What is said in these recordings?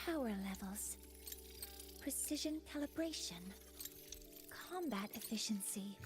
Power levels. Precision calibration. Combat efficiency.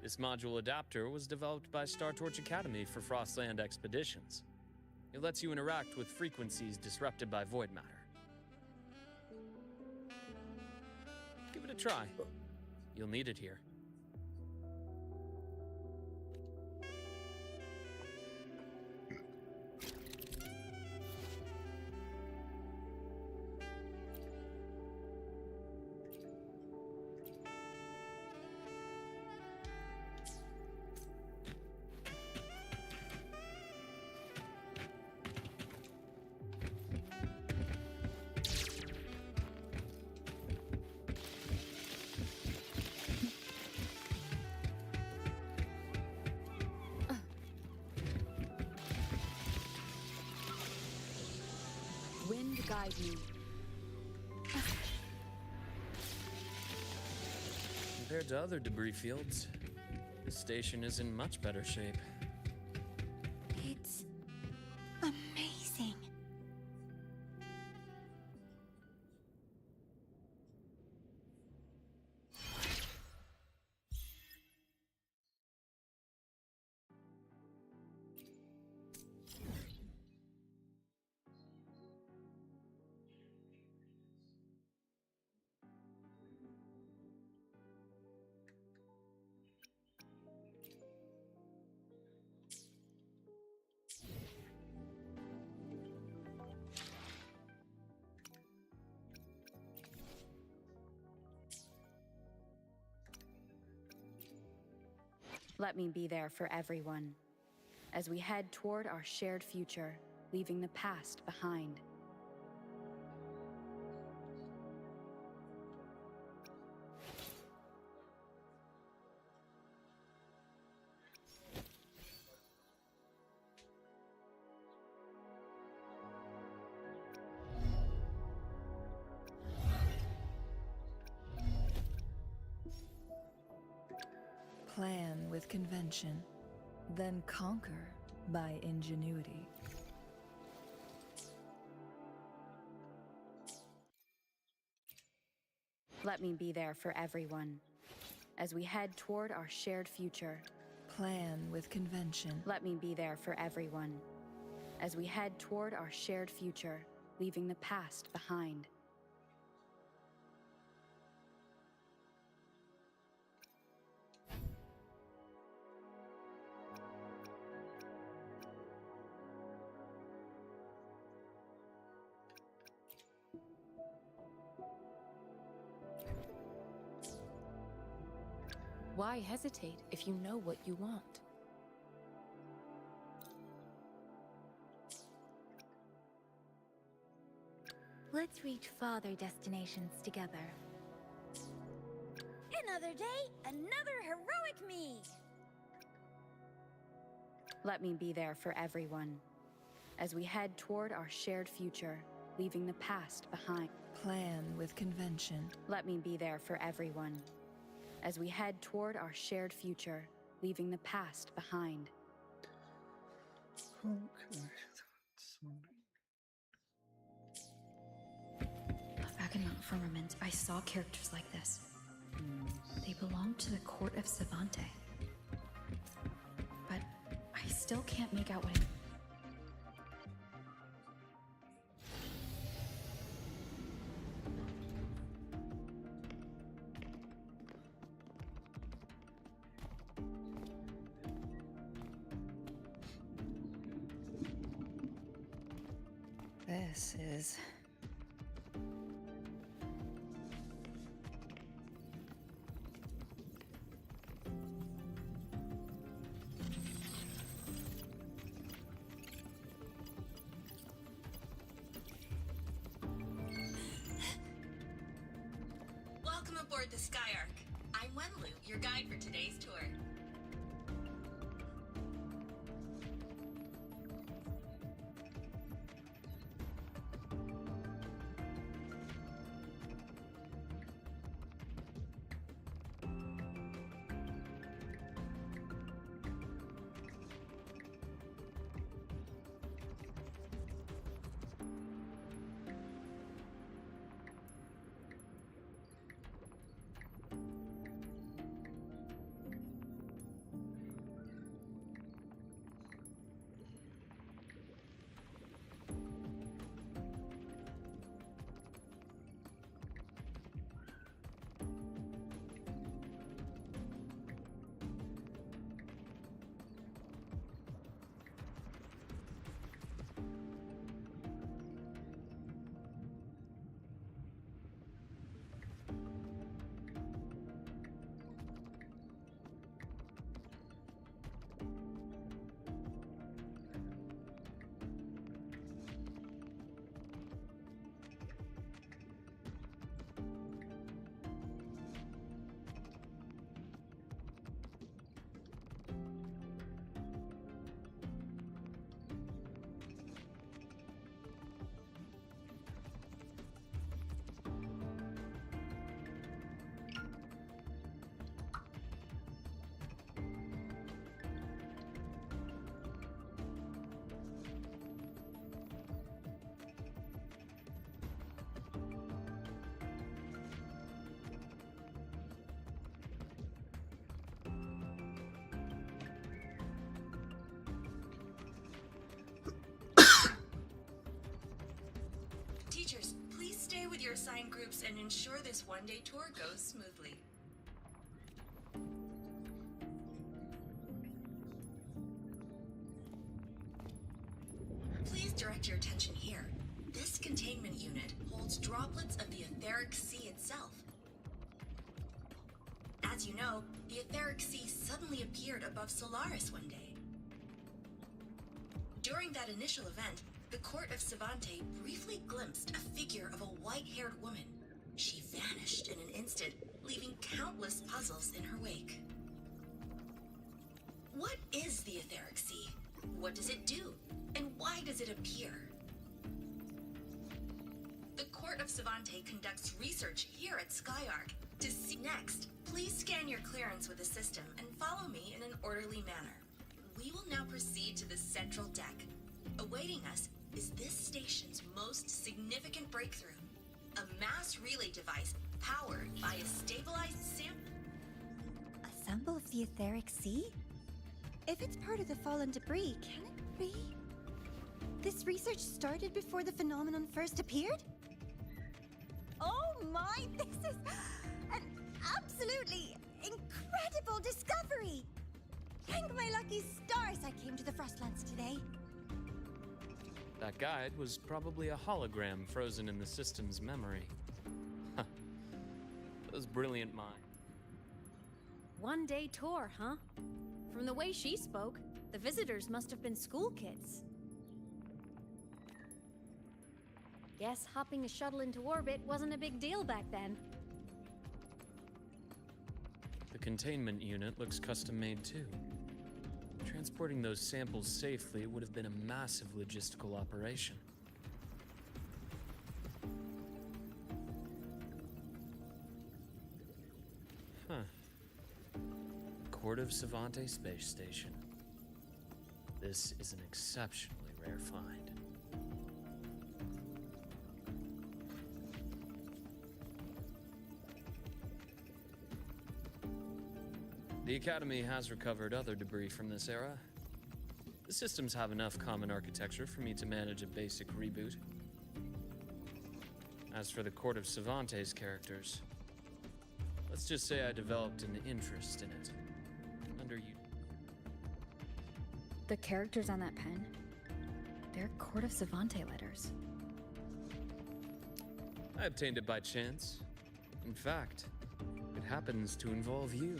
This module adapter was developed by Star Torch Academy for Frostland expeditions. It lets you interact with frequencies disrupted by void matter. Give it a try. You'll need it here. Wind guide me. Compared to other debris fields, this station is in much better shape. It's amazing. Let me be there for everyone, as we head toward our shared future, leaving the past behind. Plan with convention, then conquer by ingenuity. Let me be there for everyone, as we head toward our shared future. Plan with convention. Let me be there for everyone, as we head toward our shared future, leaving the past behind. Why hesitate if you know what you want? Let's reach farther destinations together. Another day, another heroic me! Let me be there for everyone, as we head toward our shared future, leaving the past behind. Plan with convention. Let me be there for everyone, as we head toward our shared future, leaving the past behind. Okay. Back in Mount Firmament, I saw characters like this. They belonged to the court of Savante. But I still can't make out what it... This is... Welcome aboard the Skyark. I'm Wenlu, your guide for today's tour. your assigned groups and ensure this one-day tour goes smoothly. Please direct your attention here. This containment unit holds droplets of the etheric sea itself. As you know, the etheric sea suddenly appeared above Solaris one day. During that initial event, the court of Savante briefly glimpsed a figure of a white-haired woman. She vanished in an instant, leaving countless puzzles in her wake. What is the etheric sea? What does it do? And why does it appear? The court of Savante conducts research here at Skyark. To see next, please scan your clearance with the system and follow me in an orderly manner. We will now proceed to the central deck. Awaiting us is this station's most significant breakthrough, a mass relay device powered by a stabilized sample. A sample of the etheric sea? If it's part of the fallen debris, can it be? This research started before the phenomenon first appeared? Oh my, this is an absolutely incredible discovery! Thank my lucky stars I came to the Frostlands today. That guide was probably a hologram frozen in the system's memory. Huh. Those brilliant minds. One-day tour, huh? From the way she spoke, the visitors must have been school kids. Guess hopping a shuttle into orbit wasn't a big deal back then. The containment unit looks custom-made too. Transporting those samples safely would have been a massive logistical operation. Huh. Court of Savante Space Station. This is an exceptionally rare find. The Academy has recovered other debris from this era. The systems have enough common architecture for me to manage a basic reboot. As for the Court of Savante's characters, let's just say I developed an interest in it. Under you. The characters on that pen, they're Court of Savante letters. I obtained it by chance. In fact, it happens to involve you.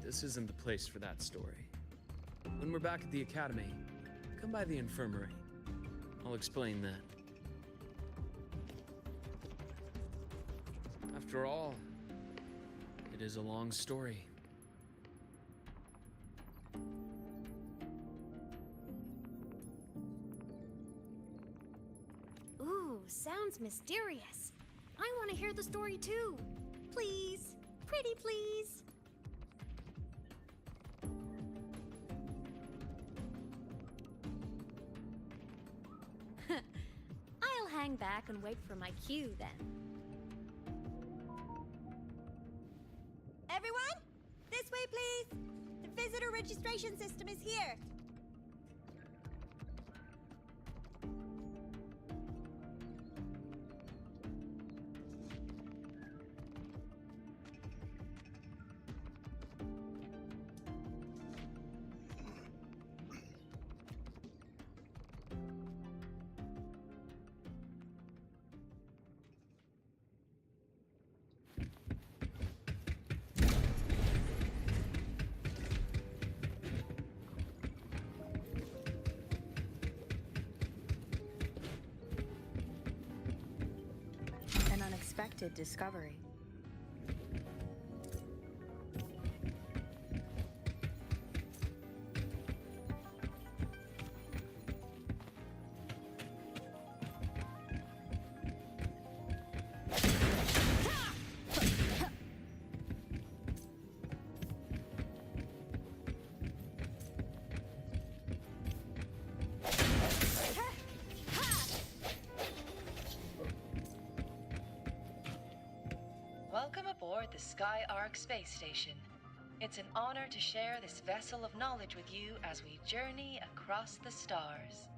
This isn't the place for that story. When we're back at the Academy, come by the infirmary. I'll explain then. After all, it is a long story. Ooh, sounds mysterious. I want to hear the story too. Please, pretty please. I'll hang back and wait for my cue then. Everyone, this way please. The visitor registration system is here. An unexpected discovery. Welcome aboard the Skyark space station. It's an honor to share this vessel of knowledge with you as we journey across the stars.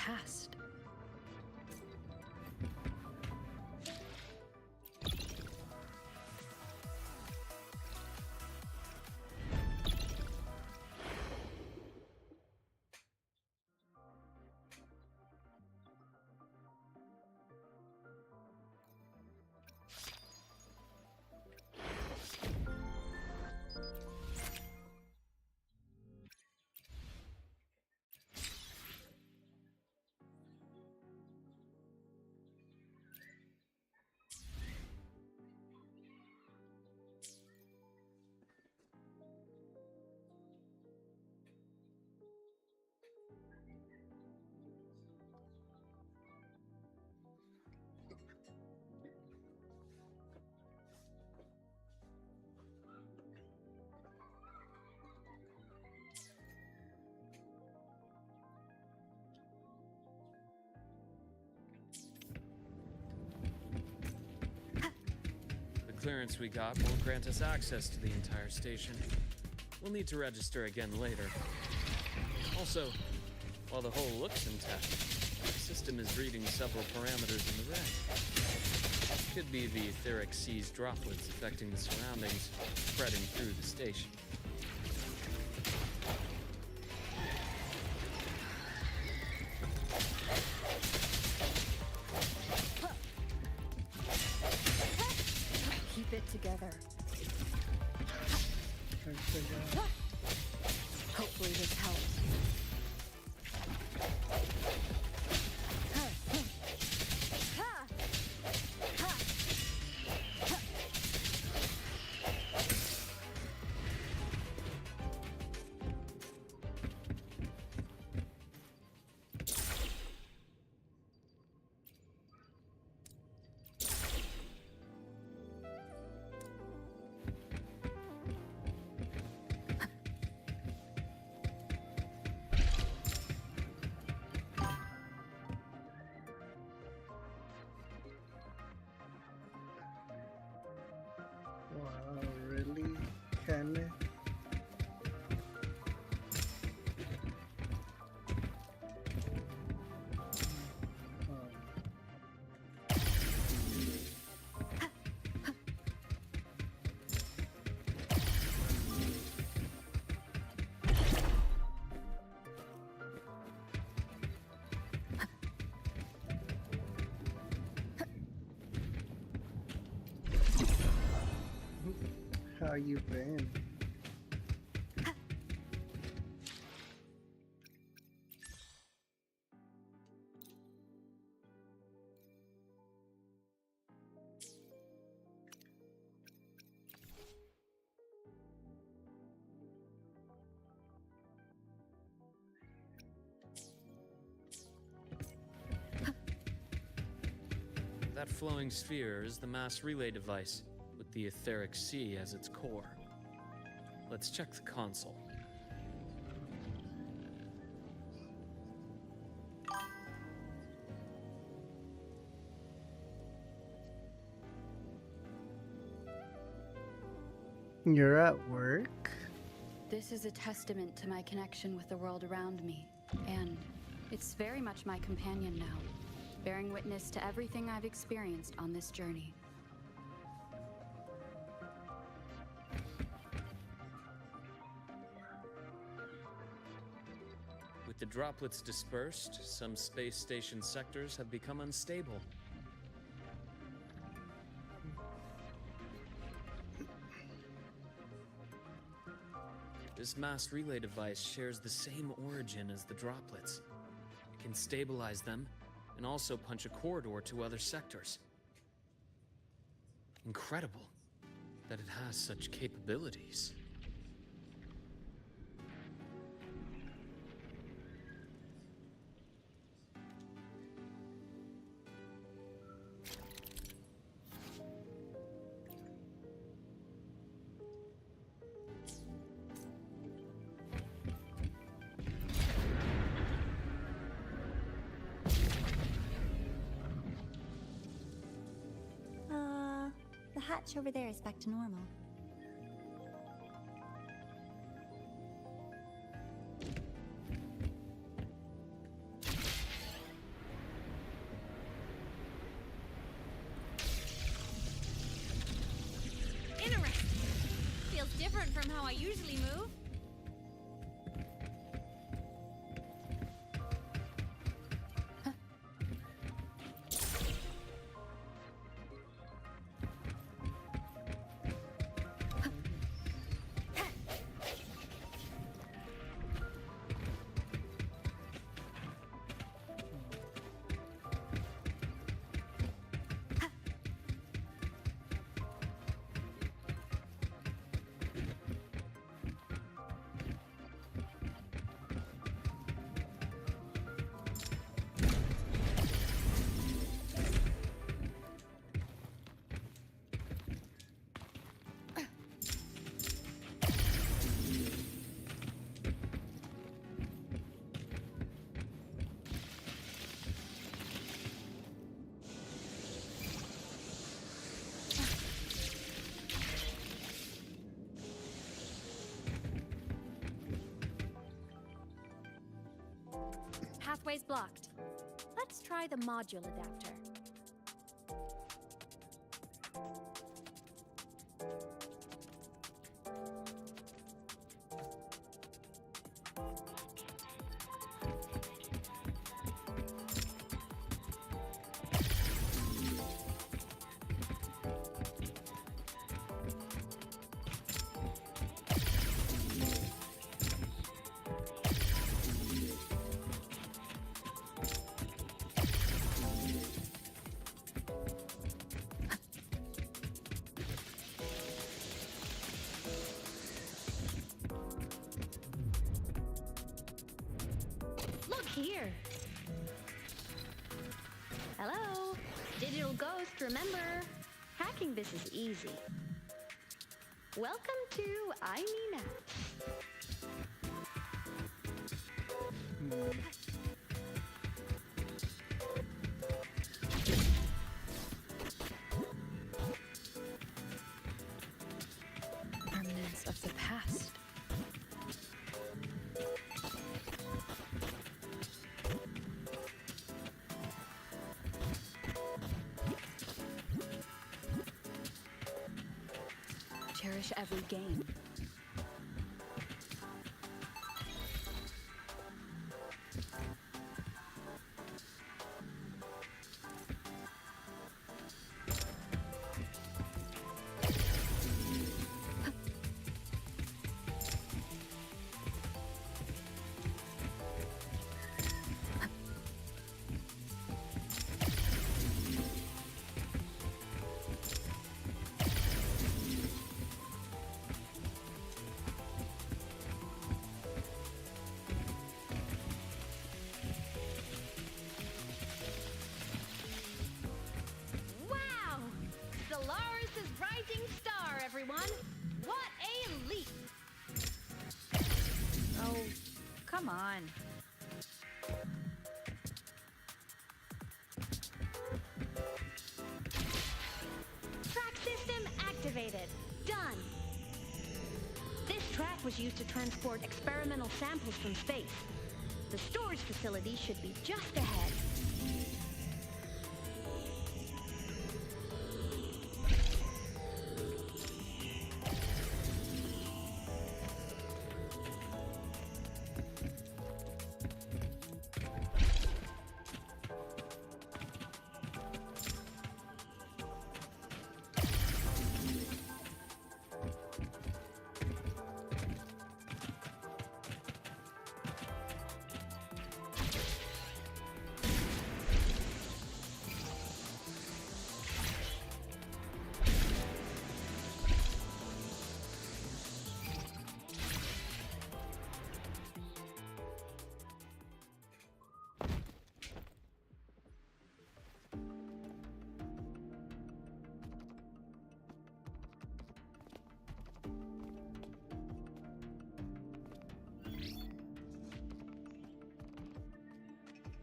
past. The clearance we got won't grant us access to the entire station. We'll need to register again later. Also, while the hull looks intact, the system is reading several parameters in the red. Could be the etheric sea's droplets affecting the surroundings, spreading through the station. Keep it together. Hopefully this helps. Wow, really? Can it? How you been? That flowing sphere is the mass relay device, with the etheric sea as its core. Let's check the console. You're at work? This is a testament to my connection with the world around me, and it's very much my companion now, bearing witness to everything I've experienced on this journey. With the droplets dispersed, some space station sectors have become unstable. This mass relay device shares the same origin as the droplets. It can stabilize them and also punch a corridor to other sectors. Incredible that it has such capabilities. The hatch over there is back to normal. different from how I usually move. Pathway's blocked. Let's try the module adapter. Here. Hello? Digital Ghost, remember? Hacking this is easy. Welcome to I Mean Remnants of the past. Cherish every game. everyone! What a leap! Oh, come on. Track system activated. Done. This track was used to transport experimental samples from space. The storage facility should be just ahead.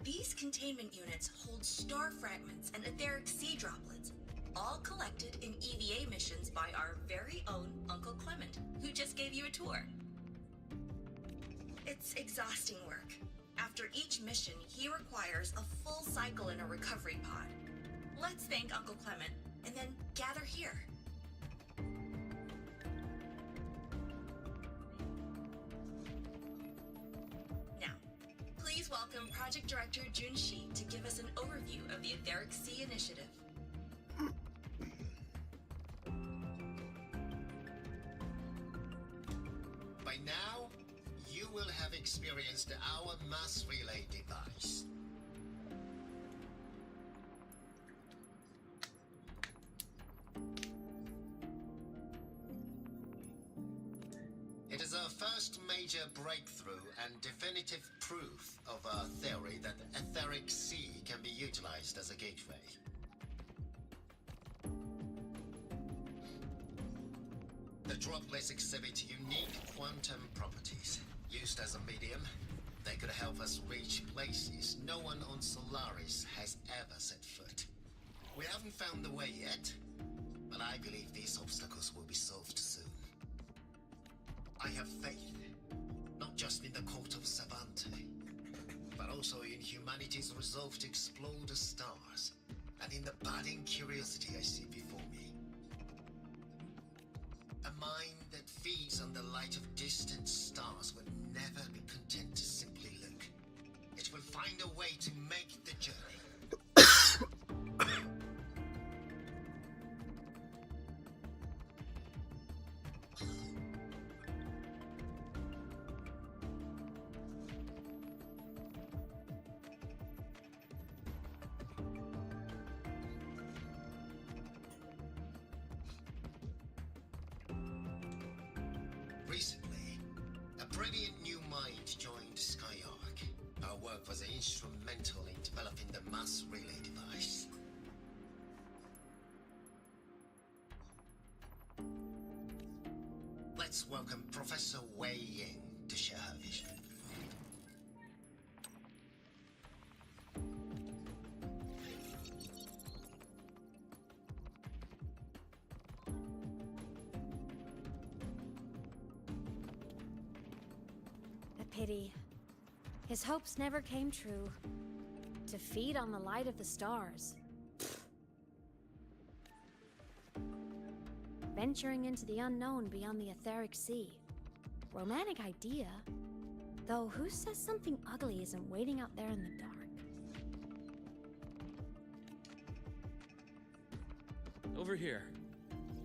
These containment units hold star fragments and etheric sea droplets, all collected in EVA missions by our very own Uncle Clement, who just gave you a tour. It's exhausting work. After each mission, he requires a full cycle in a recovery pod. Let's thank Uncle Clement, and then gather here. Please welcome Project Director Junshi to give us an overview of the Etheric Sea Initiative. By now, you will have experienced our mass relay device. It is our first major breakthrough and definitive proof of our theory that the Etheric Sea can be utilized as a gateway. The droplets exhibit unique quantum properties. Used as a medium, they could help us reach places no one on Solaris has ever set foot. We haven't found the way yet, but I believe these obstacles will be solved soon. I have faith, not just in the court of Savante, but also in humanity's resolve to explore the stars, and in the budding curiosity I see before me. A mind that feeds on the light of distant stars will never be content to simply look. It will find a way to make the journey. Recently, a brilliant new mind joined Skyark. Our work was instrumental in developing the mass relay device. Let's welcome Professor Wei Ying to share her vision. Pity. His hopes never came true. To feed on the light of the stars. Venturing into the unknown beyond the Etheric Sea. Romantic idea. Though who says something ugly isn't waiting out there in the dark? Over here.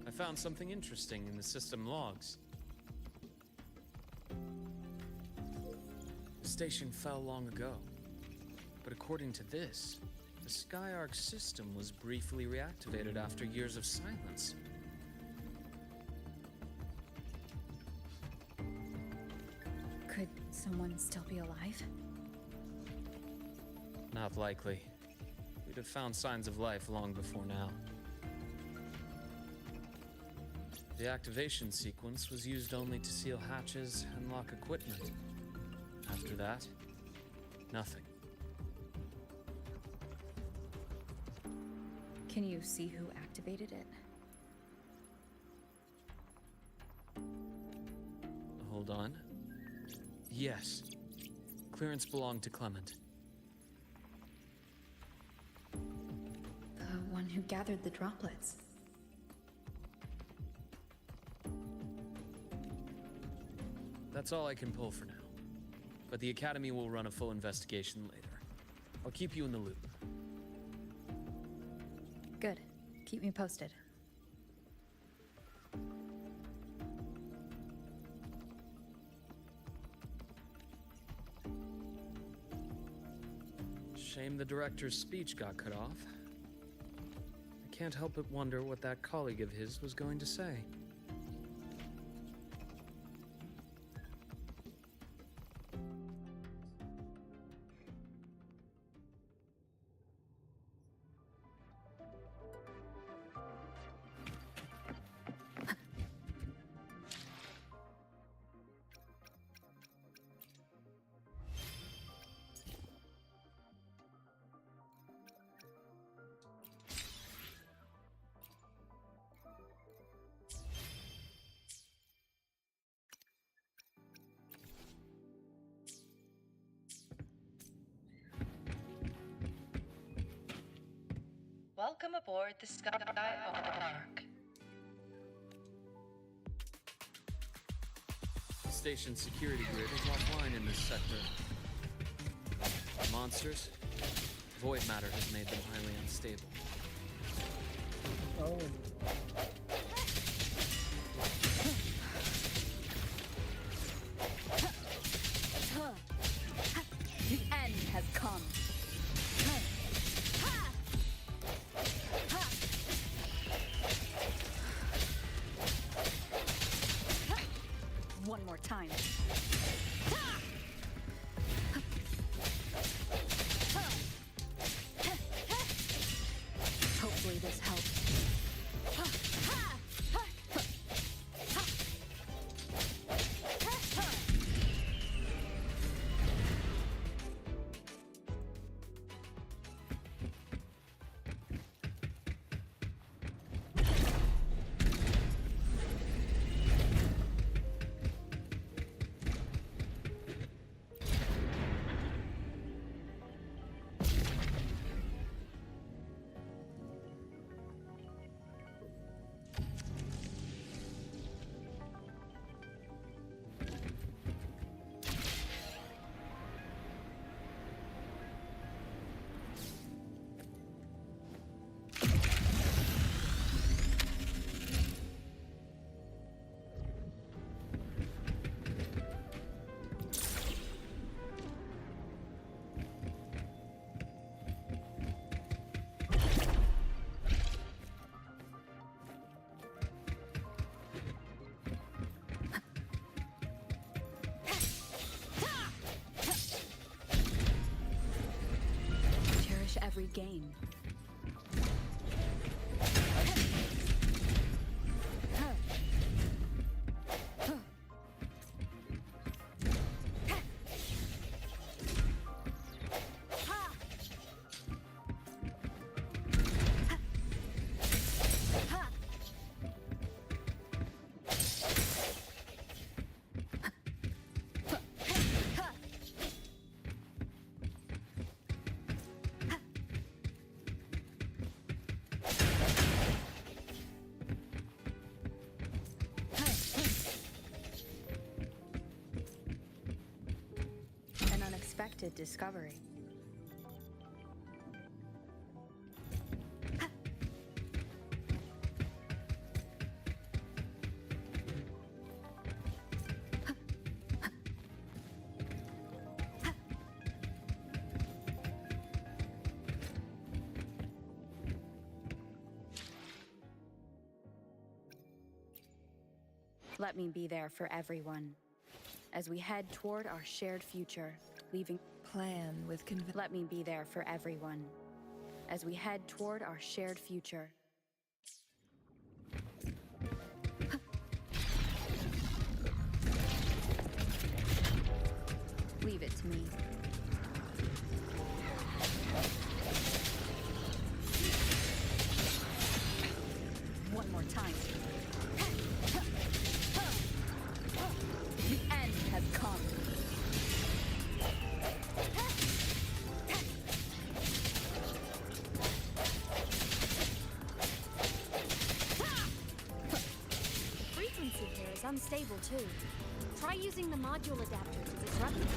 I found something interesting in the system logs. The station fell long ago, but according to this, the Skyark system was briefly reactivated after years of silence. Could someone still be alive? Not likely. We'd have found signs of life long before now. The activation sequence was used only to seal hatches and lock equipment. After that, nothing. Can you see who activated it? Hold on. Yes. Clearance belonged to Clement. The one who gathered the droplets. That's all I can pull for now. But the Academy will run a full investigation later. I'll keep you in the loop. Good. Keep me posted. Shame the director's speech got cut off. I can't help but wonder what that colleague of his was going to say. Welcome aboard the Skyark. The station's security grid is offline in this sector. monsters, void matter has made them highly unstable. Oh. The end has come. One more time. Hopefully this helps. Cherish every gain. An unexpected discovery. Let me be there for everyone as we head toward our shared future, leaving. Plan with conviction. Let me be there for everyone as we head toward our shared future. Leave it to me. One more time. The end has come. The frequency here is unstable too. Try using the module adapter to disrupt it.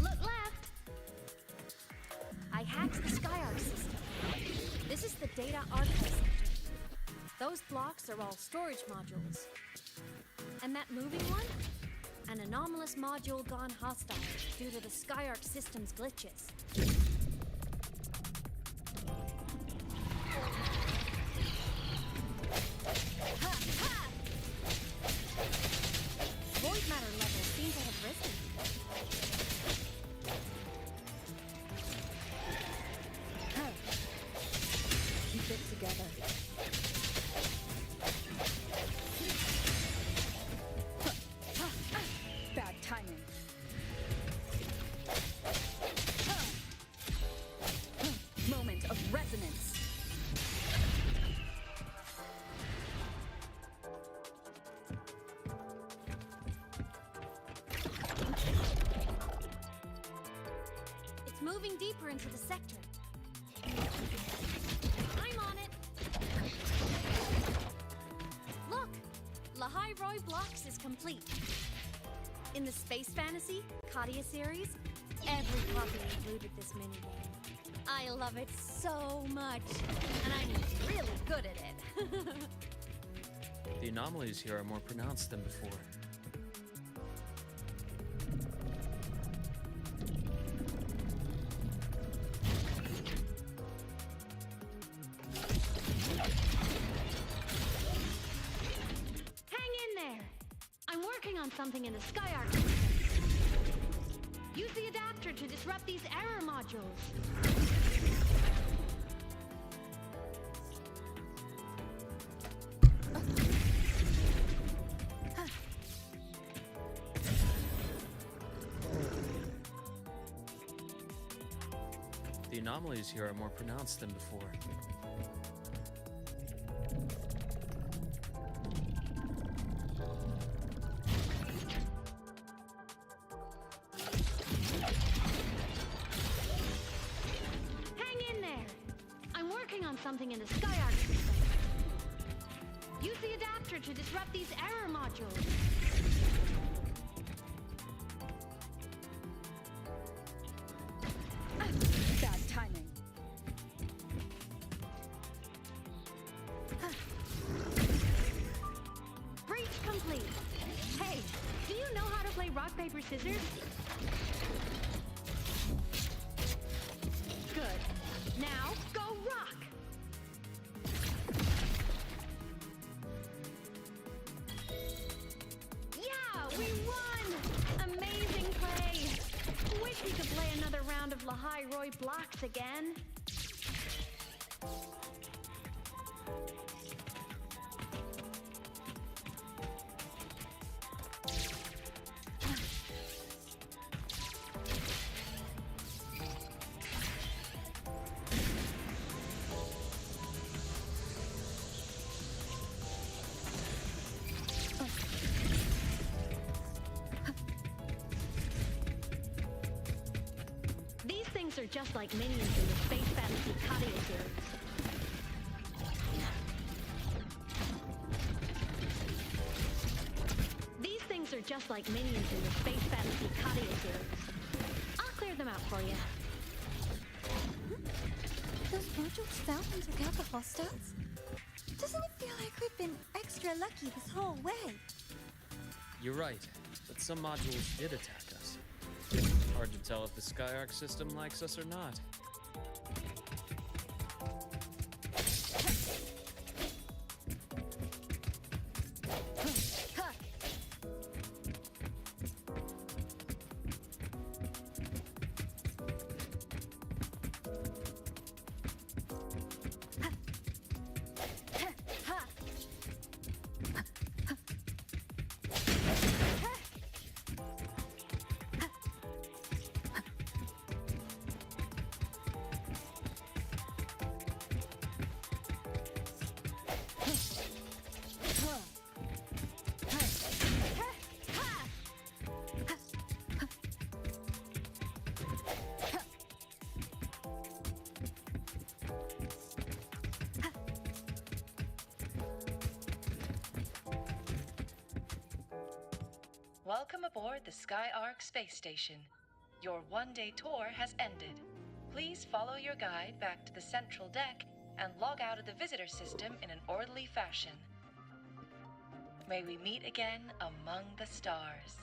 Look left! I hacked the SkyArc system. This is the data archive center. Those blocks are all storage modules. And that moving one? An anomalous module gone hostile due to the SkyArc system's glitches. Void matter levels seem to have risen. Keep it together. Bad timing. Moment of resonance. It's moving deeper into the sector. I'm on it. Look, Lahai Roy Blocks is complete. In the Space Fantasy Katia series, every copy included this minigame. I love it so much, and I'm really good at it. The anomalies here are more pronounced than before. Hang in there! I'm working on something in the SkyArk system. Use the adapter to disrupt these error modules. The anomalies here are more pronounced than before. Hang in there! I'm working on something in the SkyArk system. Use the adapter to disrupt these error modules. Bad timing. Breach complete. Hey, do you know how to play rock, paper, scissors? Good. Now, go rock! Yeah, we won! Amazing play! Wish we could play another round of Lahai Roy blocks again. These things are just like minions in the Space Fantasy Katia series. These things are just like minions in the Space Fantasy Katia series. I'll clear them out for you. Those modules found and took out the hostiles? Doesn't it feel like we've been extra lucky this whole way? You're right, but some modules did attack us. Hard to tell if the SkyArk system likes us or not. Welcome aboard the SkyArk space station. Your one-day tour has ended. Please follow your guide back to the central deck and log out of the visitor system in an orderly fashion. May we meet again among the stars.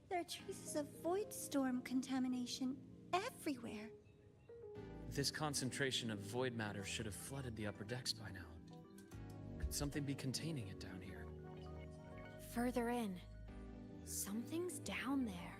There are traces of void storm contamination everywhere. This concentration of void matter should have flooded the upper decks by now. Could something be containing it down here? Further in. Something's down there.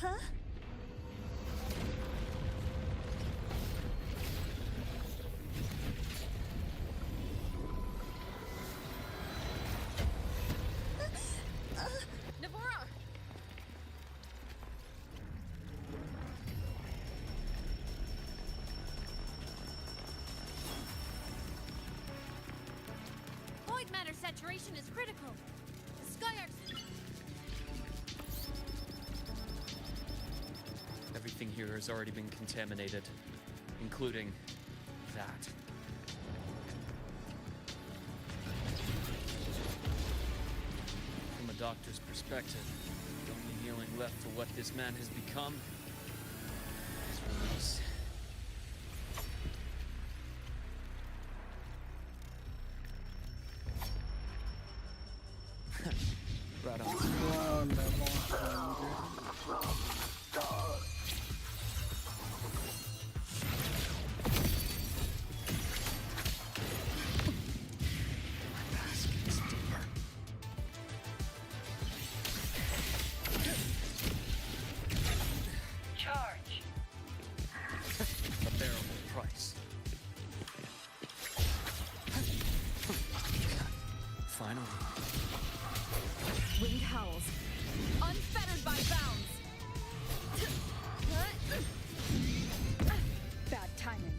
Huh? Navora! Void matter saturation is critical. The Skyarks. Everything here has already been contaminated, including that. From a doctor's perspective, the only healing left for what this man has become is release. Right on. Wow, level 100. Charge. A bearable price. Finally. Wind howls. Unfettered by bounds. Bad timing.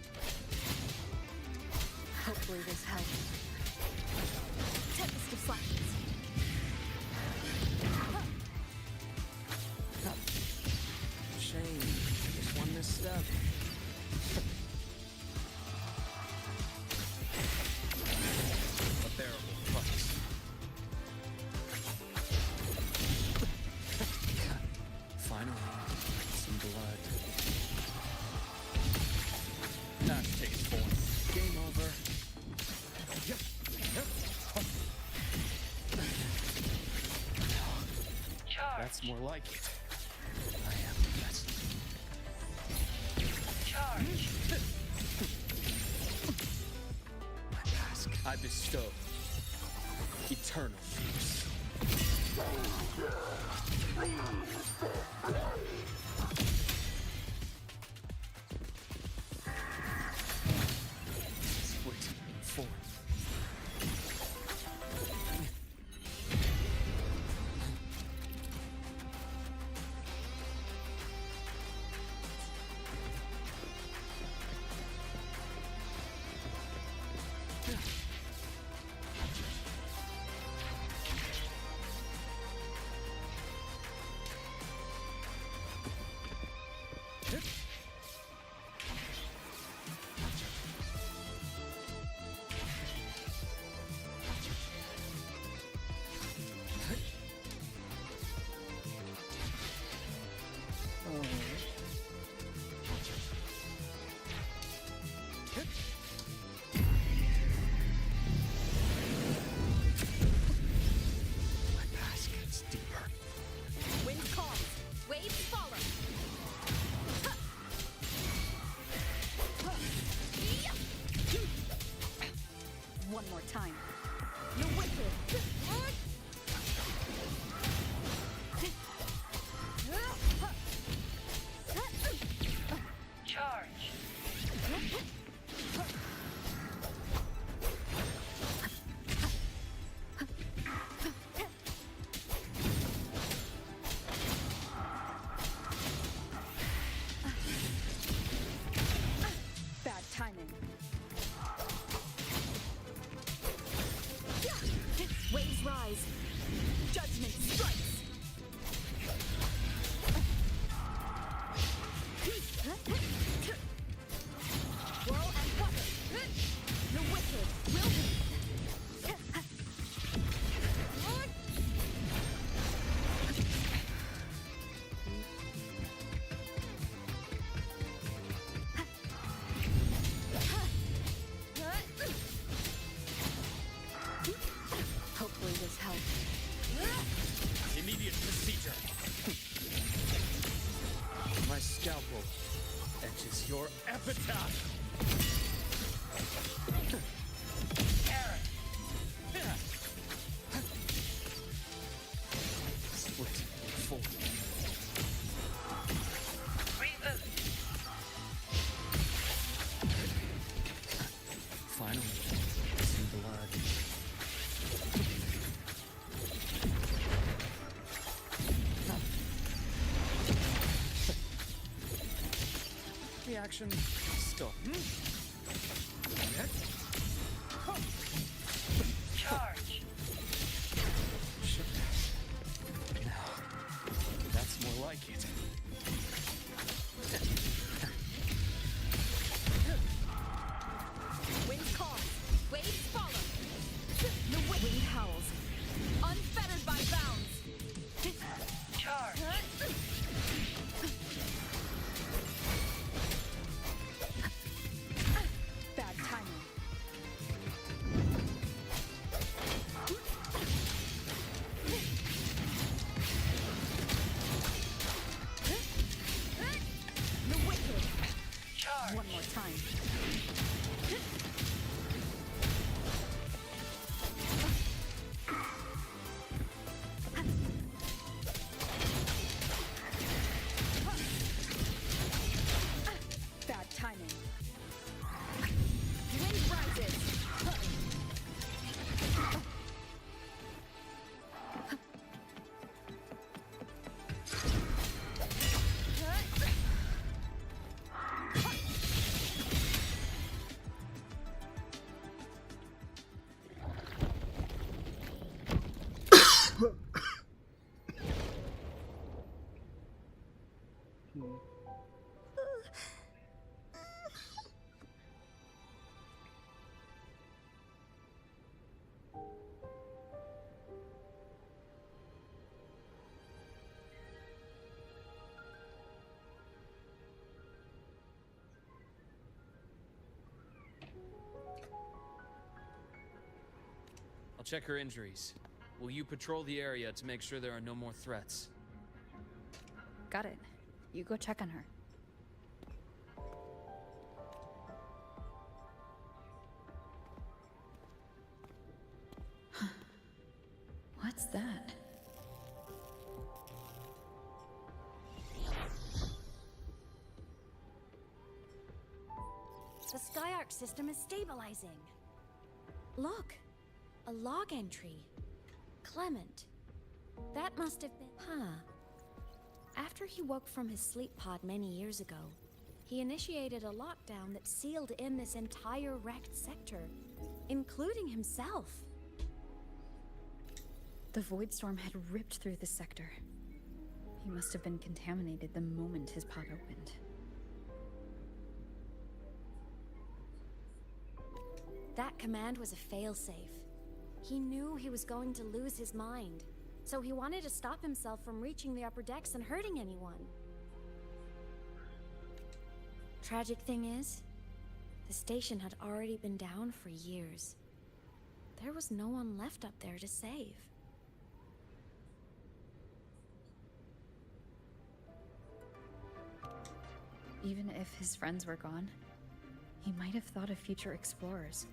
Hopefully this helps. Tempest of flashes. Shame. Just one misstep. A bearable price. Finally, some blood. That takes form. Game over. Charge. That's more like it. I am the best. Charge. My task. I bestow eternal peace. Split in four. My past gets deeper. Wind calms. Waves follow. One more time. The wicked. Charge. Bad timing. Waves rise. Judgment strikes. Whirl and butter. The wicked will be. Hopefully this helps. Immediate procedure. My scalpel etches your epitaph. Error. Split in four. connection still. Charge. Shit. Now, that's more like it. Wind calls, waves follow. The wind howls, unfettered by bounds. Charge. Bad timing. The wicked. Charge. One more time. Bad timing. Wind rises. I'll check her injuries. Will you patrol the area to make sure there are no more threats? Got it. You go check on her. What's that? The Skyark system is stabilizing. Look, a log entry. Clement. That must have been... Huh. After he woke from his sleep pod many years ago, he initiated a lockdown that sealed in this entire wrecked sector, including himself. The void storm had ripped through the sector. He must have been contaminated the moment his pod opened. That command was a failsafe. He knew he was going to lose his mind, so he wanted to stop himself from reaching the upper decks and hurting anyone. Tragic thing is, the station had already been down for years. There was no one left up there to save. Even if his friends were gone, he might have thought of future explorers.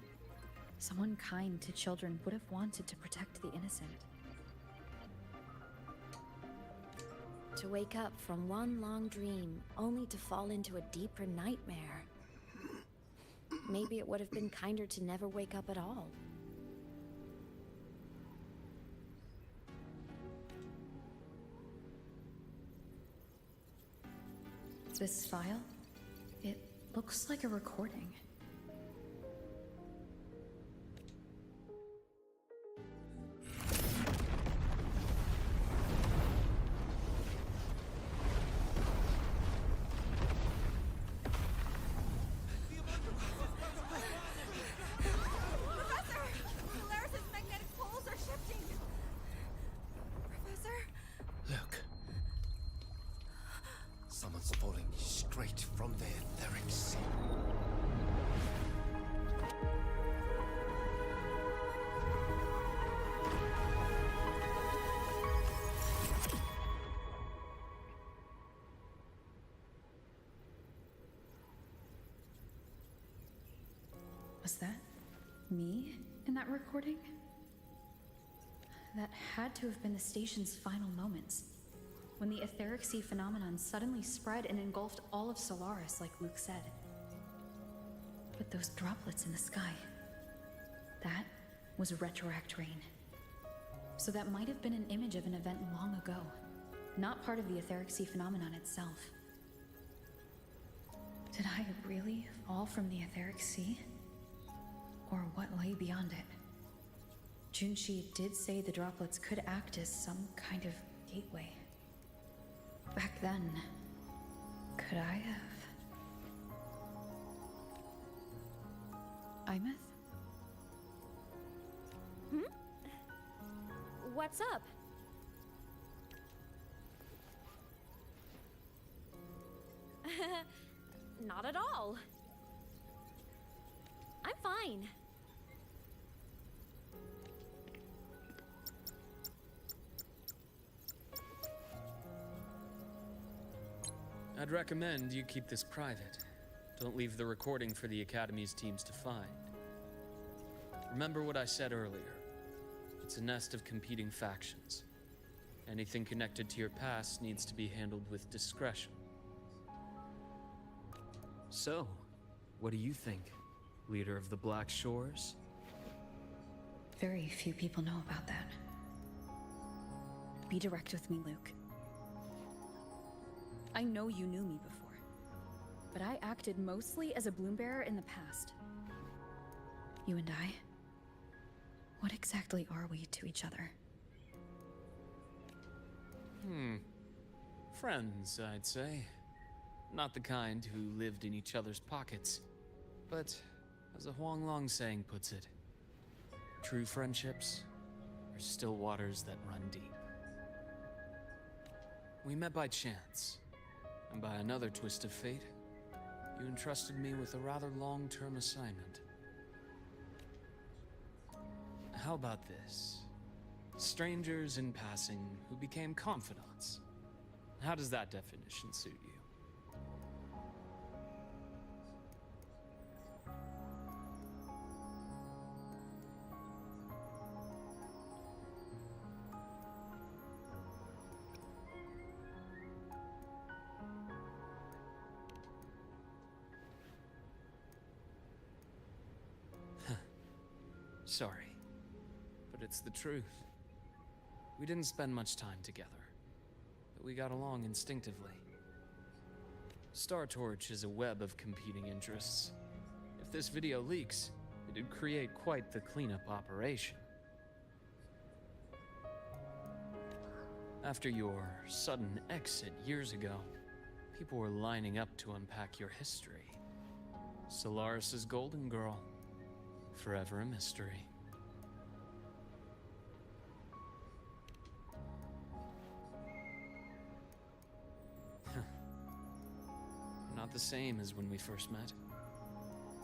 Someone kind to children would have wanted to protect the innocent. To wake up from one long dream, only to fall into a deeper nightmare. Maybe it would have been kinder to never wake up at all. This file? It looks like a recording. Someone's falling straight from the etheric sea. Was that me in that recording? That had to have been the station's final moments, when the etheric sea phenomenon suddenly spread and engulfed all of Solaris, like Luke said. But those droplets in the sky, that was retroact rain. So that might have been an image of an event long ago, not part of the etheric sea phenomenon itself. Did I really fall from the etheric sea? Or what lay beyond it? Junshi did say the droplets could act as some kind of gateway. Back then, could I have? Imeth? What's up? Not at all. I'm fine. I'd recommend you keep this private. Don't leave the recording for the Academy's teams to find. Remember what I said earlier. It's a nest of competing factions. Anything connected to your past needs to be handled with discretion. So, what do you think, leader of the Black Shores? Very few people know about that. Be direct with me, Luke. I know you knew me before, but I acted mostly as a bloombearer in the past. You and I, what exactly are we to each other? Friends, I'd say. Not the kind who lived in each other's pockets, but as a Huanglong saying puts it, true friendships are still waters that run deep. We met by chance, and by another twist of fate, you entrusted me with a rather long-term assignment. How about this? Strangers in passing who became confidants. How does that definition suit you? Sorry, but it's the truth. We didn't spend much time together, but we got along instinctively. Star Torch is a web of competing interests. If this video leaks, it'd create quite the cleanup operation. After your sudden exit years ago, people were lining up to unpack your history. Solaris's Golden Girl. Forever a mystery. Not the same as when we first met.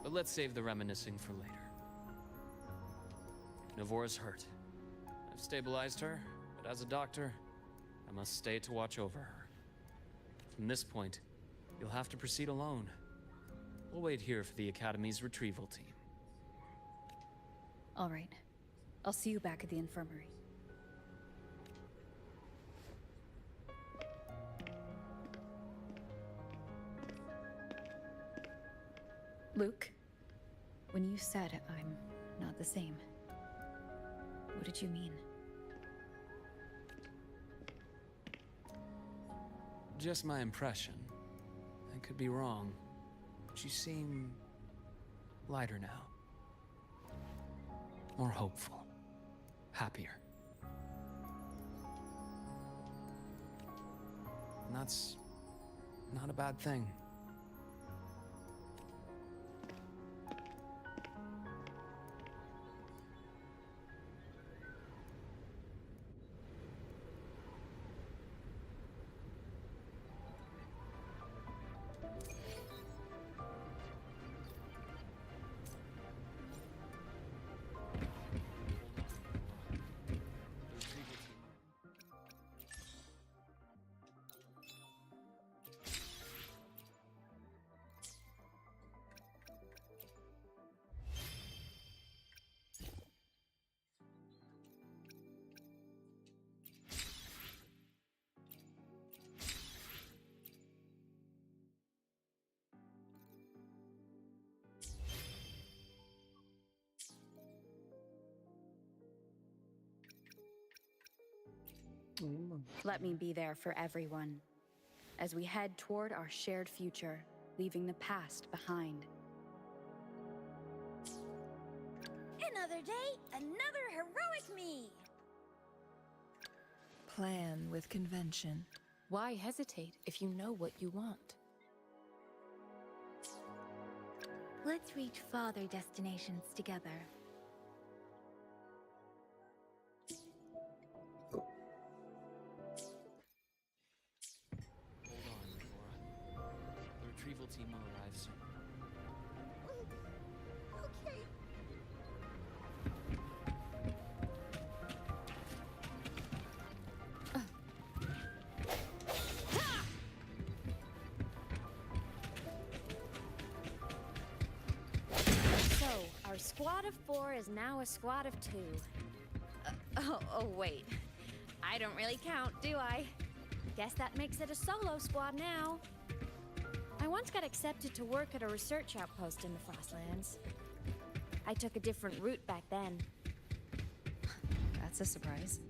But let's save the reminiscing for later. Navora's hurt. I've stabilized her, but as a doctor, I must stay to watch over her. From this point, you'll have to proceed alone. We'll wait here for the Academy's retrieval team. All right. I'll see you back at the infirmary. Luke, when you said I'm not the same, what did you mean? Just my impression. I could be wrong, but you seem lighter now. More hopeful. Happier. And that's not a bad thing. Let me be there for everyone as we head toward our shared future. leaving the past behind. Another day, another heroic me! Plan with convention. Why hesitate if you know what you want? Let's reach farther destinations together. Hold on, Laura. The retrieval team will arrive soon. Okay. So, our squad of 4 is now a squad of 2. Oh, wait. I don't really count, do I? Guess that makes it a solo squad now. I once got accepted to work at a research outpost in the Frostlands. I took a different route back then. That's a surprise.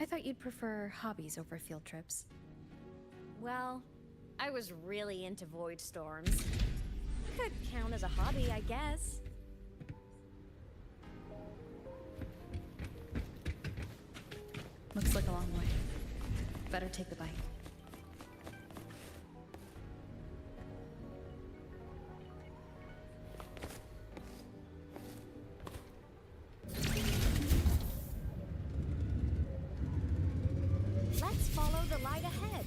I thought you'd prefer hobbies over field trips. Well, I was really into void storms. Could count as a hobby, I guess. Looks like a long way. Better take the bike. Let's follow the light ahead.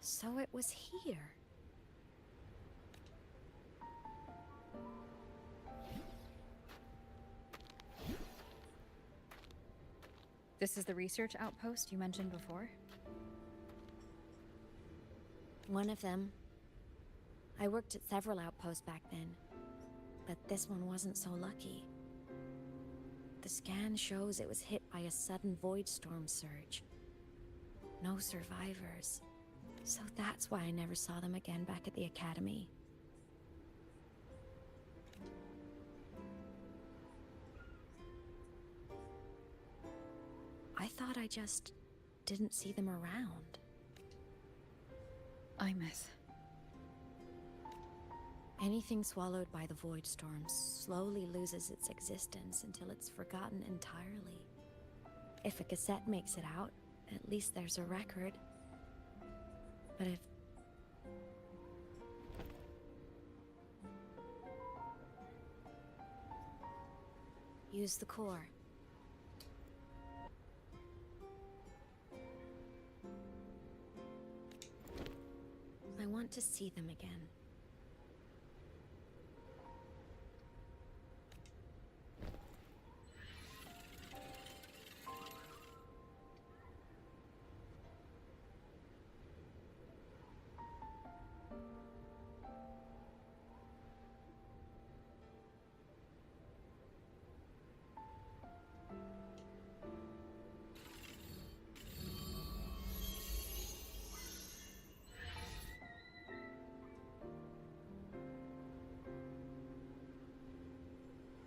So it was here. This is the research outpost you mentioned before? One of them. I worked at several outposts back then, but this one wasn't so lucky. The scan shows it was hit by a sudden void storm surge. No survivors. So that's why I never saw them again back at the academy. I thought I just didn't see them around. Imeth. Anything swallowed by the void storm slowly loses its existence until it's forgotten entirely. If a cassette makes it out, at least there's a record. But if... Use the core. I want to see them again.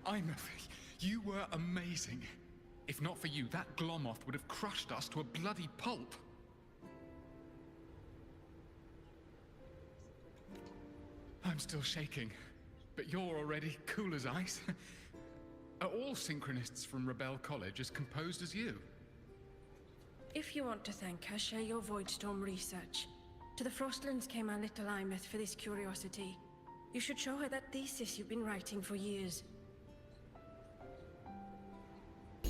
Imeth, you were amazing. If not for you, that Glomoth would have crushed us to a bloody pulp. I'm still shaking, but you're already cool as ice. Are all synchronists from Rebel College as composed as you? If you want to thank her, share your Voidstorm research. To the Frostlands came our little Imeth for this curiosity. You should show her that thesis you've been writing for years.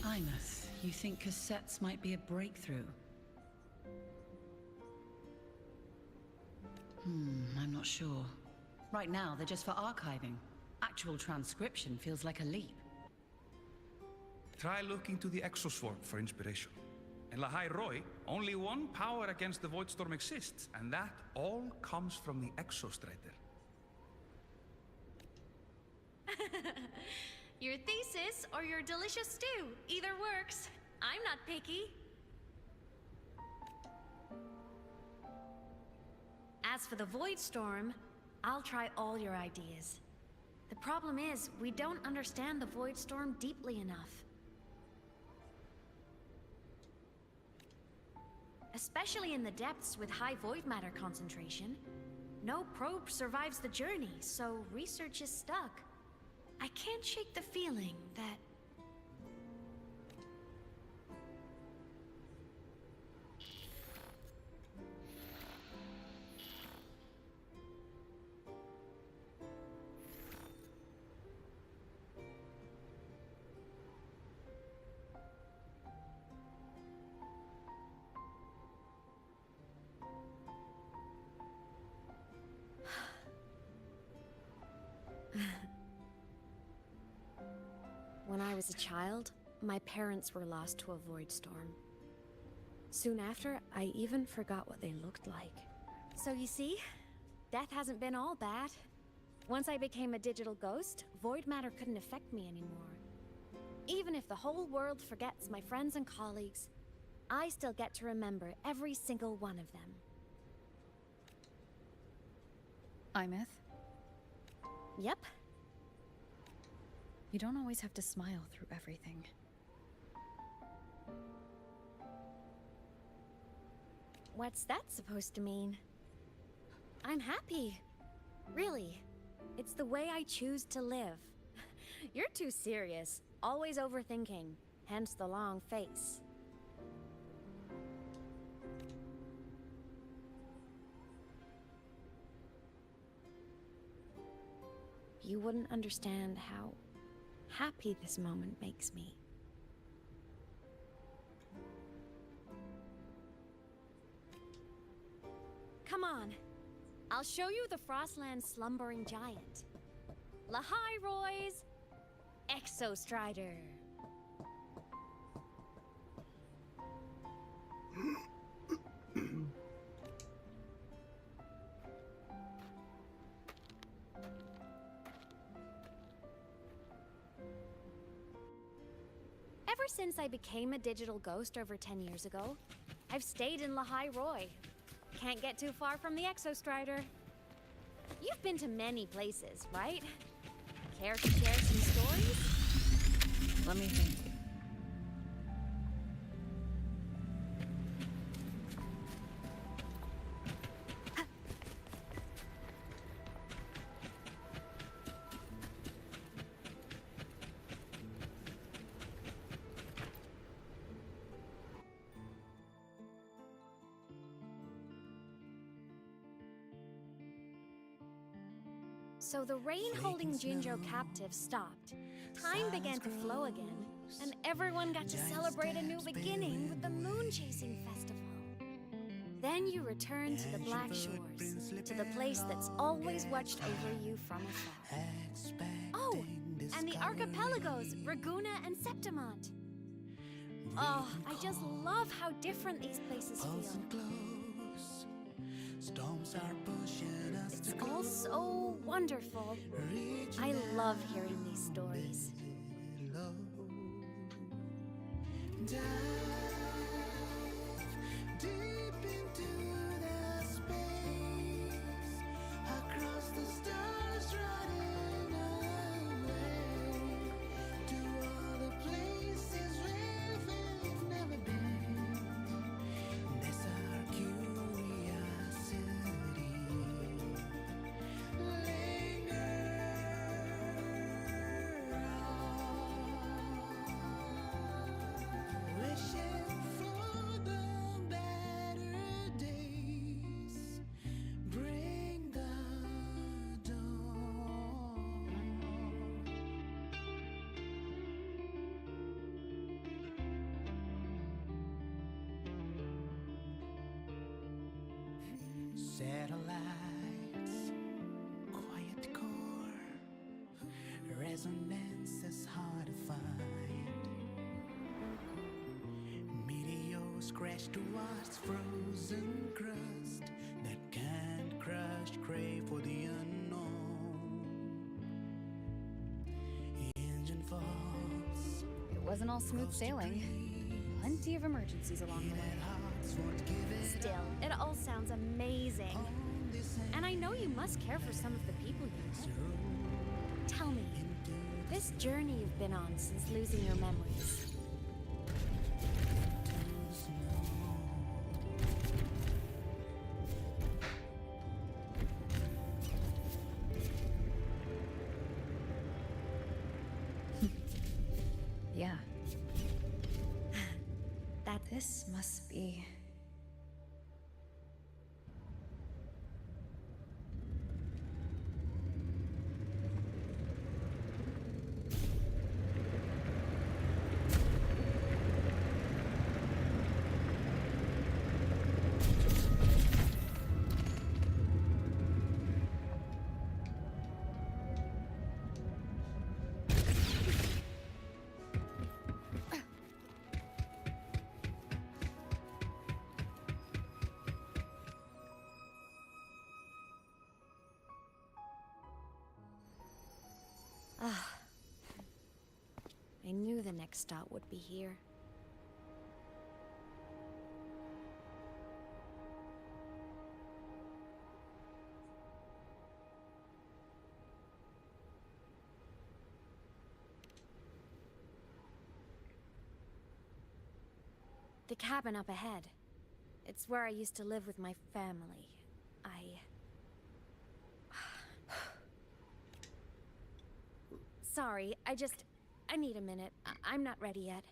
Imeth, you think cassettes might be a breakthrough? I'm not sure. Right now, they're just for archiving. Actual transcription feels like a leap. Try looking to the Exoswarm for inspiration. In Lahai Roy, only one power against the Voidstorm exists, and that all comes from the Exostrider. Your thesis or your delicious stew, either works. I'm not picky. As for the Void Storm, I'll try all your ideas. The problem is, we don't understand the Void Storm deeply enough. Especially in the depths with high void matter concentration. No probe survives the journey, so research is stuck. I can't shake the feeling that... When I was a child, my parents were lost to a void storm. Soon after, I even forgot what they looked like. So you see, death hasn't been all bad. Once I became a digital ghost, void matter couldn't affect me anymore. Even if the whole world forgets my friends and colleagues, I still get to remember every single one of them. Imeth? Yep. You don't always have to smile through everything. What's that supposed to mean? I'm happy. Really. It's the way I choose to live. You're too serious. Always overthinking. Hence the long face. You wouldn't understand how happy this moment makes me. Come on. I'll show you the Frostland's slumbering giant. Lahai Roy's Exostrider. Ever since I became a digital ghost over 10 years ago, I've stayed in Lahai Roy. Can't get too far from the Exostrider. You've been to many places, right? Care to share some stories? Let me think. So the rain holding Jinjo captive stopped. Time began to flow again, and everyone got to celebrate a new beginning with the Moon Chasing Festival. Then you returned to the Black Shores, to the place that's always watched over you from afar. Oh, and the archipelagos, Raguna and Septimont. Oh, I just love how different these places feel. Storms are pushing us It's all so wonderful. I love hearing these stories. Dive deep into the space, across the stars, running away to all the places we've never been. That's our curiosity. Wishing for the better days, bring the dawn. Satellites, quiet core, resonance is hard to find. Meteors crash towards frozen crust that can't crush, crave for the unknown. falls. It wasn't all smooth sailing. Plenty of emergencies along the way. Still, it all sounds amazing. And I know you must care for some of the people you met. Tell me, this journey you've been on since losing your memories. Yeah. This must be... I knew the next stop would be here. The cabin up ahead. It's where I used to live with my family. Sorry, I need a minute. I'm not ready yet.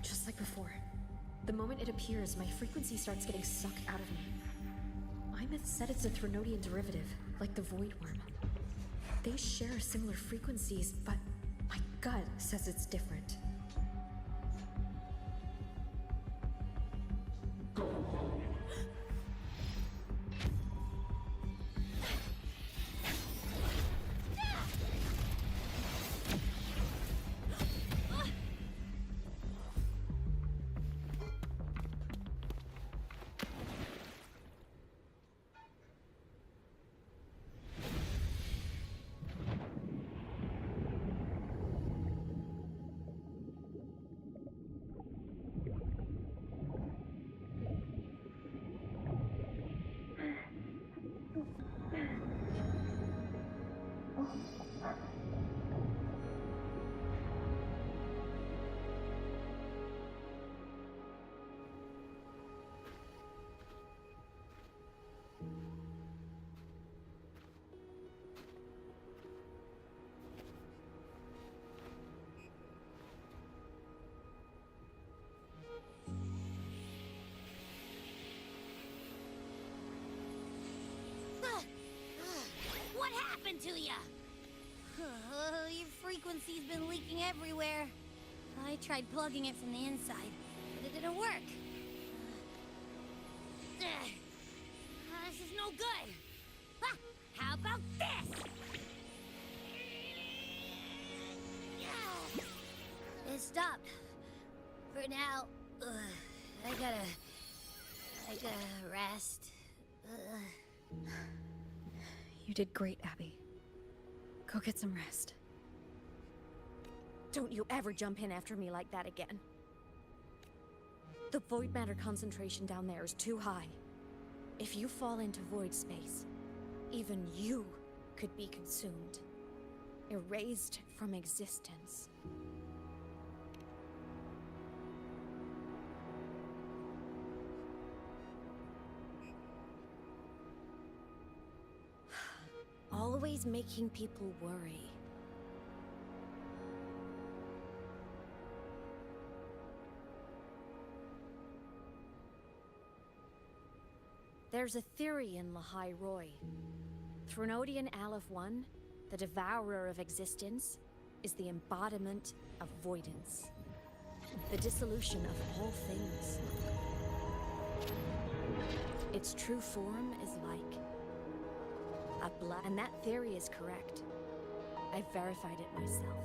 Just like before. The moment it appears, my frequency starts getting sucked out of me. Imeth said it's a Threnodian derivative, like the Void Worm. They share similar frequencies, but my gut says it's different. What happened to ya? Your frequency's been leaking everywhere. I tried plugging it from the inside, but it didn't work. This is no good. How about this? It stopped. For now, I gotta rest. You did great, Abby. Go get some rest. Don't you ever jump in after me like that again. The void matter concentration down there is too high. If you fall into void space, even you could be consumed, erased from existence. Always making people worry. There's a theory in Lahai Roy. Threnodian Aleph 1, the devourer of existence, is the embodiment of voidance. The dissolution of all things. Its true form is like a blood, and that theory is correct. I've verified it myself.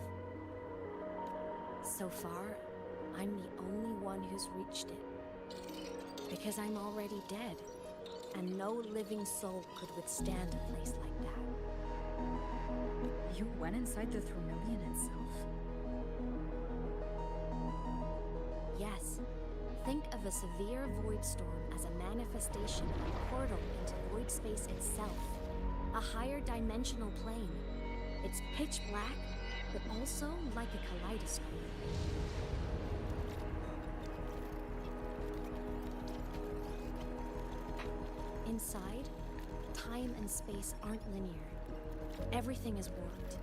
So far, I'm the only one who's reached it. Because I'm already dead. and no living soul could withstand a place like that. You went inside the Thromilion itself? Yes. Think of a severe void storm as a manifestation of a portal into void space itself. A higher dimensional plane. It's pitch black, but also like a kaleidoscope. Inside, time and space aren't linear. Everything is warped.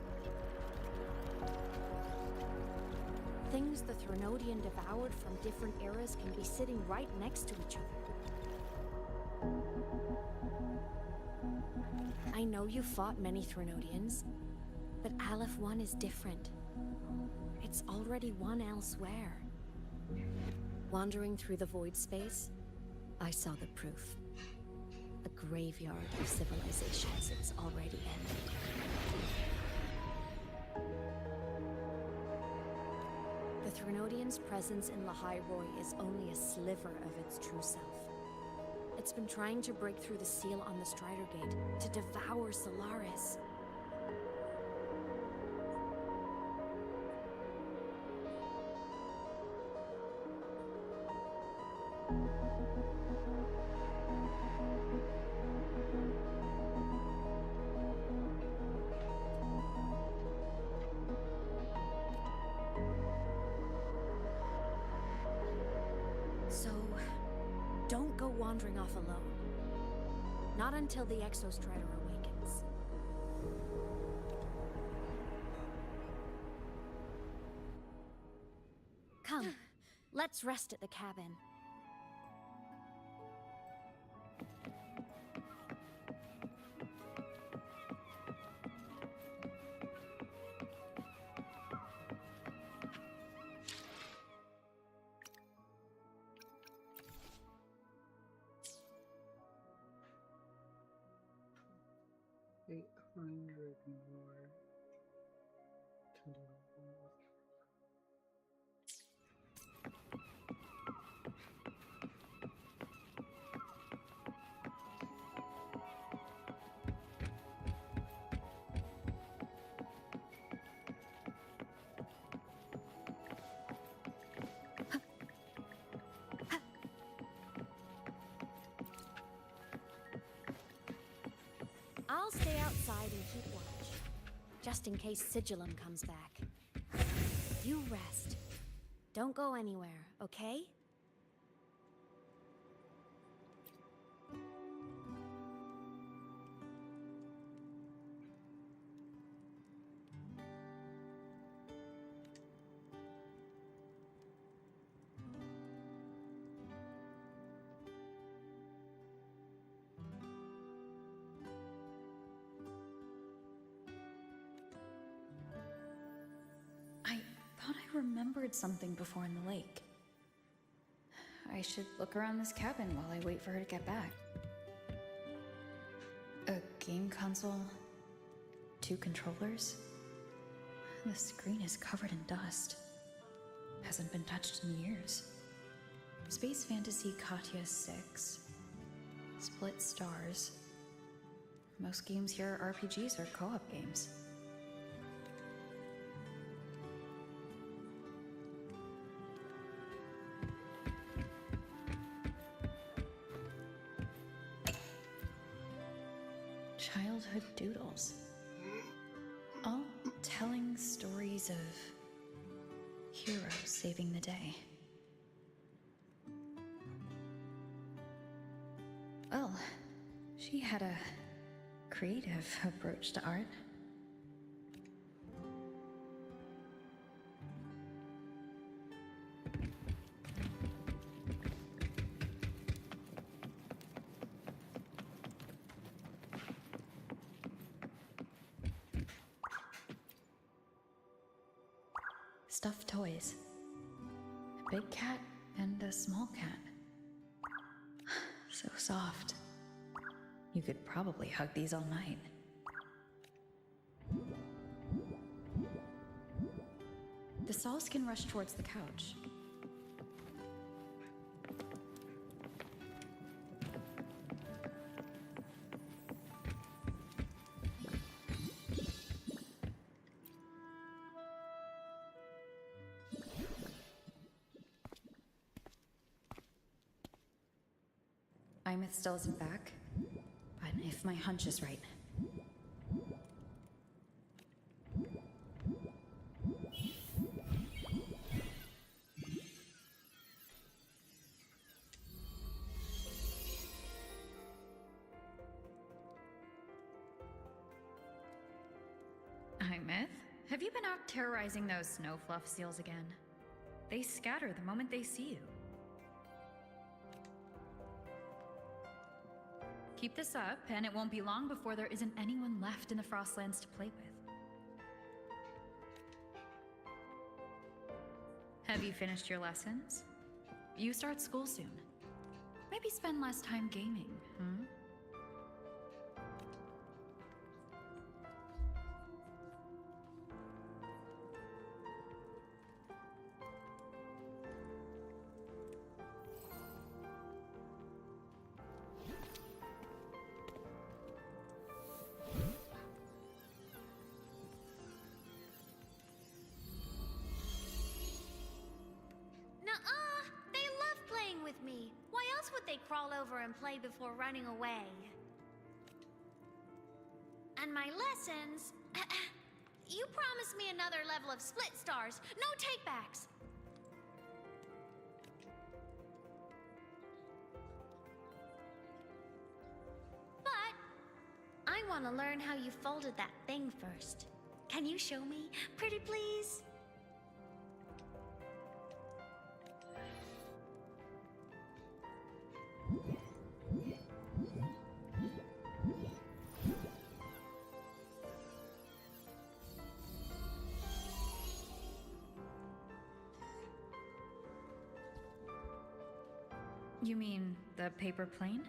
Things the Threnodian devoured from different eras can be sitting right next to each other. I know you fought many Threnodians, but Aleph 1 is different. It's already won elsewhere. Wandering through the void space, I saw the proof. A graveyard of civilizations it's already ended. The Threnodian's presence in Lahai Roi is only a sliver of its true self. It's been trying to break through the seal on the Strider Gate to devour Solaris. So, don't go wandering off alone. Not until the Exostrider awakens. Come, let's rest at the cabin. More to do. I'll stay outside and keep watch, just in case Sigillum comes back. You rest. Don't go anywhere, okay? I thought I remembered something before in the lake. I should look around this cabin while I wait for her to get back. A game console, 2 controllers. The screen is covered in dust. Hasn't been touched in years. Space Fantasy Katya 6. Split Stars. Most games here are RPGs or co-op games. Childhood doodles. All telling stories of heroes saving the day. Well, she had a creative approach to art. Stuffed toys. A big cat and a small cat. So soft. You could probably hug these all night. The Sauls can rush towards the couch. Myth still isn't back, but if my hunch is right. Hi, Myth. Have you been out terrorizing those snow fluff seals again? They scatter the moment they see you. Keep this up, and it won't be long before there isn't anyone left in the Frostlands to play with. Have you finished your lessons? You start school soon. Maybe spend less time gaming, hmm? Nuh-uh! They love playing with me. Why else would they crawl over and play before running away? And my lessons... You promised me another level of split stars. No takebacks. But I want to learn how you folded that thing first. Can you show me? Pretty please? You mean the paper plane?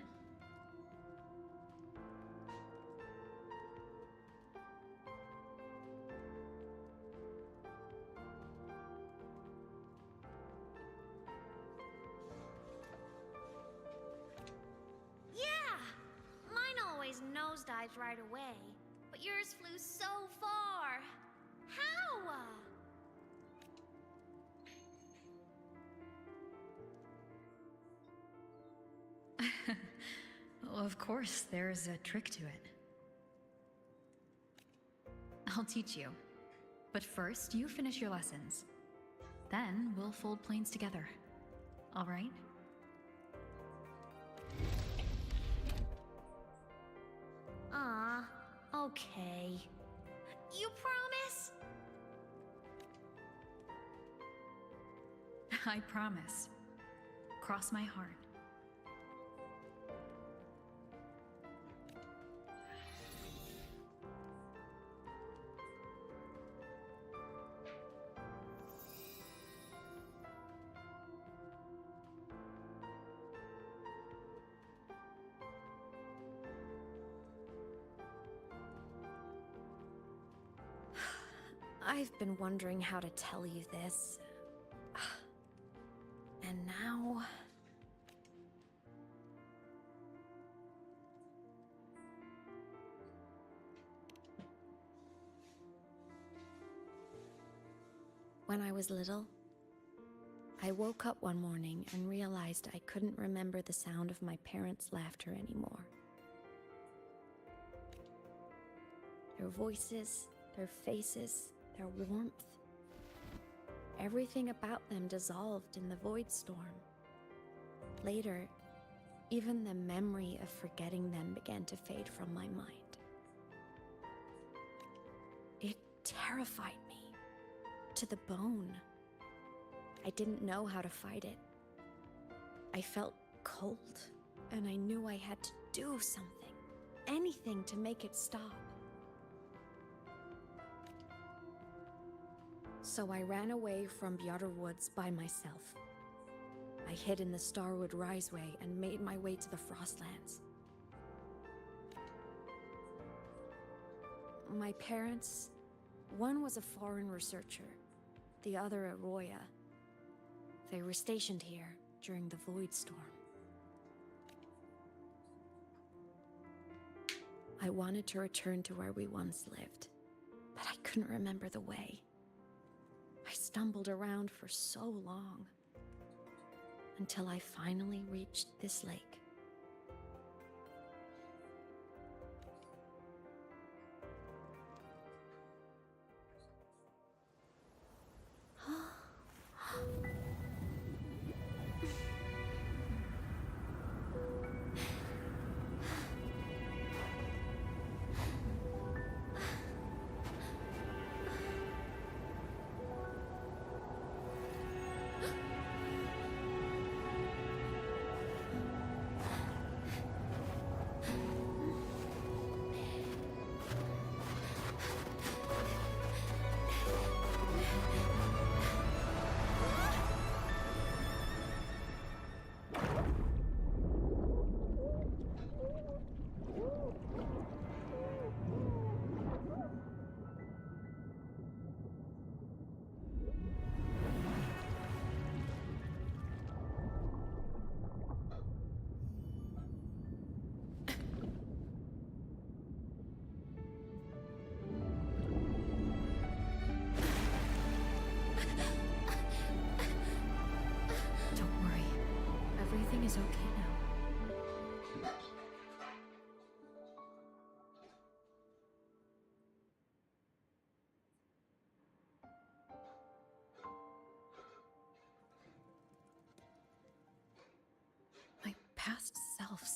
Yeah! Mine always nosedives right away, but yours flew so far. How? Well, of course, there's a trick to it. I'll teach you. But first, you finish your lessons. Then we'll fold planes together. All right? Okay. You promise? I promise. Cross my heart. I've been wondering how to tell you this. And now... When I was little, I woke up one morning and realized I couldn't remember the sound of my parents' laughter anymore. Their voices, their faces, their warmth. Everything about them dissolved in the void storm. Later, even the memory of forgetting them began to fade from my mind. It terrified me to the bone. I didn't know how to fight it. I felt cold, and I knew I had to do something, anything to make it stop. So I ran away from the Outer Woods by myself. I hid in the Starwood Riseway and made my way to the Frostlands. My parents, one was a foreign researcher, the other a Roya. They were stationed here during the Void Storm. I wanted to return to where we once lived, but I couldn't remember the way. I stumbled around for so long, until I finally reached this lake.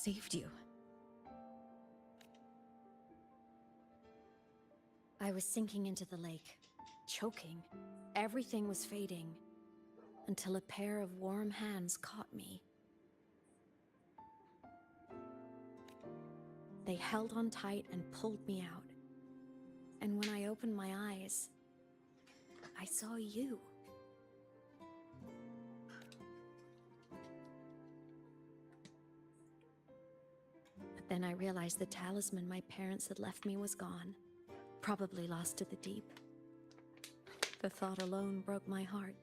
saved you. I was sinking into the lake, choking. Everything was fading, until a pair of warm hands caught me. They held on tight and pulled me out. And when I opened my eyes, I saw you. But then I realized the talisman my parents had left me was gone, probably lost to the deep. The thought alone broke my heart.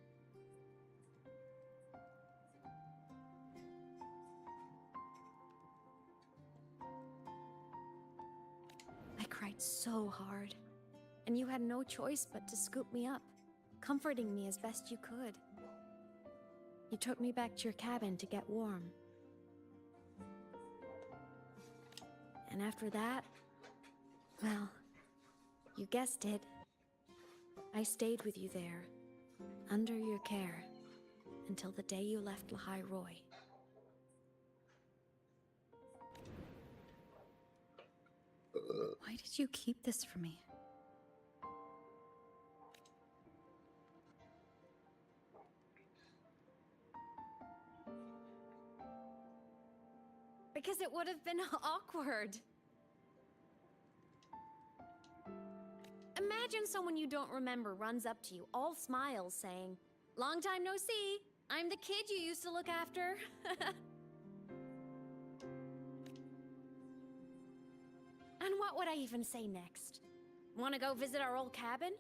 I cried so hard, and you had no choice but to scoop me up, comforting me as best you could. You took me back to your cabin to get warm. And after that, well, you guessed it. I stayed with you there, under your care, until the day you left Lahai Roy. Why did you keep this from me? Because it would have been awkward. Imagine someone you don't remember runs up to you, all smiles, saying, "Long time no see. I'm the kid you used to look after." And what would I even say next? Want to go visit our old cabin?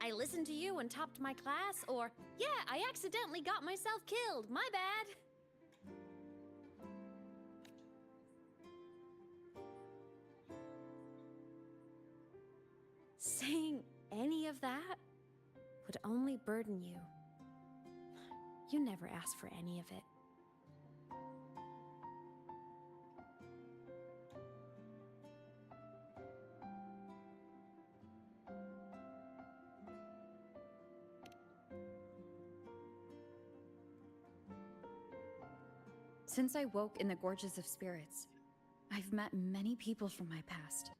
I listened to you and topped my class, or, yeah, I accidentally got myself killed. My bad. Saying any of that would only burden you. You never asked for any of it. Since I woke in the Gorges of Spirits, I've met many people from my past.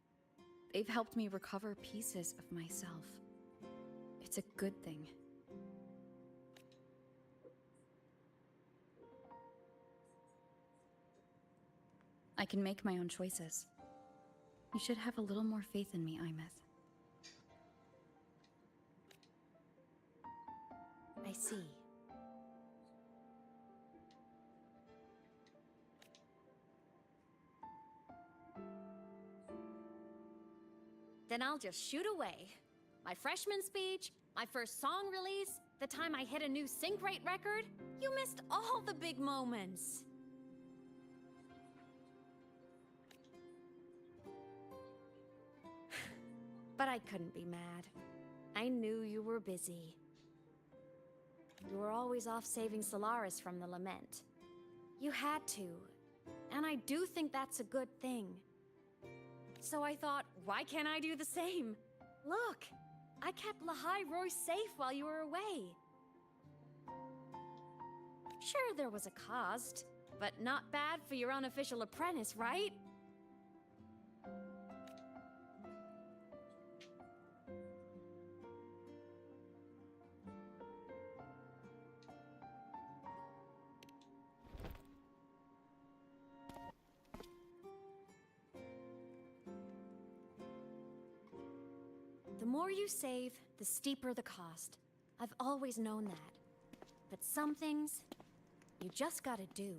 They've helped me recover pieces of myself. It's a good thing. I can make my own choices. You should have a little more faith in me, Imeth. I see. Then I'll just shoot away. My freshman speech, my first song release, the time I hit a new sync rate record. You missed all the big moments. But I couldn't be mad. I knew you were busy. You were always off saving Solaris from the lament. You had to, and I do think that's a good thing. So I thought, why can't I do the same? Look, I kept Lahai Roy safe while you were away. Sure, there was a cost, but not bad for your unofficial apprentice, right? The more you save, the steeper the cost. I've always known that. But some things, you just gotta do.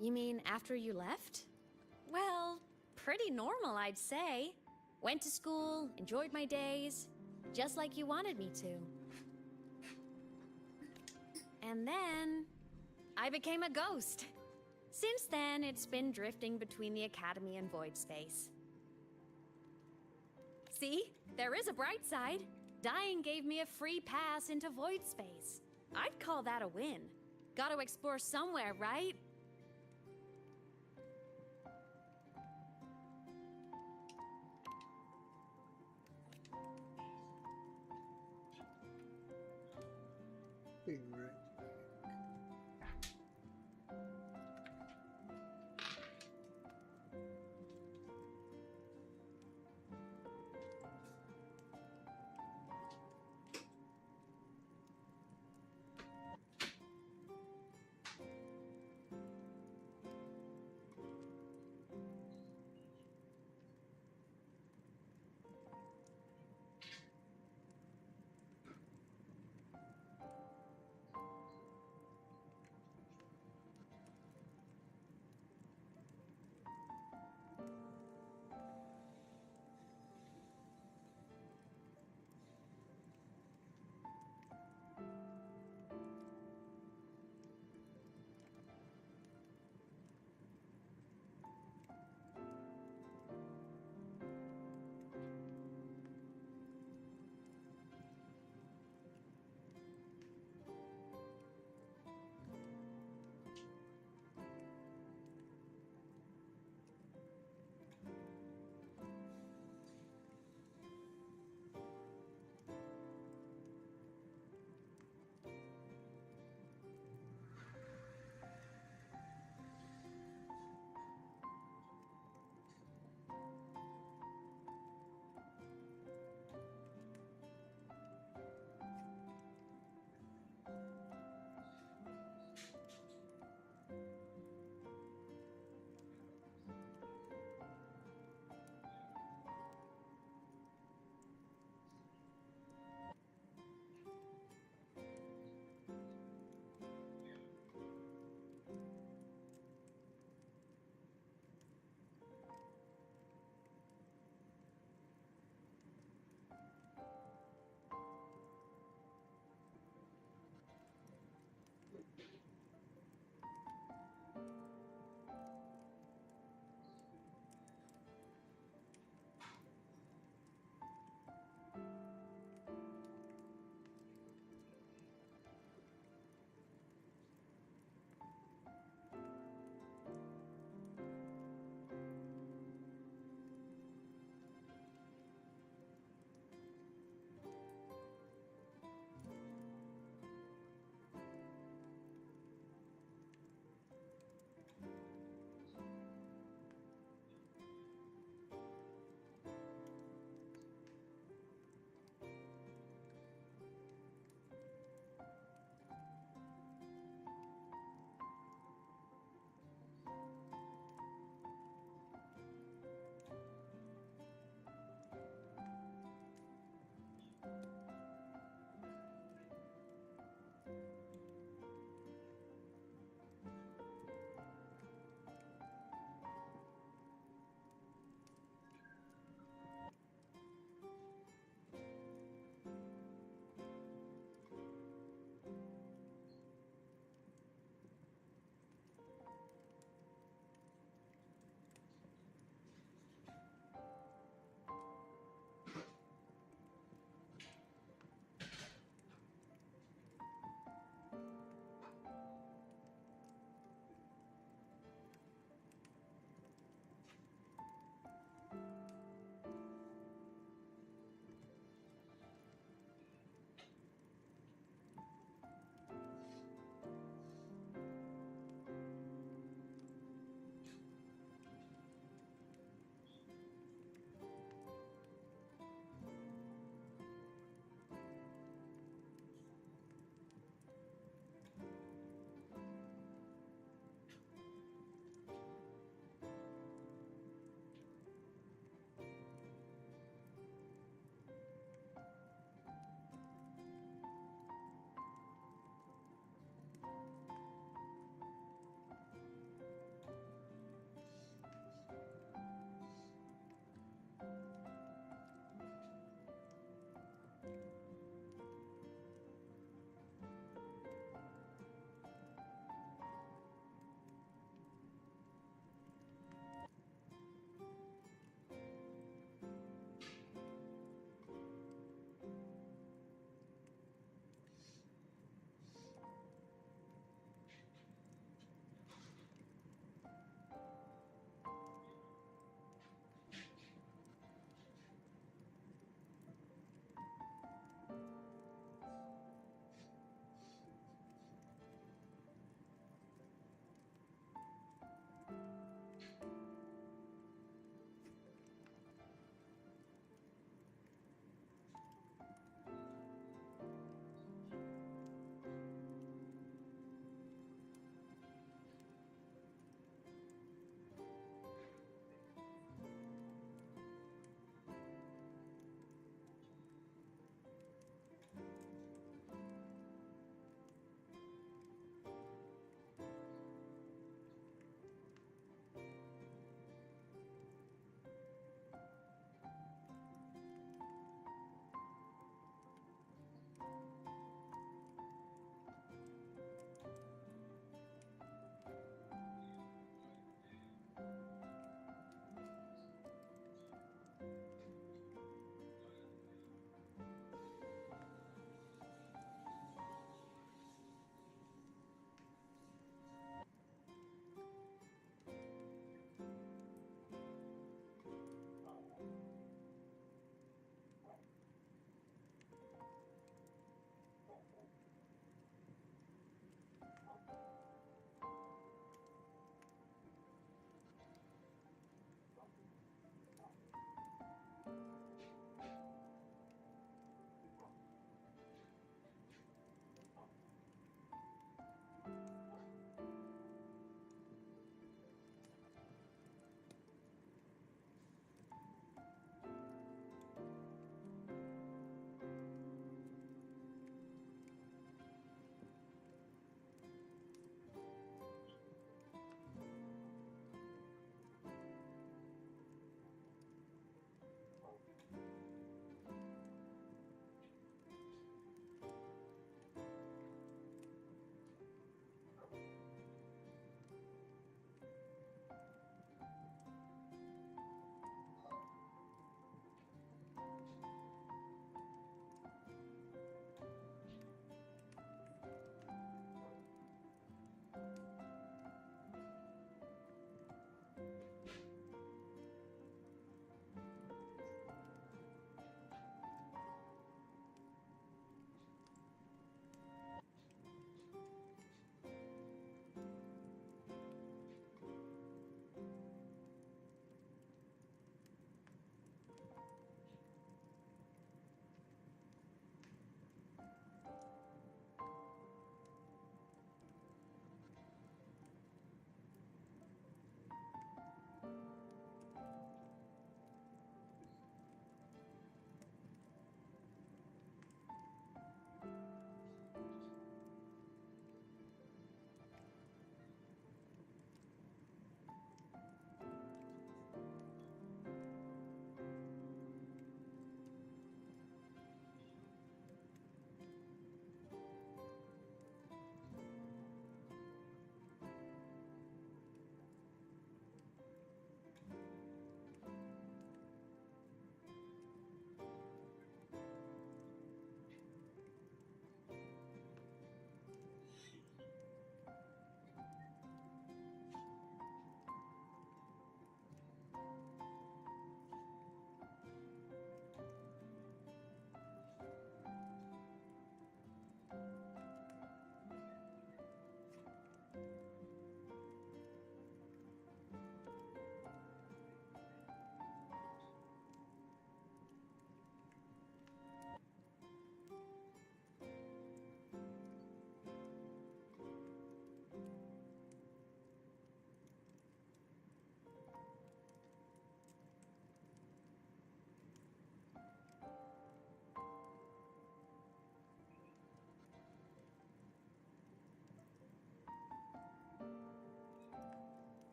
You mean after you left? Well, pretty normal, I'd say. Went to school, enjoyed my days, just like you wanted me to. And then, I became a ghost. Since then, it's been drifting between the Academy and Void Space. See? There is a bright side. Dying gave me a free pass into Void Space. I'd call that a win. Gotta explore somewhere, right? Be right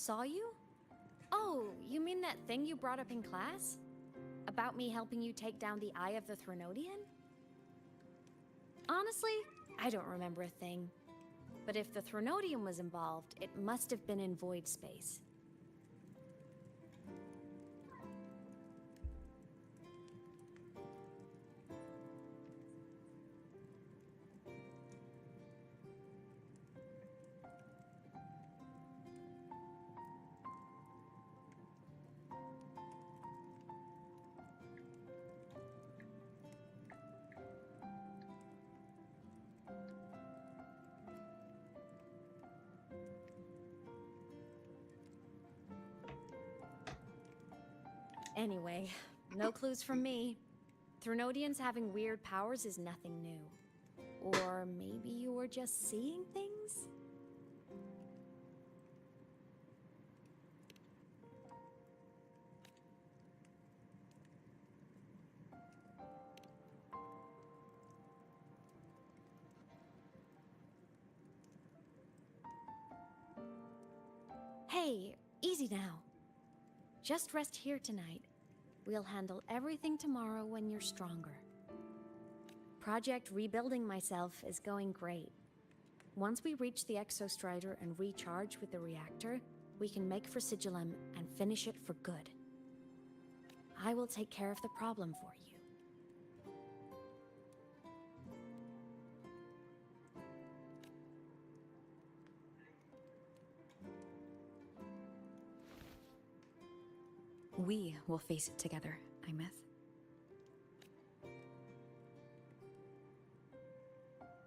Saw you? Oh, you mean that thing you brought up in class? About me helping you take down the Eye of the Threnodian? Honestly, I don't remember a thing. But if the Threnodian was involved, it must have been in void space. Anyway, no clues from me. Threnodians having weird powers is nothing new. Or maybe you were just seeing things? Hey, easy now. Just rest here tonight. We'll handle everything tomorrow when you're stronger. Project Rebuilding Myself is going great. Once we reach the Exostrider and recharge with the reactor, we can make for Sigillum and finish it for good. I will take care of the problem for you. We will face it together, Imeth.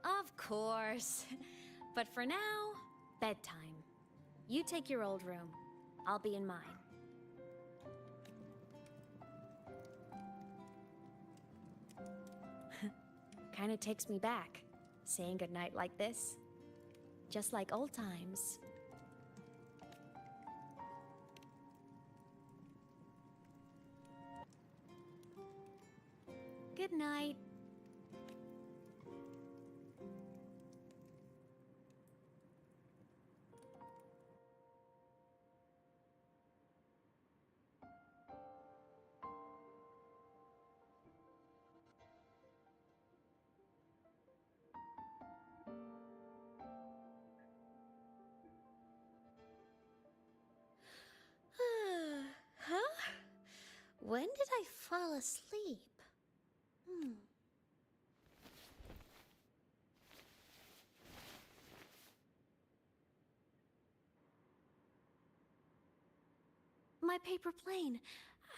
Of course. But for now, bedtime. You take your old room. I'll be in mine. Kinda takes me back, saying goodnight like this. Just like old times. Good night. Huh? When did I fall asleep? My paper plane.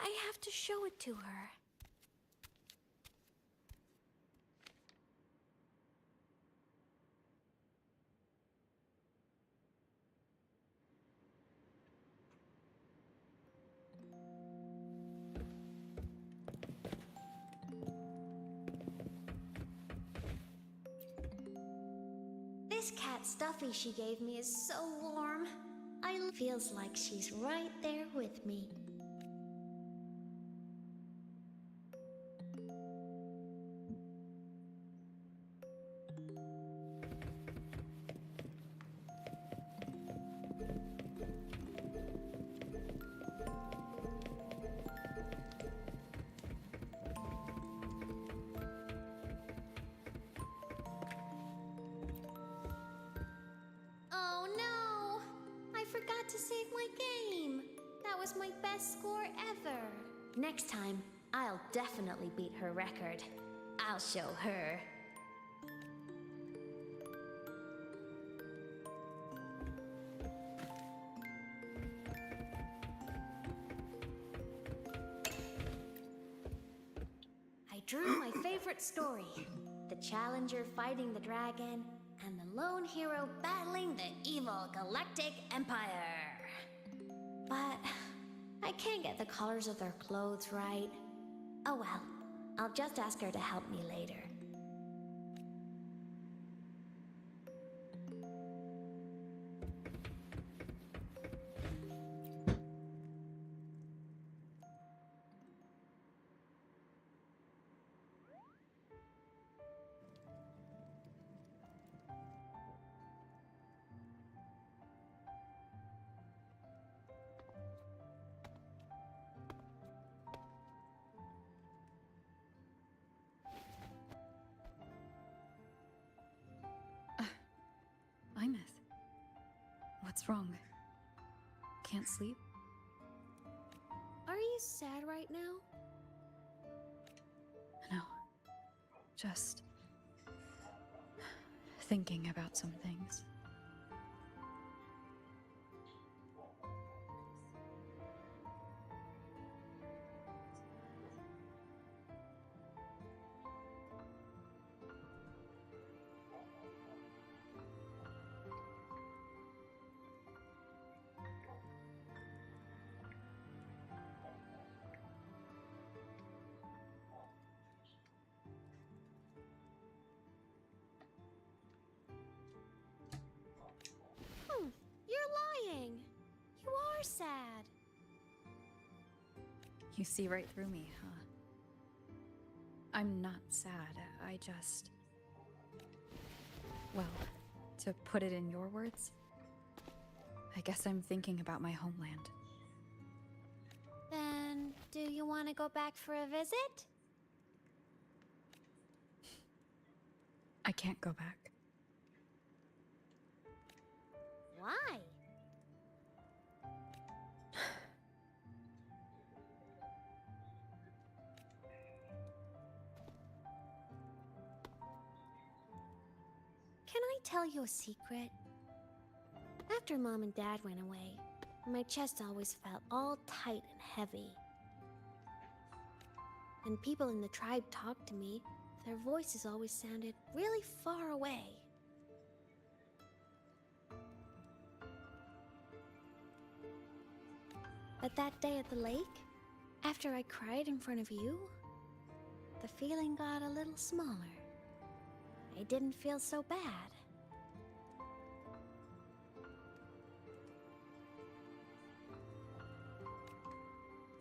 I have to show it to her. This cat stuffy she gave me is so warm. Feels like she's right there with me. Oh no! I forgot to save my game. That was my best score ever. Next time, I'll definitely beat her record. I'll show her. I drew my favorite story. The Challenger fighting the dragon, and the lone hero battling the evil Galactic Empire. But I can't get the colors of their clothes right. Oh well, I'll just ask her to help me later. What's wrong? Can't sleep? Are you sad right now? No. Just thinking about some things. You're lying. You are sad. You see right through me, huh? I'm not sad. I just... Well, to put it in your words, I guess I'm thinking about my homeland. Then, do you want to go back for a visit? I can't go back. Why? Can I tell you a secret? After Mom and Dad went away, my chest always felt all tight and heavy. When people in the tribe talked to me, their voices always sounded really far away. But that day at the lake, after I cried in front of you, the feeling got a little smaller. I didn't feel so bad.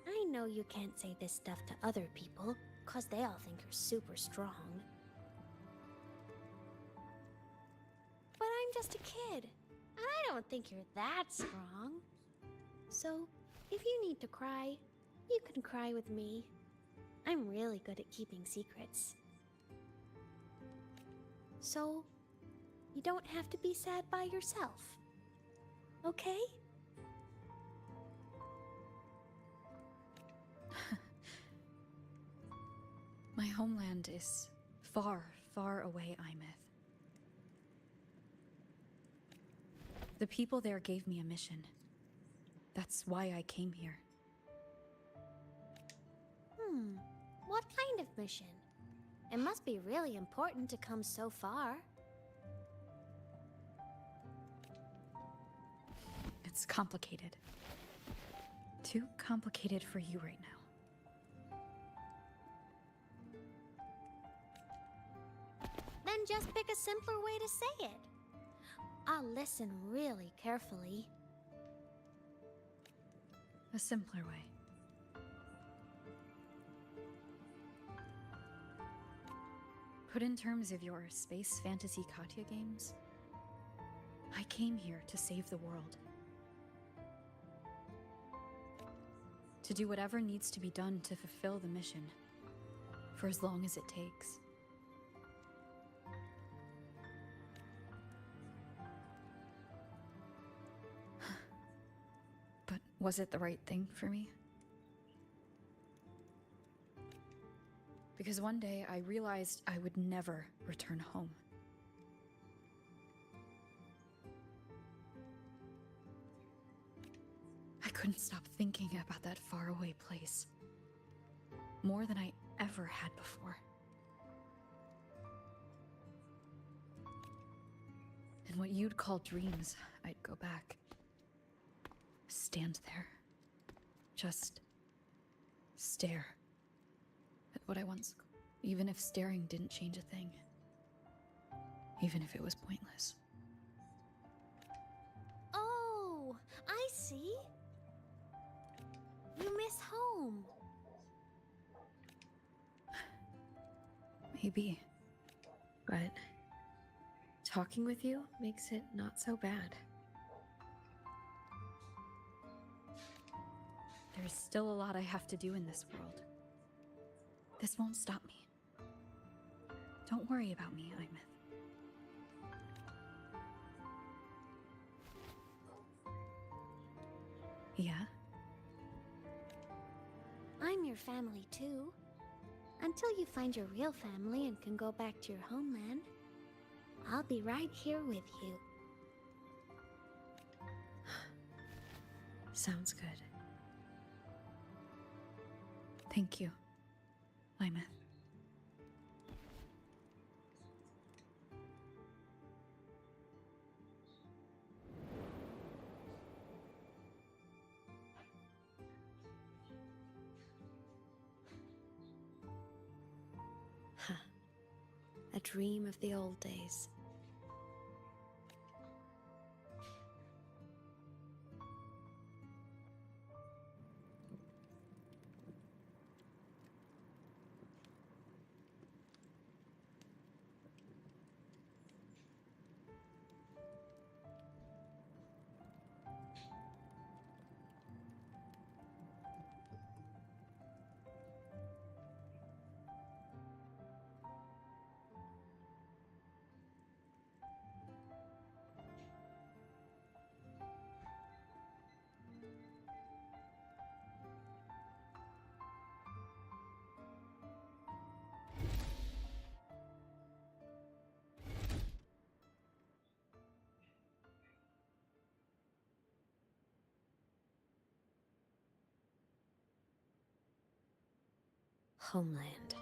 I know you can't say this stuff to other people, 'cause they all think you're super strong. But I'm just a kid, and I don't think you're that strong. So, if you need to cry, you can cry with me. I'm really good at keeping secrets. So, you don't have to be sad by yourself. Okay? My homeland is far, far away, Imeth. The people there gave me a mission. That's why I came here. What kind of mission? It must be really important to come so far. It's complicated. Too complicated for you right now. Then just pick a simpler way to say it. I'll listen really carefully. A simpler way. Put in terms of your space fantasy Katya games, I came here to save the world. To do whatever needs to be done to fulfill the mission, for as long as it takes. But was it the right thing for me? Because one day I realized I would never return home. I couldn't stop thinking about that faraway place. More than I ever had before. In what you'd call dreams, I'd go back. Stand there. Just stare at what I once... Even if staring didn't change a thing. Even if it was pointless. Oh, I see. You miss home. Maybe. But talking with you makes it not so bad. There's still a lot I have to do in this world. This won't stop me. Don't worry about me, Imeth. Yeah? I'm your family too. Until you find your real family and can go back to your homeland, I'll be right here with you. Sounds good. Thank you, Lymeth. A dream of the old days. Homeland.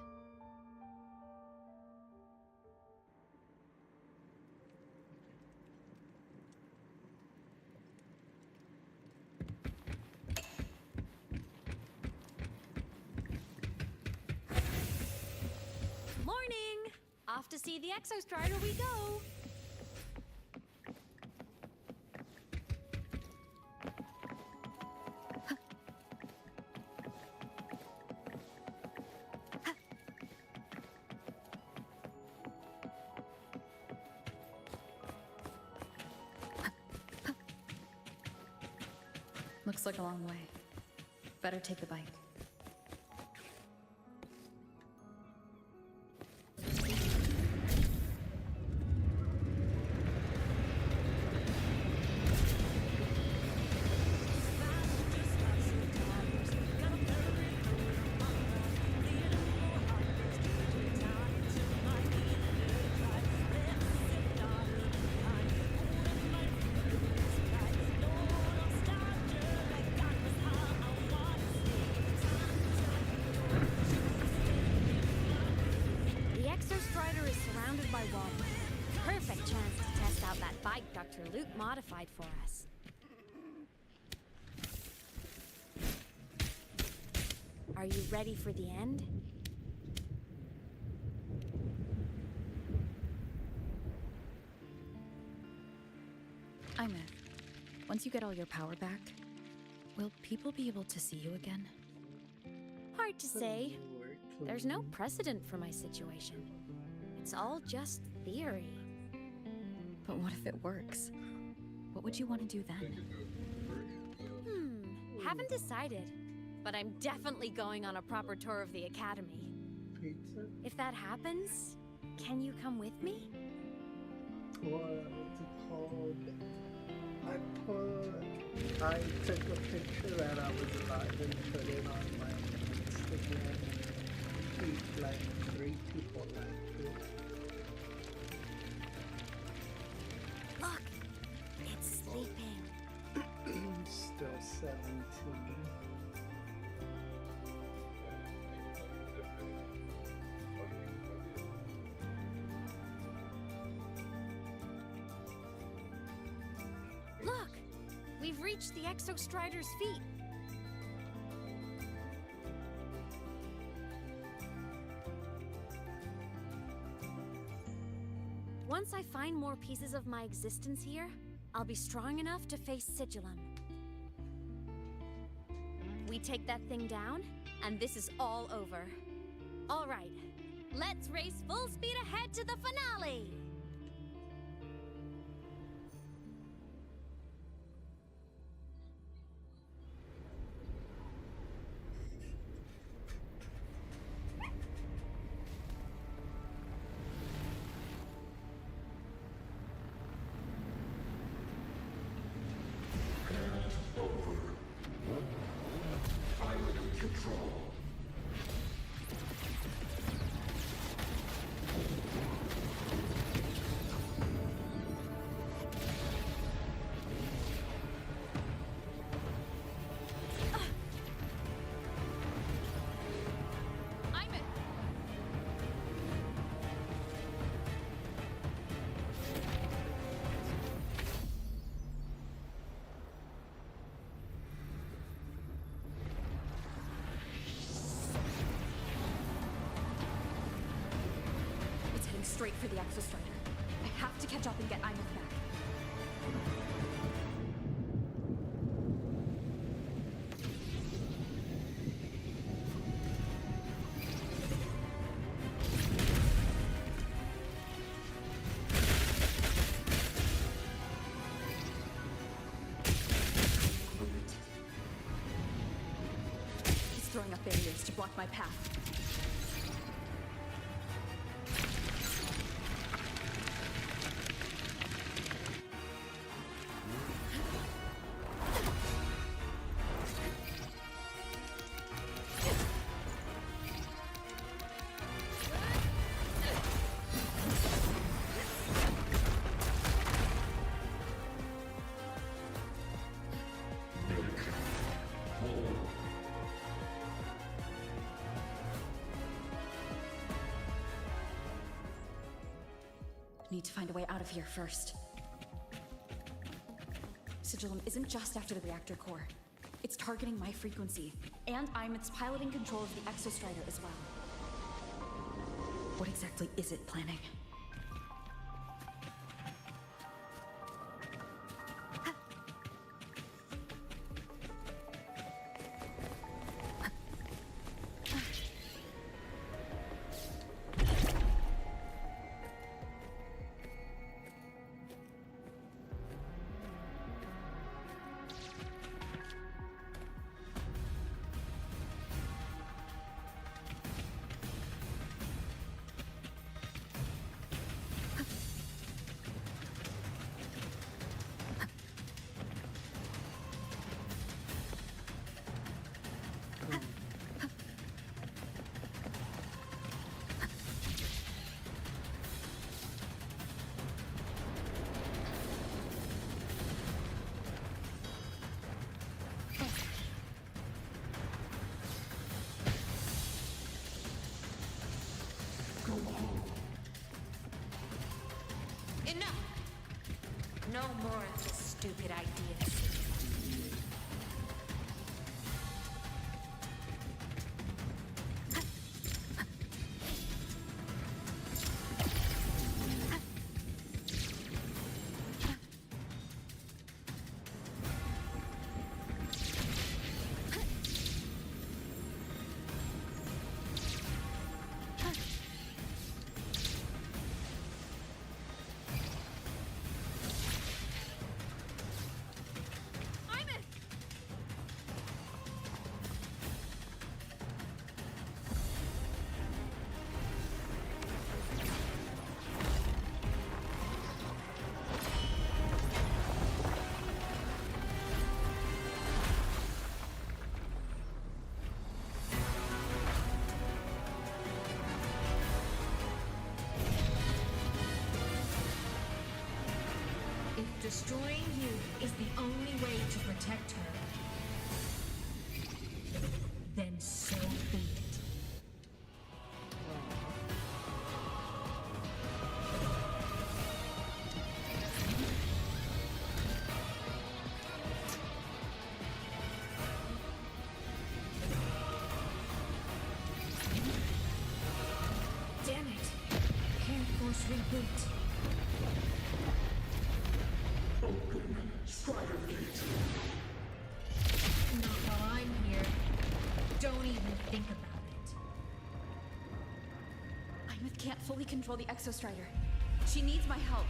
Morning! Off to see the Exostrider we go! Looks like a long way. Better take the bike. The Exostrider is surrounded by water. Perfect chance to test out that bike Dr. Luke modified for us. Are you ready for the end? Imeth, once you get all your power back, will people be able to see you again? Hard to say. There's no precedent for my situation. It's all just theory. But what if it works? What would you want to do then? Haven't decided. But I'm definitely going on a proper tour of the Academy. Pizza? If that happens, can you come with me? What's it called? I took a picture that I was alive and put it on my Instagram. Like 3 people liked it. Look! It's sleeping. Still 17. Look! We've reached the Exostrider's feet. Once I find more pieces of my existence here, I'll be strong enough to face Sigillum. We take that thing down, and this is all over. All right, let's race full speed ahead to the finale! It's heading straight for the Exostrider. I have to catch up and get Imeth back. He's throwing up barriers to block my path. Need to find a way out of here first. Sigillum isn't just after the reactor core. It's targeting my frequency, and Imeth's piloting control of the Exostrider as well. What exactly is it planning? Enough! No more of this stupid ideas. Destroying you is the only way to protect her. Then so be it. Damn it! Can't force reboot. Not while I'm here. Don't even think about it. Imeth can't fully control the Exostrider. She needs my help.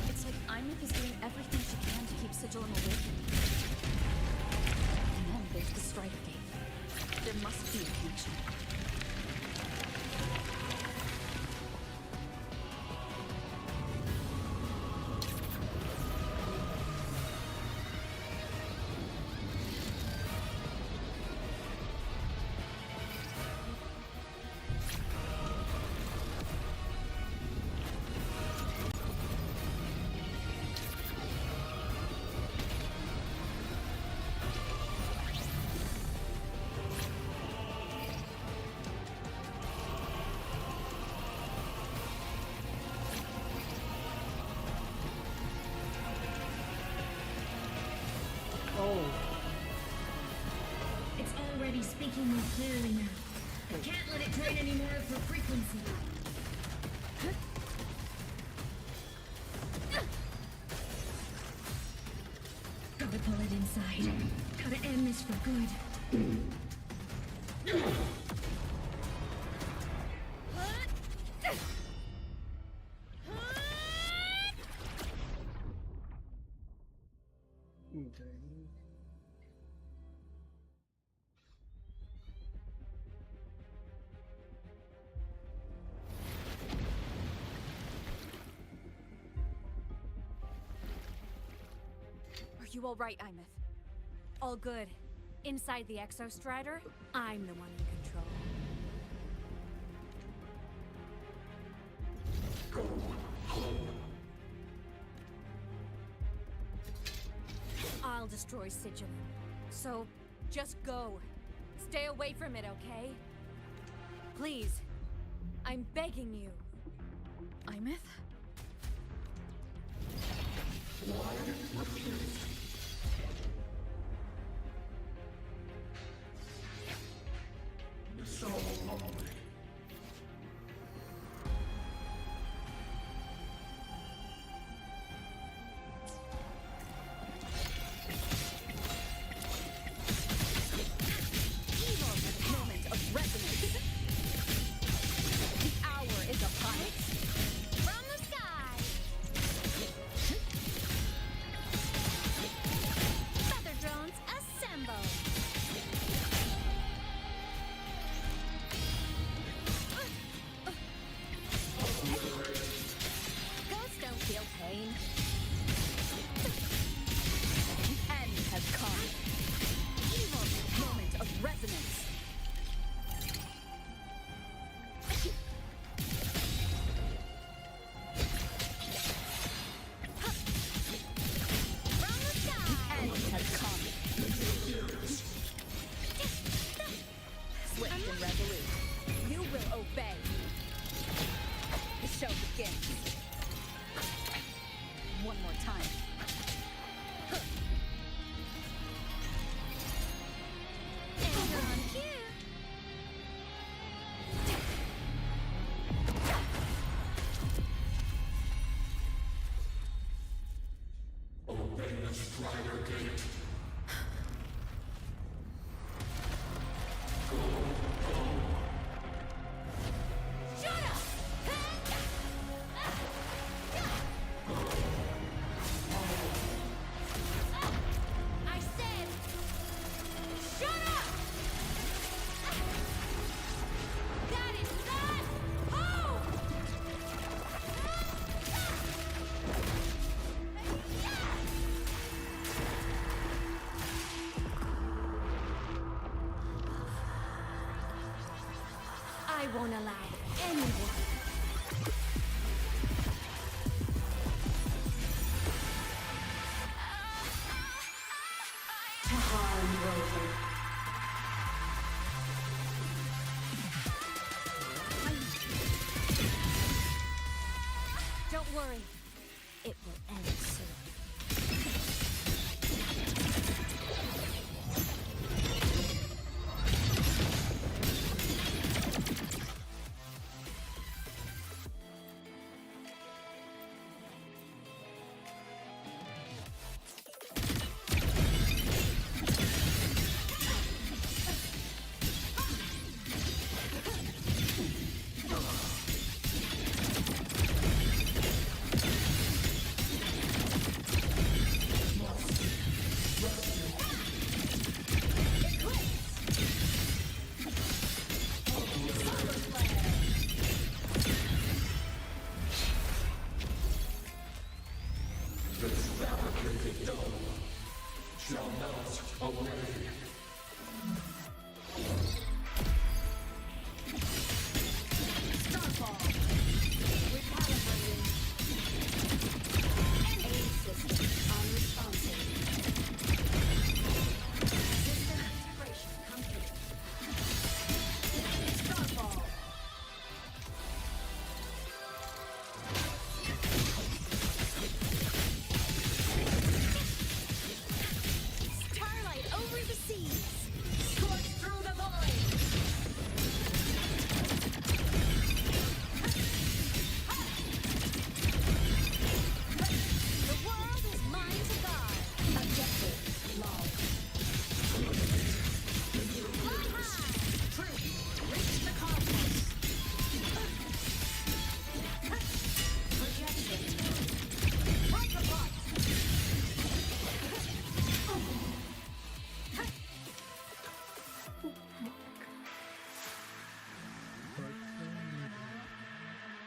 It's like Imeth is doing everything she can to keep Sigillum away from me. And then there's the Strider Gate. There must be a connection. already speaking more clearly now. I can't let it drain any more of her frequency. Gotta pull it inside. Gotta end this for good. Are you all right, Imeth? All good. Inside the Exostrider, I'm the one in control. I'll destroy Sigilin. So, just go. Stay away from it, okay? Please. I'm begging you. Imeth? So lonely. Moment of resonance. The hour is upon us. From the sky! Feather drones assemble! Ghosts don't feel pain. The end has come. Evil moment of resonance. From the sky! The end has come. Swift and resolute. You will obey. The show begins. One more time. And you're on cue! Open the Strider Gate. Shut up! I said, shut up! That is not home! I won't allow anyone. Don't worry. It will end soon.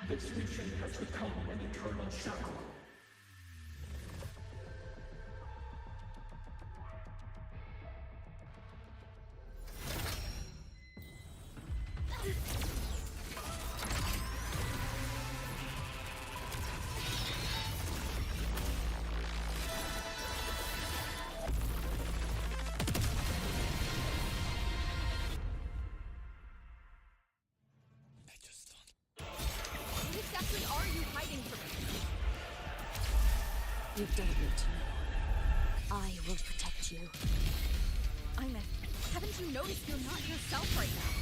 This mission has become an eternal shackle. What exactly are you hiding from me? You don't need to know. I will protect you. Haven't you noticed you're not yourself right now?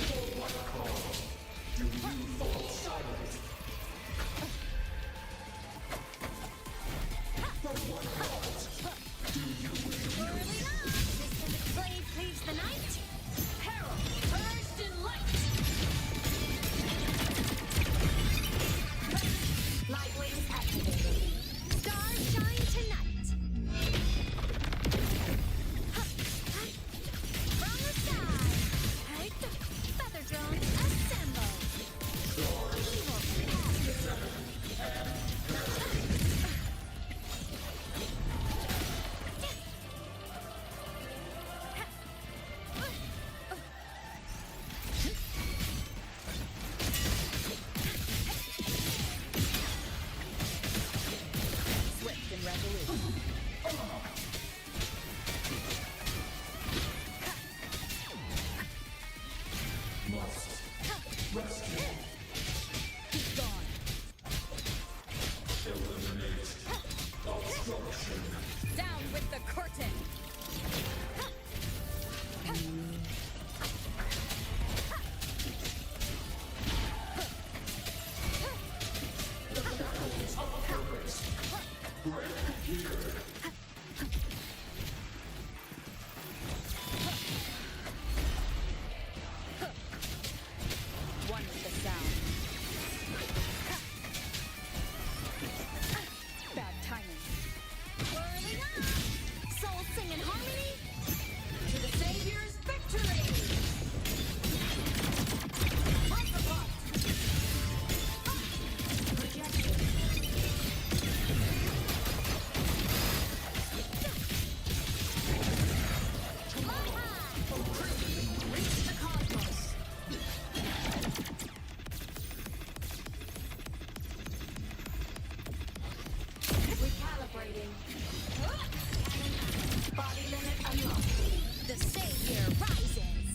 For what cause do you fall silent? For what cause do you refuse? Distant blade cleaves the night. Peril, burst in light! Light wings activated. Stars shine tonight. From the sky, feather drone assemble. Evil Swift and resolute. Must rescue. He's gone. Eliminate obstruction. Down with the curtain. The shackles of purpose break here. One with the sound. Bad timing. whirling up. Souls sing in harmony. To the Savior's victory! Life apart. Projection. Fly high. Reach the cosmos! Recalibrating. Body limit unlocked. The Savior rises.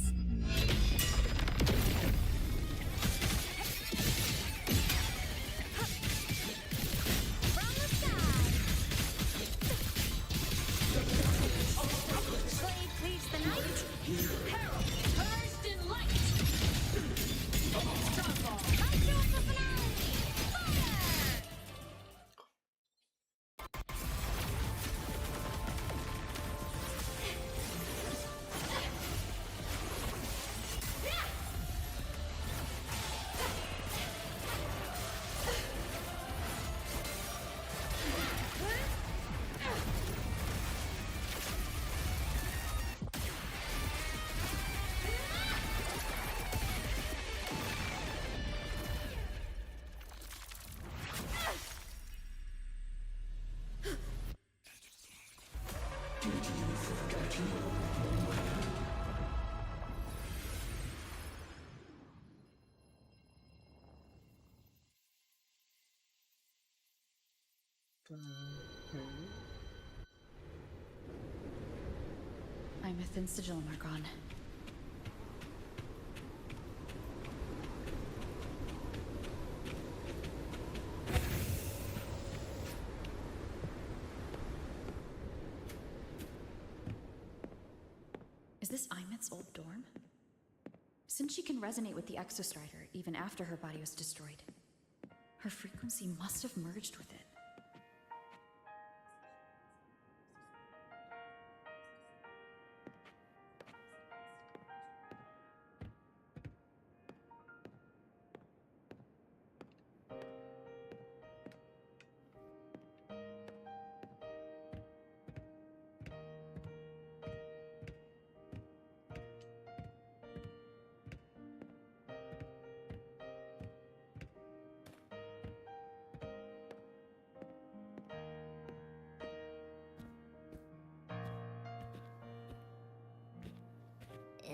From the sky. Blade cleaves the night. Peril, burst in light! Starfall! Nitro for finale. Fire! Did you forget your I'm a thin sigil, Margon. Is this Imet's old dorm? Since she can resonate with the Exostrider even after her body was destroyed, her frequency must have merged with it.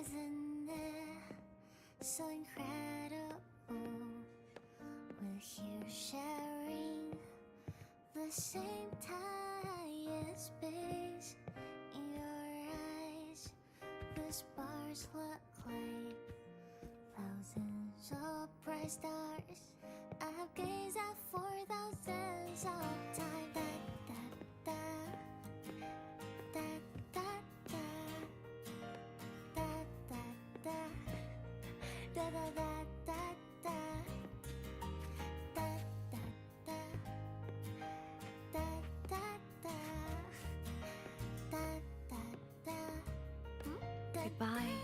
Isn't it so incredible? We're here sharing the same time and space. In your eyes, the stars look like thousands of bright stars. I've gazed at for thousands of time. Da, da, da, da, da, da, da, da, da, da, da, da, da, da, da, da, da, da, da. Goodbye.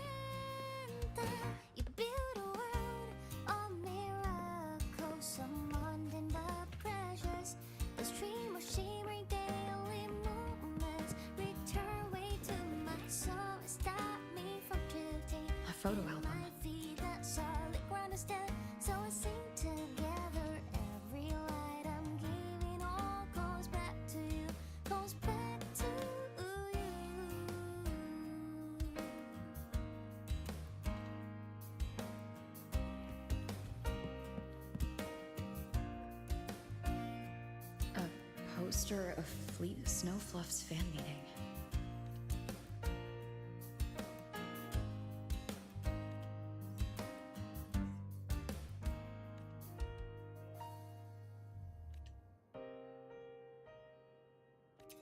You build a world of miracles, surrounding the precious. The stream of shimmering daily moments return way to my soul, stop me from drifting. A photo album. My feet, that solid ground is dead, so I sing together. Every light I'm giving all goes back to you, goes back to you. A poster of Fleet Snowfluff's fan meeting.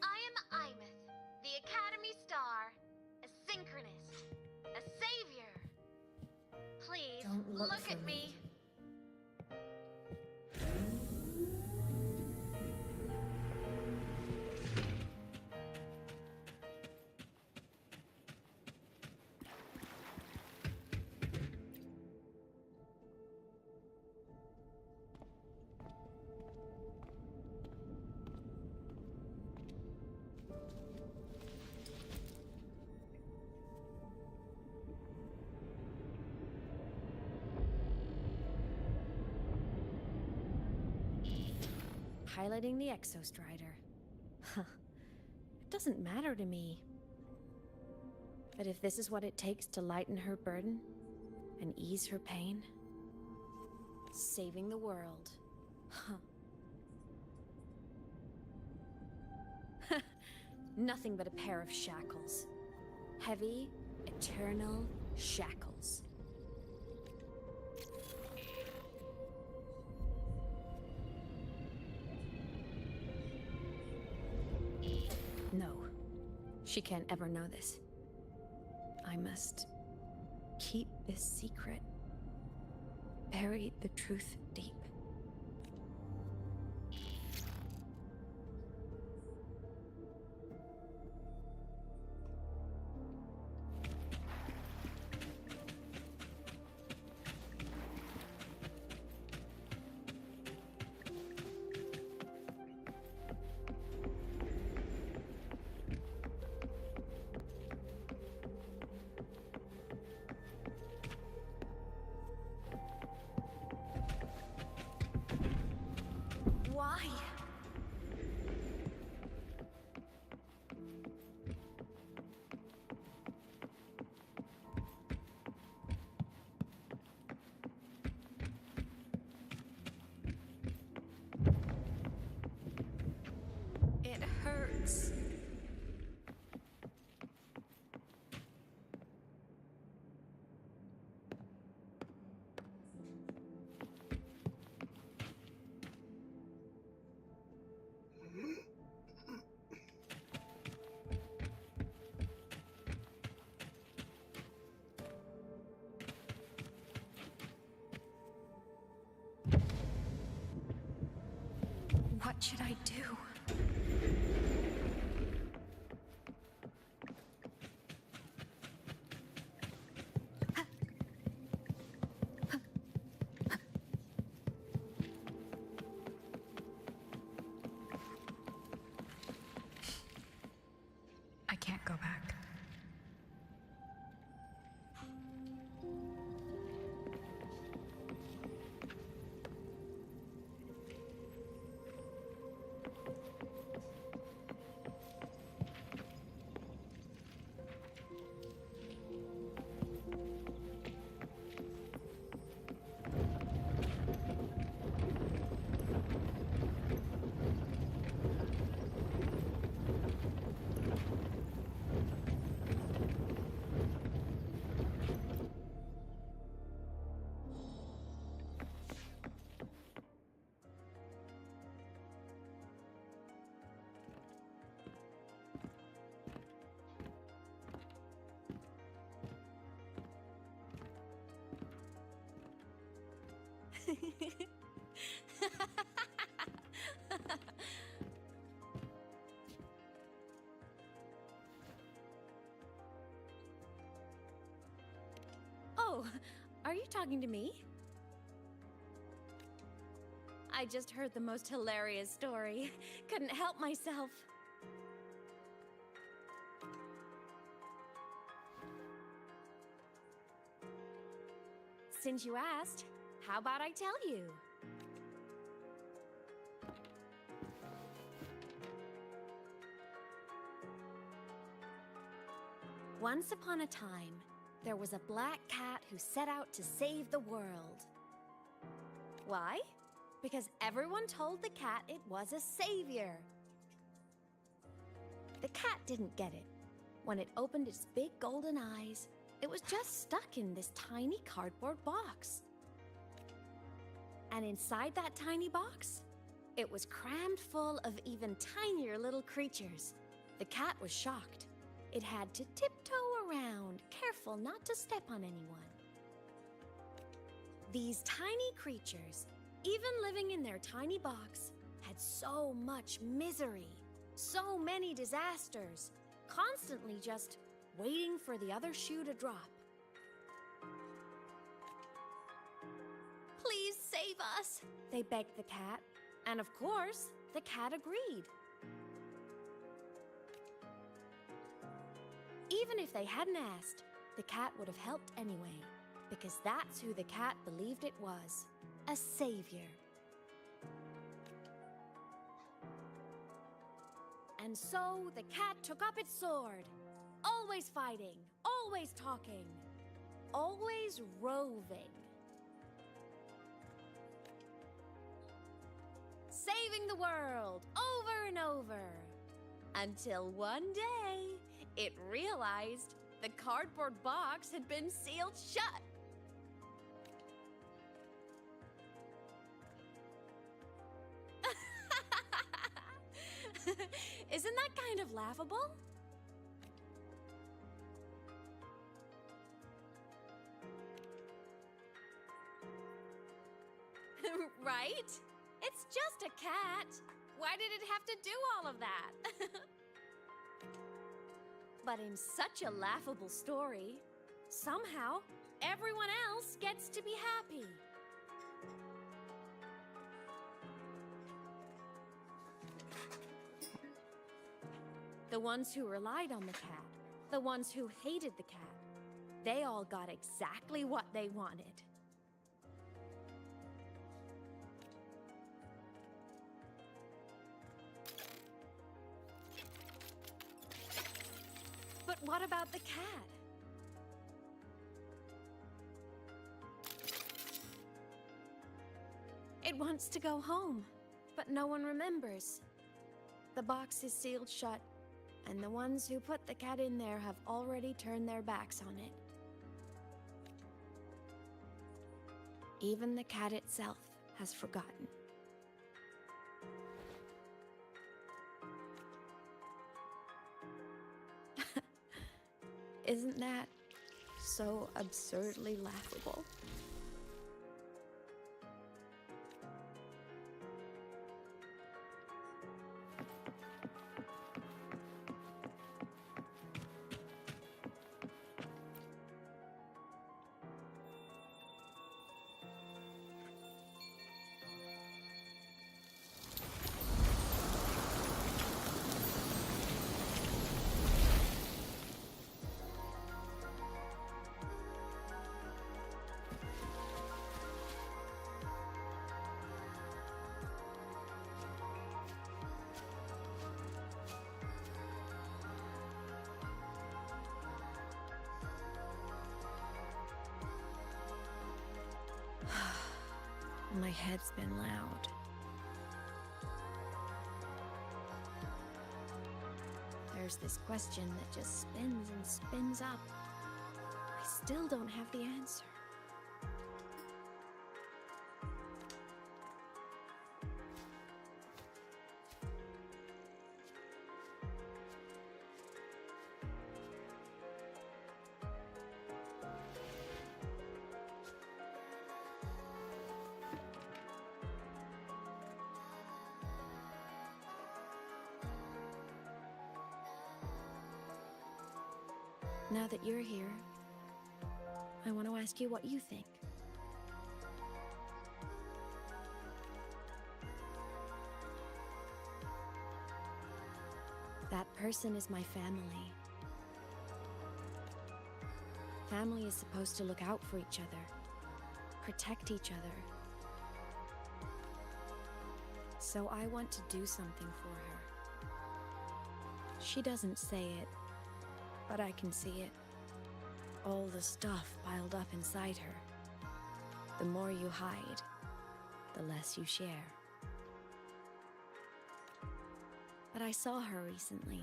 I am Imeth, the Academy Star, a synchronist, a savior. Please Don't look for at me. Piloting the Exostrider. Huh. It doesn't matter to me. But if this is what it takes to lighten her burden and ease her pain, saving the world. Huh. Nothing but a pair of shackles. Heavy, eternal shackles. No, she can't ever know this. I must keep this secret. Bury the truth deep. Why? It hurts. What should I do? I can't go back. Oh, are you talking to me? I just heard the most hilarious story. Couldn't help myself. Since you asked, how about I tell you? Once upon a time, there was a black cat who set out to save the world. Why? Because everyone told the cat it was a savior. The cat didn't get it. When it opened its big golden eyes, it was just stuck in this tiny cardboard box. And inside that tiny box, it was crammed full of even tinier little creatures. The cat was shocked. It had to tiptoe around, careful not to step on anyone. These tiny creatures, even living in their tiny box, had so much misery, so many disasters, constantly just waiting for the other shoe to drop. Please save us, they begged the cat. And of course, the cat agreed. Even if they hadn't asked, the cat would have helped anyway, because that's who the cat believed it was, a savior. And so the cat took up its sword, always fighting, always talking, always roving. Saving the world over and over. Until one day, it realized the cardboard box had been sealed shut. Isn't that kind of laughable? Right? It's just a cat. Why did it have to do all of that? But in such a laughable story, somehow everyone else gets to be happy. The ones who relied on the cat, the ones who hated the cat, they all got exactly what they wanted. But what about the cat? It wants to go home, but no one remembers. The box is sealed shut, and the ones who put the cat in there have already turned their backs on it. Even the cat itself has forgotten. Isn't that so absurdly laughable? My head's been loud. There's this question that just spins and spins up. I still don't have the answer. Now that you're here, I want to ask you what you think. That person is my family. Family is supposed to look out for each other, protect each other. So I want to do something for her. She doesn't say it, but I can see it. All the stuff piled up inside her. The more you hide, the less you share. But I saw her recently,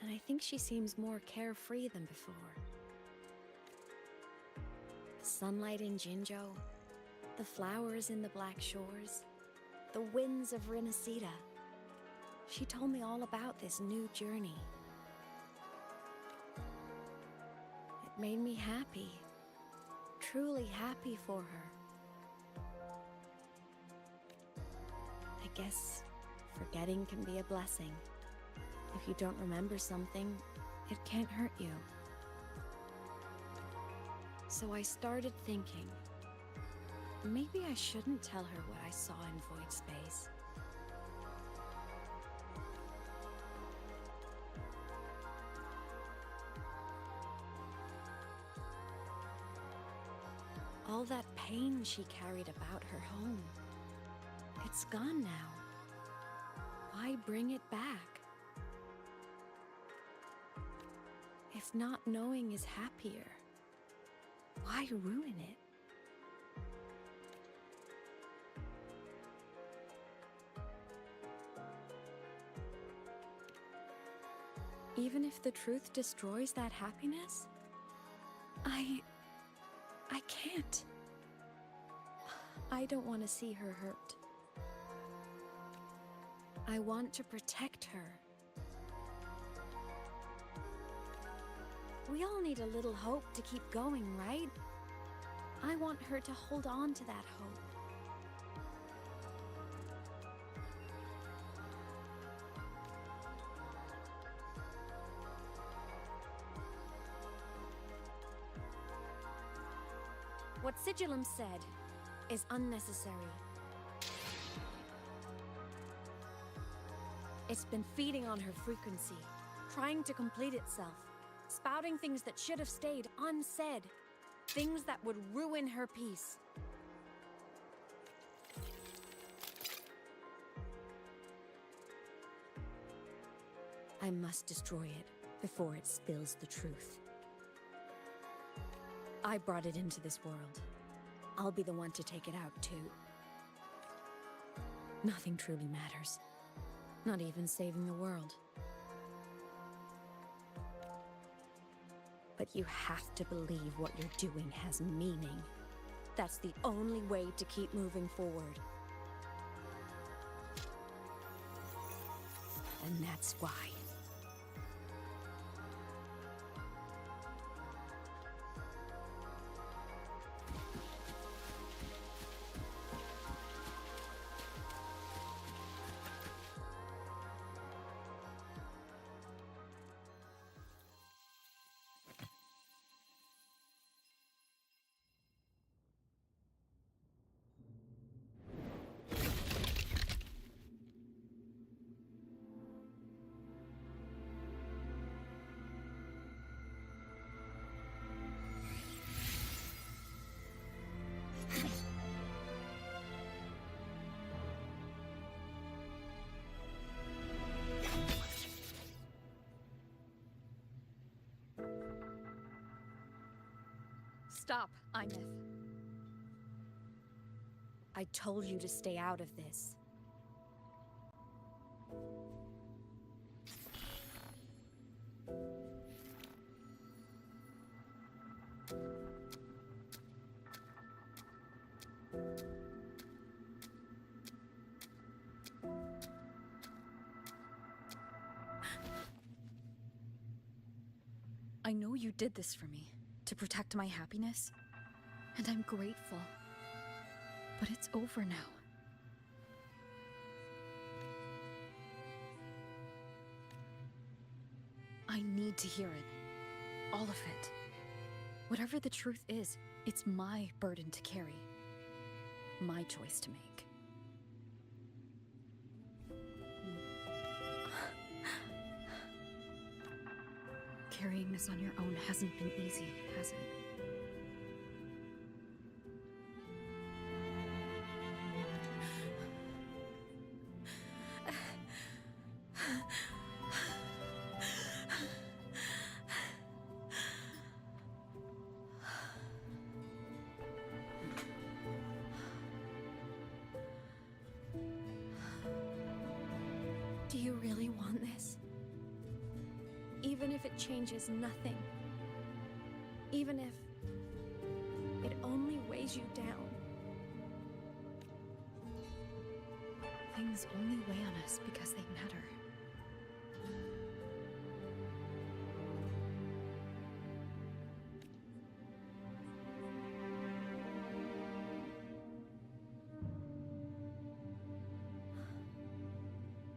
and I think she seems more carefree than before. The sunlight in Jinzhou, the flowers in the Black Shores, the winds of Rinasida. She told me all about this new journey. It made me happy, truly happy for her. I guess forgetting can be a blessing. If you don't remember something, it can't hurt you. So I started thinking, maybe I shouldn't tell her what I saw in Void Space. All that pain she carried about her home, it's gone now. Why bring it back? If not knowing is happier, why ruin it? Even if the truth destroys that happiness, I can't. I don't want to see her hurt. I want to protect her. We all need a little hope to keep going, right? I want her to hold on to that hope. What Sigillum said is unnecessary. It's been feeding on her frequency, trying to complete itself, spouting things that should have stayed unsaid, things that would ruin her peace. I must destroy it before it spills the truth. I brought it into this world. I'll be the one to take it out, too. Nothing truly matters. Not even saving the world. But you have to believe what you're doing has meaning. That's the only way to keep moving forward. And that's why. Stop, Imith. I told you to stay out of this. I know you did this for me, to protect my happiness, and I'm grateful. But it's over now. I need to hear it. All of it. Whatever the truth is, it's my burden to carry. My choice to make. Carrying this on your own hasn't been easy, has it? Do you really want this? Even if it changes nothing. Even if it only weighs you down. Things only weigh on us because they matter.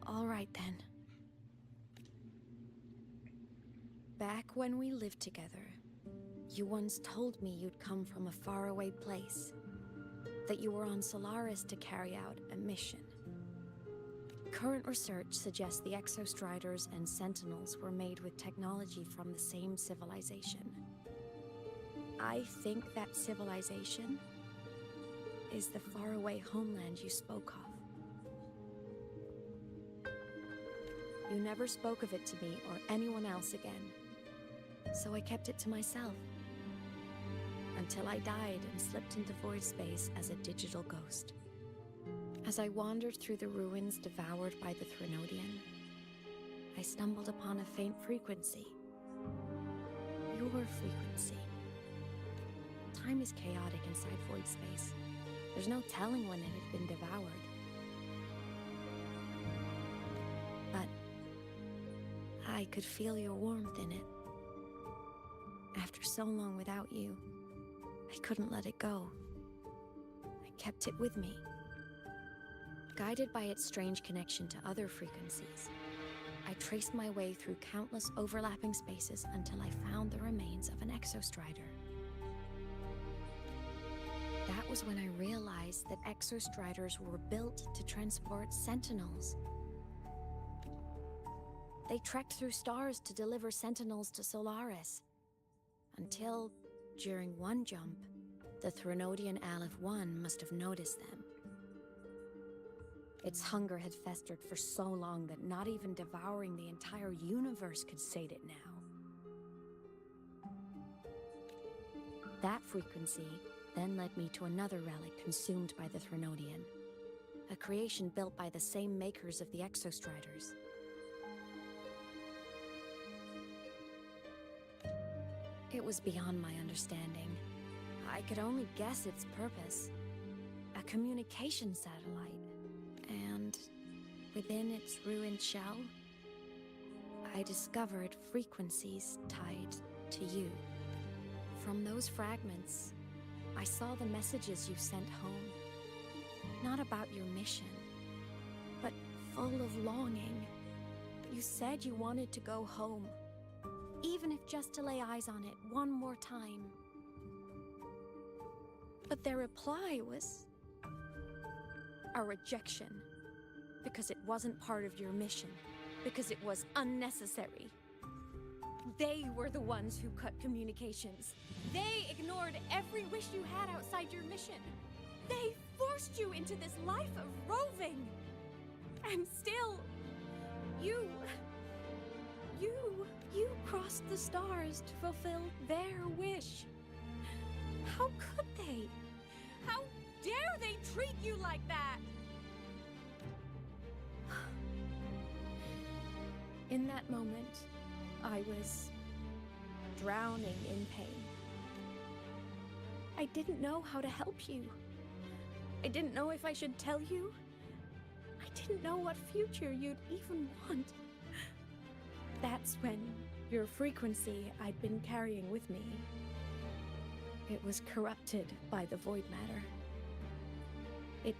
All right then. Back when we lived together, you once told me you'd come from a faraway place. That you were on Solaris to carry out a mission. Current research suggests the Exostriders and Sentinels were made with technology from the same civilization. I think that civilization is the faraway homeland you spoke of. You never spoke of it to me or anyone else again, so I kept it to myself. Until I died and slipped into void space as a digital ghost. As I wandered through the ruins devoured by the Threnodian, I stumbled upon a faint frequency. Your frequency. Time is chaotic inside void space. There's no telling when it had been devoured. But I could feel your warmth in it. After so long without you, I couldn't let it go. I kept it with me. Guided by its strange connection to other frequencies, I traced my way through countless overlapping spaces until I found the remains of an Exostrider. That was when I realized that Exostriders were built to transport Sentinels. They trekked through stars to deliver Sentinels to Solaris. Until, during one jump, the Threnodian Aleph 1 must have noticed them. Its hunger had festered for so long that not even devouring the entire universe could sate it now. That frequency then led me to another relic consumed by the Threnodian, a creation built by the same makers of the Exostriders. It was beyond my understanding. I could only guess its purpose. A communication satellite. And within its ruined shell, I discovered frequencies tied to you. From those fragments, I saw the messages you sent home. Not about your mission, but full of longing. You said you wanted to go home, even if just to lay eyes on it one more time. But their reply was a rejection, because it wasn't part of your mission, because it was unnecessary. They were the ones who cut communications. They ignored every wish you had outside your mission. They forced you into this life of roving. And still, you crossed the stars to fulfill their wish. How could they? How dare they treat you like that? In that moment, I was drowning in pain. I didn't know how to help you. I didn't know if I should tell you. I didn't know what future you'd even want. That's when your frequency I'd been carrying with me, it was corrupted by the void matter. It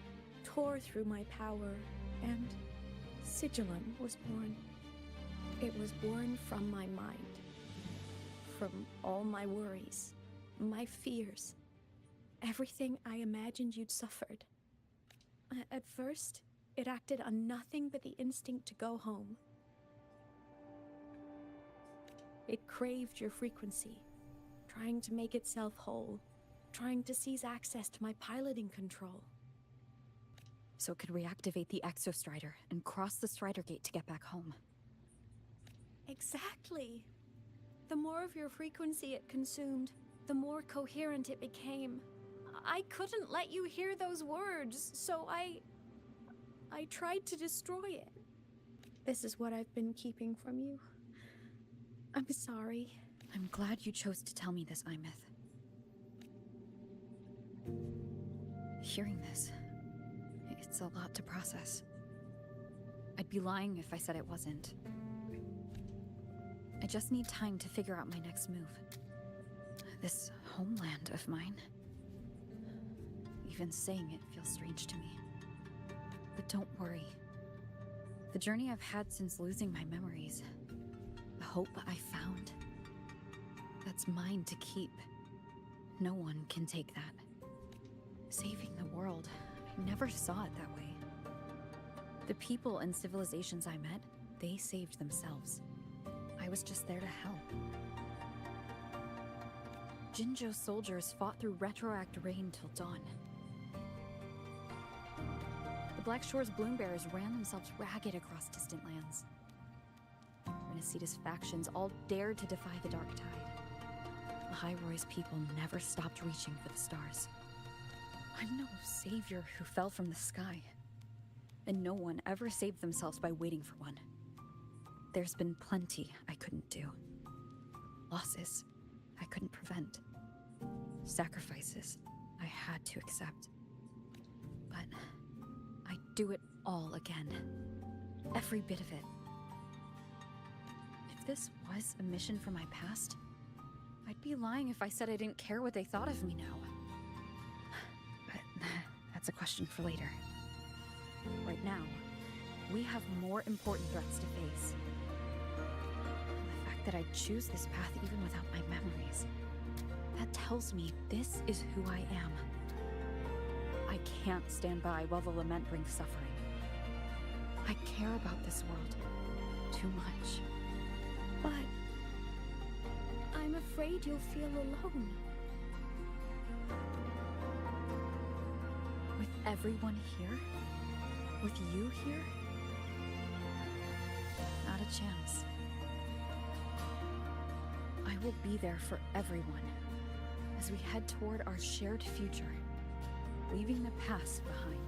tore through my power, and Sigillum was born. It was born from my mind, from all my worries, my fears, everything I imagined you'd suffered. At first, it acted on nothing but the instinct to go home. It craved your frequency, trying to make itself whole, trying to seize access to my piloting control. So it could reactivate the Exostrider and cross the Strider Gate to get back home. Exactly. The more of your frequency it consumed, the more coherent it became. I couldn't let you hear those words, so I tried to destroy it. This is what I've been keeping from you. I'm sorry. I'm glad you chose to tell me this, Imeth. Hearing this, it's a lot to process. I'd be lying if I said it wasn't. I just need time to figure out my next move. This homeland of mine. Even saying it feels strange to me. But don't worry. The journey I've had since losing my memories, the hope I found, that's mine to keep. No one can take that. Saving the world, I never saw it that way. The people and civilizations I met, they saved themselves. I was just there to help. Jinzhou soldiers fought through retroact rain till dawn. The Black Shore's Bloom Bearers ran themselves ragged across distant lands. Renacita's factions all dared to defy the Dark Tide. The High Roy's people never stopped reaching for the stars. I'm no savior who fell from the sky. And no one ever saved themselves by waiting for one. There's been plenty I couldn't do. Losses I couldn't prevent. Sacrifices I had to accept. But I'd do it all again. Every bit of it. If this was a mission from my past, I'd be lying if I said I didn't care what they thought of me now. But that's a question for later. Right now, we have more important threats to face. The fact that I choose this path even without my memories, that tells me this is who I am. I can't stand by while the lament brings suffering. I care about this world too much. But I'm afraid you'll feel alone. With everyone here? With you here? Not a chance. I will be there for everyone as we head toward our shared future, leaving the past behind.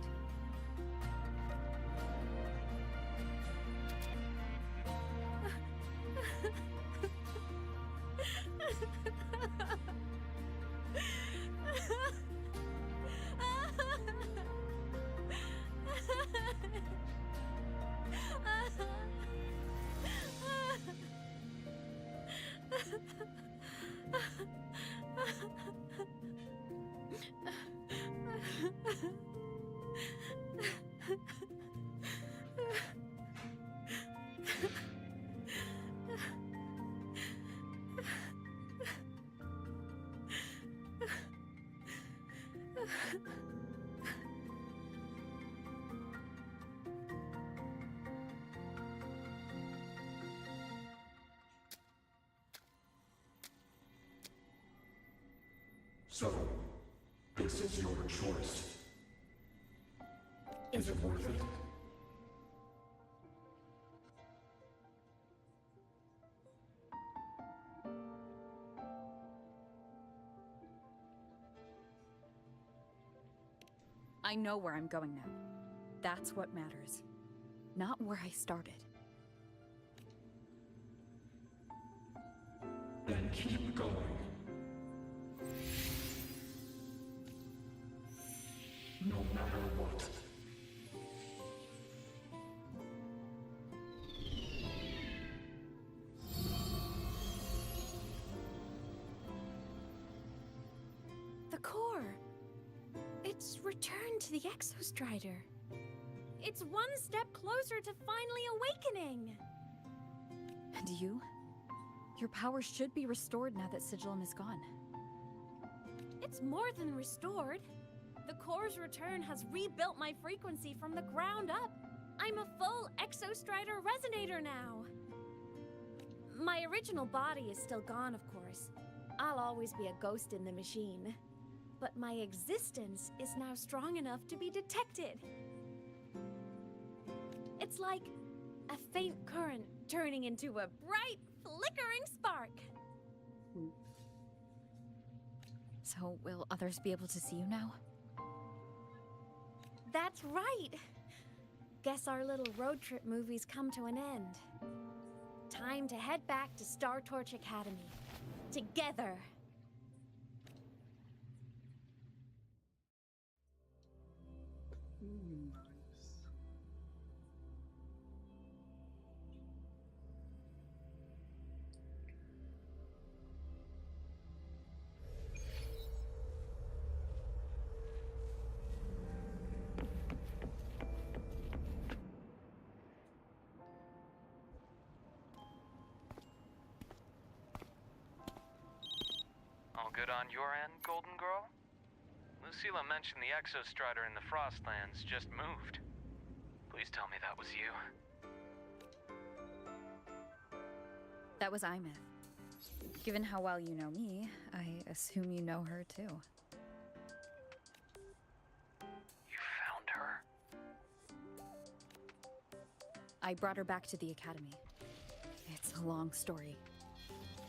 So, this is your choice. Is it worth it? I know where I'm going now. That's what matters. Not where I started. Then keep going. No matter what. The core. It's returned to the Exostrider. It's one step closer to finally awakening. And you? Your power should be restored now that Sigillum is gone. It's more than restored. The core's return has rebuilt my frequency from the ground up. I'm a full Exostrider resonator now. My original body is still gone, of course. I'll always be a ghost in the machine. But my existence is now strong enough to be detected. It's like a faint current turning into a bright, flickering spark. So, will others be able to see you now? That's right. Guess our little road trip movie's come to an end. Time to head back to Star Torch Academy. Together. Nice. All good on your end, Golden Girl? Lucilla mentioned the Exostrider in the Frostlands just moved. Please tell me that was you. That was Imeth. Given how well you know me, I assume you know her too. You found her? I brought her back to the Academy. It's a long story.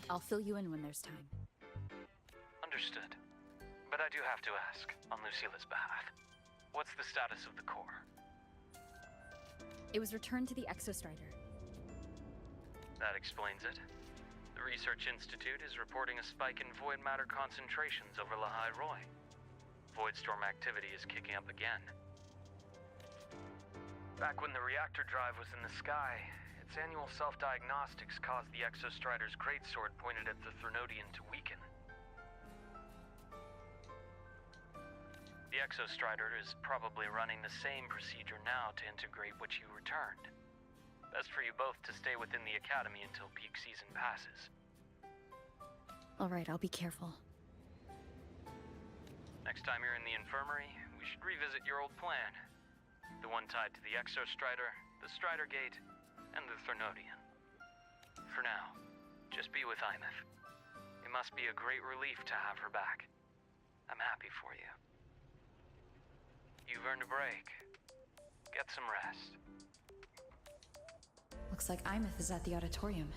I'll fill you in when there's time. Understood. But I do have to ask, on Lucilla's behalf, what's the status of the core? It was returned to the Exostrider. That explains it. The Research Institute is reporting a spike in void matter concentrations over Lahai Roy. Voidstorm activity is kicking up again. Back when the reactor drive was in the sky, its annual self-diagnostics caused the Exostrider's greatsword pointed at the Threnodian to weaken. The Exostrider is probably running the same procedure now to integrate what you returned. Best for you both to stay within the Academy until peak season passes. All right, I'll be careful. Next time you're in the infirmary, we should revisit your old plan. The one tied to the Exostrider, the Strider Gate, and the Threnodian. For now, just be with Imeth. It must be a great relief to have her back. I'm happy for you. You've earned a break. Get some rest. Looks like Imeth is at the auditorium.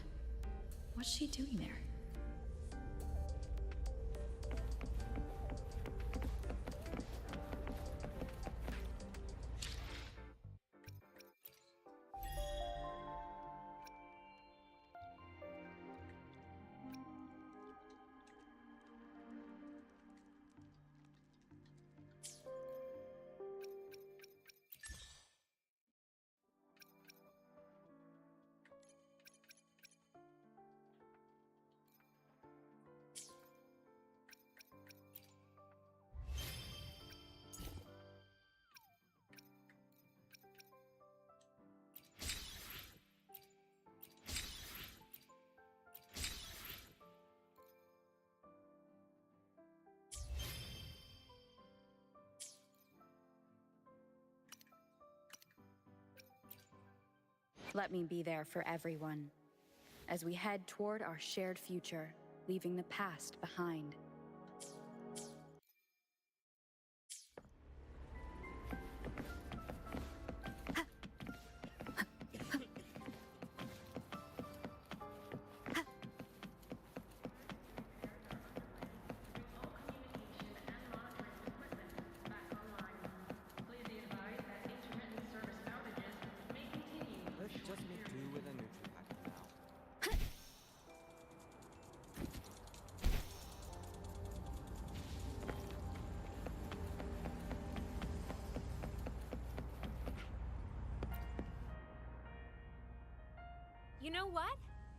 What's she doing there? Let me be there for everyone, as we head toward our shared future, leaving the past behind. You know what?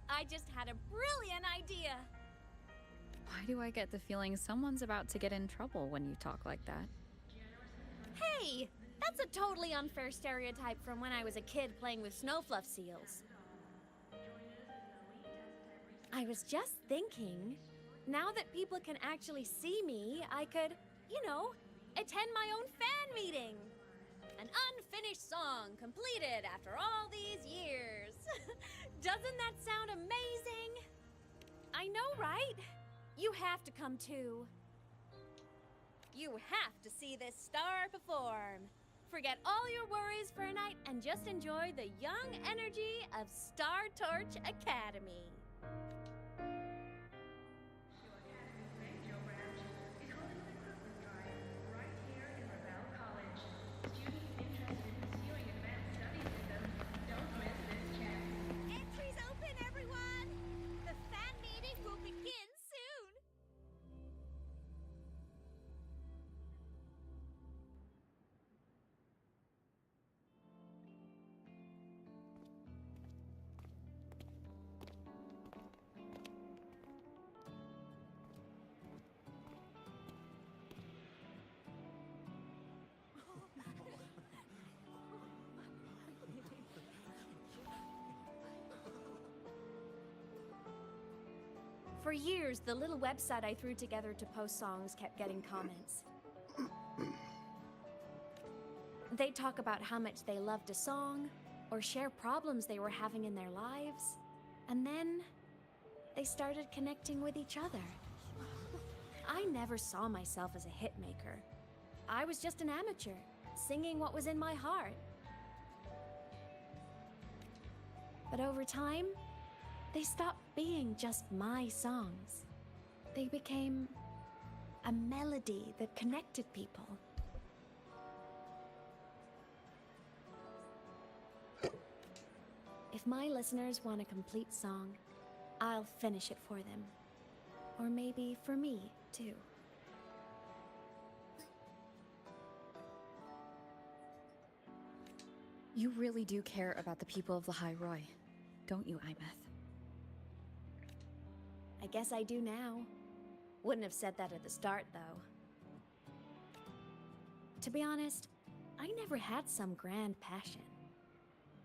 I just had a brilliant idea. Why do I get the feeling someone's about to get in trouble when you talk like that? Hey, that's a totally unfair stereotype from when I was a kid playing with snowfluff seals. I was just thinking, now that people can actually see me, I could, attend my own fan meeting. An unfinished song completed after all these years. Doesn't that sound amazing? I know, right? You have to come too. You have to see this star perform. Forget all your worries for a night and just enjoy the young energy of Star Torch Academy. Entries open, everyone! The fan meeting will begin soon! For years, the little website I threw together to post songs kept getting comments. They'd talk about how much they loved a song, or share problems they were having in their lives, and then they started connecting with each other. I never saw myself as a hit maker. I was just an amateur, singing what was in my heart. But over time, they stopped being just my songs. They became a melody that connected people. If my listeners want a complete song, I'll finish it for them. Or maybe for me, too. You really do care about the people of Lahai Roi, don't you, Imeth? I guess I do now. Wouldn't have said that at the start, though. To be honest, I never had some grand passion.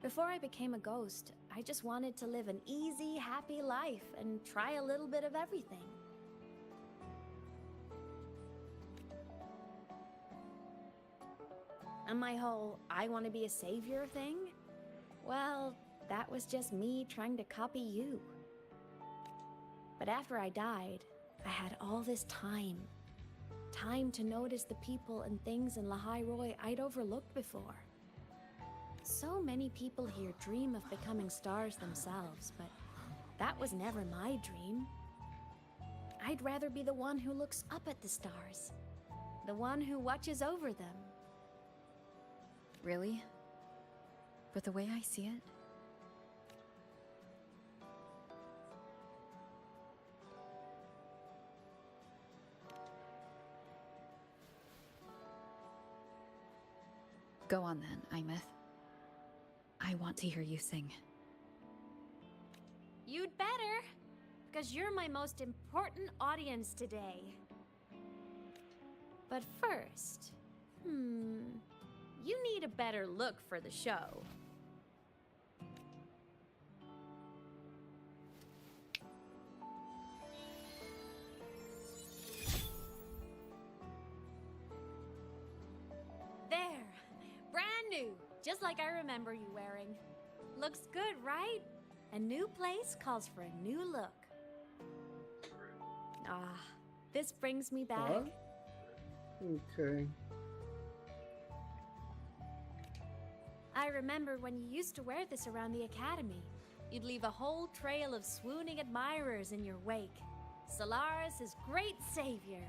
Before I became a ghost, I just wanted to live an easy, happy life and try a little bit of everything. And my whole I want to be a savior thing? Well, that was just me trying to copy you. But after I died, I had all this time. Time to notice the people and things in Lahai Roi I'd overlooked before. So many people here dream of becoming stars themselves, but that was never my dream. I'd rather be the one who looks up at the stars. The one who watches over them. Really? But the way I see it, go on then, Imeth. I want to hear you sing. You'd better, because you're my most important audience today. But first, you need a better look for the show. There, brand new, just like I remember you wearing. Looks good, right? A new place calls for a new look. Ah, this brings me back. What? Okay. I remember when you used to wear this around the academy. You'd leave a whole trail of swooning admirers in your wake. Solaris' great savior.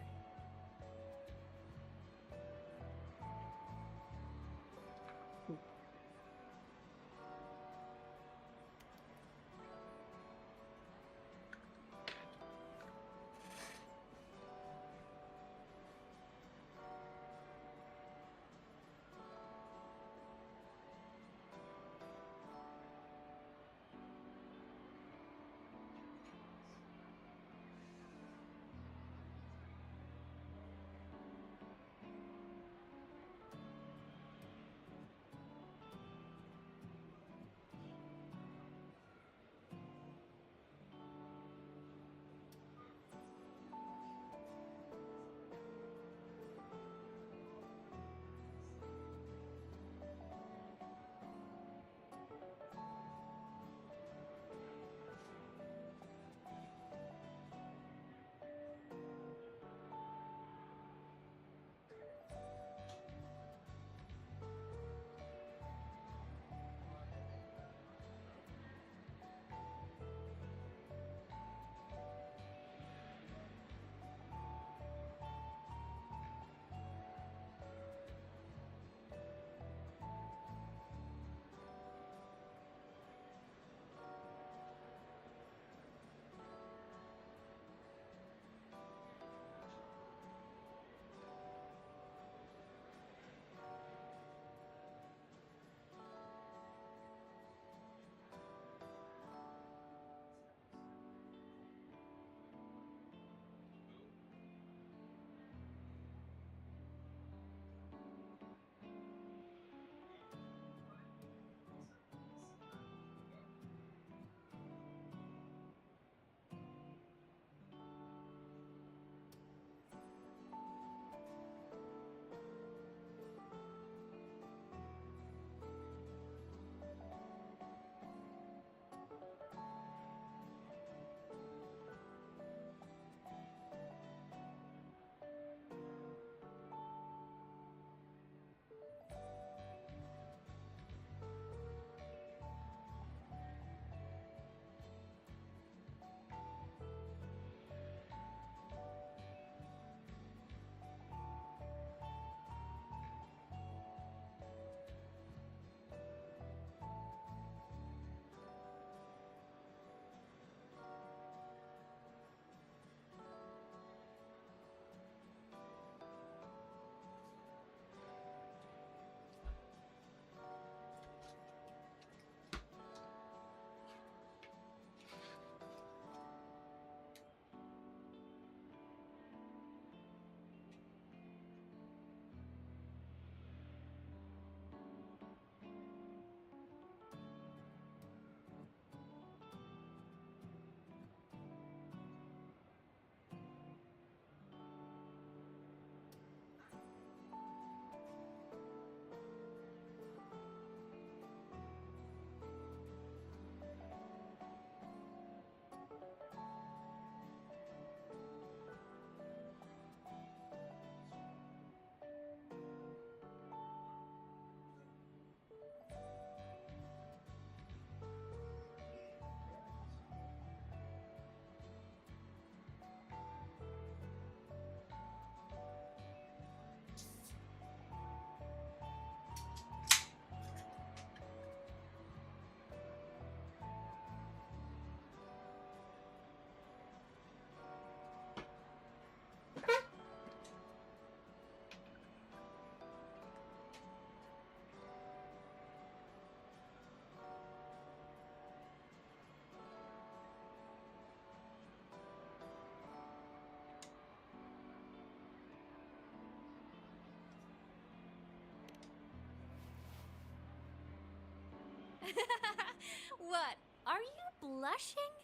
What? Are you blushing?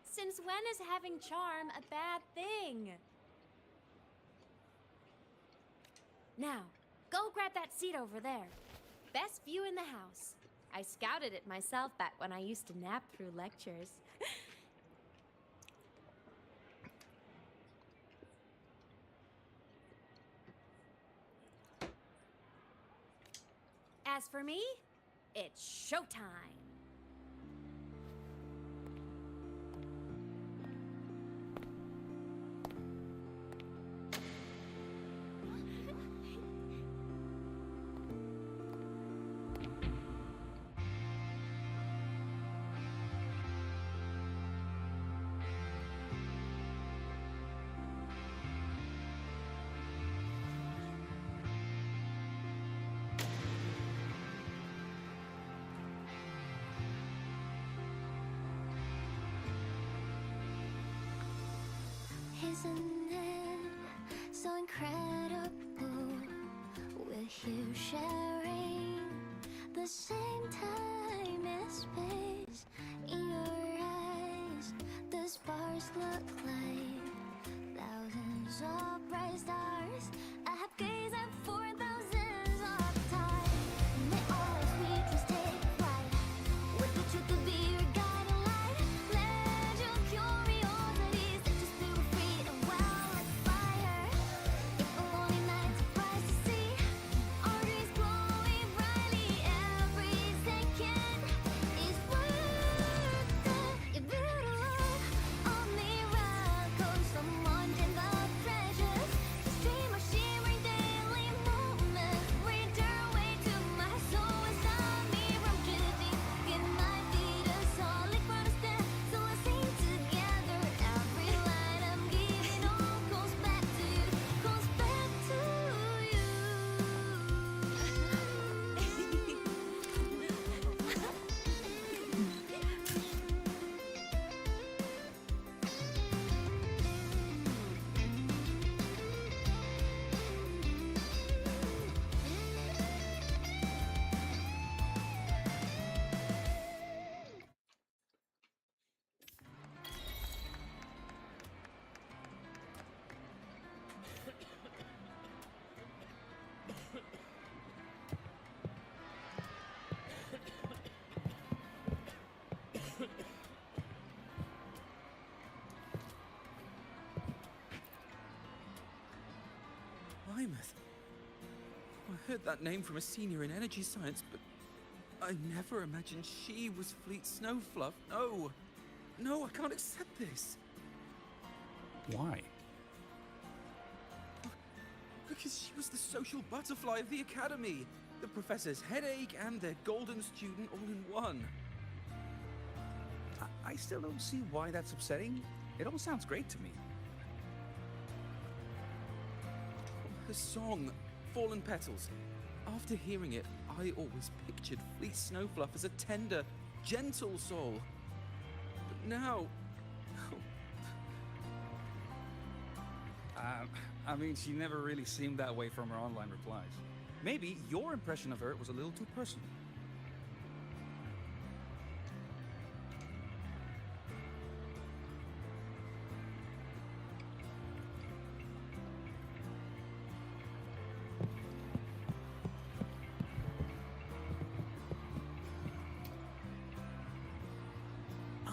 Since when is having charm a bad thing? Now, go grab that seat over there. Best view in the house. I scouted it myself back when I used to nap through lectures. As for me, it's showtime. Isn't it so incredible? We're here sharing the same time and space. In your eyes, the sparks look like thousands of bright stars. I have gazed at for thousands of time, and they always we just take flight with the truth to be your guiding light. Let your curiosity set you spirit free and wild like fire. If a lonely night surprised to see our dreams glowing brightly, every second is worth it. You build a love on miracles, someone dreamed of treasures. The stream of shimmering daily moments read their way to my soul inside me from drifting. It might be the solid ground to stand, so let's sing together. Every line I'm giving all goes back to you, goes back to you. Weymouth. I heard that name from a senior in energy science, but I never imagined she was Fleet Snowfluff. No. No, I can't accept this. Why? Because she was the social butterfly of the academy, the professor's headache and their golden student all in one. I still don't see why that's upsetting. It all sounds great to me. Her song, Fallen Petals. After hearing it, I always pictured Fleet Snowfluff as a tender, gentle soul. But now... I mean, she never really seemed that way from her online replies. Maybe your impression of her was a little too personal.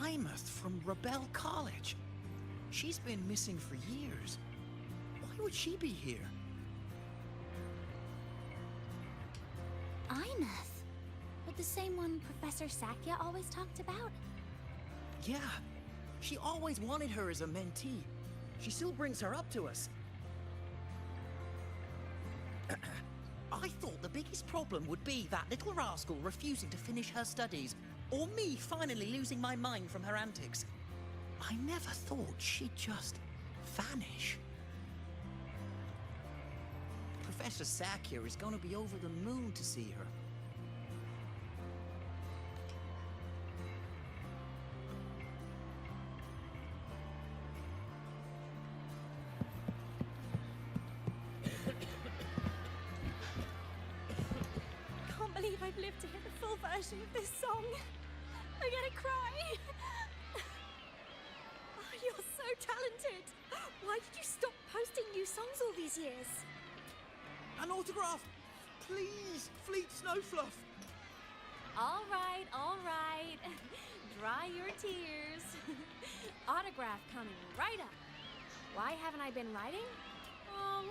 Weymouth from Rebel College. She's been missing for years. Why would she be here? Weymouth? But the same one Professor Sakya always talked about? Yeah, she always wanted her as a mentee. She still brings her up to us. I thought the biggest problem would be that little rascal refusing to finish her studies, or me finally losing my mind from her antics. I never thought she'd just vanish. Professor Sakya is going to be over the moon to see her. Can't believe I've lived to hear the full version of this song. I'm gonna cry. Oh, you're so talented. Why did you stop posting new songs all these years? An autograph! Please, Fleet Snowfluff! All right, all right. Dry your tears. Autograph coming right up. Why haven't I been writing? Oh,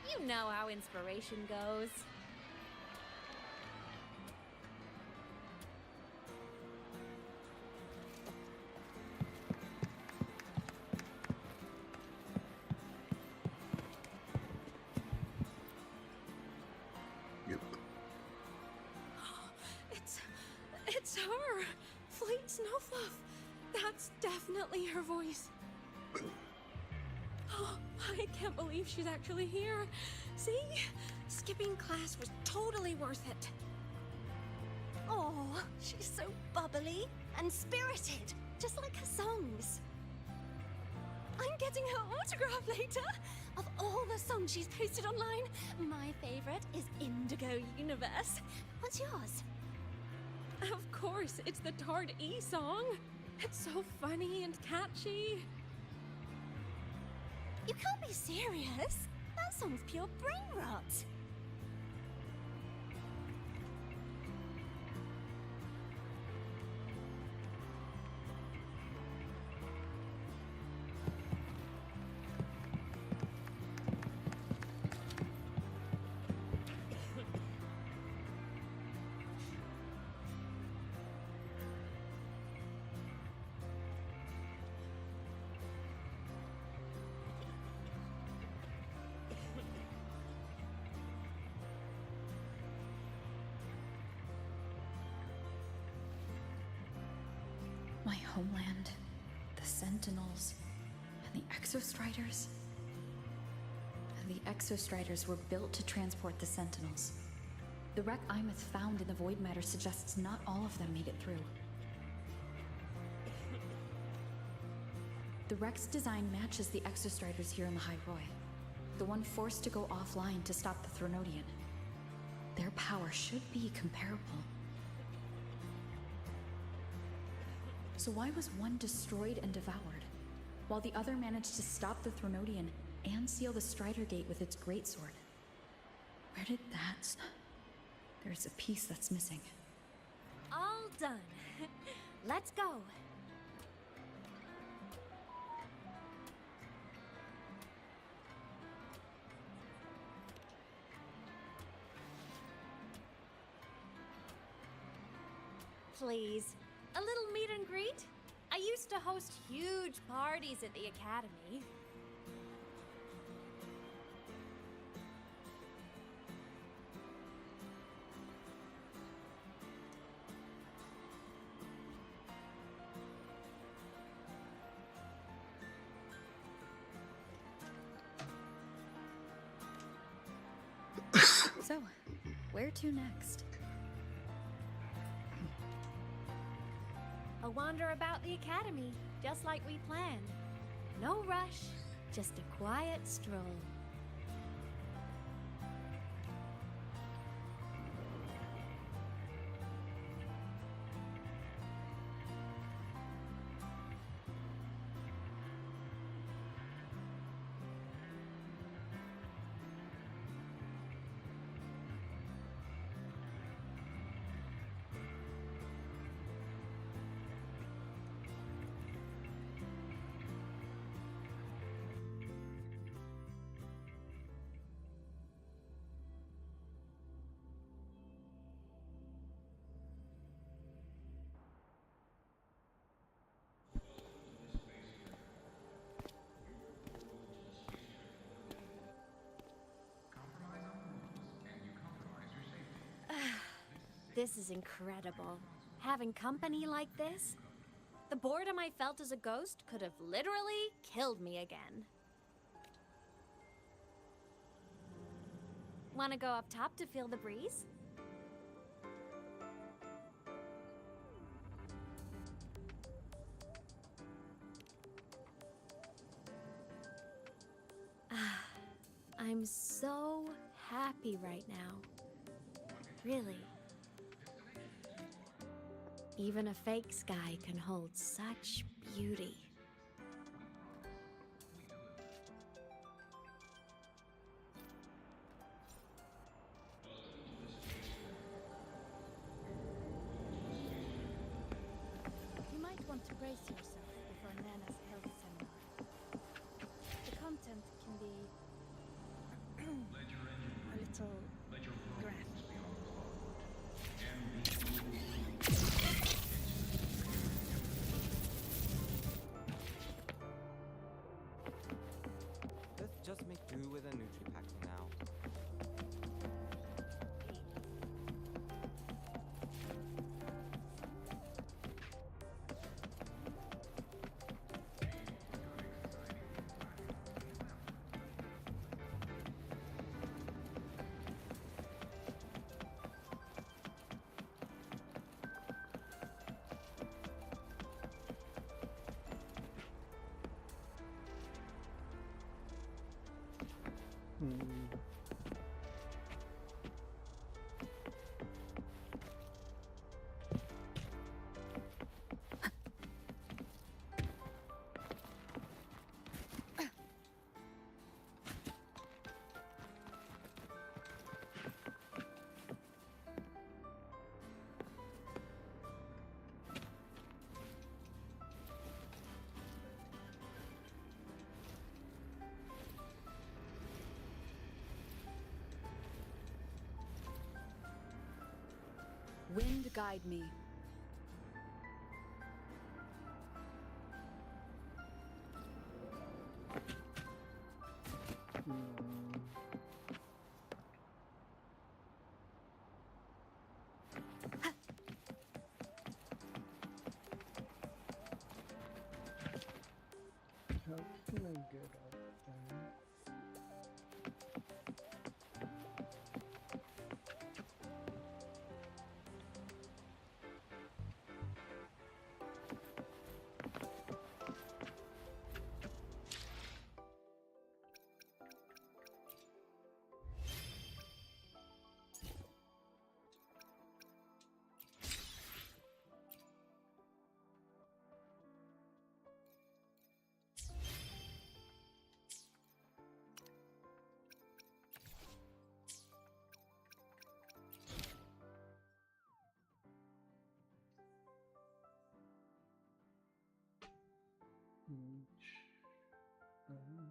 you know how inspiration goes. It's her! Fleet Snowfluff! That's definitely her voice. Oh, I can't believe she's actually here. See? Skipping class was totally worth it. Oh, she's so bubbly and spirited, just like her songs. I'm getting her autograph later. Of all the songs she's posted online, my favorite is Indigo Universe. What's yours? Of course, it's the Tard E song. It's so funny and catchy. You can't be serious. That song's pure brain rot. My homeland, the Sentinels, and the Exostriders. The Exostriders were built to transport the Sentinels. The wreck Imeth found in the Void Matter suggests not all of them made it through. The wreck's design matches the Exostriders here in the High Roy, the one forced to go offline to stop the Thronodian. Their power should be comparable. So why was one destroyed and devoured, while the other managed to stop the Thronodian and seal the Strider Gate with its greatsword? Where did that... There's a piece that's missing. All done. Let's go. Please. A little meet and greet? I used to host huge parties at the Academy. So, where to next? A wander about the Academy, just like we planned. No rush, just a quiet stroll. This is incredible. Having company like this? The boredom I felt as a ghost could have literally killed me again. Wanna go up top to feel the breeze? I'm so happy right now. Really. Even a fake sky can hold such beauty. You might want to brace yourself before Nana's health seminar. The content can be a little graphic. Let's just make do with a Nutripack for now. Wind guide me. How can I get up there? Each 21.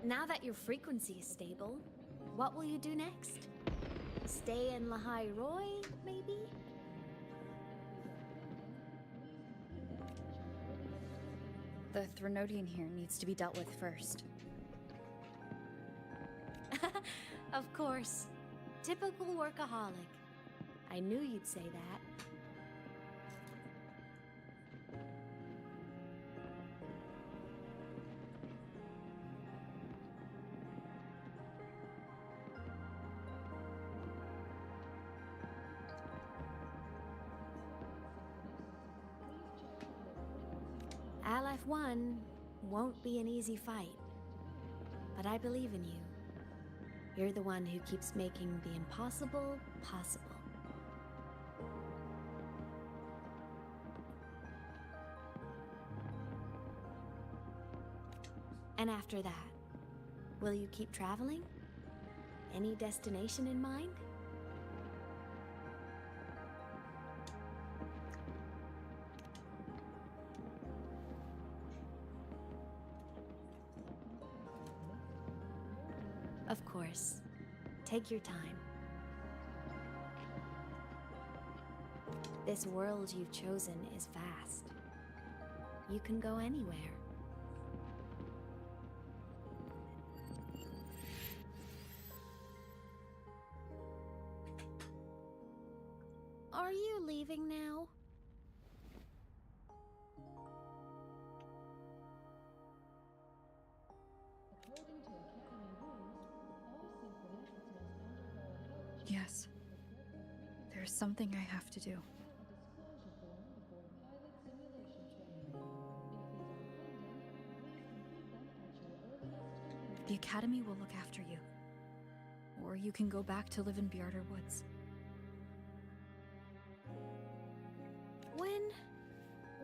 Now that your frequency is stable, what will you do next? Stay in Lahai Roy, maybe? The Threnodian here needs to be dealt with first. Of course. Typical workaholic. I knew you'd say that. LF1 won't be an easy fight. But I believe in you. You're the one who keeps making the impossible possible. And after that, will you keep traveling? Any destination in mind? Of course. Take your time. This world you've chosen is vast. You can go anywhere. Are you leaving now? Yes. There's something I have to do. The Academy will look after you. Or you can go back to live in Bjarder Woods.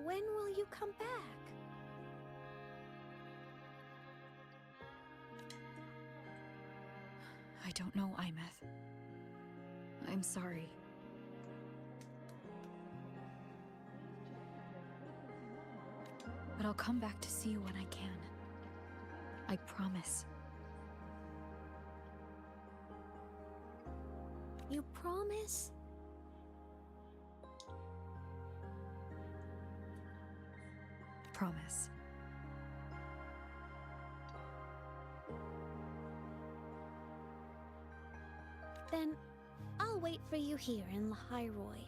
When will you come back? I don't know, Imeth. I'm sorry. But I'll come back to see you when I can. I promise. You promise? Promise. Then I'll wait for you here in Lahairoi.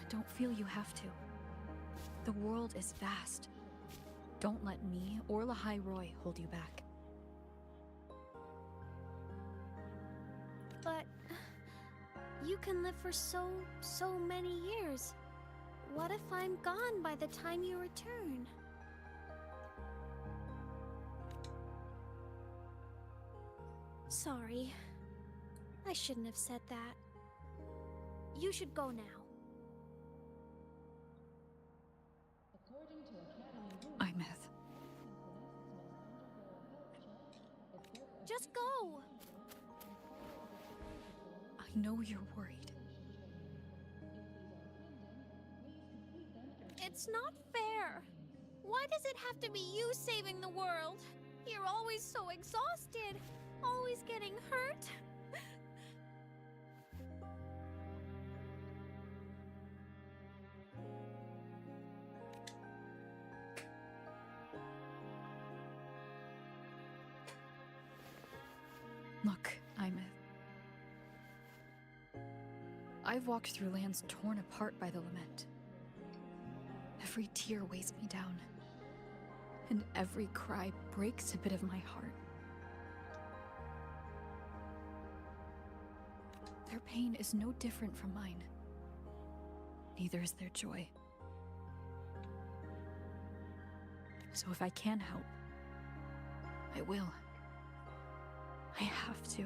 Don't feel you have to. The world is vast. Don't let me or Lahairoi hold you back. But you can live for so many years. What if I'm gone by the time you return? Sorry. I shouldn't have said that. You should go now. Imeth. Just go! I know you're worried. It's not fair. Why does it have to be you saving the world? You're always so exhausted. Always getting hurt. Look, Imeth. I've walked through lands torn apart by the lament. Every tear weighs me down. And every cry breaks a bit of my heart. Their pain is no different from mine. Neither is their joy. So if I can help, I will. I have to.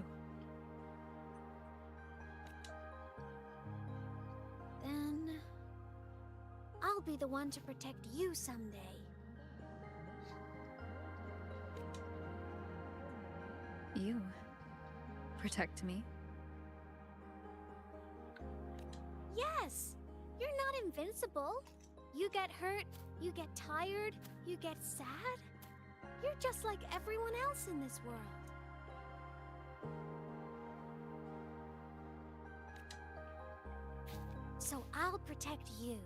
Then I'll be the one to protect you someday. You protect me? Yes! You're not invincible. You get hurt, you get tired, you get sad. You're just like everyone else in this world. So I'll protect you.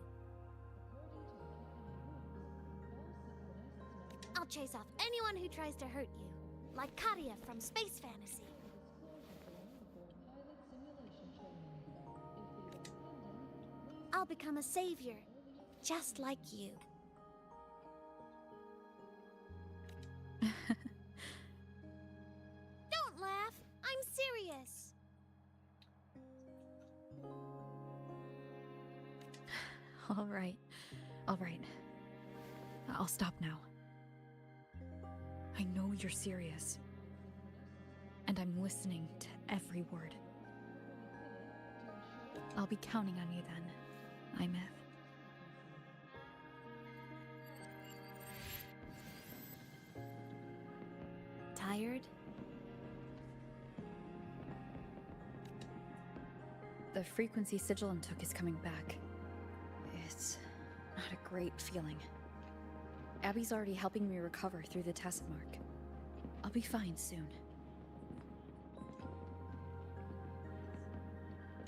I'll chase off anyone who tries to hurt you, like Karia from Space Fantasy. I'll become a savior, just like you. Don't laugh! I'm serious! All right. All right. I'll stop now. I know you're serious. And I'm listening to every word. I'll be counting on you then, Imeth. Tired? The frequency Sigilum took is coming back. It's not a great feeling. Abby's already helping me recover through the test mark. I'll be fine soon.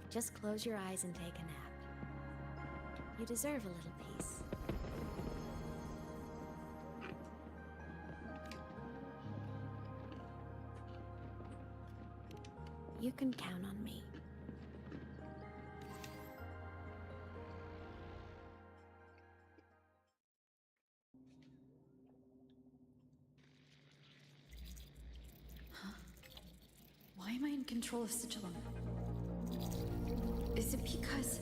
Just close your eyes and take a nap. You deserve a little peace. You can count on me. Why am I in control of Sigilum? Is it because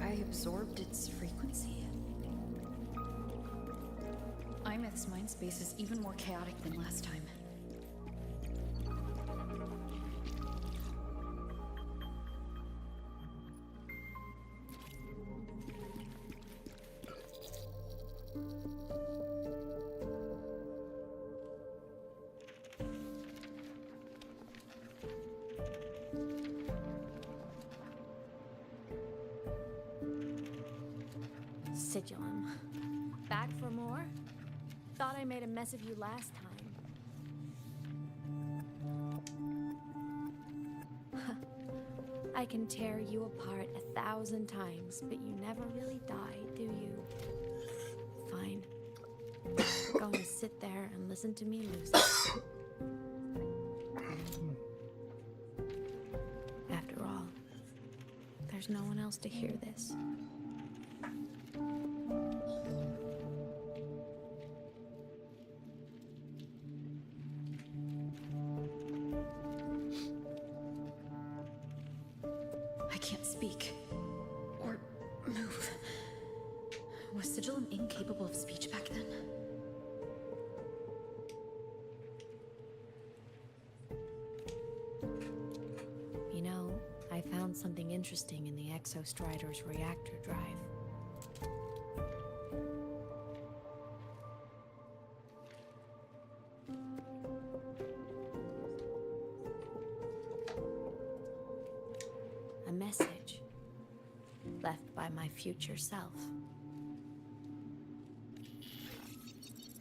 I absorbed its frequency? Imeth's mind space is even more chaotic than last time. Sigilum. Back for more? Thought I made a mess of you last time. I can tear you apart 1,000 times, but you never really die, do you? Fine. Go and sit there and listen to me lose it. After all, there's no one else to hear this. I can't speak. Or move. Was Sigilum incapable of speech back then? You know, I found something interesting in the Exostrider's reactor drive. A message left by my future self.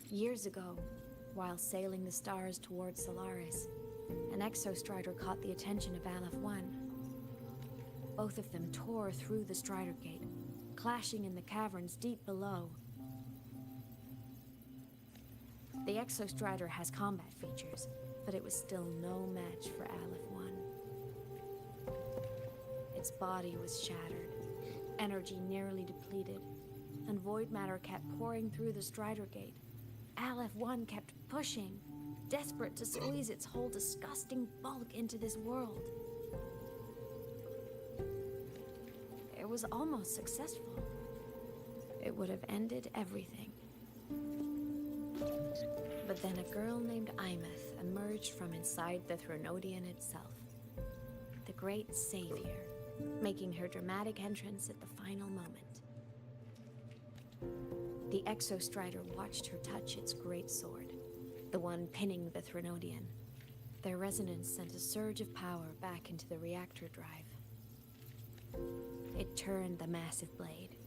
Years ago, while sailing the stars towards Solaris, an Exostrider caught the attention of Aleph 1. Both of them tore through the Strider Gate, clashing in the caverns deep below. The Exostrider has combat features, but it was still no match for Aleph 1. Its body was shattered, energy nearly depleted, and void matter kept pouring through the Strider Gate. Aleph 1 kept pushing, desperate to squeeze its whole disgusting bulk into this world. It was almost successful. It would have ended everything. But then a girl named Imeth emerged from inside the Threnodian itself. The great savior, making her dramatic entrance at the final moment. The Exostrider watched her touch its great sword, the one pinning the Threnodian. Their resonance sent a surge of power back into the reactor drive. It turned the massive blade,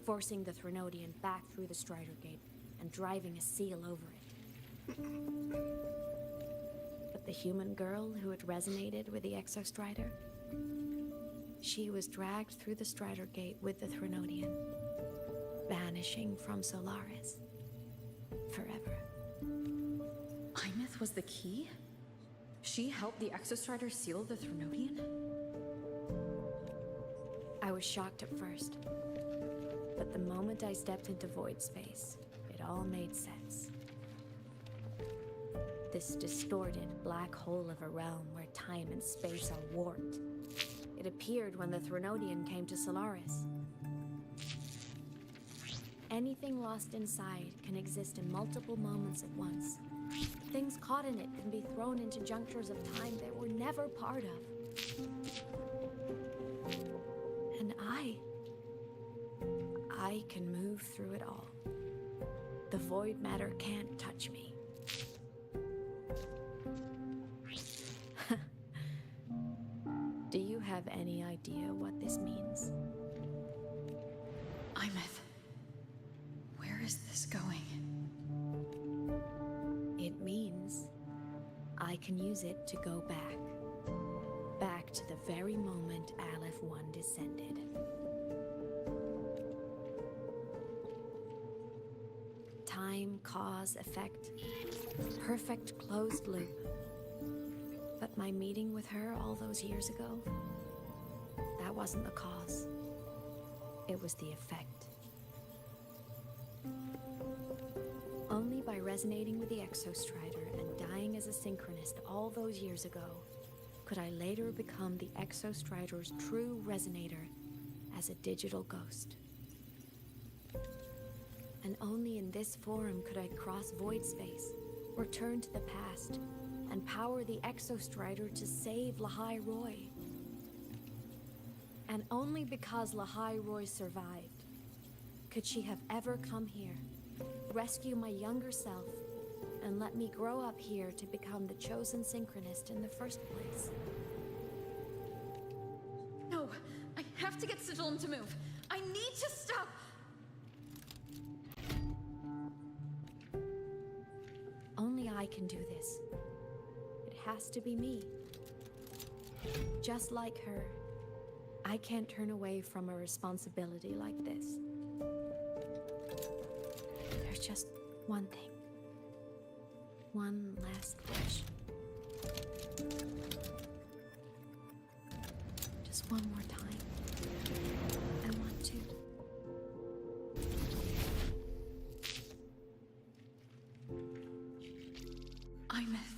forcing the Threnodian back through the Strider Gate and driving a seal over it. But the human girl who had resonated with the Exostrider, she was dragged through the Strider Gate with the Threnodian, vanishing from Solaris forever. Imeth was the key? She helped the Exostrider seal the Threnodian? I was shocked at first, but the moment I stepped into void space, it all made sense. This distorted black hole of a realm where time and space are warped. It appeared when the Threnodian came to Solaris. anything lost inside can exist in multiple moments at once. Things caught in it can be thrown into junctures of time they were never part of. And I can move through it all. The void matter can't touch me. Do you have any idea what this means? Imeth, where is this going? It means I can use it to go back. Back to the very moment Aleph 1 descended. Time, cause, effect. Perfect closed loop. But my meeting with her all those years ago, that wasn't the cause. It was the effect. Only by resonating with the Exostrider and dying as a synchronist all those years ago could I later become the Exostrider's true resonator as a digital ghost. And only in this forum could I cross void space, return to the past, and power the Exostrider to save Lahai Roy. And only because Lahai Roy survived could she have ever come here, rescue my younger self, and let me grow up here to become the chosen synchronist in the first place. No, I have to get Sigillum to move. I need to stop. Only I can do this. It has to be me. Just like her, I can't turn away from a responsibility like this. There's just one thing. One last wish. Just one more time. I want to. Imeth.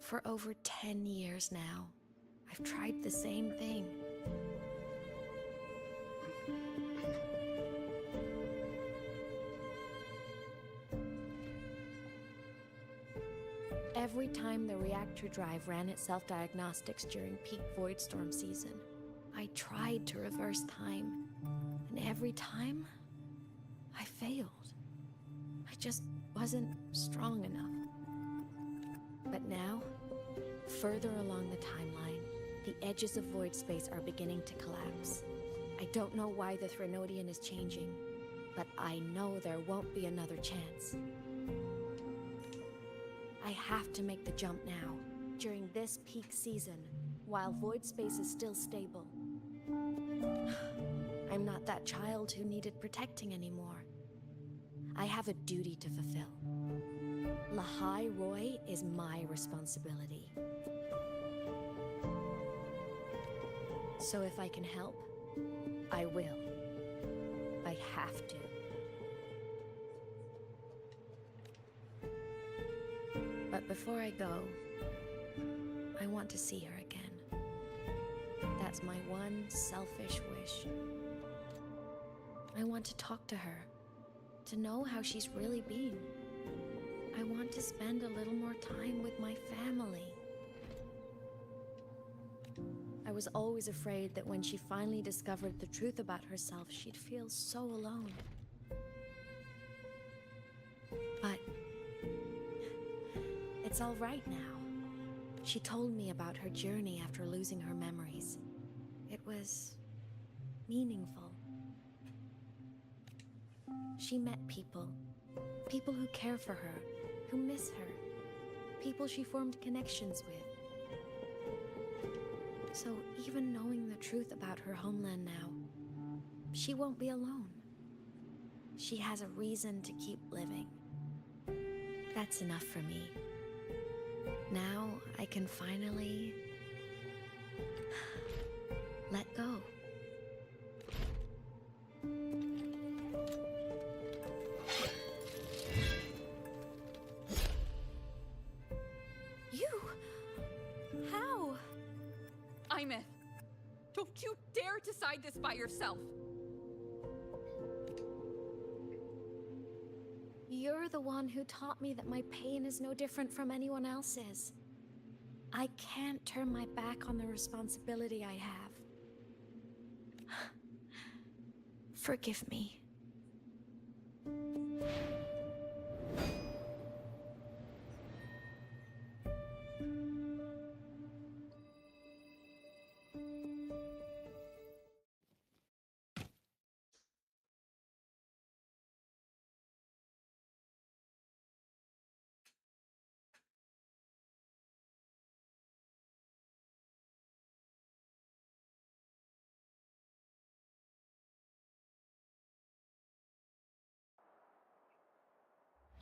For over 10 years now, I've tried the same thing. Every time the reactor drive ran its self-diagnostics during peak void storm season, I tried to reverse time. And every time, I failed. I just wasn't strong enough. But now, further along the timeline, the edges of void space are beginning to collapse. I don't know why the Threnodian is changing, but I know there won't be another chance. I have to make the jump now, during this peak season, while void space is still stable. I'm not that child who needed protecting anymore. I have a duty to fulfill. Lahai Roy is my responsibility. So if I can help, I will. I have to. But before I go, I want to see her again. That's my one selfish wish. I want to talk to her, to know how she's really been. I want to spend a little more time with my family. I was always afraid that when she finally discovered the truth about herself, she'd feel so alone. But it's all right now. She told me about her journey after losing her memories. It was meaningful. She met people who care for her, who miss her, people she formed connections with. So even knowing the truth about her homeland now, she won't be alone. She has a reason to keep living. That's enough for me. Now I can finally let go. You? How? Imeth, don't you dare decide this by yourself! You're the one who taught me that my pain is no different from anyone else's. I can't turn my back on the responsibility I have. Forgive me.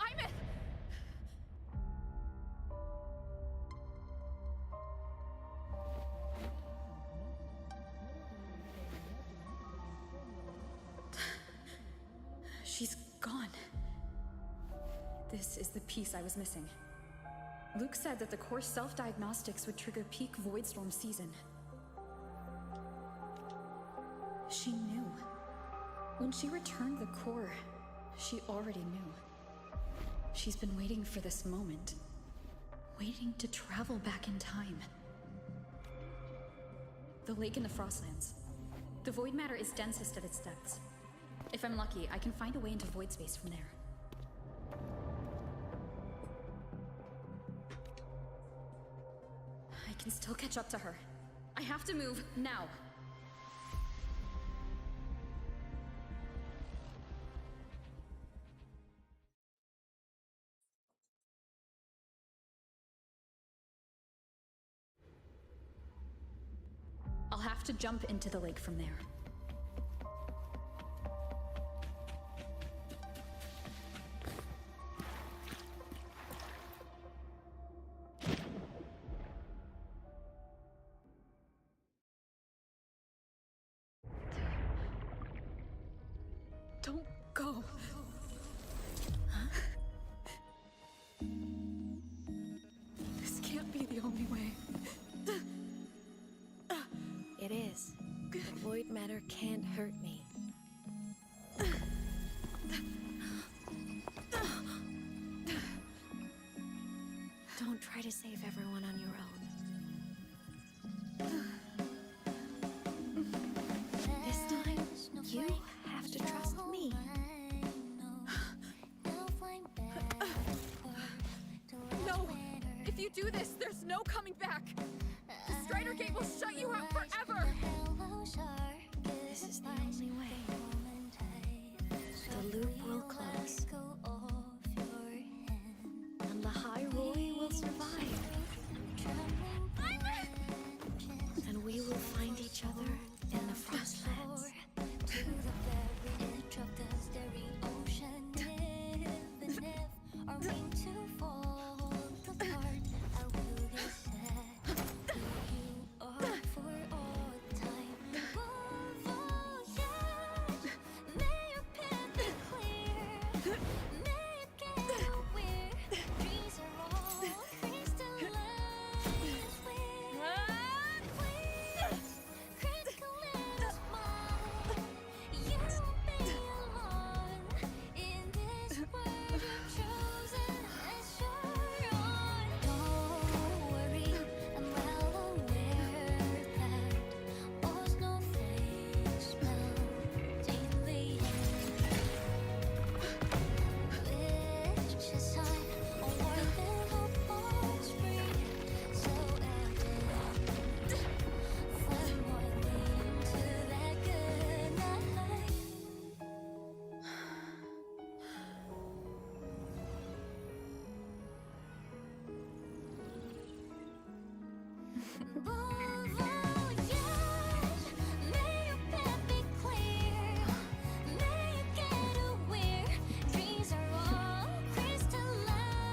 Imeth! She's gone. This is the piece I was missing. Luke said that the core self-diagnostics would trigger peak Voidstorm season. She knew. When she returned the core, she already knew. She's been waiting for this moment. Waiting to travel back in time. The lake in the Frostlands. The void matter is densest at its depths. If I'm lucky, I can find a way into void space from there. I can still catch up to her. I have to move now. I'll have to jump into the lake from there. Don't go. Huh? This can't be the only way. It is. The void matter can't hurt me. Don't try to save everyone on your own. This time, you have to trust me. No! If you do this, there's no coming back! The Strider Gate will shut you out forever! This is the only way. The loop will close. And the High Roy will survive. And we will find each other in the Frostlands.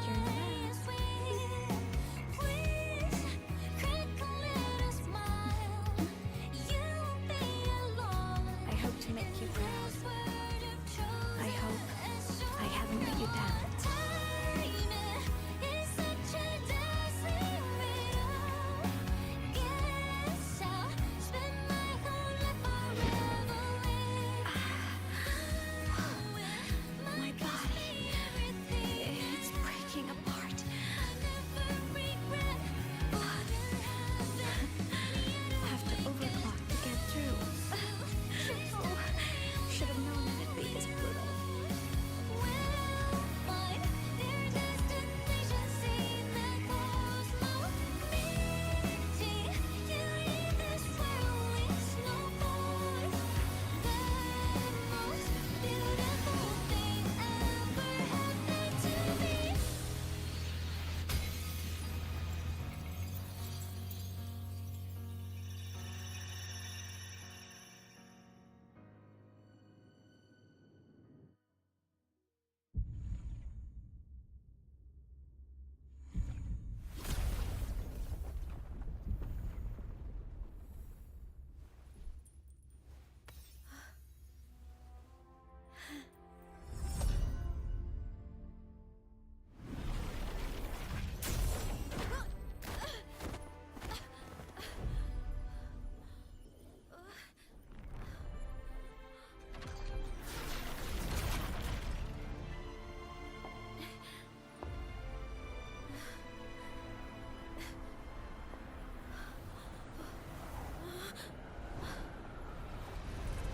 You're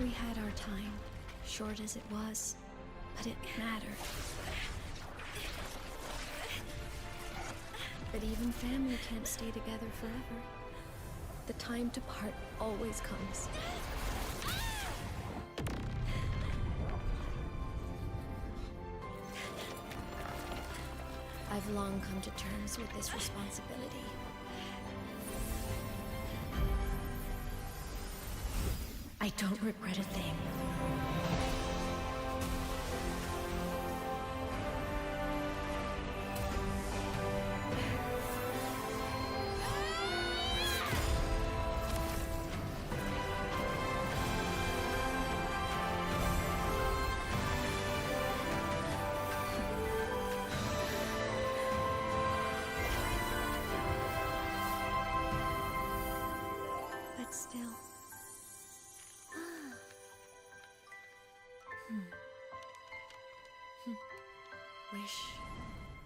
We had our time, short as it was, but it mattered. But even family can't stay together forever. The time to part always comes. I've long come to terms with this responsibility. I don't regret a thing. But still. Wish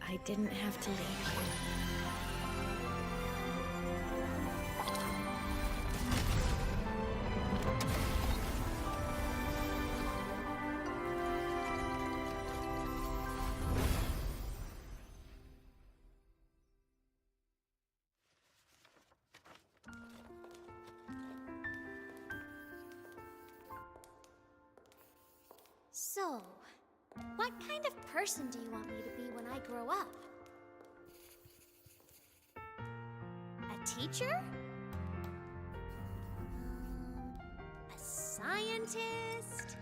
I didn't have to leave you. So, what kind of person do you want me to be when I grow up? A teacher? A scientist?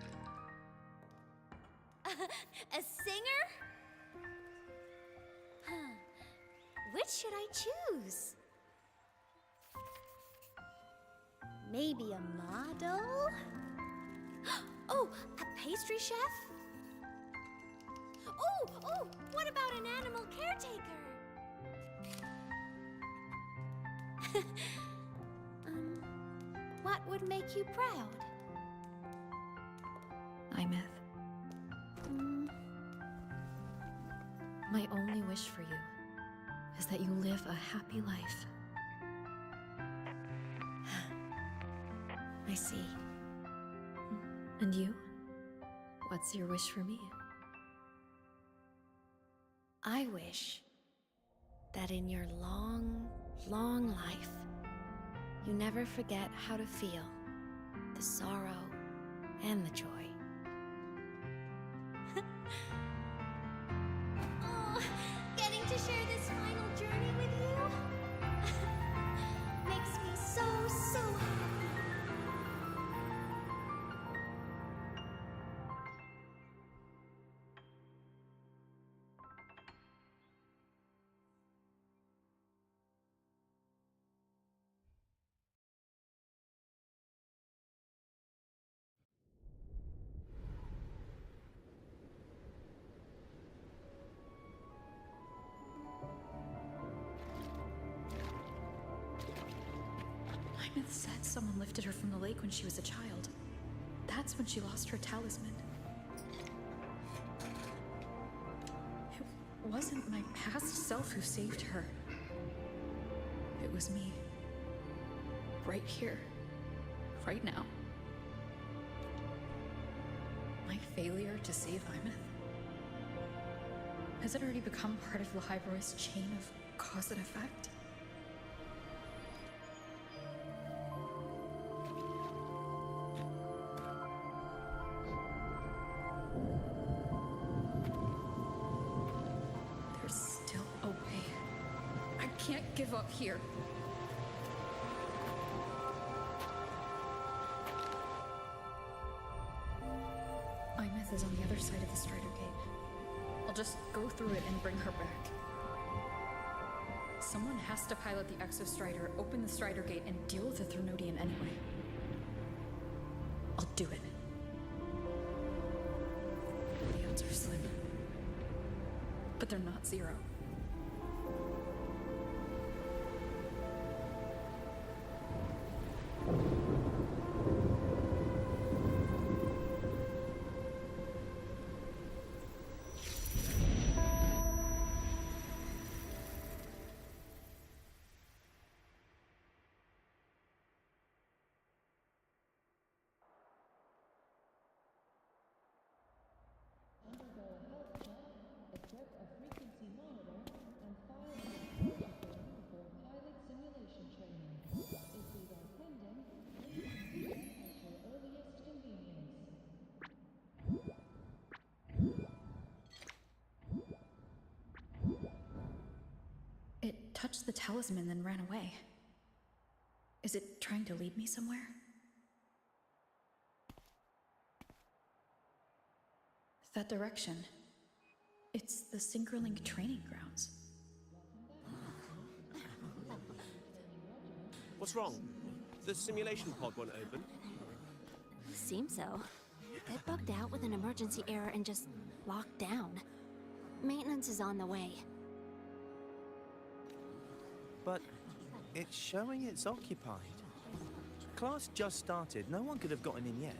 A singer? Huh. Which should I choose? Maybe a model? Oh, a pastry chef? Oh, what about an animal caretaker? What would make you proud? Imeth. My only wish for you is that you live a happy life. I see. And you? What's your wish for me? I wish that in your long, long life, you never forget how to feel the sorrow and the joy. Oh, getting to share this final journey with you makes me so happy. Imeth said someone lifted her from the lake when she was a child. That's when she lost her talisman. It wasn't my past self who saved her. It was me. Right here. Right now. My failure to save Imeth? Has it already become part of Lahiroy's chain of cause and effect? There's still a way. I can't give up here. Imeth is on the other side of the Strider Gate. I'll just go through it and bring her back. Someone has to pilot the Exostrider, open the Strider Gate, and deal with the Thermodian anyway. I'll do it. The odds are slim. But they're not zero. touched the talisman, then ran away. Is it trying to lead me somewhere? That direction. It's the Synchronlink training grounds. What's wrong? The simulation pod won't open? Seems so. It bugged out with an emergency error and just locked down. Maintenance is on the way. But it's showing it's occupied. Class just started. No one could have gotten in yet.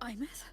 Imeth?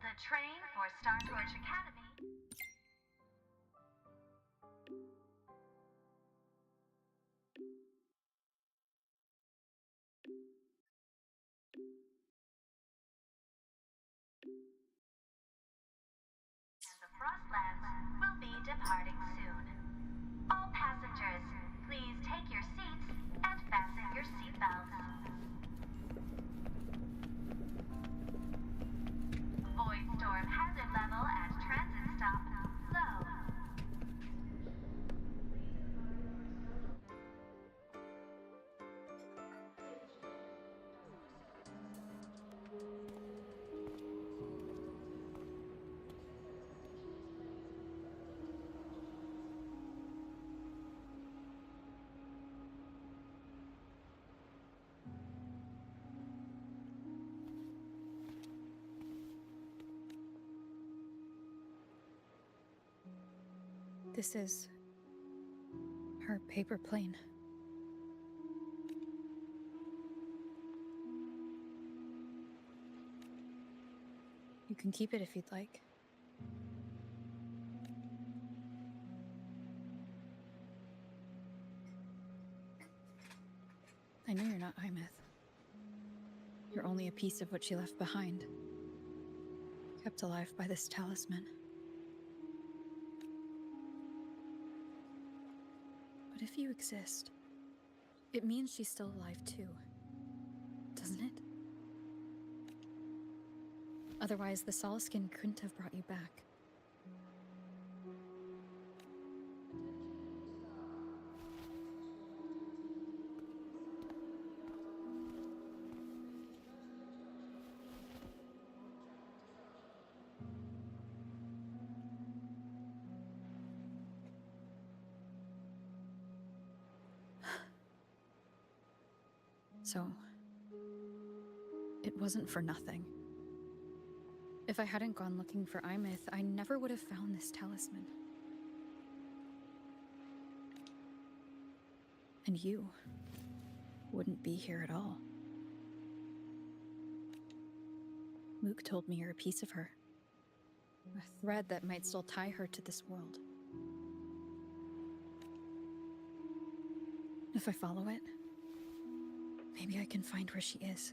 The train for Star Torch Academy. And the Frostlands will be departing soon. All passengers, please take your seats and fasten your seatbelts. Void storm hazard level at transit stop low. This is her paper plane. You can keep it if you'd like. I know you're not Imeth. You're only a piece of what she left behind, kept alive by this talisman. But if you exist, it means she's still alive too, doesn't it? Otherwise, the Solaskin couldn't have brought you back. So, It wasn't for nothing. If I hadn't gone looking for Imith, I never would have found this talisman. And you wouldn't be here at all. Mook told me you're a piece of her. A thread that might still tie her to this world. If I follow it, maybe I can find where she is.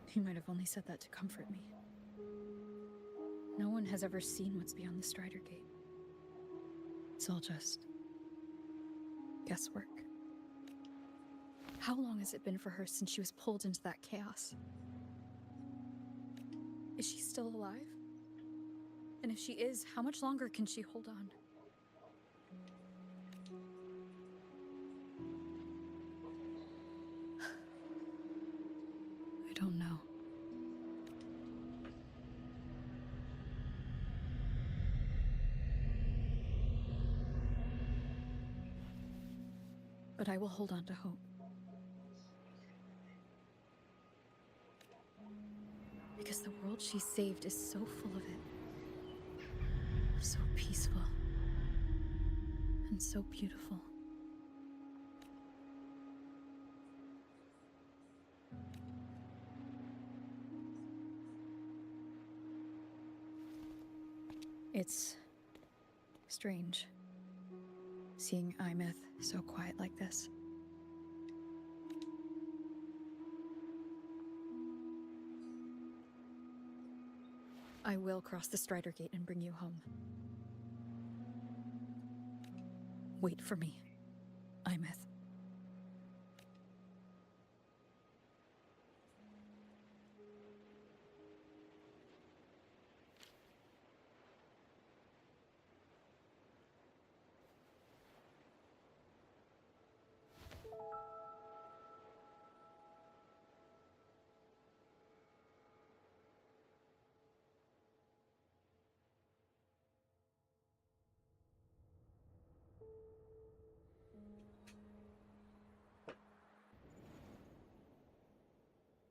He might have only said that to comfort me. No one has ever seen what's beyond the Strider Gate. It's all just guesswork. How long has it been for her since she was pulled into that chaos? Is she still alive? And if she is, how much longer can she hold on? I don't know. But I will hold on to hope. Because the world she saved is so full of it. So peaceful. And so beautiful. It's strange, seeing Imith so quiet like this. I will cross the Strider Gate and bring you home. Wait for me, Imith.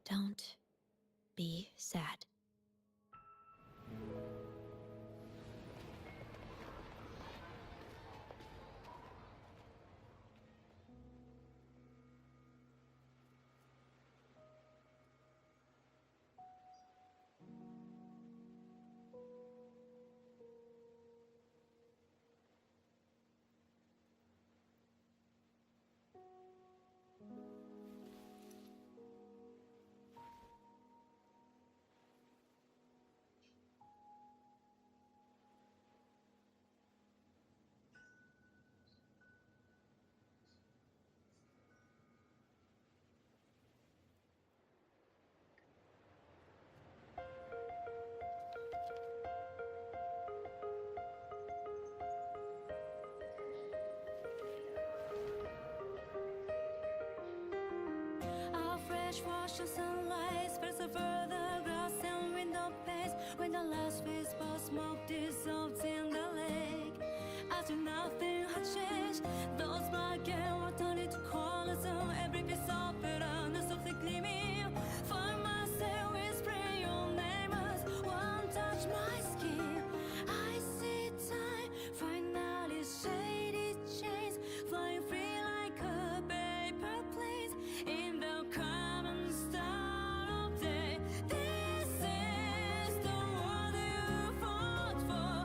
Don't be sad. Our fresh wash of sunlight spreads over the grass and window panes. When the last whisper smoke dissolves in the lake, as if nothing had changed, those black and water into colors of every piece of it and softly gleaming. Find myself whispering your name as one touch my skin. I see time finally shaded chains flying free like a paper plane in the common star of day. This is the world you fought for.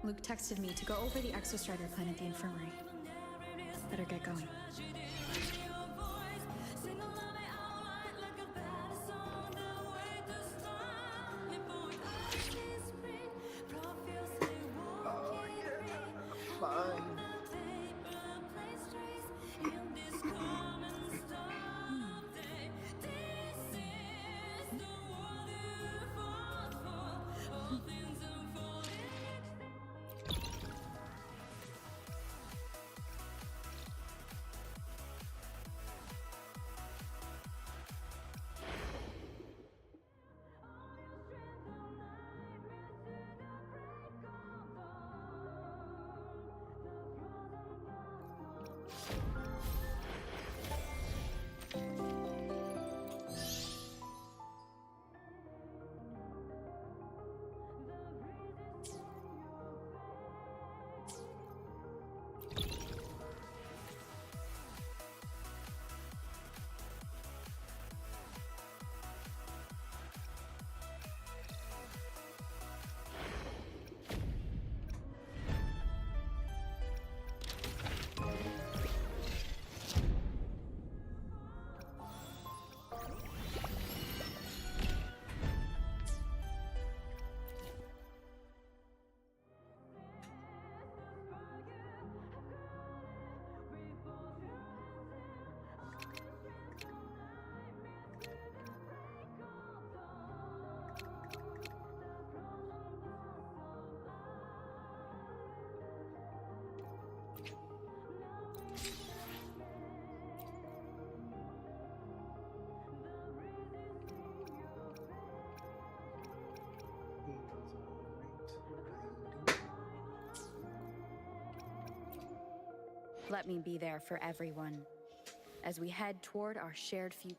Luke texted me to go over the Exostrider plan at the infirmary. Better get going. Fine. Let me be there for everyone as we head toward our shared future.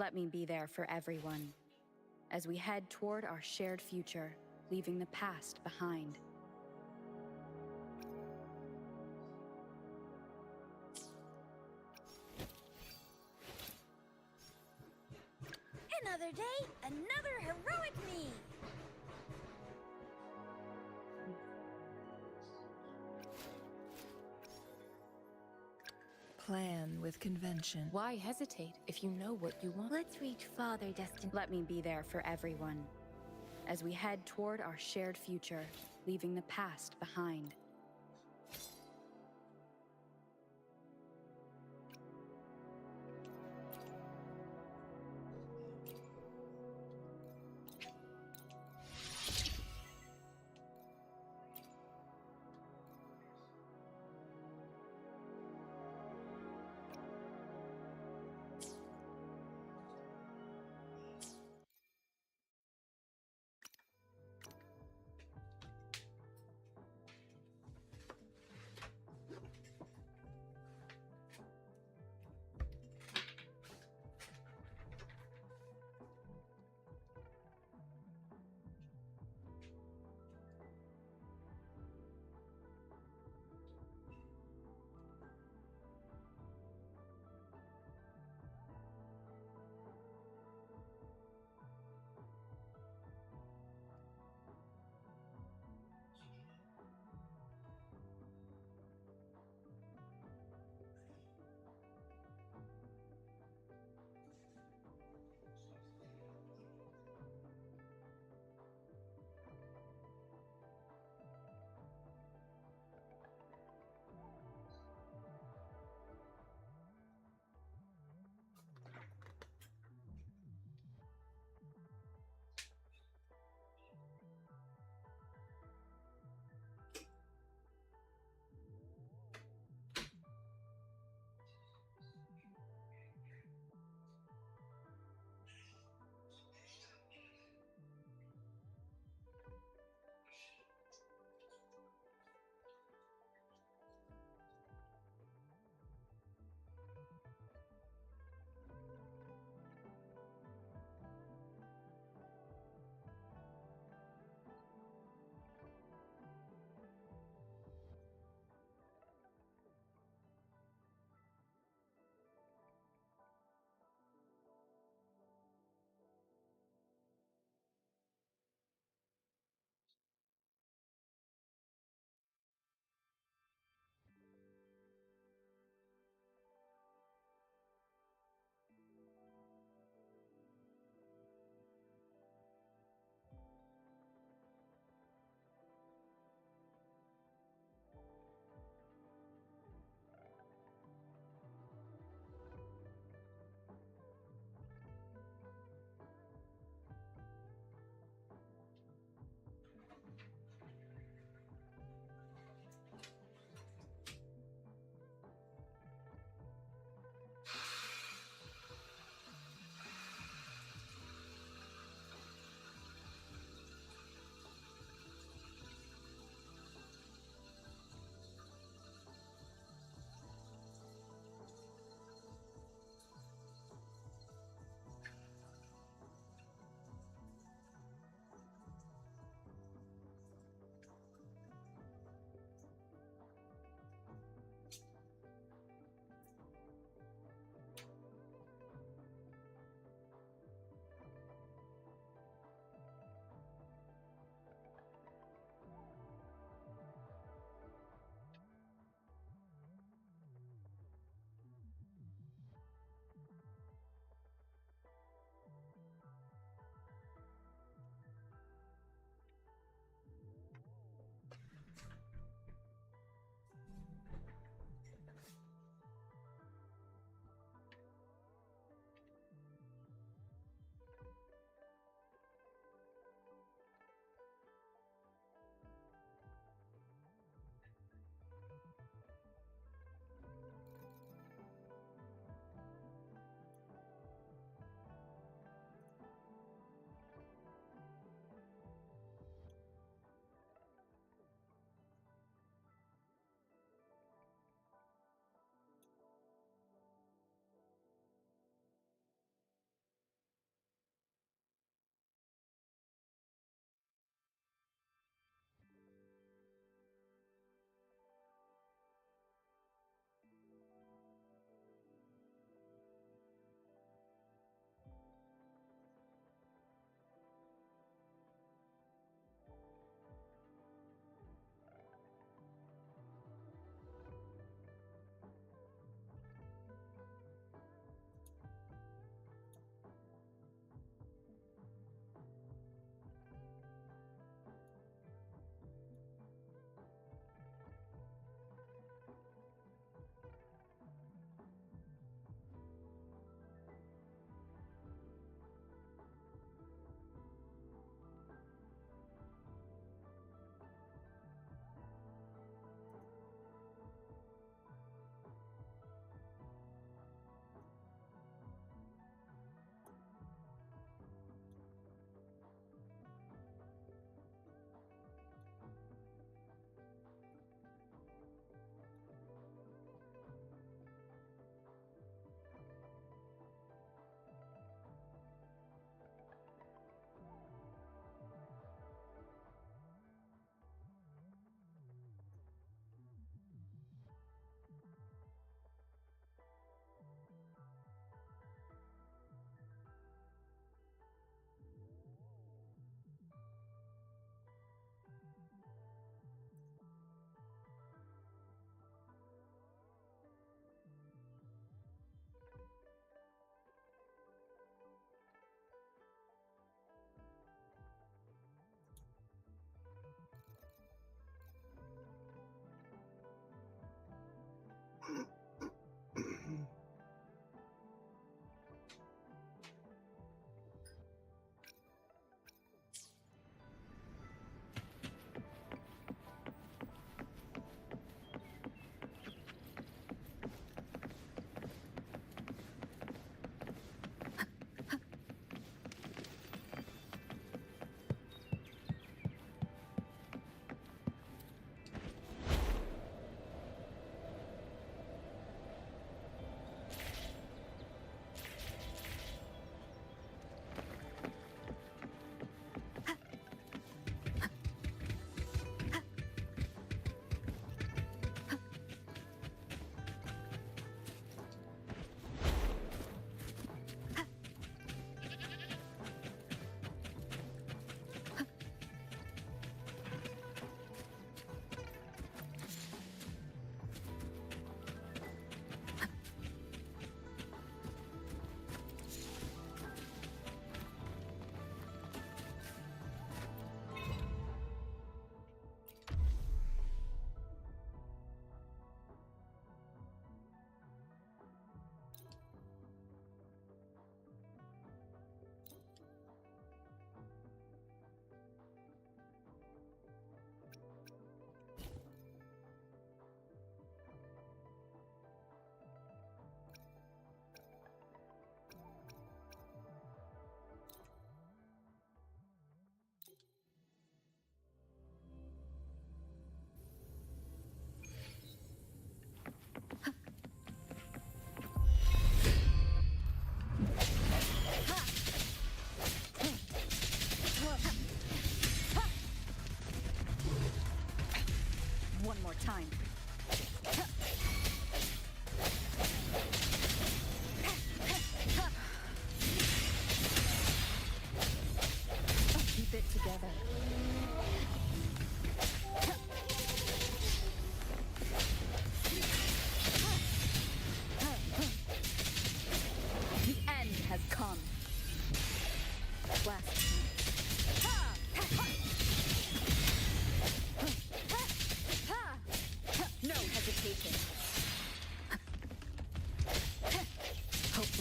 Let me be there for everyone as we head toward our shared future, leaving the past behind. Another day, another heroic me! Plan with convention. Why hesitate if you know what you want? Let's reach farther, Destin. Let me be there for everyone as we head toward our shared future, leaving the past behind.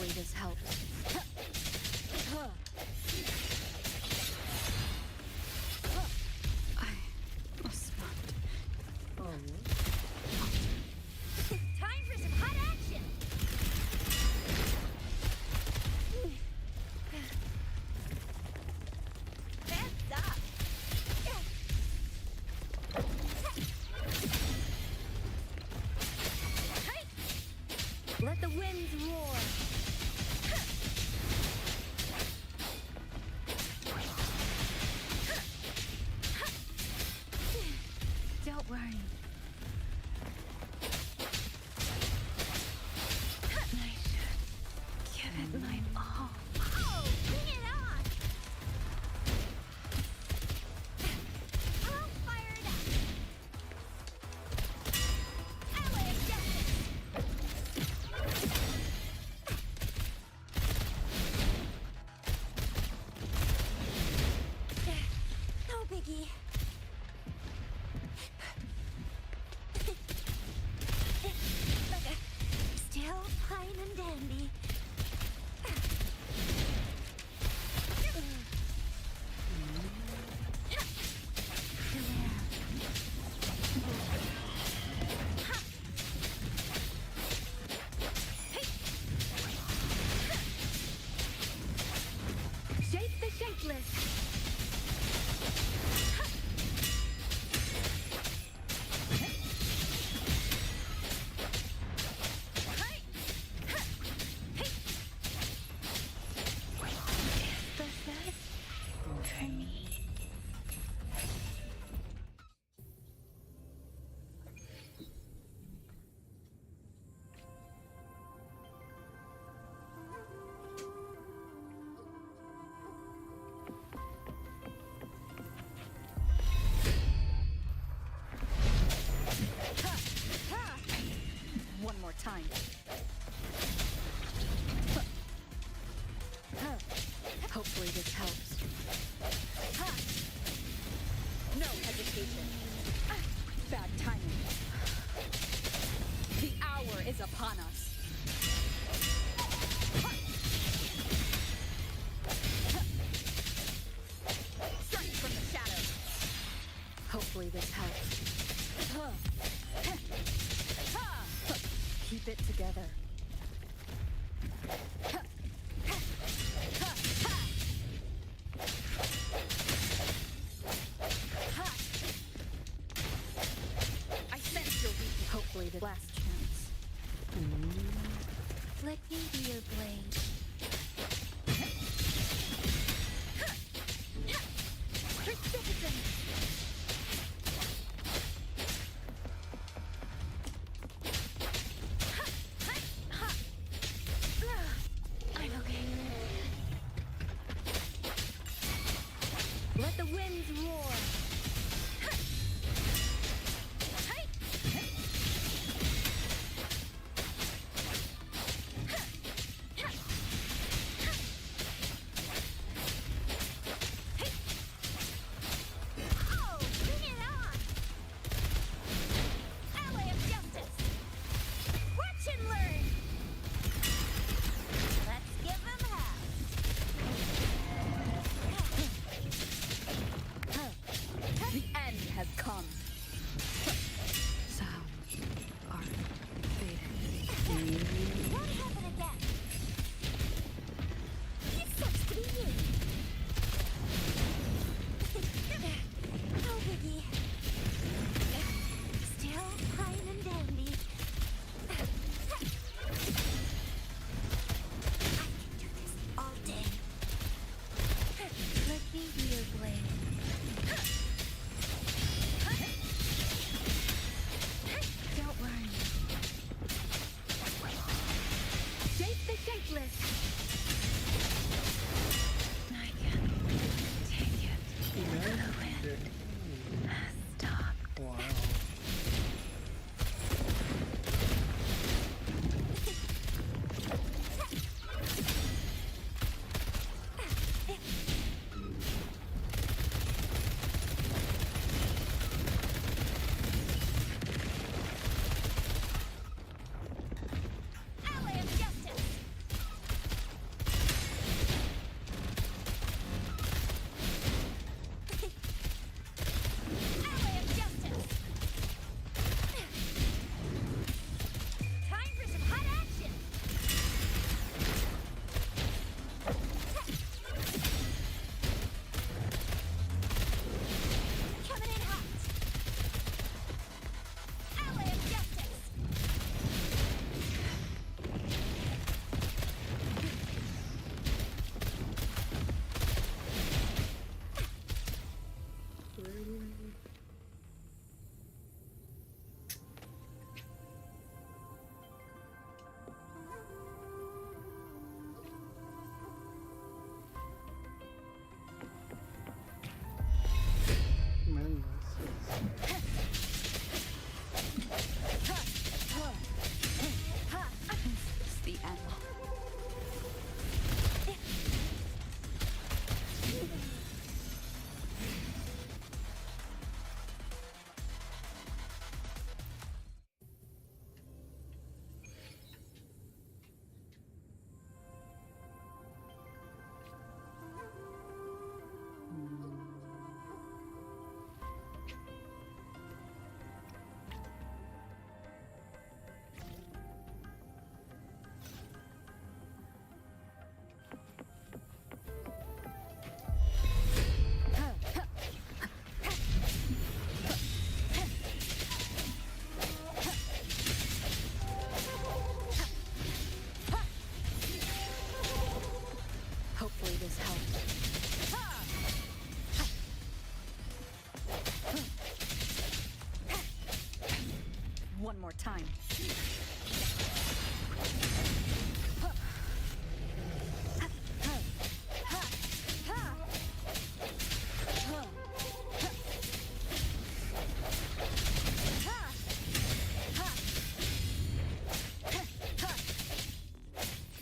Hopefully this helps. I must not. Time for some hot action! Hands up! Let the winds roar! Don't worry. I should give it my all. Oh, bring it on! I'll fire it up! Ally of justice! No biggie. Still fine and dandy. Shape the shapeless. One more time. Hopefully this helps. No hesitation. Bad timing. The hour is upon us. Strike from the shadows. Hopefully this helps. Keep it together. I sense your weakness. Hopefully the last chance. Let me be your blade. Precipitant! I'm okay. Let the winds roar! Oh, bring it on! Ally of justice! Watch and learn! Let's give them hell!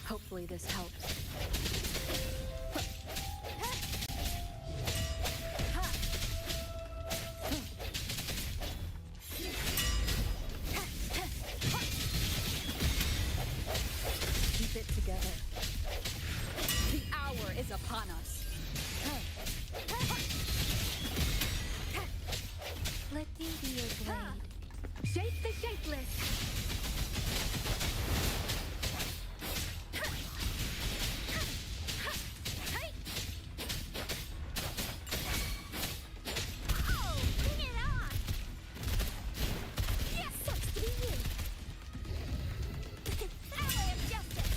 Hopefully this helps. Keep it together. The hour is upon us. Let me be your blade. Shape the shapeless. Oh, bring it on! Yes, sucks to be you. Ally of justice.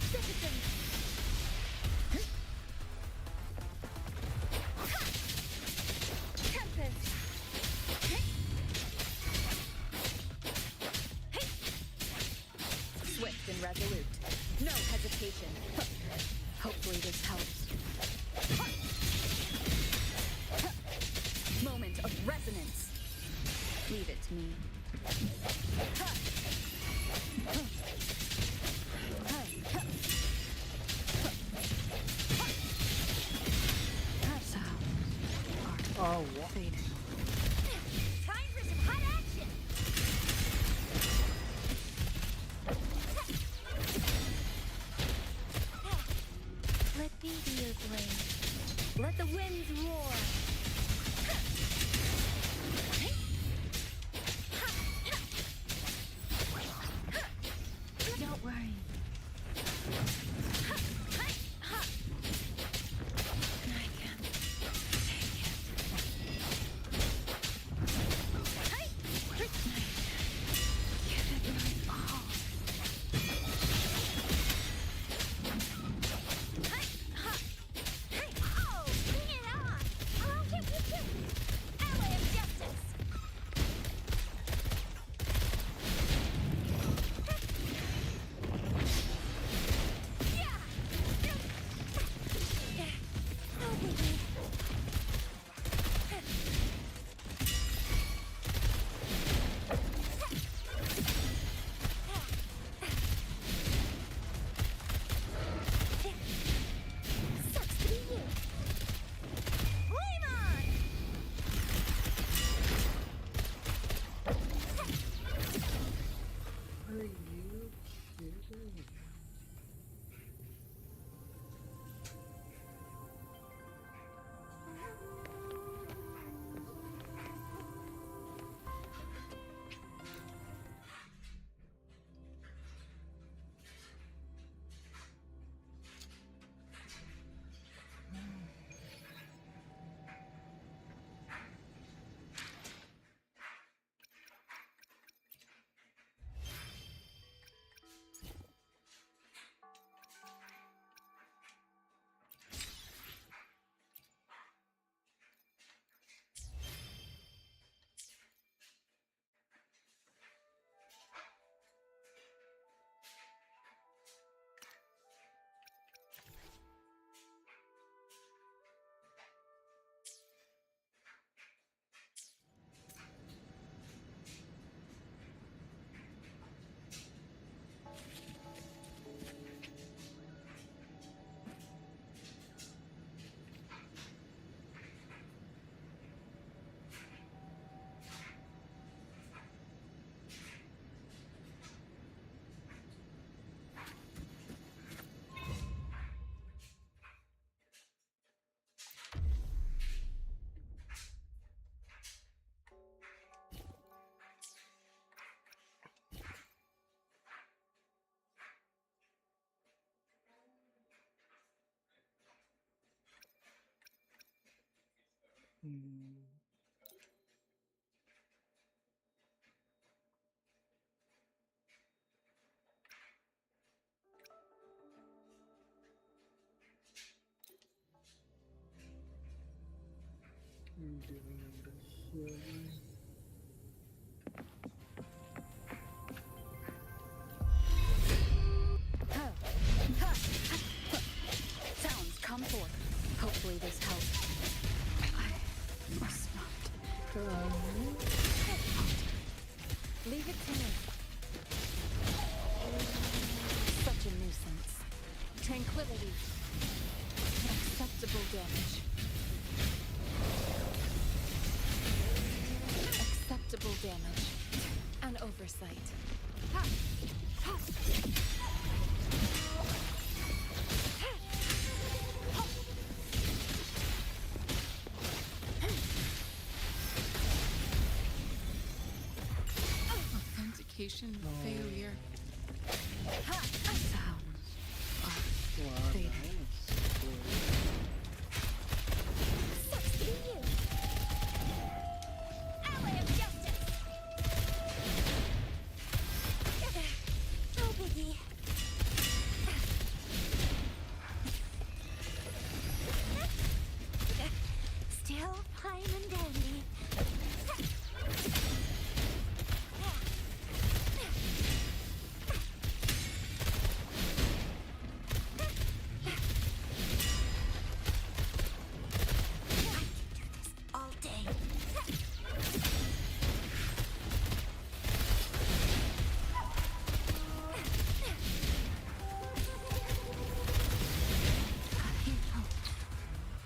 Citizen. Tempest. Swift and resolute. No hesitation. Hopefully this helps. Moment of resonance. Leave it to me. Oh, what? Fading. Time for some hot action. Let me be your blade. Let the winds roar. Don't worry. Oh, bring it on! I'll get with you. Ally of justice. Sucks to be you. Flame on! Are you kidding? Doing the healing. Sounds come forth. Hopefully this helps. I must not Leave it to me. Such a nuisance. Tranquility. Acceptable damage. Acceptable damage. An oversight. Ha! Ha! Authentication failure. Sounds are fading. Sucks to be you. Ally of justice. No biggie. Still fine and dandy. All day.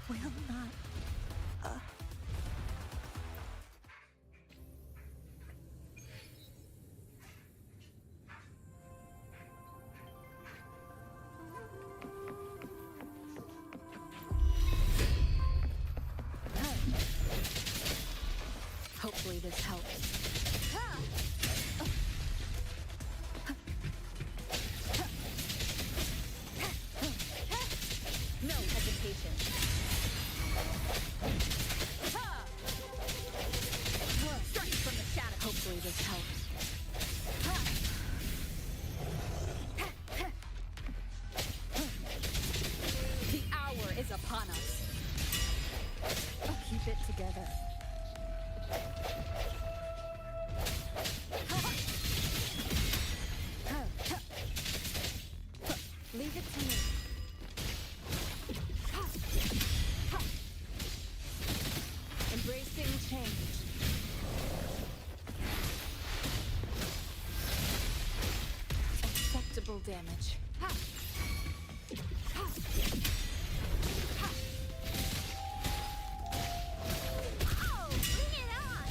Will not. Hopefully this helps. No hesitation. Strike from the shadow. Hopefully this helps. The hour is upon us. Keep it together. Leave it to me. Embracing change. Acceptable damage. Oh, bring it on!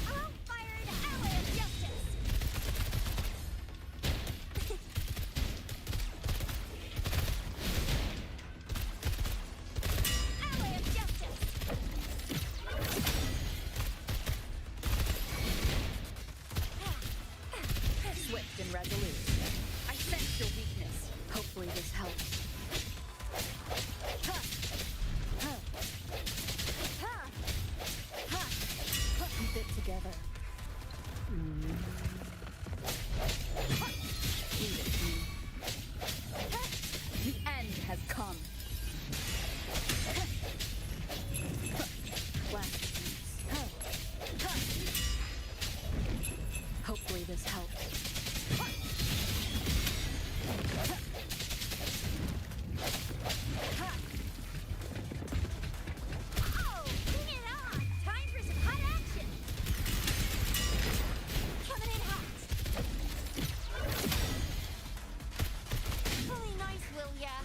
I'm fired, ally of justice. Ally of justice. Swift and resolute. I sense your weakness. Hopefully this helps. Keep it together. Leave it to me. The end has come. Last piece. Hopefully this helps. Oh, bring it on! Time for some hot action! Coming in hot! Really nice, will ya?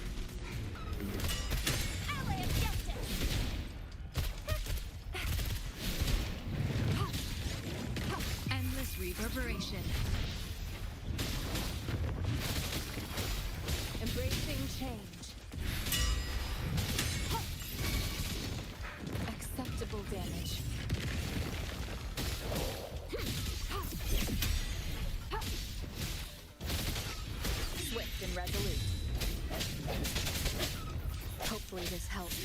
Ally of justice! Endless reverberation. Embracing change. Acceptable damage. Swift and resolute. Hopefully this helps.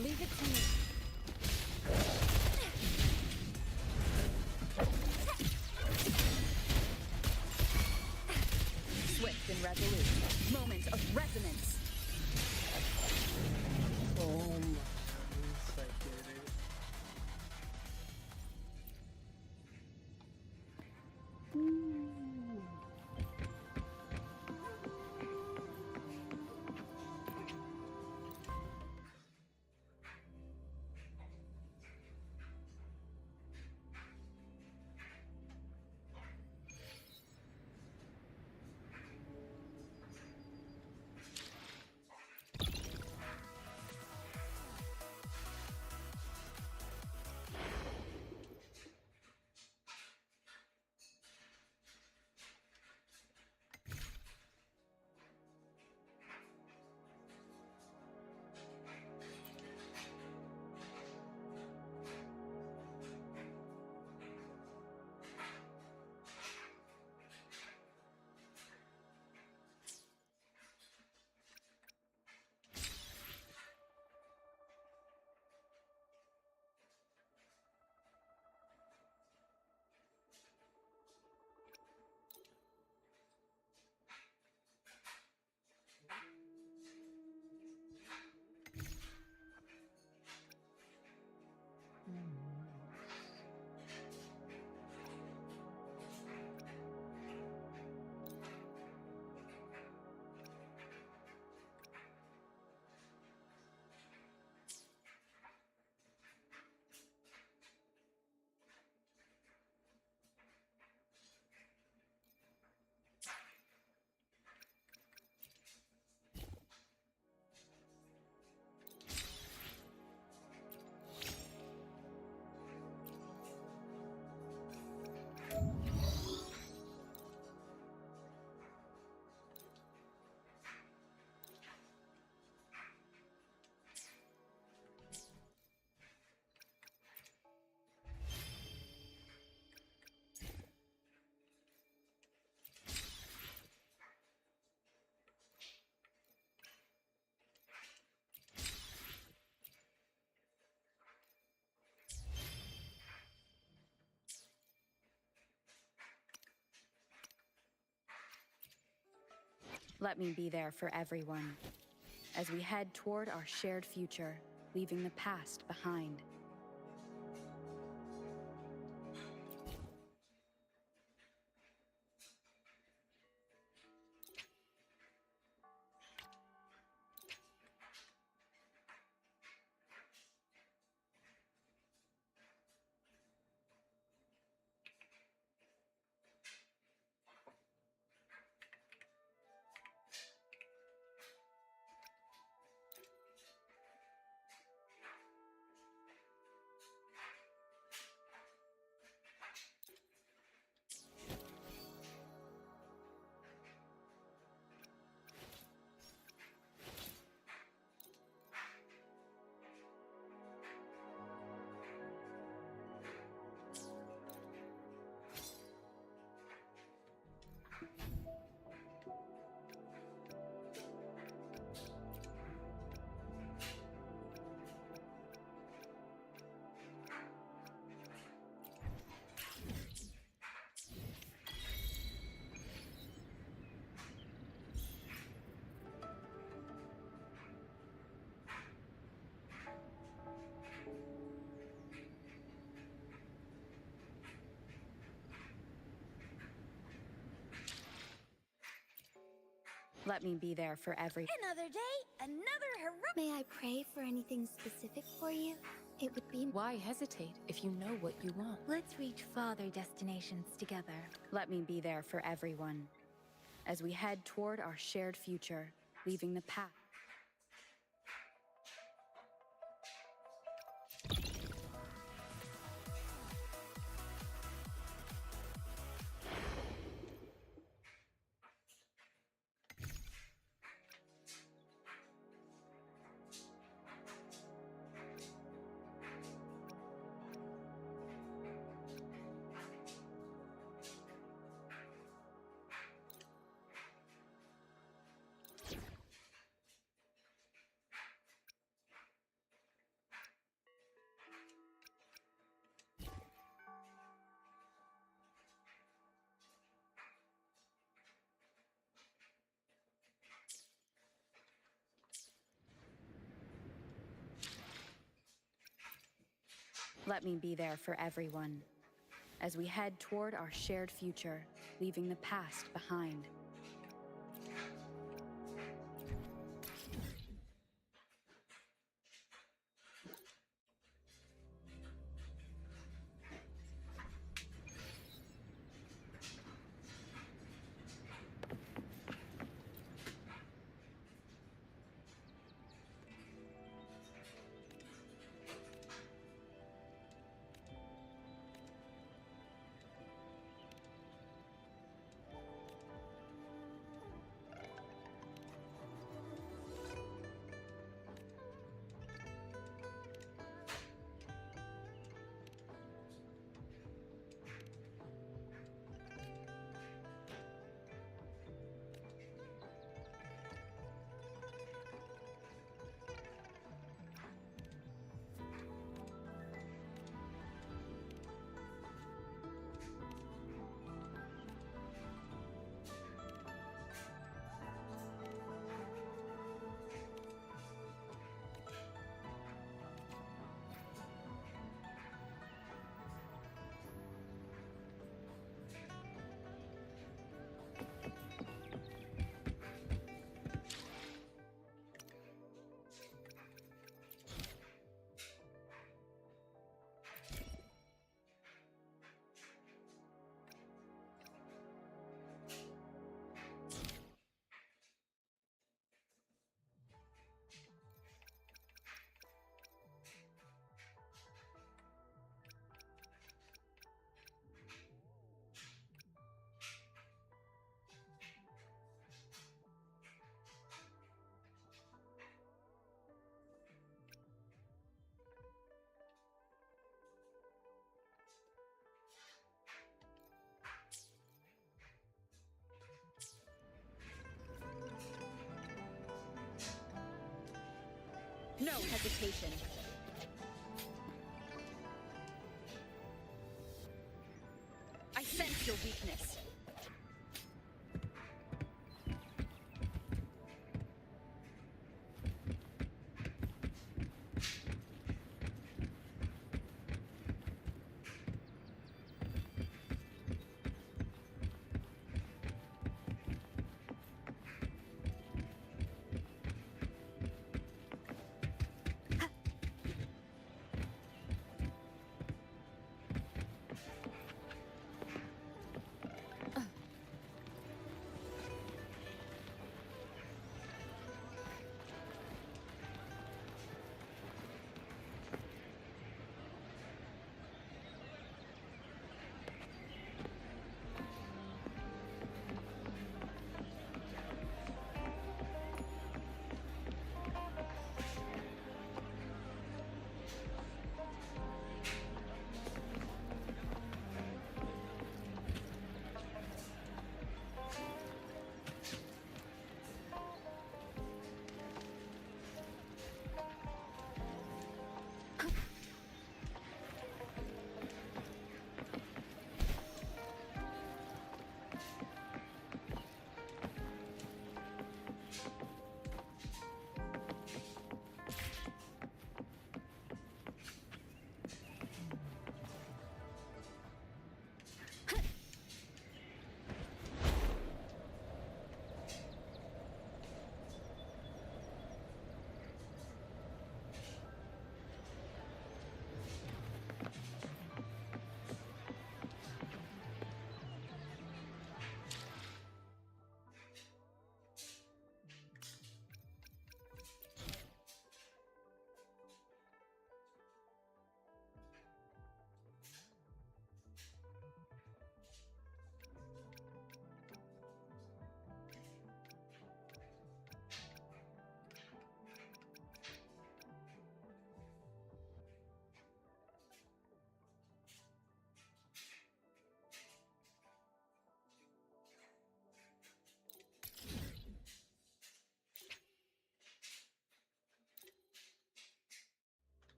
Leave it to me. Swift and resolute. Moment of resonance. Oh my, it's like it. Let me be there for everyone as we head toward our shared future, leaving the past behind. Let me be there for every... Another day, another heroic. May I pray for anything specific for you? It would be... Why hesitate if you know what you want? Let's reach farther destinations together. Let me be there for everyone as we head toward our shared future, leaving the past. Let me be there for everyone as we head toward our shared future, leaving the past behind. No hesitation. I sense your weakness.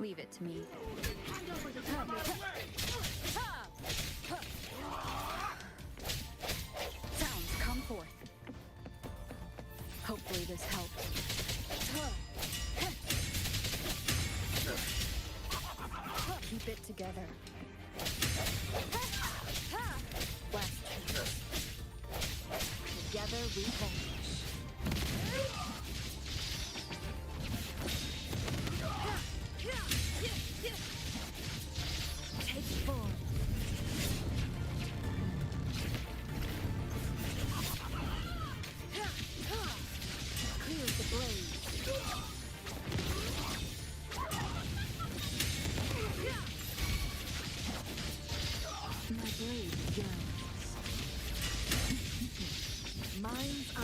Leave it to me. Sounds, come forth. Hopefully this helps. Keep it together. Last chance. Together we vanish. Take form. Clear the blaze. My blade yearns. Mind's eye.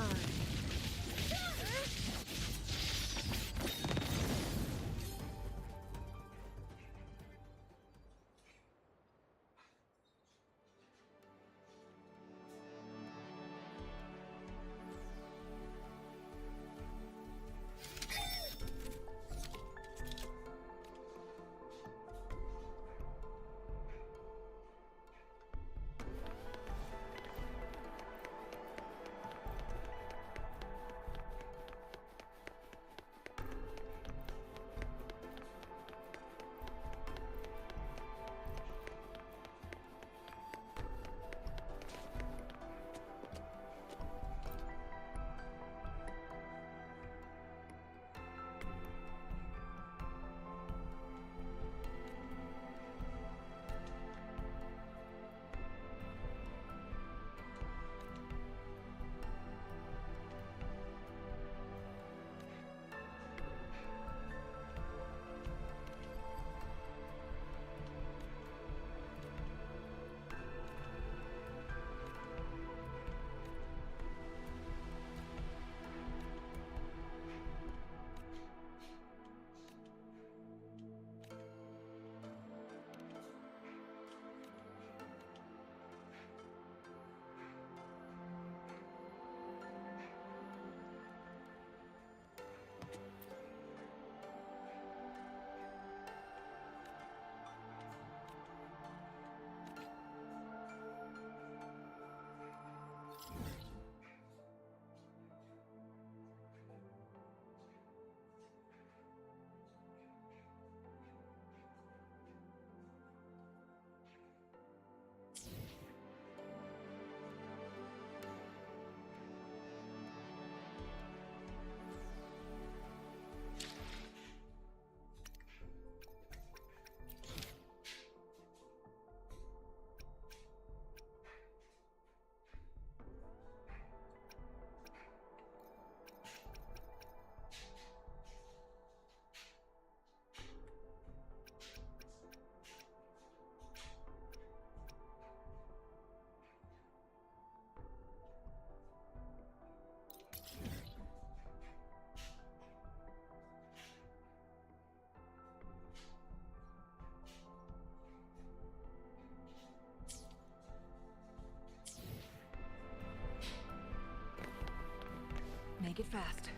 Make it fast.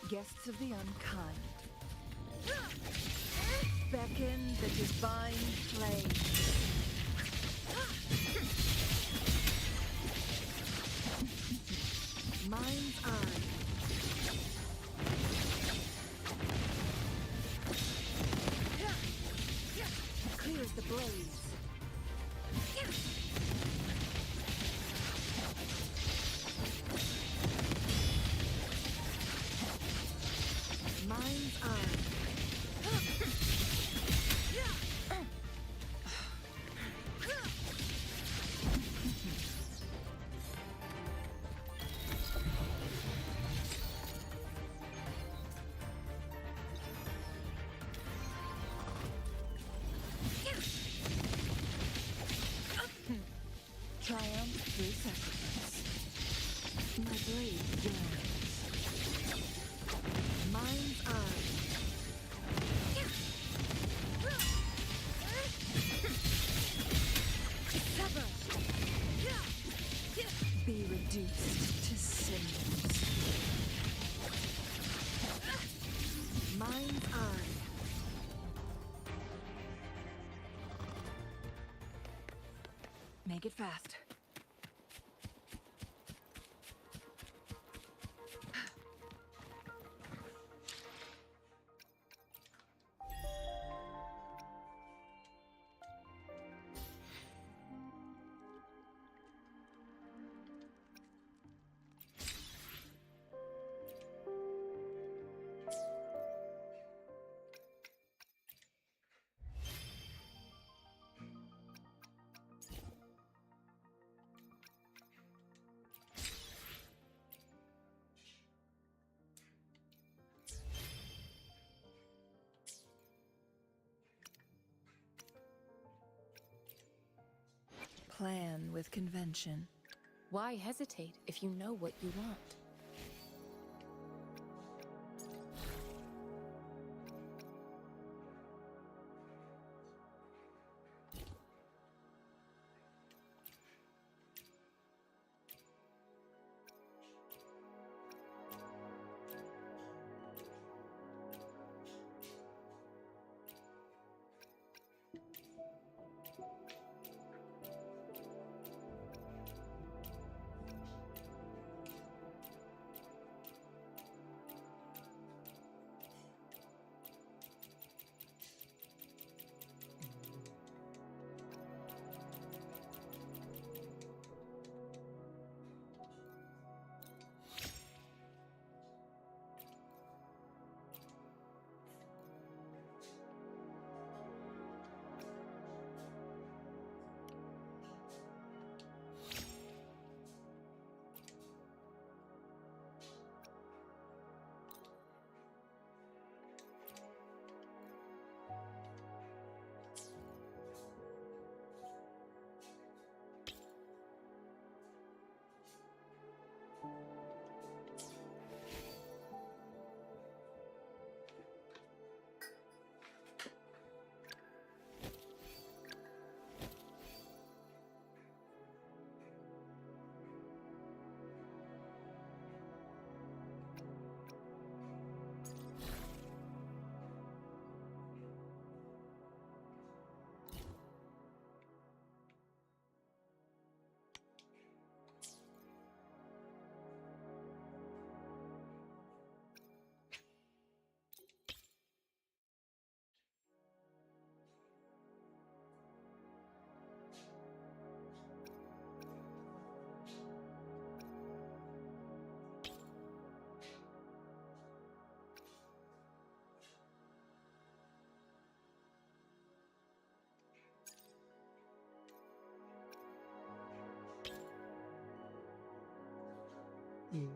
Guests of the unkind, beckon the divine flame. Mind's eye. Clears the blaze. Mind's eye. Triumph through sacrifice. My blade burns. Mind's eye. Sever. Be reduced to cinders. Mind's eye. Make it fast. Plan with convention. Why hesitate if you know what you want? Mm.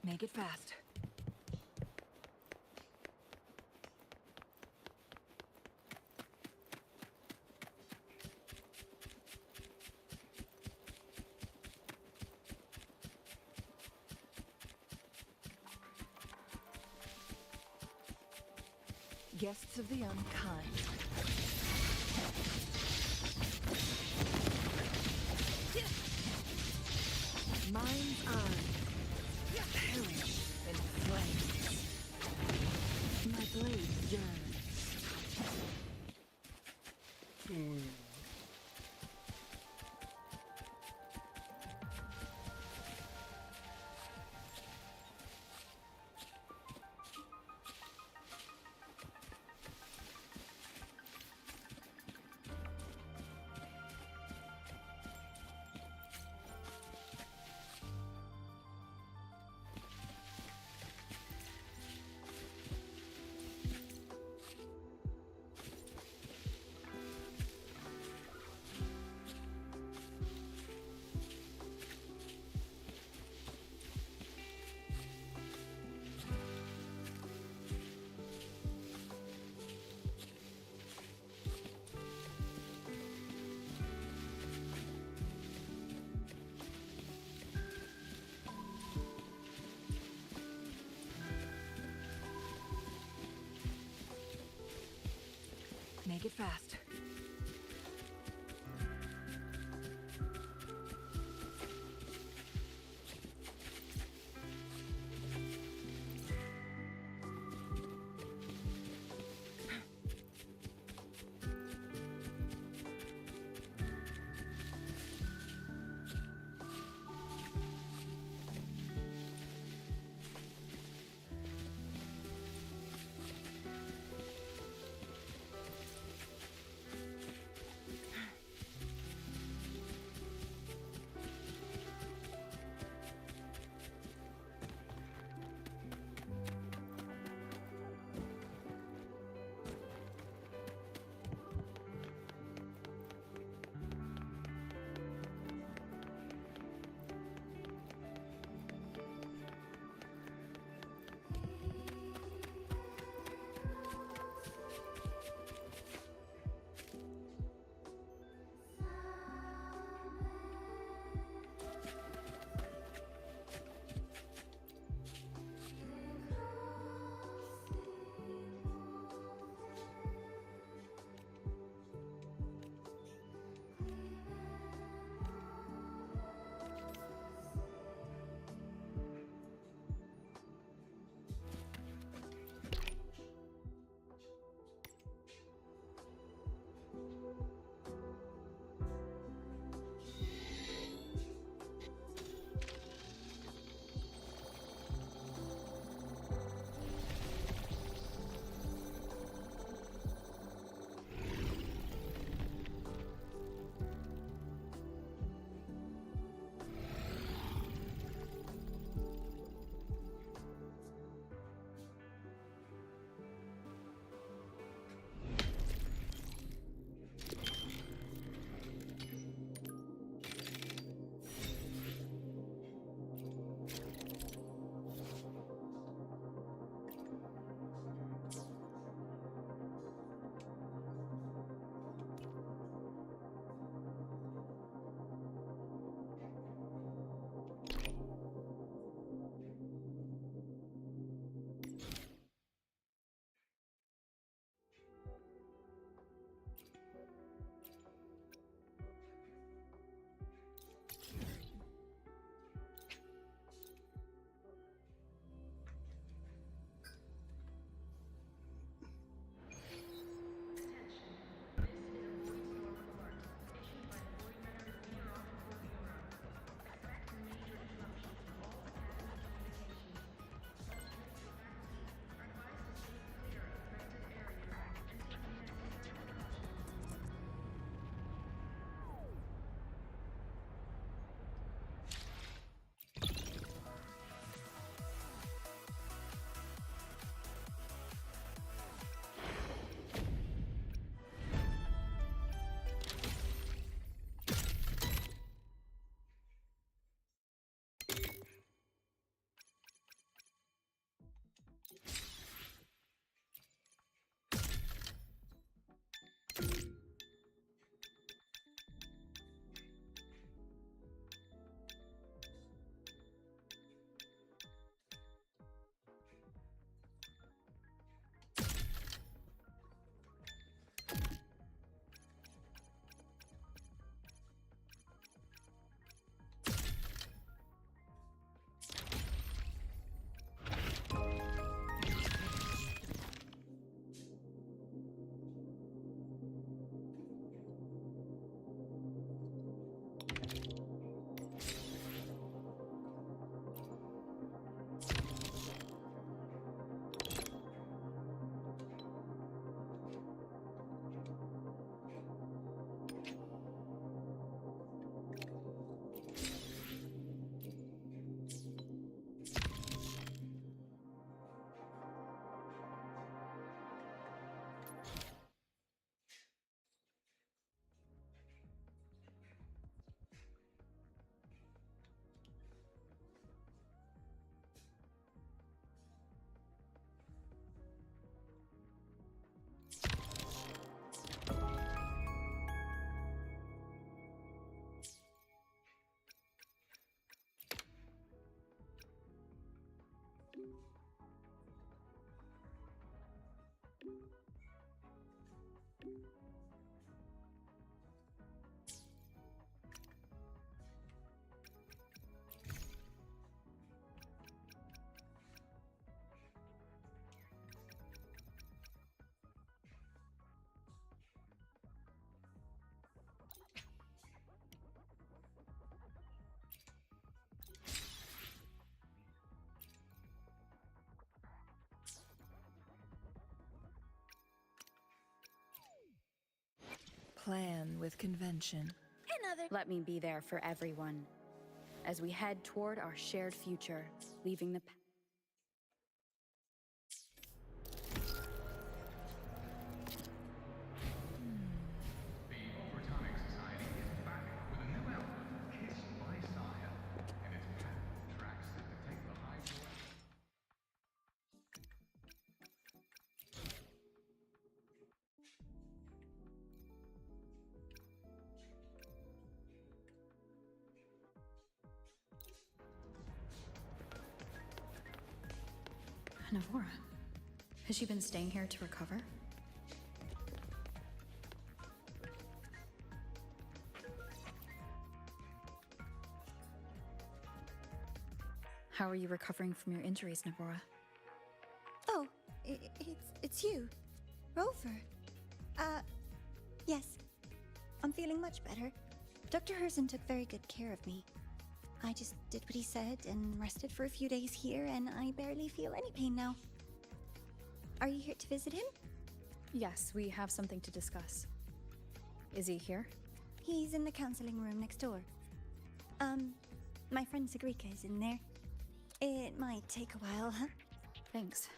Make it fast. Guests of the unkind. Mind's eye. Perish in flames. My blade yearns. Make it fast. plan with convention. Another. Let me be there for everyone as we head toward our shared future, leaving the The Overtonic Society is back with a new album, Kissed by Saya, and its packed tracks that depict the high road. Navora. Has she been staying here to recover? How are you recovering from your injuries, Navora? Oh, it's you. Rover. Yes. I'm feeling much better. Dr. Herson took very good care of me. I just did what he said and rested for a few days here, and I barely feel any pain now. Are you here to visit him? Yes, we have something to discuss. Is he here? He's in the counseling room next door. My friend Sigrika is in there. It might take a while, huh? Thanks.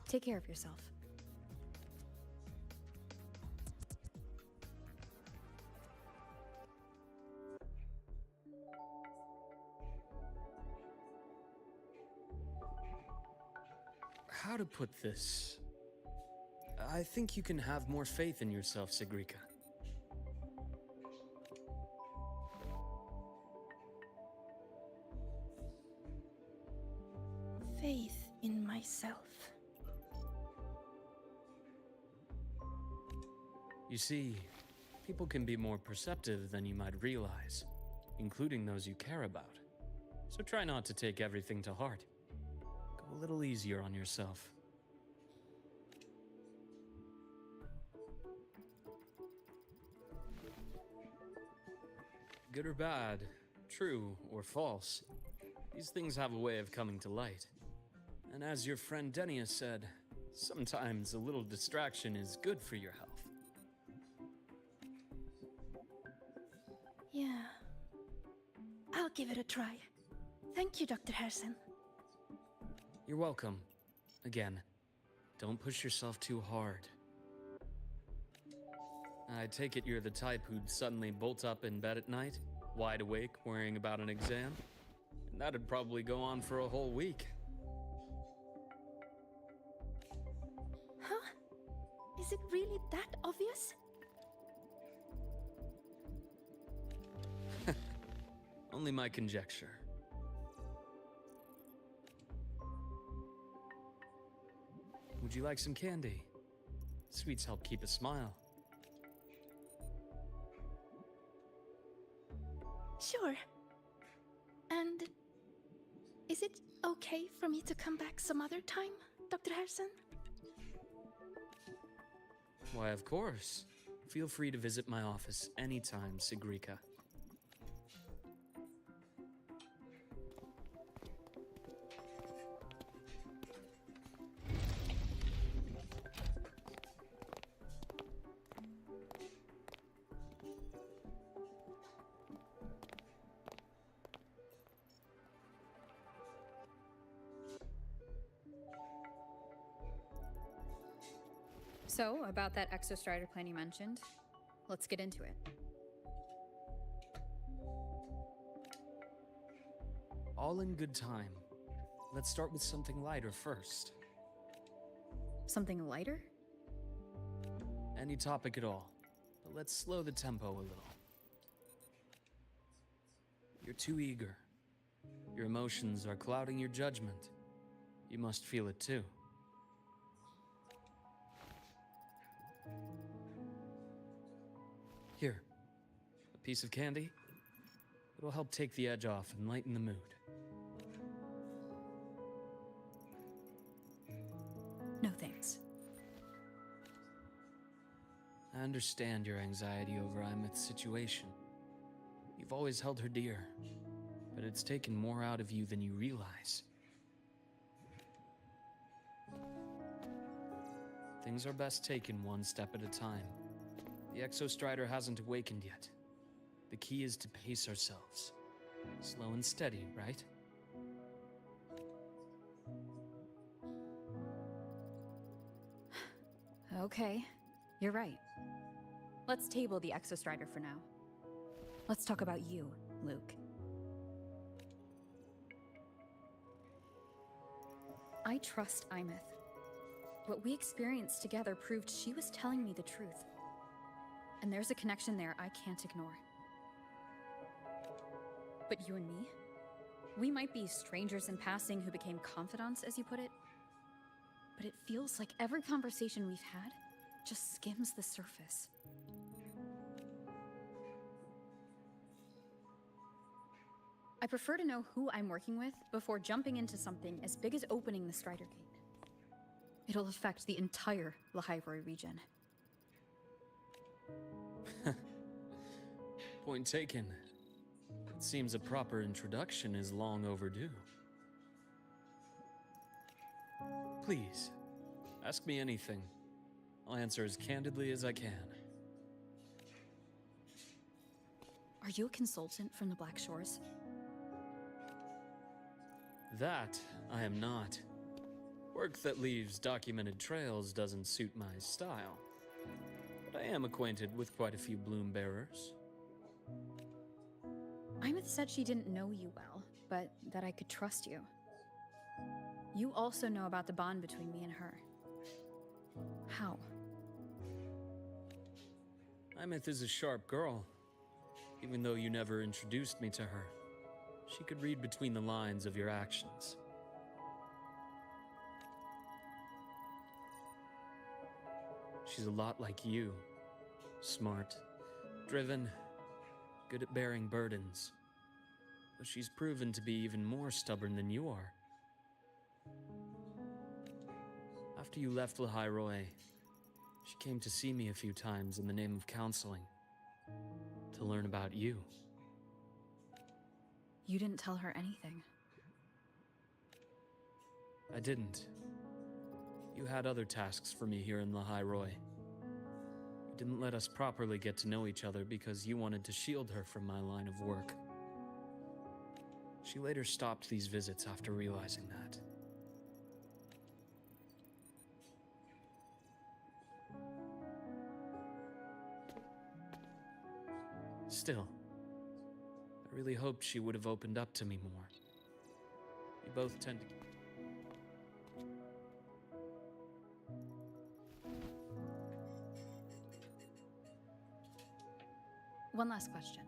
Take care of yourself. How to put this? I think you can have more faith in yourself, Sigrika. Faith in myself. You see, people can be more perceptive than you might realize, including those you care about. So try not to take everything to heart. Go a little easier on yourself. Good or bad, true or false, these things have a way of coming to light. And as your friend Denia said, sometimes a little distraction is good for your health. Yeah. I'll give it a try. Thank you, Dr. Harrison. You're welcome. Again, don't push yourself too hard. I take it you're the type who'd suddenly bolt up in bed at night, wide awake, worrying about an exam? And that'd probably go on for a whole week. Huh? Is it really that obvious? Only my conjecture. Would you like some candy? Sweets help keep a smile. Sure. And is it okay for me to come back some other time, Dr. Harrison? Why, of course. Feel free to visit my office anytime, Sigrika. So, about that Exostrider plan you mentioned, let's get into it. All in good time. Let's start with something lighter first. Something lighter? Any topic at all, but let's slow the tempo a little. You're too eager. Your emotions are clouding your judgment. You must feel it too. Here, a piece of candy. It'll help take the edge off and lighten the mood. No thanks. I understand your anxiety over Imeth's situation. You've always held her dear, but it's taken more out of you than you realize. Things are best taken one step at a time. The Exostrider hasn't awakened yet. The key is to pace ourselves. Slow and steady, right? Okay, you're right. Let's table the Exostrider for now. Let's talk about you, Luke. I trust Imeth. What we experienced together proved she was telling me the truth. And there's a connection there I can't ignore. But you and me? We might be strangers in passing who became confidants, as you put it. But it feels like every conversation we've had just skims the surface. I prefer to know who I'm working with before jumping into something as big as opening the Strider Gate. It'll affect the entire Lahairoi region. Point taken. It seems a proper introduction is long overdue. Please, ask me anything. I'll answer as candidly as I can. Are you a consultant from the Black Shores? That I am not. Work that leaves documented trails doesn't suit my style. But I am acquainted with quite a few bloom bearers. Imeth said she didn't know you well, but that I could trust you. You also know about the bond between me and her. How? Imeth is a sharp girl. Even though you never introduced me to her, she could read between the lines of your actions. She's a lot like you. Smart, driven, good at bearing burdens. But she's proven to be even more stubborn than you are. After you left Lahairoi, she came to see me a few times in the name of counseling. To learn about you. You didn't tell her anything. I didn't. You had other tasks for me here in Lahairoi. You didn't let us properly get to know each other because you wanted to shield her from my line of work. She later stopped these visits after realizing that. Still, I really hoped she would have opened up to me more. We both tend to... One last question.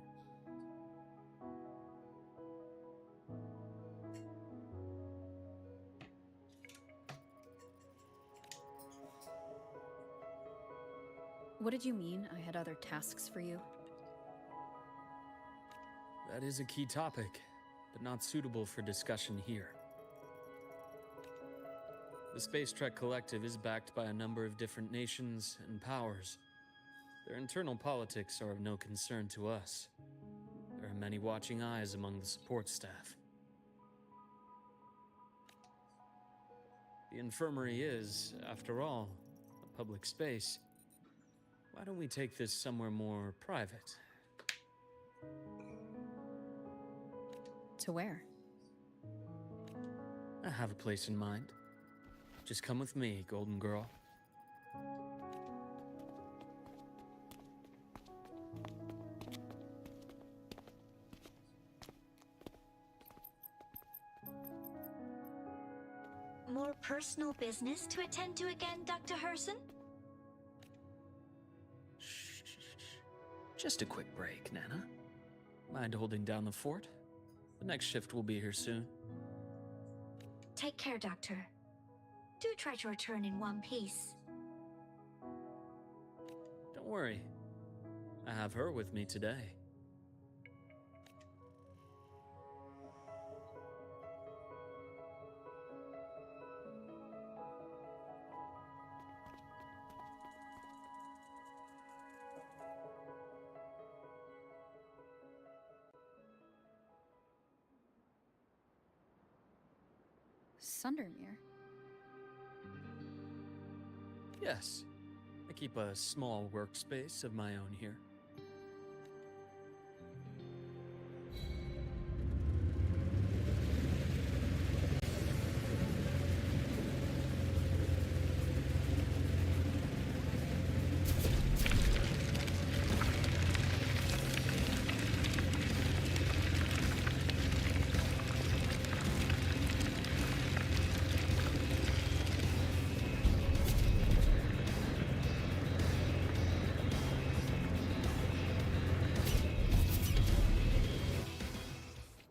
What did you mean I had other tasks for you? That is a key topic, but not suitable for discussion here. The Space Trek Collective is backed by a number of different nations and powers. Their internal politics are of no concern to us. There are many watching eyes among the support staff. The infirmary is, after all, a public space. Why don't we take this somewhere more private? To where? I have a place in mind. Just come with me, Golden Girl. More personal business to attend to again, Dr. Herson? Just a quick break, Nana. Mind holding down the fort? The next shift will be here soon. Take care, Doctor. Do try to return in one piece. Don't worry. I have her with me today. Sundermere? Yes. I keep a small workspace of my own here.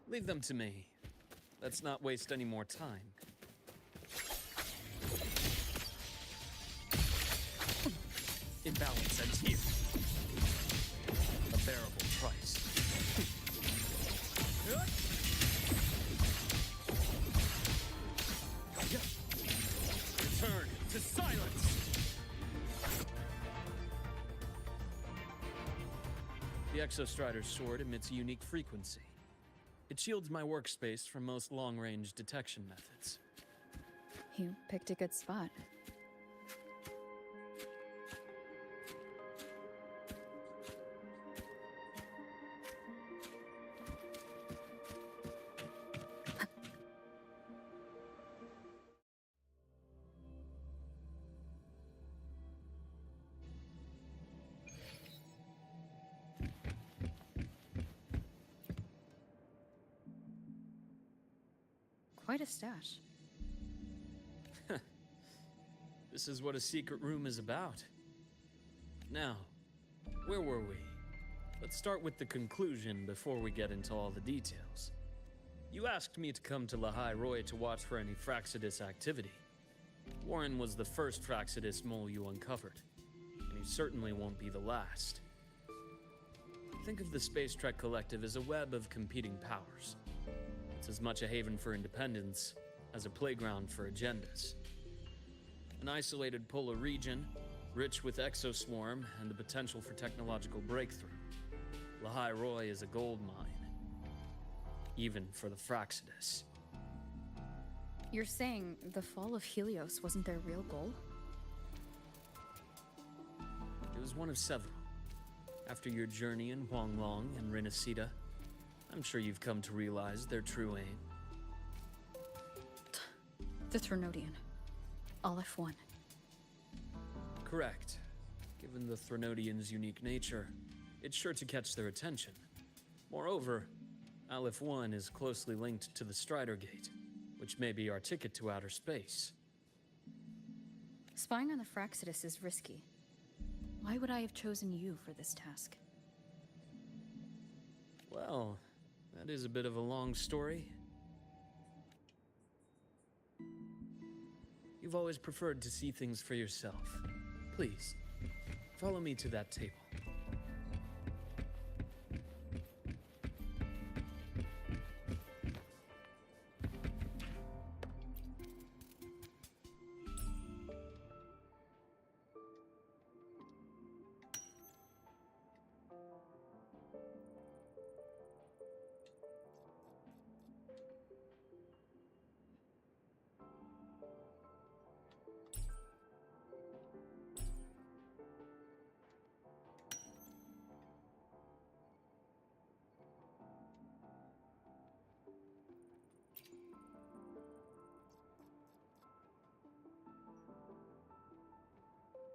Leave them to me. Let's not waste any more time. Imbalance ends here. A bearable price. Return to silence! The Exostrider's sword emits a unique frequency. It shields my workspace from most long-range detection methods. You picked a good spot. Quite a stash. This is what a secret room is about. Now, where were we? Let's start with the conclusion before we get into all the details. You asked me to come to Lahai Roy to watch for any Fraxidus activity. Warren was the first Fraxidus mole you uncovered, and he certainly won't be the last. Think of the Space Trek Collective as a web of competing powers. It's as much a haven for independence as a playground for agendas. An isolated polar region, rich with exoswarm and the potential for technological breakthrough. Lahai Roy is a gold mine, even for the Fraxidus. You're saying the fall of Helios wasn't their real goal? It was one of several. After your journey in Huanglong and Renacida, I'm sure you've come to realize their true aim. The Threnodian. Aleph 1. Correct. Given the Threnodian's unique nature, it's sure to catch their attention. Moreover, Aleph 1 is closely linked to the Strider Gate, which may be our ticket to outer space. Spying on the Fraxidus is risky. Why would I have chosen you for this task? Well, that is a bit of a long story. You've always preferred to see things for yourself. Please, follow me to that table.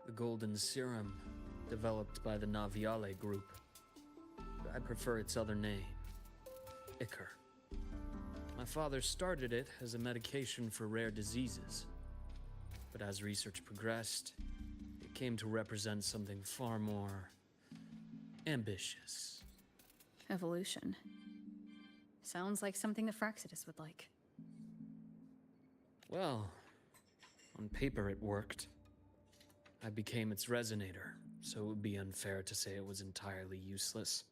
The golden serum, developed by the Naviale group. I prefer its other name, Ichor. My father started it as a medication for rare diseases. But as research progressed, it came to represent something far more ambitious. Evolution. Sounds like something the Fraxidus would like. Well, on paper it worked. I became its resonator, so it would be unfair to say it was entirely useless.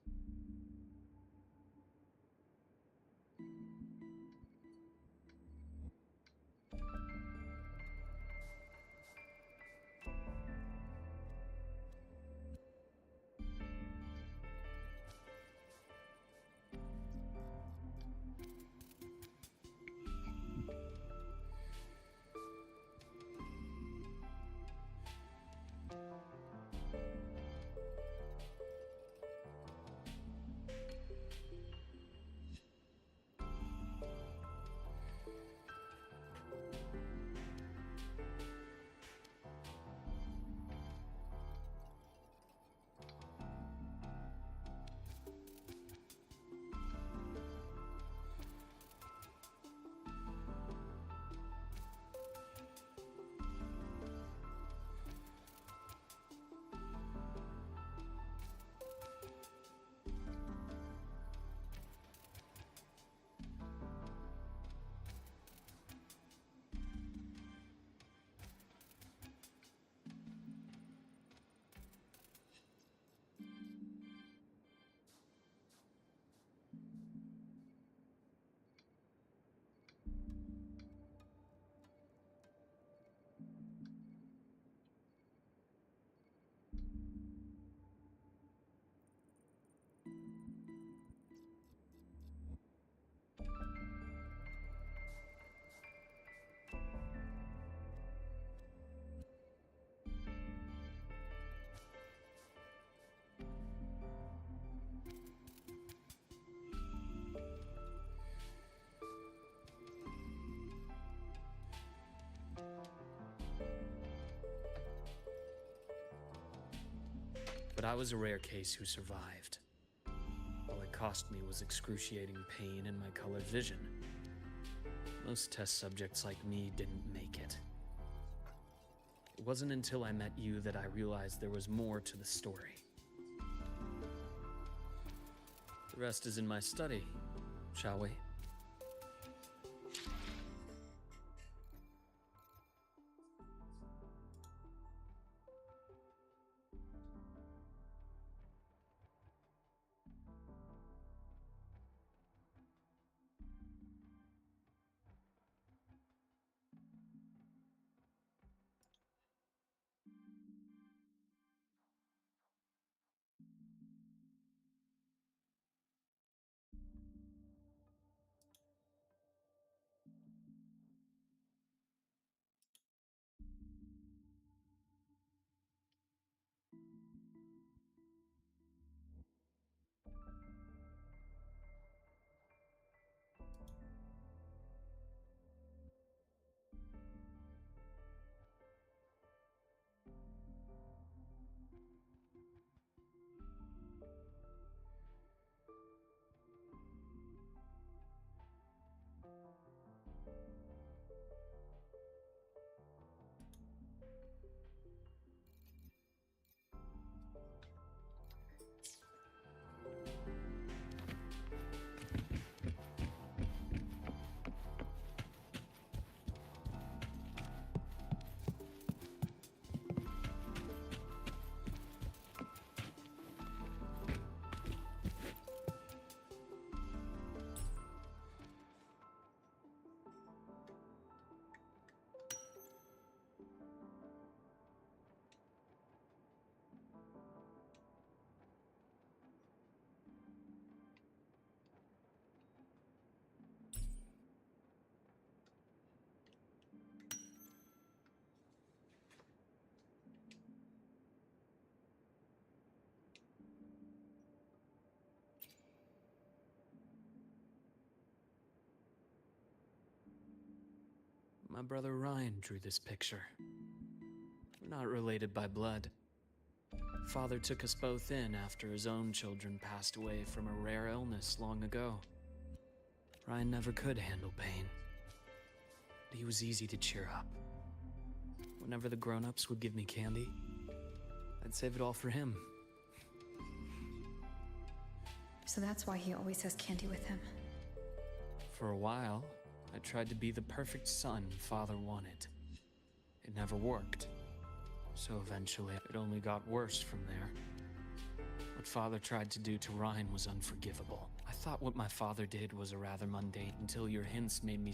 But I was a rare case who survived. All it cost me was excruciating pain and my colored vision. Most test subjects like me didn't make it. It wasn't until I met you that I realized there was more to the story. The rest is in my study, shall we? My brother Ryan drew this picture. We're not related by blood. Father took us both in after his own children passed away from a rare illness long ago. Ryan never could handle pain, but he was easy to cheer up. Whenever the grown-ups would give me candy, I'd save it all for him. So that's why he always has candy with him. For a while, I tried to be the perfect son Father wanted. It never worked. So eventually, it only got worse from there. What Father tried to do to Ryan was unforgivable. I thought what my father did was a rather mundane until your hints made me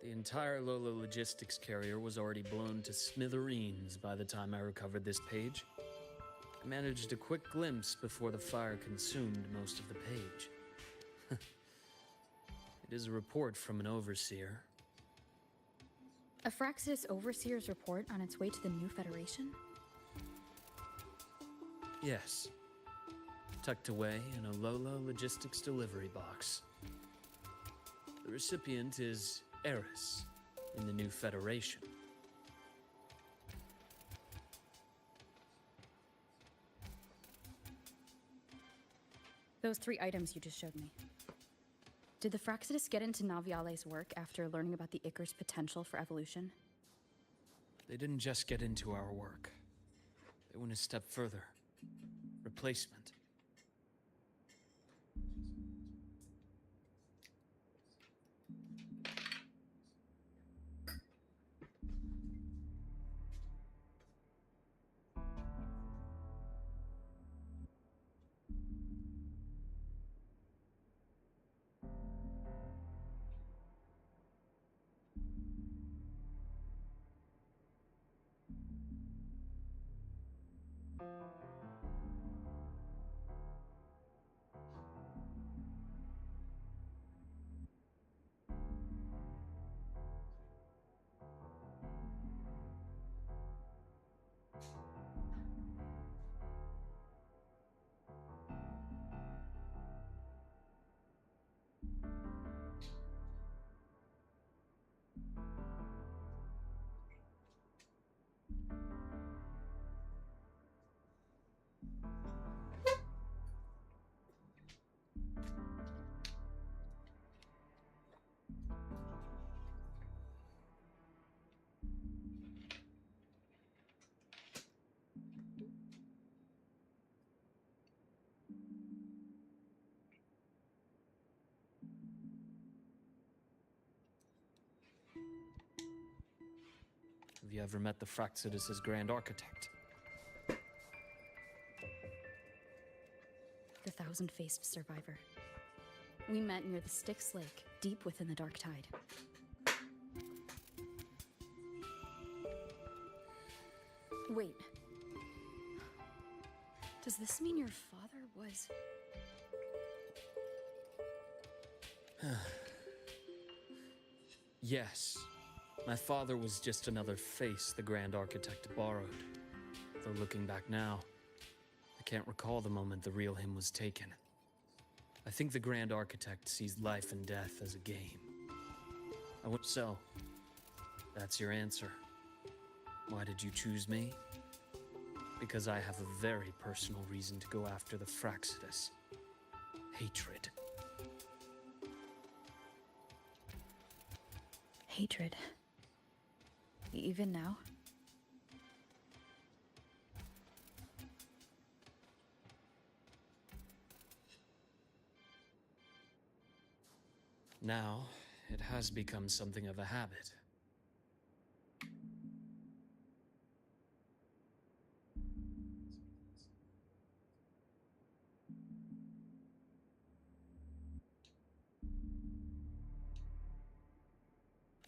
The entire Lola logistics carrier was already blown to smithereens by the time I recovered this page. I managed a quick glimpse before the fire consumed most of the page. It is a report from an overseer. A Fraxis Overseer's report on its way to the new Federation? Yes. Tucked away in a Lola logistics delivery box. The recipient is Eris in the new Federation. Those 3 items you just showed me. Did the Fraxidus get into Naviale's work after learning about the Icar's potential for evolution? They didn't just get into our work. They went a step further. Replacement. you ever met the Fraxidus' Grand Architect? The thousand-faced survivor. We met near the Styx Lake, deep within the Dark Tide. Wait. Does this mean your father was... Yes. My father was just another face the Grand Architect borrowed. Though looking back now, I can't recall the moment the real him was taken. I think the Grand Architect sees life and death as a game. So, that's your answer. Why did you choose me? Because I have a very personal reason to go after the Fraxidus. Hatred. Hatred. Even now? Now, it has become something of a habit.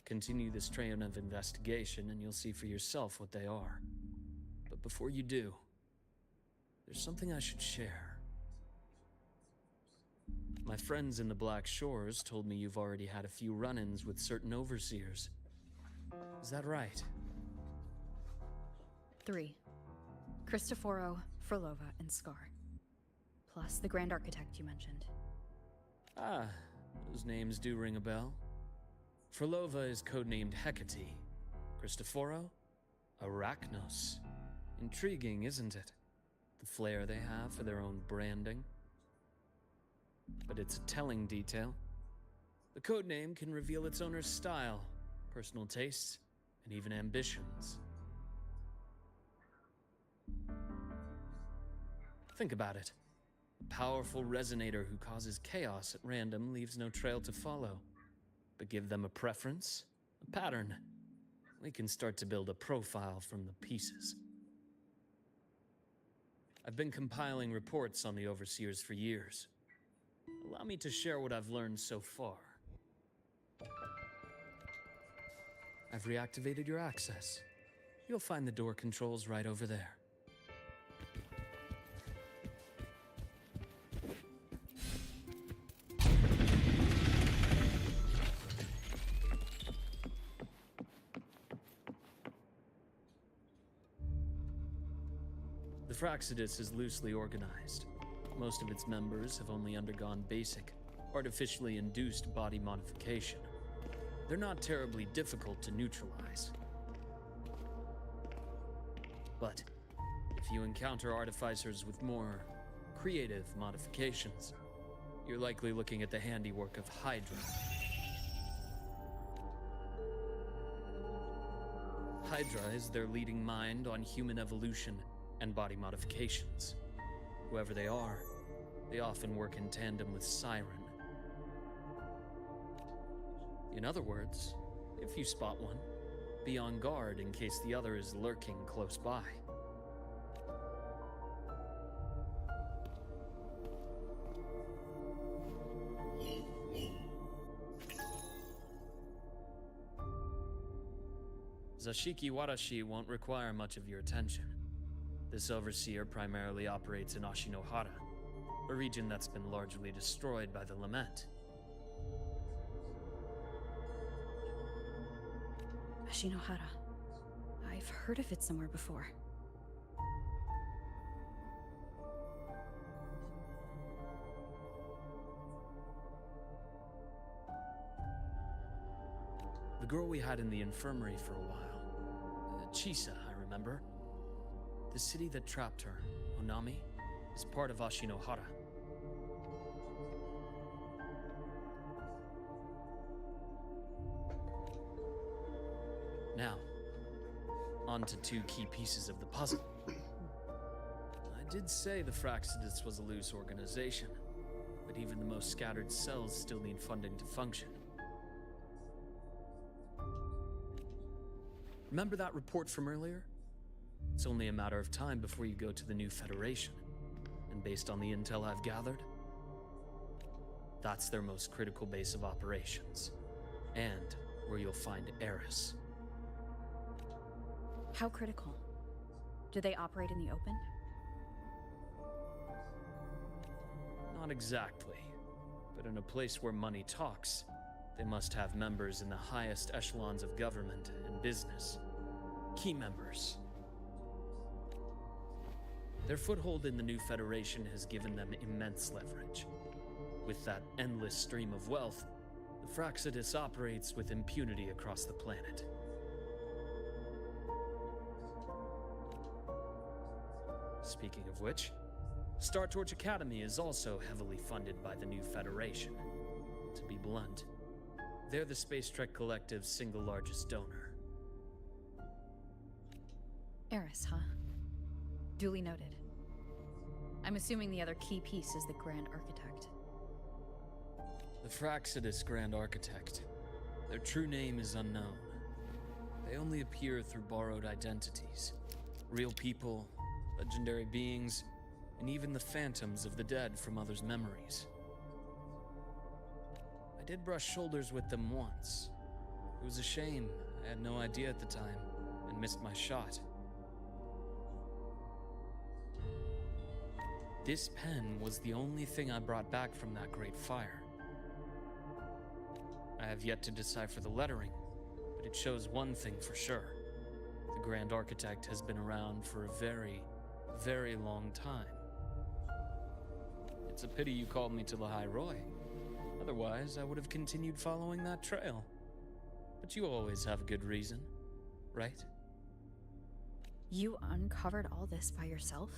Continue this train of investigation and you'll see for yourself what they are. But before you do, there's something I should share. My friends in the Black Shores told me you've already had a few run-ins with certain overseers. Is that right? 3. Cristoforo, Frolova, and Scar. Plus the Grand Architect you mentioned. Ah, those names do ring a bell. Frolova is codenamed Hecate. Cristoforo? Arachnos. Intriguing, isn't it? The flair they have for their own branding. But it's a telling detail. The codename can reveal its owner's style, personal tastes, and even ambitions. Think about it. A powerful resonator who causes chaos at random leaves no trail to follow. But give them a preference, a pattern. We can start to build a profile from the pieces. I've been compiling reports on the Overseers for years. Allow me to share what I've learned so far. I've reactivated your access. You'll find the door controls right over there. The Fraxidus is loosely organized. Most of its members have only undergone basic, artificially induced body modification. They're not terribly difficult to neutralize. But if you encounter artificers with more creative modifications, you're likely looking at the handiwork of Hydra. Hydra is their leading mind on human evolution and body modifications. Whoever they are, they often work in tandem with Siren. In other words, if you spot one, be on guard in case the other is lurking close by. Zashiki Warashi won't require much of your attention. This overseer primarily operates in Ashinohara, a region that's been largely destroyed by the Lament. Ashinohara. I've heard of it somewhere before. The girl we had in the infirmary for a while. Chisa, I remember. The city that trapped her, Onami, is part of Ashinohara. Now, on to two key pieces of the puzzle. I did say the Fraxidus was a loose organization, but even the most scattered cells still need funding to function. Remember that report from earlier? It's only a matter of time before you go to the new Federation. And based on the intel I've gathered, that's their most critical base of operations. And where you'll find Eris. How critical? Do they operate in the open? Not exactly. But in a place where money talks, they must have members in the highest echelons of government and business. Key members. Their foothold in the new Federation has given them immense leverage. With that endless stream of wealth, the Fraxidus operates with impunity across the planet. Speaking of which, Star Torch Academy is also heavily funded by the new Federation. To be blunt, they're the Space Trek Collective's single largest donor. Eris, huh? Duly noted. I'm assuming the other key piece is the Grand Architect. The Fraxidus Grand Architect. Their true name is unknown. They only appear through borrowed identities. Real people, legendary beings, and even the phantoms of the dead from others' memories. I did brush shoulders with them once. It was a shame. I had no idea at the time, and missed my shot. This pen was the only thing I brought back from that great fire. I have yet to decipher the lettering, but it shows one thing for sure. The Grand Architect has been around for a very, very long time. It's a pity you called me to Lahai Roy. Otherwise, I would have continued following that trail. But you always have a good reason, right? You uncovered all this by yourself?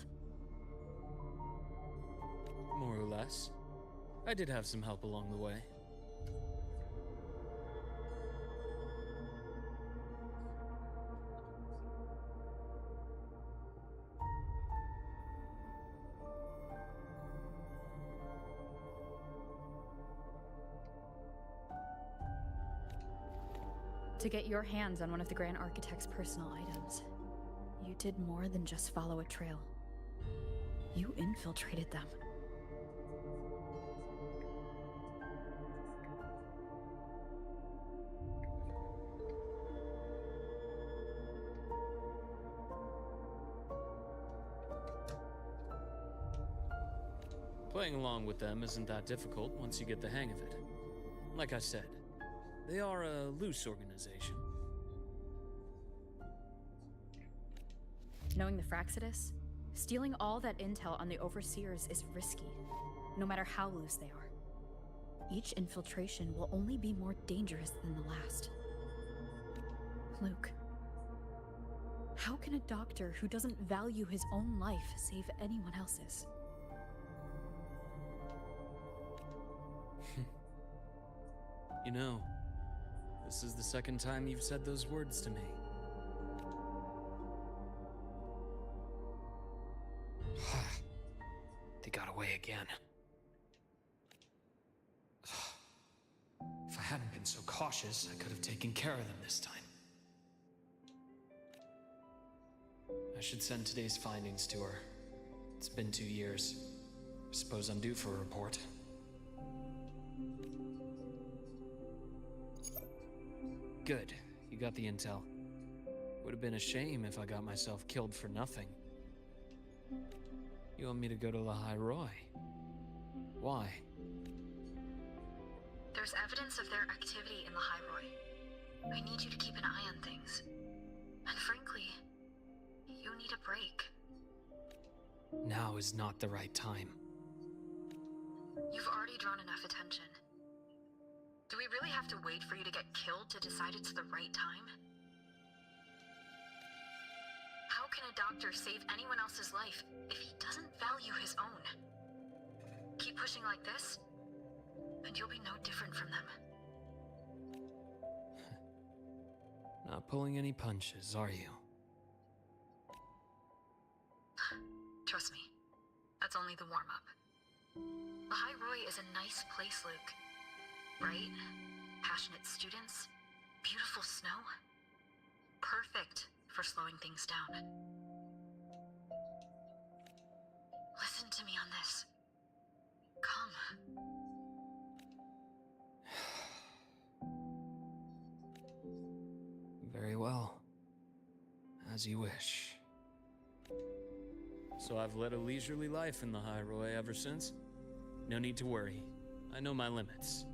More or less. I did have some help along the way. To get your hands on one of the Grand Architect's personal items, you did more than just follow a trail. You infiltrated them. Playing along with them isn't that difficult once you get the hang of it. Like I said, they are a loose organization. Knowing the Fraxidus, stealing all that intel on the Overseers is risky, no matter how loose they are. Each infiltration will only be more dangerous than the last. Luke, how can a doctor who doesn't value his own life save anyone else's? You know, this is the second time you've said those words to me. They got away again. If I hadn't been so cautious, I could have taken care of them this time. I should send today's findings to her. It's been 2 years. I suppose I'm due for a report. Good. You got the intel. Would have been a shame if I got myself killed for nothing. You want me to go to Lahai Roy? Why? There's evidence of their activity in Lahai Roy. I need you to keep an eye on things. And frankly, you need a break. Now is not the right time. You've already drawn enough attention. Do we really have to wait for you to get killed to decide it's the right time? How can a doctor save anyone else's life if he doesn't value his own? Keep pushing like this, and you'll be no different from them. Not pulling any punches, are you? Trust me, that's only the warm-up. Lahai Roy is a nice place, Luke. Bright, passionate students, beautiful snow. Perfect for slowing things down. Listen to me on this. Come. Very well. As you wish. So I've led a leisurely life in the High Roy ever since. No need to worry. I know my limits.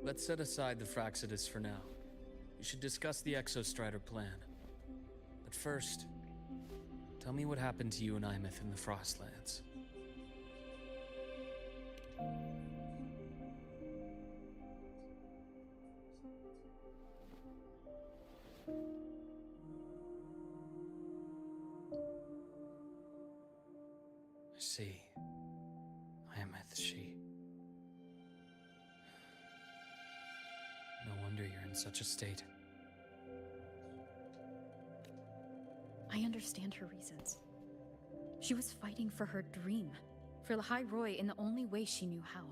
Let's set aside the Fraxidus for now. We should discuss the Exostrider plan. But first, tell me what happened to you and Imeth in the Frostlands. I see. Imeth, she... No wonder you're in such a state. I understand her reasons. She was fighting for her dream, for the High Roy in the only way she knew how.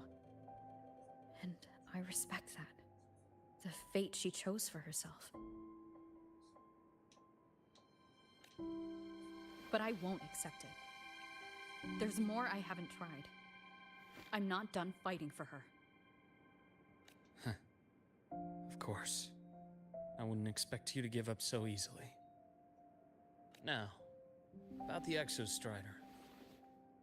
And I respect that. The fate she chose for herself. But I won't accept it. There's more I haven't tried. I'm not done fighting for her. Of course. I wouldn't expect you to give up so easily. Now, about the Exostrider.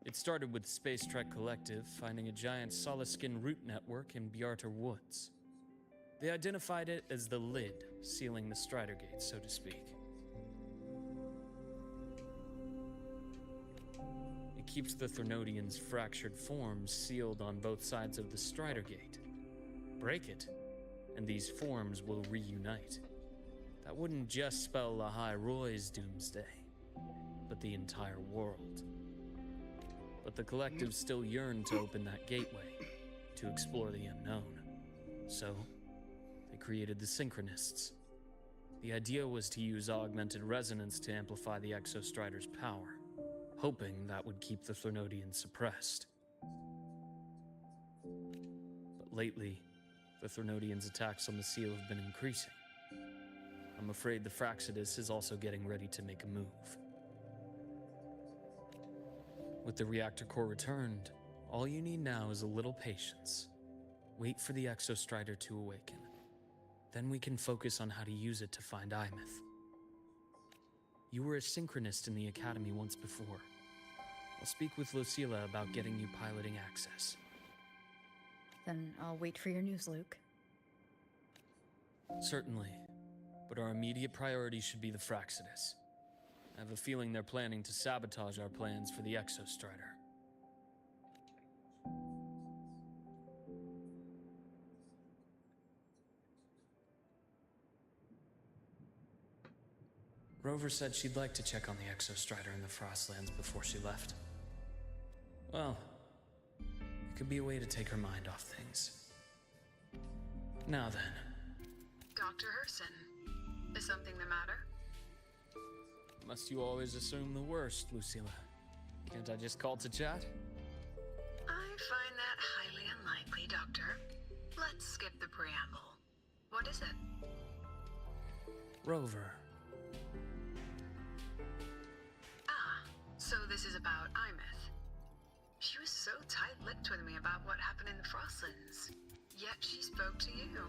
It started with Space Trek Collective finding a giant solid-skin root network in Bjarter Woods. They identified it as the lid, sealing the Strider Gate, so to speak. It keeps the Threnodians' fractured forms sealed on both sides of the Strider Gate. Break it, and these forms will reunite. That wouldn't just spell the High Roy's doomsday, but the entire world. But the Collective still yearned to open that gateway, to explore the unknown. So, they created the Synchronists. The idea was to use augmented resonance to amplify the Exostrider's power, hoping that would keep the Threnodians suppressed. But lately, the Threnodians' attacks on the seal have been increasing. I'm afraid the Fraxidus is also getting ready to make a move. With the reactor core returned, all you need now is a little patience. Wait for the Exostrider to awaken. Then we can focus on how to use it to find Imeth. You were a synchronist in the Academy once before. I'll speak with Lucilla about getting you piloting access. Then I'll wait for your news, Luke. Certainly. But our immediate priority should be the Fraxidus. I have a feeling they're planning to sabotage our plans for the Exostrider. Rover said she'd like to check on the Exostrider in the Frostlands before she left. Well, it could be a way to take her mind off things. Now then. Dr. Herson, is something the matter? Must you always assume the worst, Lucilla? Can't I just call to chat? I find that highly unlikely, Doctor. Let's skip the preamble. What is it? Rover. Ah, so this is about Imeth. She was so tight-lipped with me about what happened in the Frostlands, yet she spoke to you.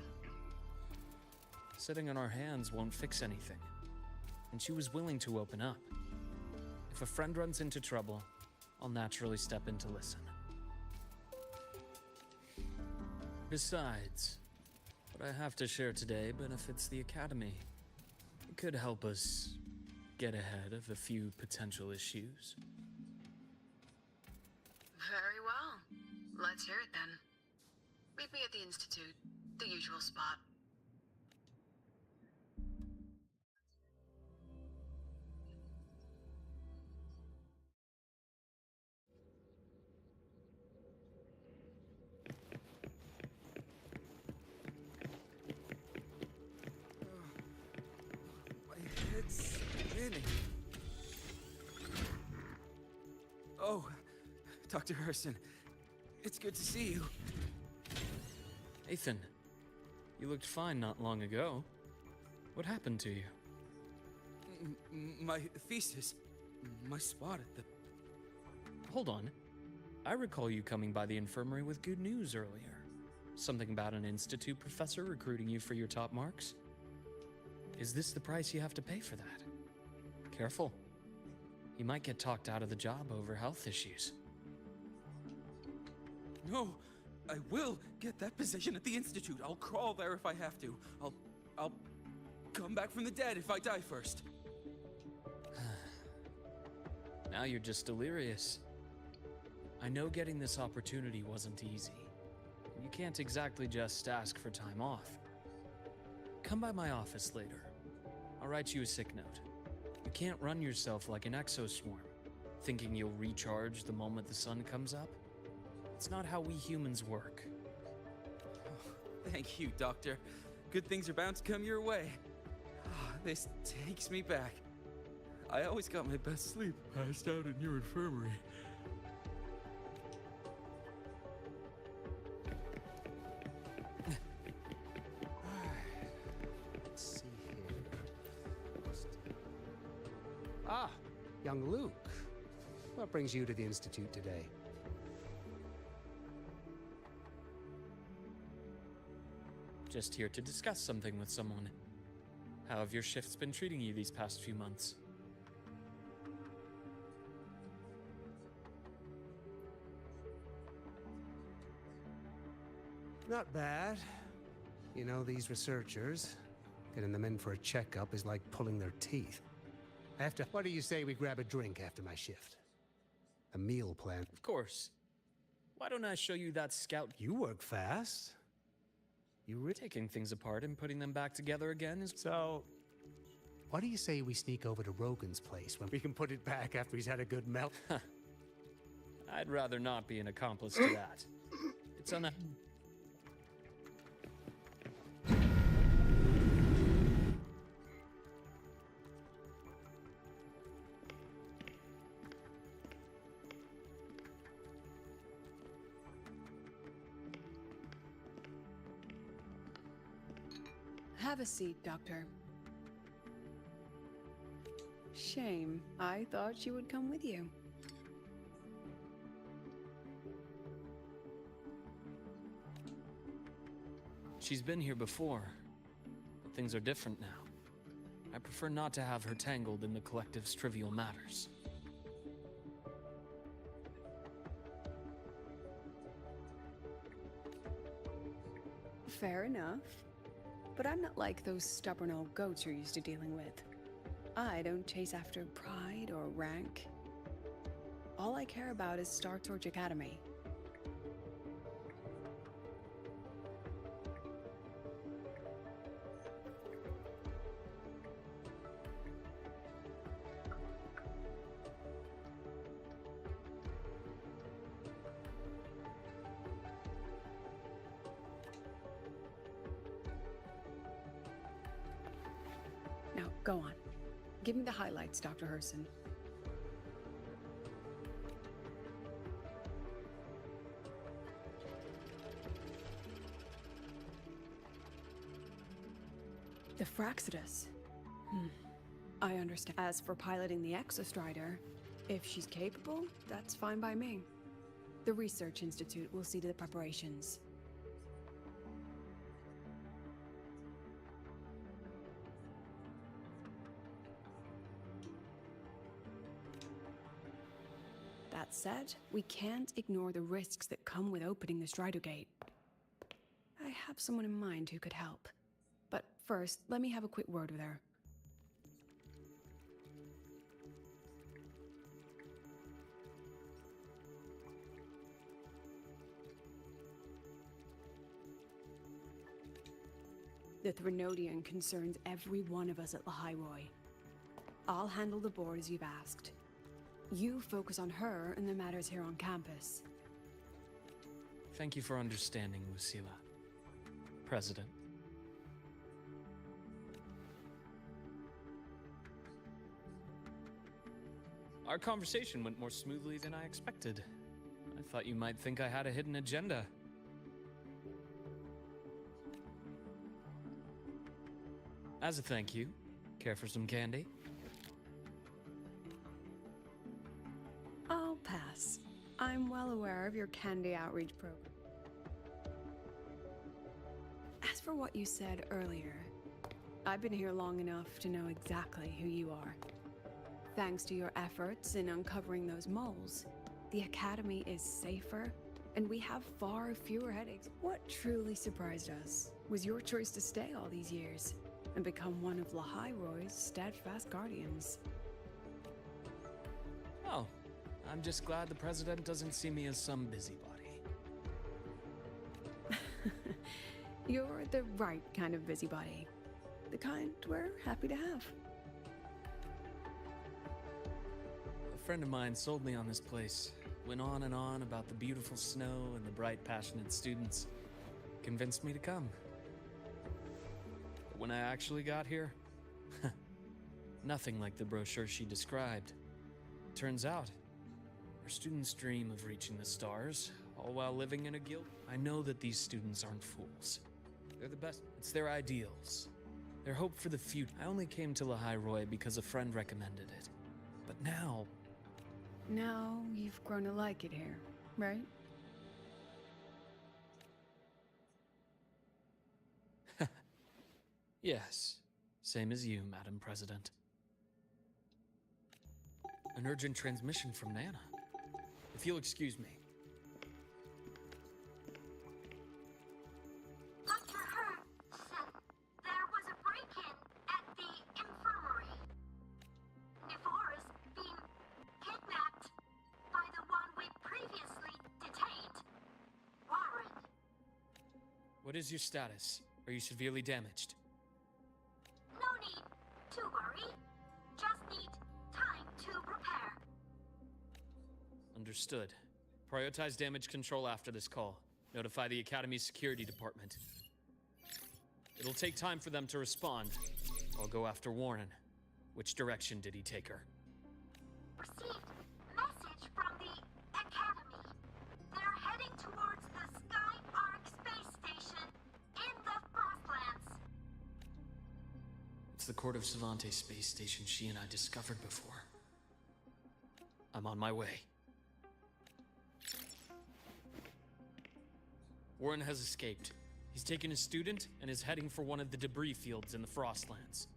Sitting on our hands won't fix anything. And she was willing to open up. If a friend runs into trouble, I'll naturally step in to listen. Besides, what I have to share today benefits the Academy. It could help us get ahead of a few potential issues. Very well. Let's hear it then. Meet me at the Institute, the usual spot. It's spinning. Oh, Dr. Herson, it's good to see you. Ethan, you looked fine not long ago. What happened to you? My thesis. My spot at the... Hold on. I recall you coming by the infirmary with good news earlier. Something about an institute professor recruiting you for your top marks? Is this the price you have to pay for that? Careful. You might get talked out of the job over health issues. No, I will get that position at the institute. I'll crawl there if I have to. I'll come back from the dead if I die first. Now you're just delirious. I know getting this opportunity wasn't easy. You can't exactly just ask for time off. Come by my office later. I'll write you a sick note. You can't run yourself like an exoswarm, thinking you'll recharge the moment the sun comes up. It's not how we humans work. Oh, thank you, Doctor. Good things are bound to come your way. This takes me back. I always got my best sleep passed out in your infirmary. Let's see here. Ah, young Luke. What brings you to the Institute today? Just here to discuss something with someone. How have your shifts been treating you these past few months? Not bad. You know, these researchers, getting them in for a checkup is like pulling their teeth. What do you say we grab a drink after my shift? A meal plan. Of course. Why don't I show you that scout? You work fast. Taking things apart and putting them back together again is... So, what do you say we sneak over to Rogan's place when we can put it back after he's had a good melt? I'd rather not be an accomplice to that. It's on a... Have a seat, Doctor. Shame. I thought she would come with you. She's been here before, but things are different now. I prefer not to have her tangled in the collective's trivial matters. Fair enough. But I'm not like those stubborn old goats you're used to dealing with. I don't chase after pride or rank. All I care about is Star Torch Academy. Now, go on. Give me the highlights, Dr. Herson. The Fraxidus. I understand. As for piloting the Exostrider, if she's capable, that's fine by me. The Research Institute will see to the preparations. That said, we can't ignore the risks that come with opening the Strider Gate. I have someone in mind who could help. But first, let me have a quick word with her. The Threnodian concerns every one of us at Lahairoi. I'll handle the board as you've asked. You focus on her and the matters here on campus. Thank you for understanding, Lucilla. President. Our conversation went more smoothly than I expected. I thought you might think I had a hidden agenda. As a thank you, care for some candy? I'll pass. I'm well aware of your candy outreach program. As for what you said earlier, I've been here long enough to know exactly who you are. Thanks to your efforts in uncovering those moles, the Academy is safer, and we have far fewer headaches. What truly surprised us was your choice to stay all these years and become one of Lahai-Roy's steadfast guardians. Oh, I'm just glad the President doesn't see me as some busybody. You're the right kind of busybody. The kind we're happy to have. A friend of mine sold me on this place. Went on and on about the beautiful snow and the bright, passionate students. Convinced me to come. But when I actually got here, nothing like the brochure she described. Turns out, our students dream of reaching the stars, all while living in a guild. I know that these students aren't fools. They're the best. It's their ideals. Their hope for the future. I only came to Lahai-Roy because a friend recommended it. But now... Now you've grown to like it here, right? Yes. Same as you, Madam President. An urgent transmission from Nana. If you'll excuse me. Dr. Hurd said there was a break-in at the infirmary. Nevora's being kidnapped by the one we previously detained, Warren. What is your status? Are you severely damaged? No need to worry. Just need time to repair. Understood. Prioritize damage control after this call. Notify the Academy's security department. It'll take time for them to respond. I'll go after Warren. Which direction did he take her? Received message from the Academy. They're heading towards the Sky Arc space station in the Frostlands. It's the Court of Savante space station she and I discovered before. I'm on my way. Warren has escaped. He's taken a student and is heading for one of the debris fields in the Frostlands.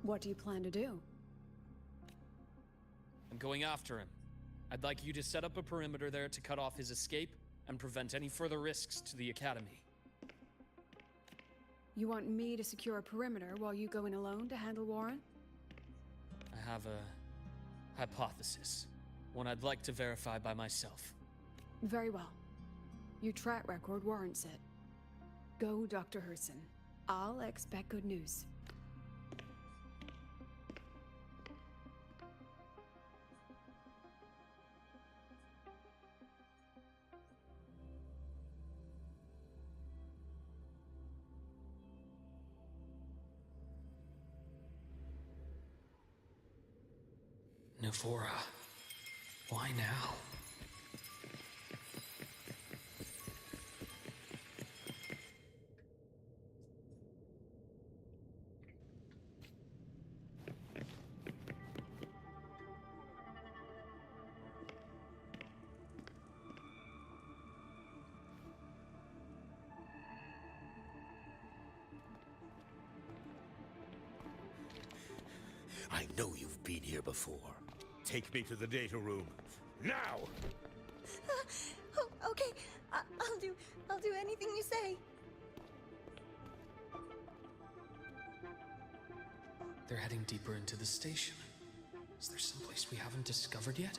What do you plan to do? I'm going after him. I'd like you to set up a perimeter there to cut off his escape and prevent any further risks to the Academy. You want me to secure a perimeter while you go in alone to handle Warren? I have a hypothesis. One I'd like to verify by myself. Very well. Your track record warrants it. Go, Dr. Herson. I'll expect good news. Nevora, why now? I know you've been here before. Take me to the data room. Now! Oh, okay. I'll do anything you say. They're heading deeper into the station. Is there someplace we haven't discovered yet?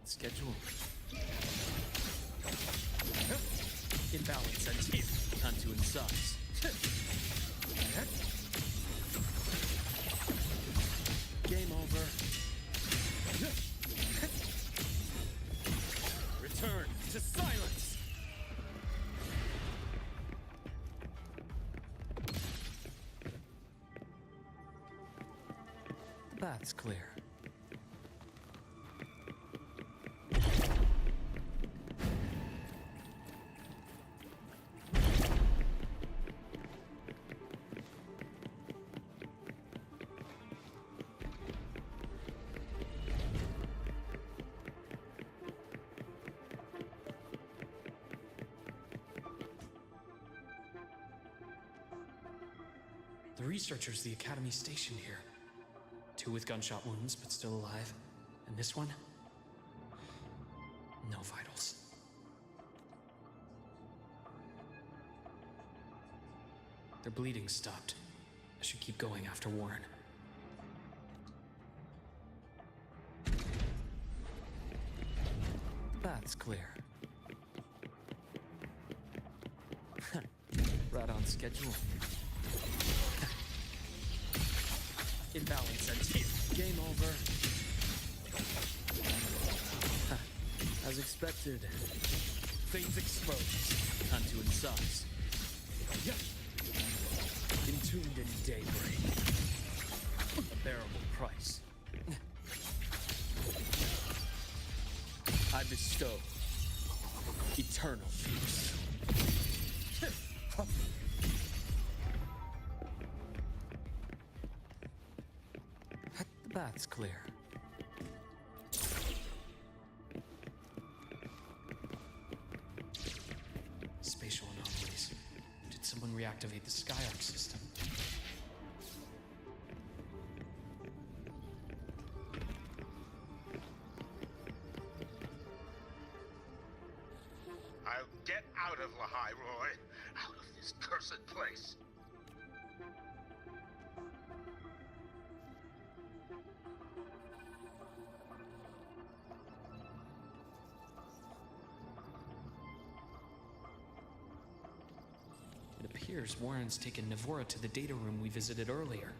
Schedule. Imbalance and teeth. Onto in size. Game over. Return to silence. The path's clear. The researchers the Academy stationed here. 2 with gunshot wounds, but still alive. And this one? No vitals. Their bleeding stopped. I should keep going after Warren. The path's clear. Right on schedule. Imbalance and here. Game over. As expected. Things exposed. Time to incise. Yeah. Entombed in daybreak. A bearable price. I bestow eternal peace. The path's clear. Spatial anomalies. Did someone reactivate the Skyarc system? I'll get out of Lahai, Roy. Out of this cursed place. It appears Warren's taken Navora to the data room we visited earlier.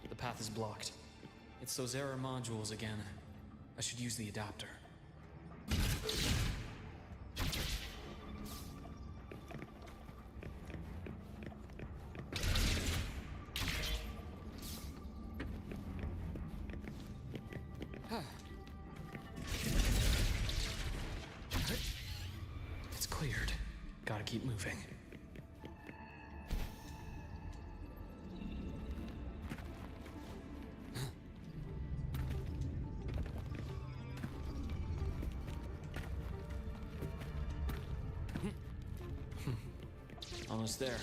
The path is blocked. It's those error modules again. I should use the adapter. It's cleared. Gotta keep moving. Almost there.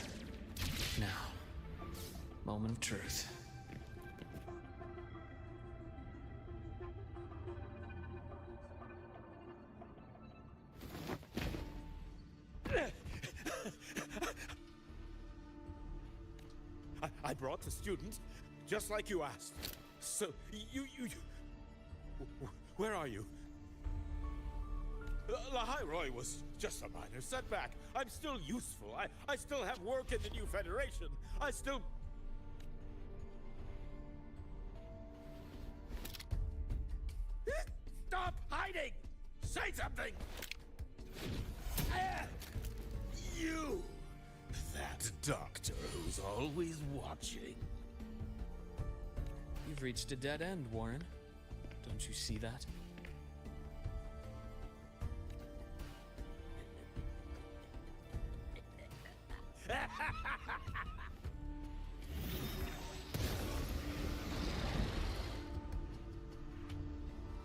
Now, moment of truth. I brought the student, just like you asked. So, where are you? Lahai Roy was just a minor setback. I'm still useful. I still have work in the new Federation. I still... Stop hiding! Say something! You! That doctor who's always watching. You've reached a dead end, Warren. Don't you see that?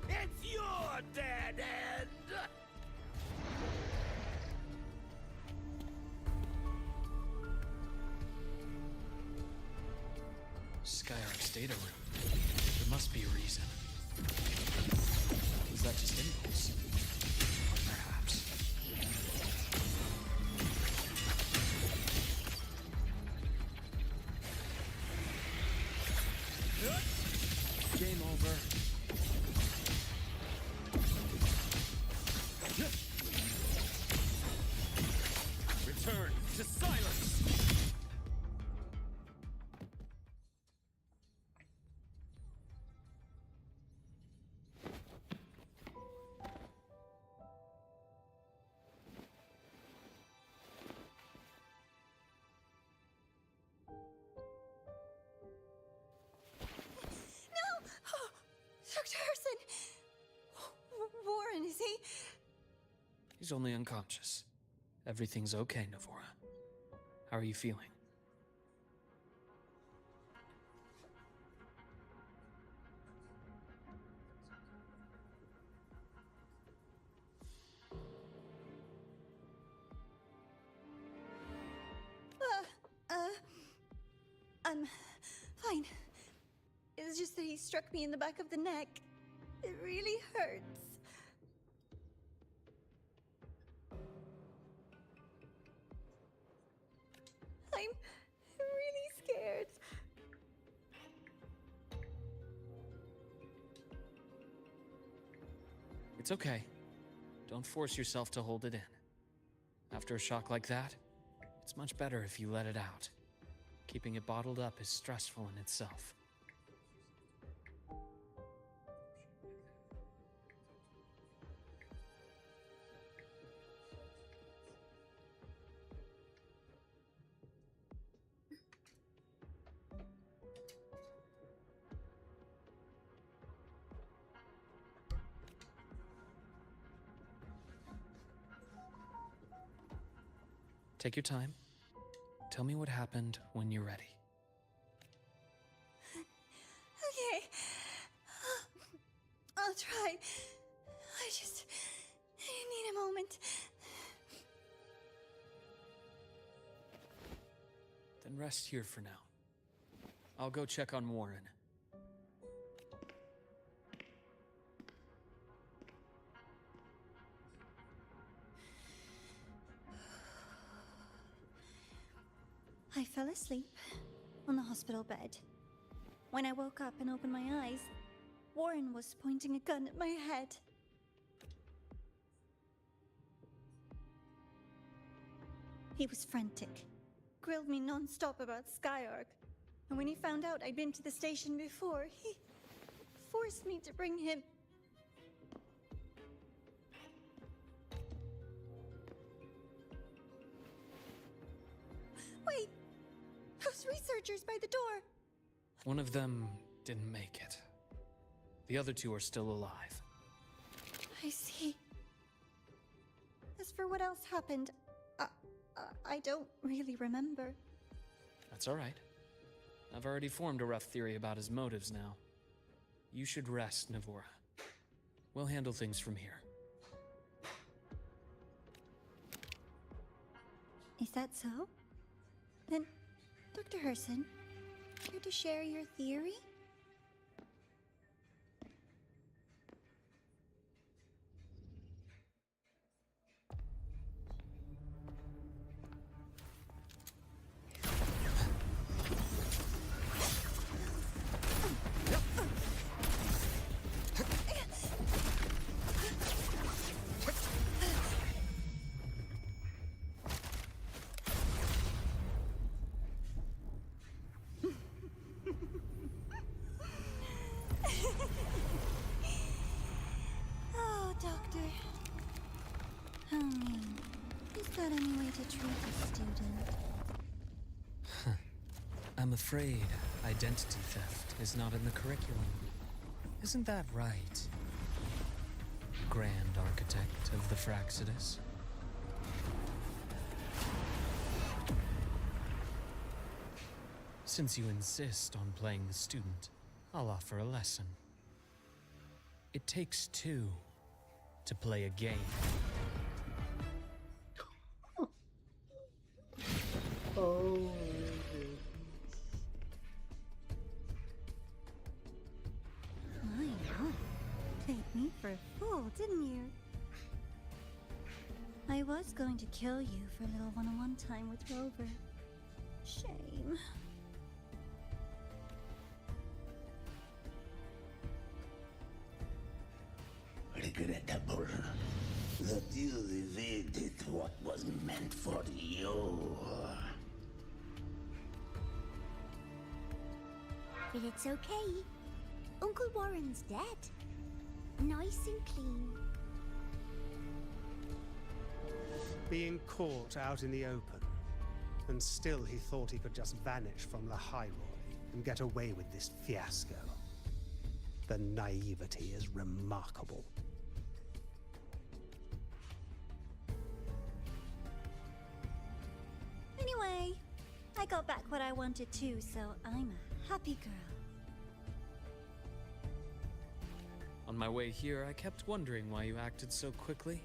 It's your dead end! Skyarc's data room. There must be a reason. Was that just impulse? Or perhaps... Game over. Return to silence! Dr. Harrison! Warren, is he? He's only unconscious. Everything's okay, Navora. How are you feeling? I'm fine. It's just that he struck me in the back of the neck. It really hurts. I'm really scared. It's okay. Don't force yourself to hold it in. After a shock like that, it's much better if you let it out. Keeping it bottled up is stressful in itself. Take your time. Tell me what happened when you're ready. Okay. I'll try. I need a moment. Then rest here for now. I'll go check on Warren. I fell asleep on the hospital bed. When I woke up and opened my eyes, Warren was pointing a gun at my head. He was frantic, grilled me non-stop about Skyark, and when he found out I'd been to the station before, he forced me to bring him. Wait! Those researchers by the door! One of them didn't make it. The other two are still alive. I see. As for what else happened, I don't really remember. That's all right. I've already formed a rough theory about his motives now. You should rest, Navora. We'll handle things from here. Is that so? Then, Dr. Herson, care to share your theory? Oh, Doctor. How mean. Is that any way to treat a student? I'm afraid identity theft is not in the curriculum. Isn't that right, Grand Architect of the Fraxidus? Since you insist on playing the student, I'll offer a lesson. It takes two to play a game. Oh my goodness. My God. Played me for a fool, didn't you? I was going to kill you for a little one-on-one time with Rover. Shame. Regrettable that you evaded what was meant for you. But it's okay. Uncle Warren's dead. Nice and clean. Being caught out in the open, and still he thought he could just vanish from the High Roy and get away with this fiasco. The naivety is remarkable. Anyway, I got back what I wanted too, so I'm a happy girl. On my way here, I kept wondering why you acted so quickly.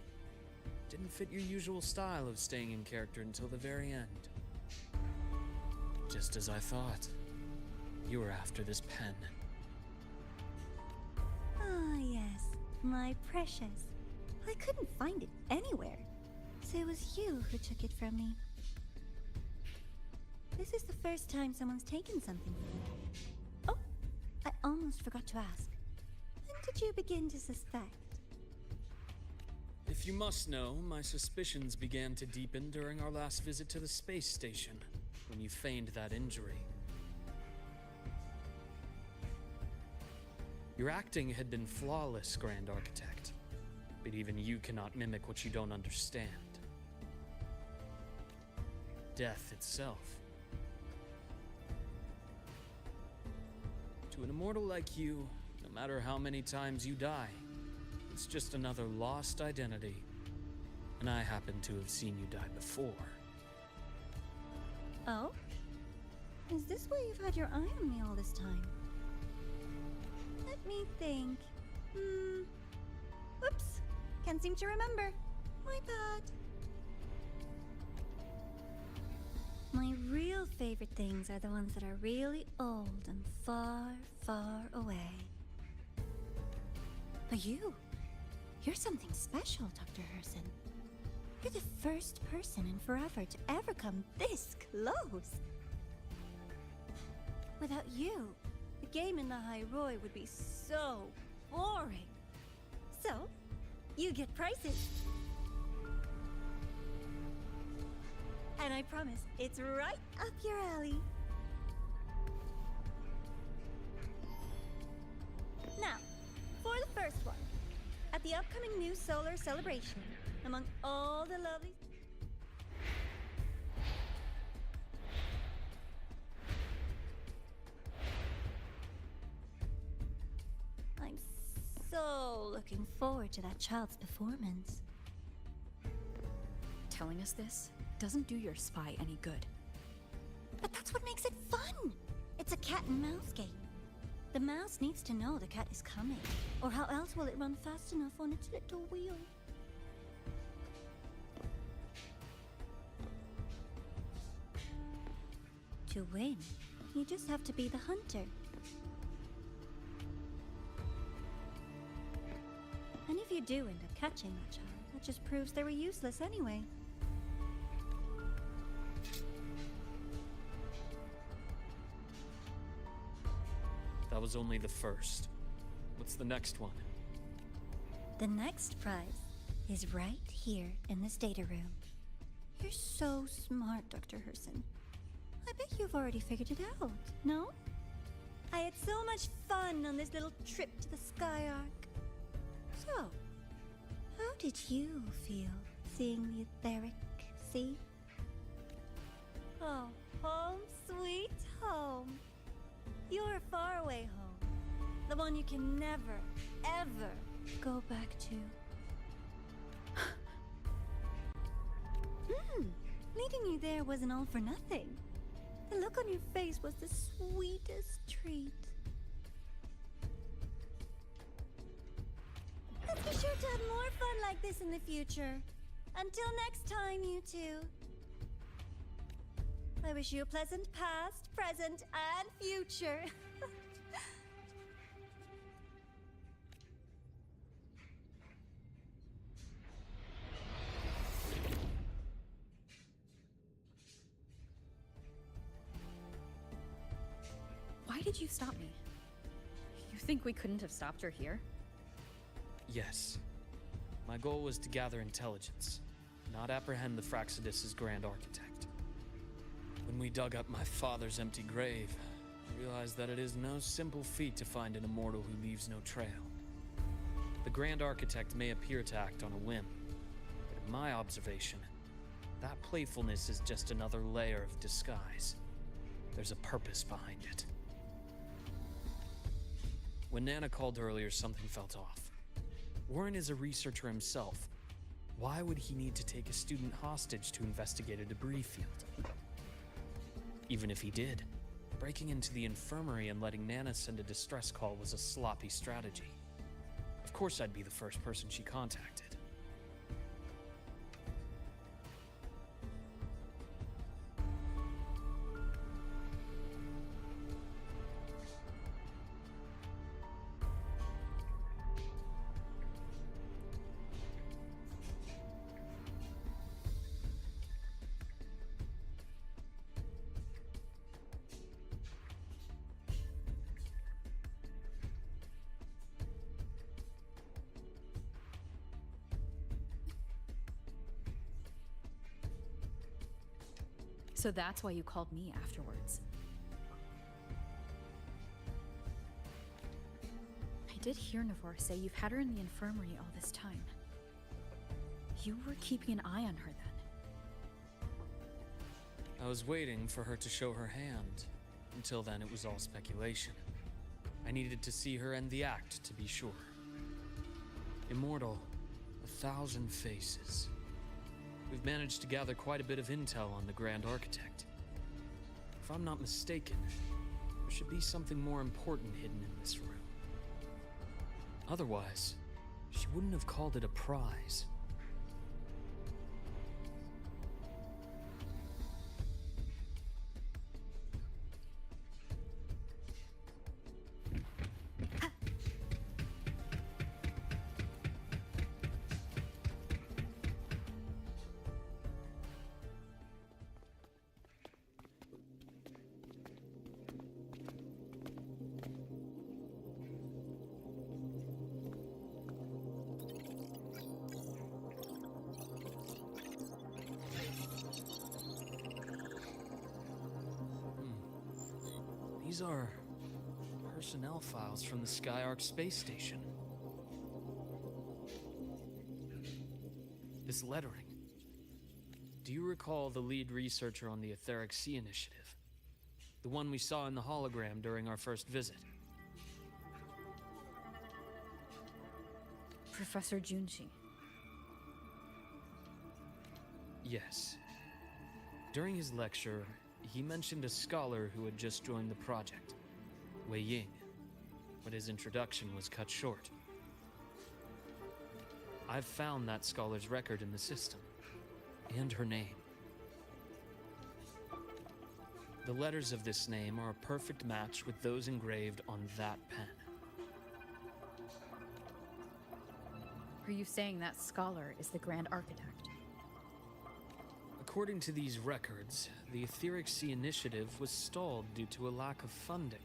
Didn't fit your usual style of staying in character until the very end. Just as I thought. You were after this pen. Ah, yes, my precious. I couldn't find it anywhere, so it was you who took it from me. This is the first time someone's taken something from me. Oh, I almost forgot to ask. When did you begin to suspect? If you must know, my suspicions began to deepen during our last visit to the space station, when you feigned that injury. Your acting had been flawless, Grand Architect, but even you cannot mimic what you don't understand. Death itself. To an immortal like you, no matter how many times you die, it's just another lost identity. And I happen to have seen you die before. Oh? Is this why you've had your eye on me all this time? Let me think. Oops. Can't seem to remember. My bad. My real favorite things are the ones that are really old and far, far away. But you're something special, Dr. Herson. You're the first person in forever to ever come this close. Without you, the game in the High Roy would be so boring. So, you get prizes. And I promise, it's right up your alley. Now, for the first one. At the upcoming new solar celebration, among all the lovely... I'm so looking forward to that child's performance. Telling us this doesn't do your spy any good. But that's what makes it fun! It's a cat and mouse game. The mouse needs to know the cat is coming, or how else will it run fast enough on its little wheel? To win, you just have to be the hunter. And if you do end up catching that child, that just proves they were useless anyway. That was only the first. What's the next one? The next prize is right here in this data room. You're so smart, Dr. Herson. I bet you've already figured it out, no? I had so much fun on this little trip to the Sky Arc. So, how did you feel seeing the etheric sea? Oh, home sweet home. Your faraway home. The one you can never, ever go back to. Leading you there wasn't all for nothing. The look on your face was the sweetest treat. Let's be sure to have more fun like this in the future. Until next time, you two. I wish you a pleasant past, present, and future. Why did you stop me? You think we couldn't have stopped her here? Yes. My goal was to gather intelligence, not apprehend the Fraxidus' Grand Architect. When we dug up my father's empty grave, I realized that it is no simple feat to find an immortal who leaves no trail. The Grand Architect may appear to act on a whim, but in my observation, that playfulness is just another layer of disguise. There's a purpose behind it. When Nana called earlier, something felt off. Warren is a researcher himself. Why would he need to take a student hostage to investigate a debris field? Even if he did, breaking into the infirmary and letting Nana send a distress call was a sloppy strategy. Of course I'd be the first person she contacted. So that's why you called me afterwards. I did hear Navor say you've had her in the infirmary all this time. You were keeping an eye on her then. I was waiting for her to show her hand. Until then, it was all speculation. I needed to see her end the act to be sure. Immortal, 1,000 faces. We've managed to gather quite a bit of intel on the Grand Architect. If I'm not mistaken, there should be something more important hidden in this room. Otherwise, she wouldn't have called it a prize. These are personnel files from the Skyark space station. This lettering. Do you recall the lead researcher on the Etheric Sea Initiative? The one we saw in the hologram during our first visit? Professor Junshi. Yes. During his lecture, he mentioned a scholar who had just joined the project, Wei Ying, but his introduction was cut short. I've found that scholar's record in the system, and her name. The letters of this name are a perfect match with those engraved on that pen. Are you saying that scholar is the Grand Architect? According to these records, the Etheric Sea Initiative was stalled due to a lack of funding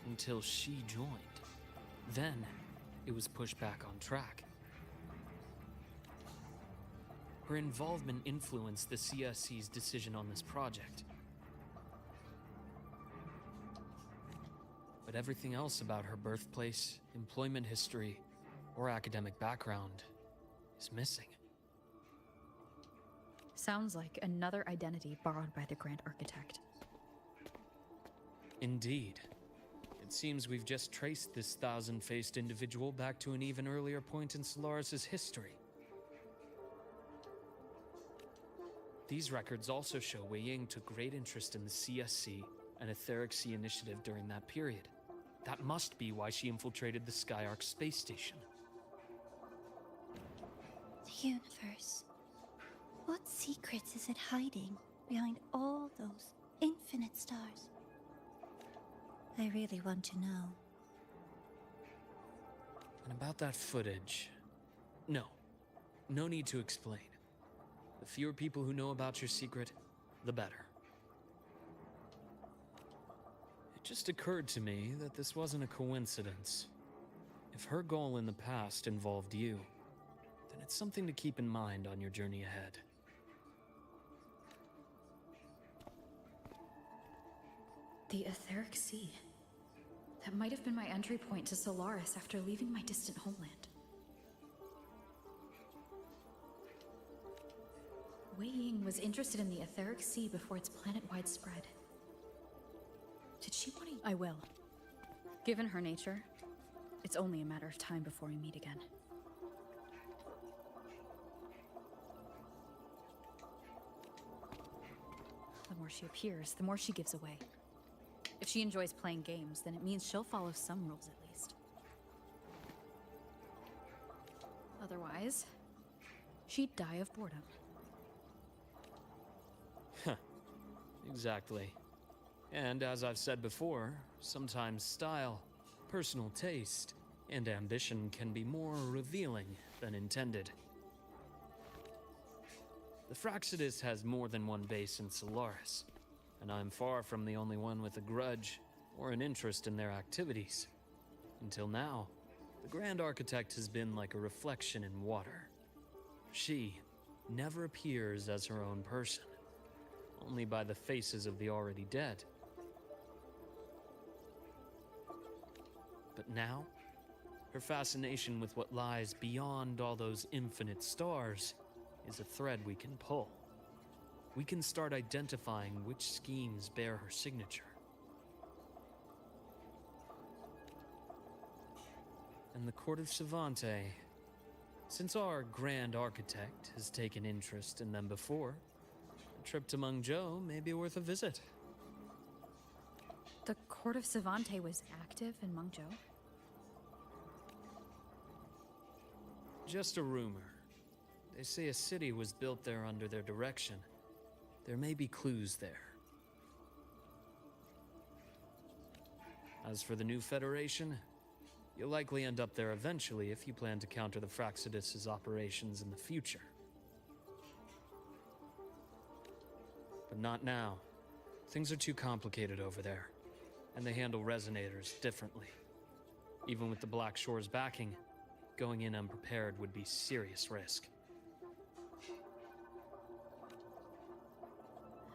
until she joined. Then, it was pushed back on track. Her involvement influenced the CSC's decision on this project. But everything else about her birthplace, employment history, or academic background is missing. Sounds like another identity borrowed by the Grand Architect. Indeed. It seems we've just traced this thousand-faced individual back to an even earlier point in Solaris' history. These records also show Wei Ying took great interest in the CSC and Etheric Sea Initiative during that period. That must be why she infiltrated the Skyark space station. The universe. What secrets is it hiding behind all those infinite stars? I really want to know. And about that footage... No need to explain. The fewer people who know about your secret, the better. It just occurred to me that this wasn't a coincidence. If her goal in the past involved you, then it's something to keep in mind on your journey ahead. The Etheric Sea. That might have been my entry point to Solaris after leaving my distant homeland. Wei Ying was interested in the Etheric Sea before its planet-wide spread. Did she want to... I will. Given her nature, it's only a matter of time before we meet again. The more she appears, the more she gives away. If she enjoys playing games, then it means she'll follow some rules at least. Otherwise, she'd die of boredom. Huh. Exactly. And as I've said before, sometimes style, personal taste, and ambition can be more revealing than intended. The Fraxidus has more than one base in Solaris, and I'm far from the only one with a grudge or an interest in their activities. Until now, the Grand Architect has been like a reflection in water. She never appears as her own person, only by the faces of the already dead. But now, her fascination with what lies beyond all those infinite stars is a thread we can pull. We can start identifying which schemes bear her signature. And the Court of Savante, since our Grand Architect has taken interest in them before, a trip to Mengzhou may be worth a visit. The Court of Savante was active in Mengzhou? Just a rumor. They say a city was built there under their direction. There may be clues there. As for the new Federation, you'll likely end up there eventually if you plan to counter the Fraxidus' operations in the future. But not now. Things are too complicated over there, and they handle resonators differently. Even with the Black Shore's backing, going in unprepared would be serious risk.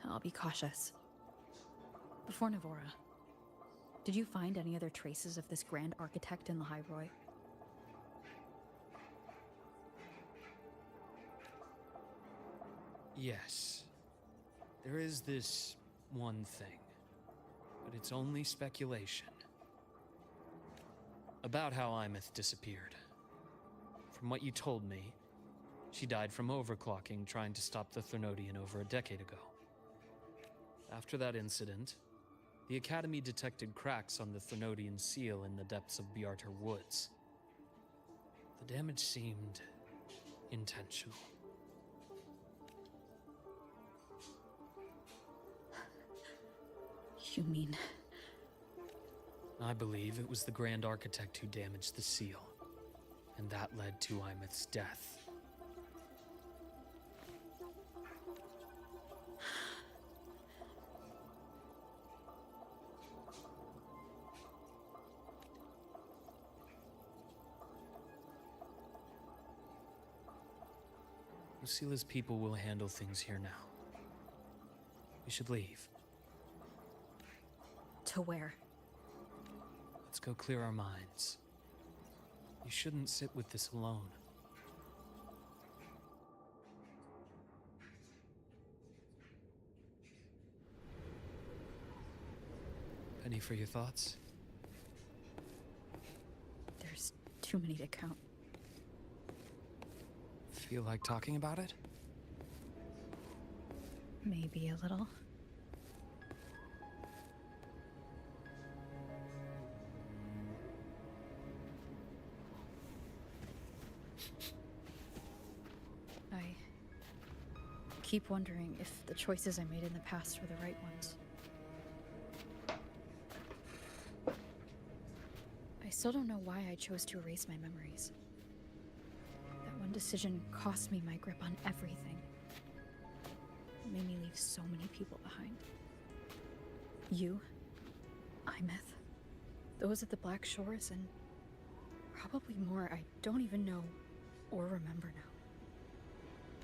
I'll be cautious. Before Navora, did you find any other traces of this Grand Architect in the High Roy? Yes. There is this one thing, but it's only speculation. About how Imeth disappeared. From what you told me, she died from overclocking trying to stop the Thernodian over a decade ago. After that incident, the Academy detected cracks on the Thernodian seal in the depths of Biarter Woods. The damage seemed intentional. You mean... I believe it was the Grand Architect who damaged the seal, and that led to Imeth's death. Lucila's people will handle things here now. We should leave. To where? Let's go clear our minds. You shouldn't sit with this alone. Penny for your thoughts? There's too many to count. Feel like talking about it? Maybe a little. I keep wondering if the choices I made in the past were the right ones. I still don't know why I chose to erase my memories. That one decision cost me my grip on everything. It made me leave so many people behind. You, Imeth, those at the Black Shores, and probably more I don't even know or remember now.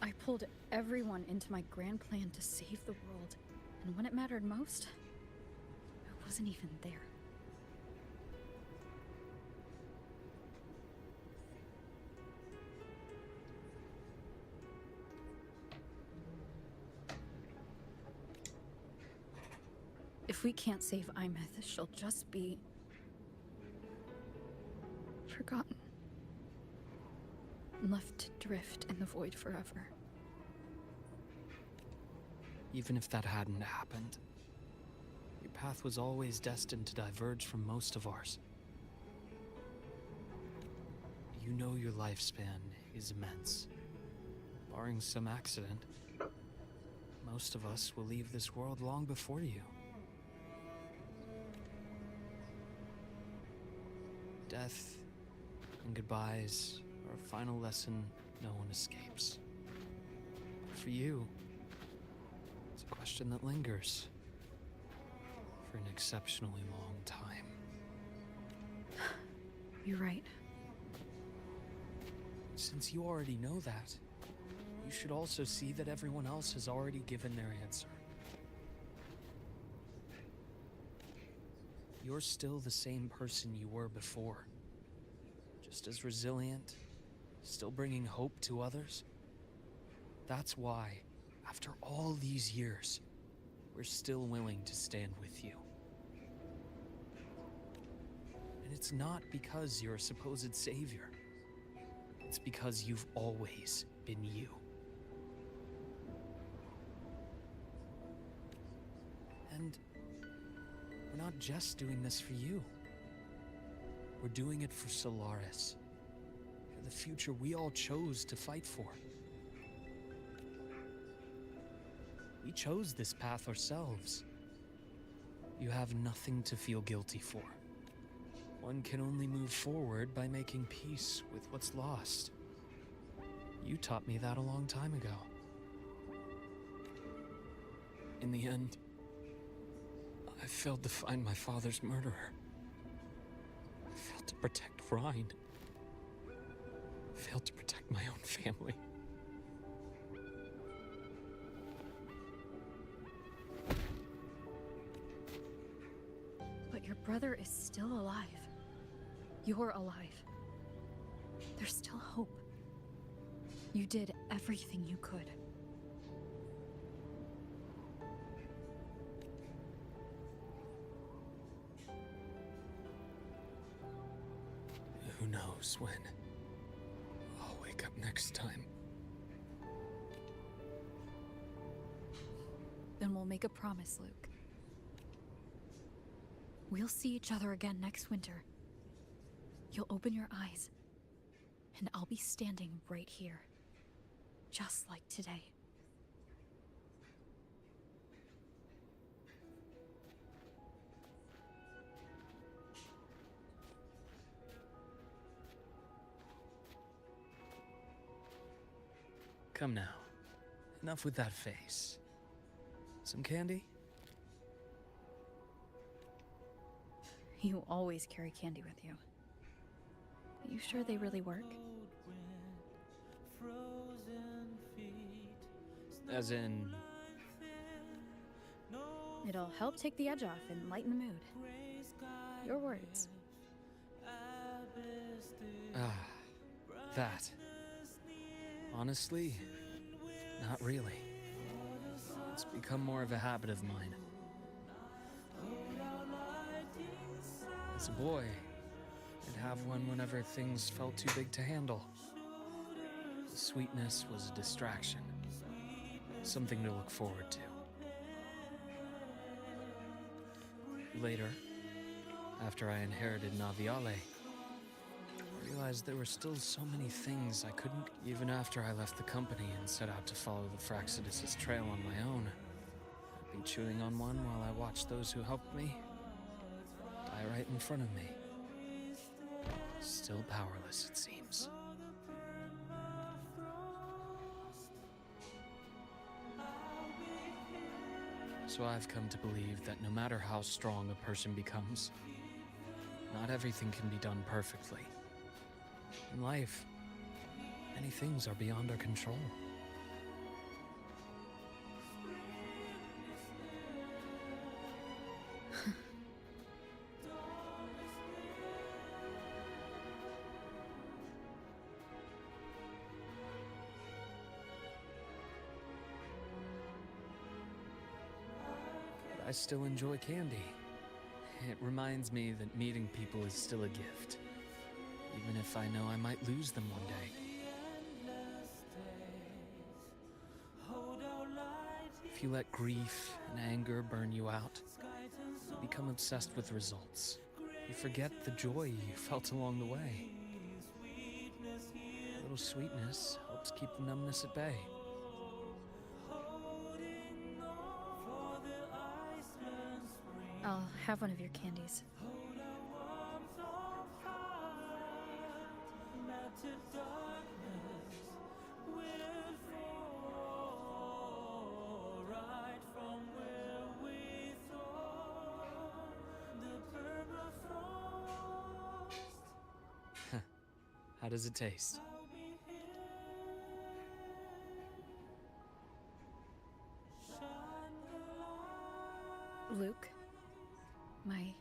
I pulled everyone into my grand plan to save the world, and when it mattered most, I wasn't even there. If we can't save Imeth, she'll just be... forgotten. Left to drift in the void forever. Even if that hadn't happened, your path was always destined to diverge from most of ours. You know your lifespan is immense. Barring some accident, most of us will leave this world long before you. Death and goodbyes are a final lesson no one escapes. But for you, it's a question that lingers for an exceptionally long time. You're right. Since you already know that, you should also see that everyone else has already given their answer. you're still the same person you were before. Just as resilient, still bringing hope to others. That's why, after all these years, we're still willing to stand with you. And it's not because you're a supposed savior. It's because you've always been you. And we're not just doing this for you. We're doing it for Solaris. For the future we all chose to fight for. We chose this path ourselves. You have nothing to feel guilty for. One can only move forward by making peace with what's lost. You taught me that a long time ago. In the end, I failed to find my father's murderer. I failed to protect Rhine. I failed to protect my own family. But your brother is still alive. You're alive. There's still hope. You did everything you could. Who knows when I'll wake up next time. Then we'll make a promise, Luke. We'll see each other again next winter. You'll open your eyes, and I'll be standing right here, just like today. Come now. Enough with that face. Some candy? You always carry candy with you. Are you sure they really work? As in... It'll help take the edge off and lighten the mood. Your words. Ah, that. Honestly, not really. It's become more of a habit of mine. As a boy, I'd have one whenever things felt too big to handle. The sweetness was a distraction. Something to look forward to. Later, after I inherited Naviale, I realized there were still so many things I couldn't. Even after I left the company and set out to follow the Fraxidus' trail on my own, I'd be chewing on one while I watched those who helped me die right in front of me. Still powerless, it seems. So I've come to believe that no matter how strong a person becomes, not everything can be done perfectly. In life, many things are beyond our control. But I still enjoy candy. It reminds me that meeting people is still a gift. Even if I know I might lose them one day. If you let grief and anger burn you out, you become obsessed with results. You forget the joy you felt along the way. A little sweetness helps keep the numbness at bay. I'll have one of your candies. How does it taste? Luke, my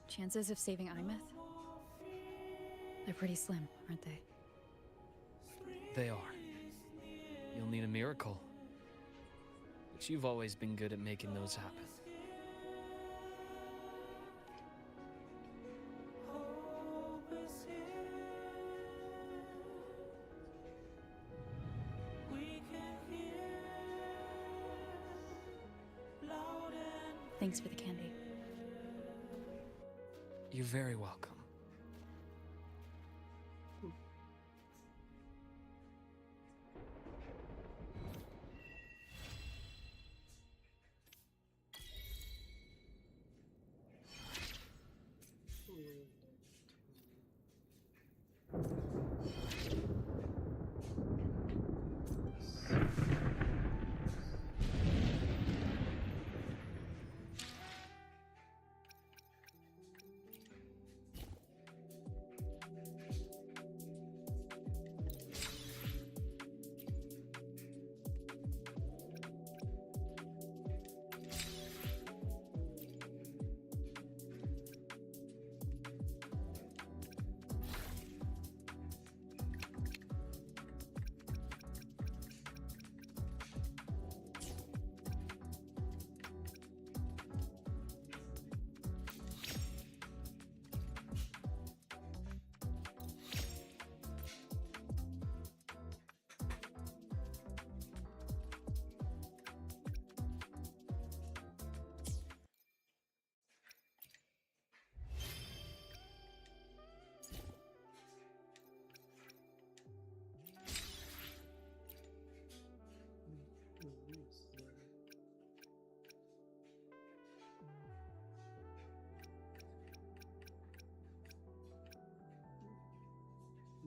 Chances of saving Imeth? They're pretty slim, aren't they? They are. You'll need a miracle. But you've always been good at making those happen. Thanks for the candy. You're very welcome.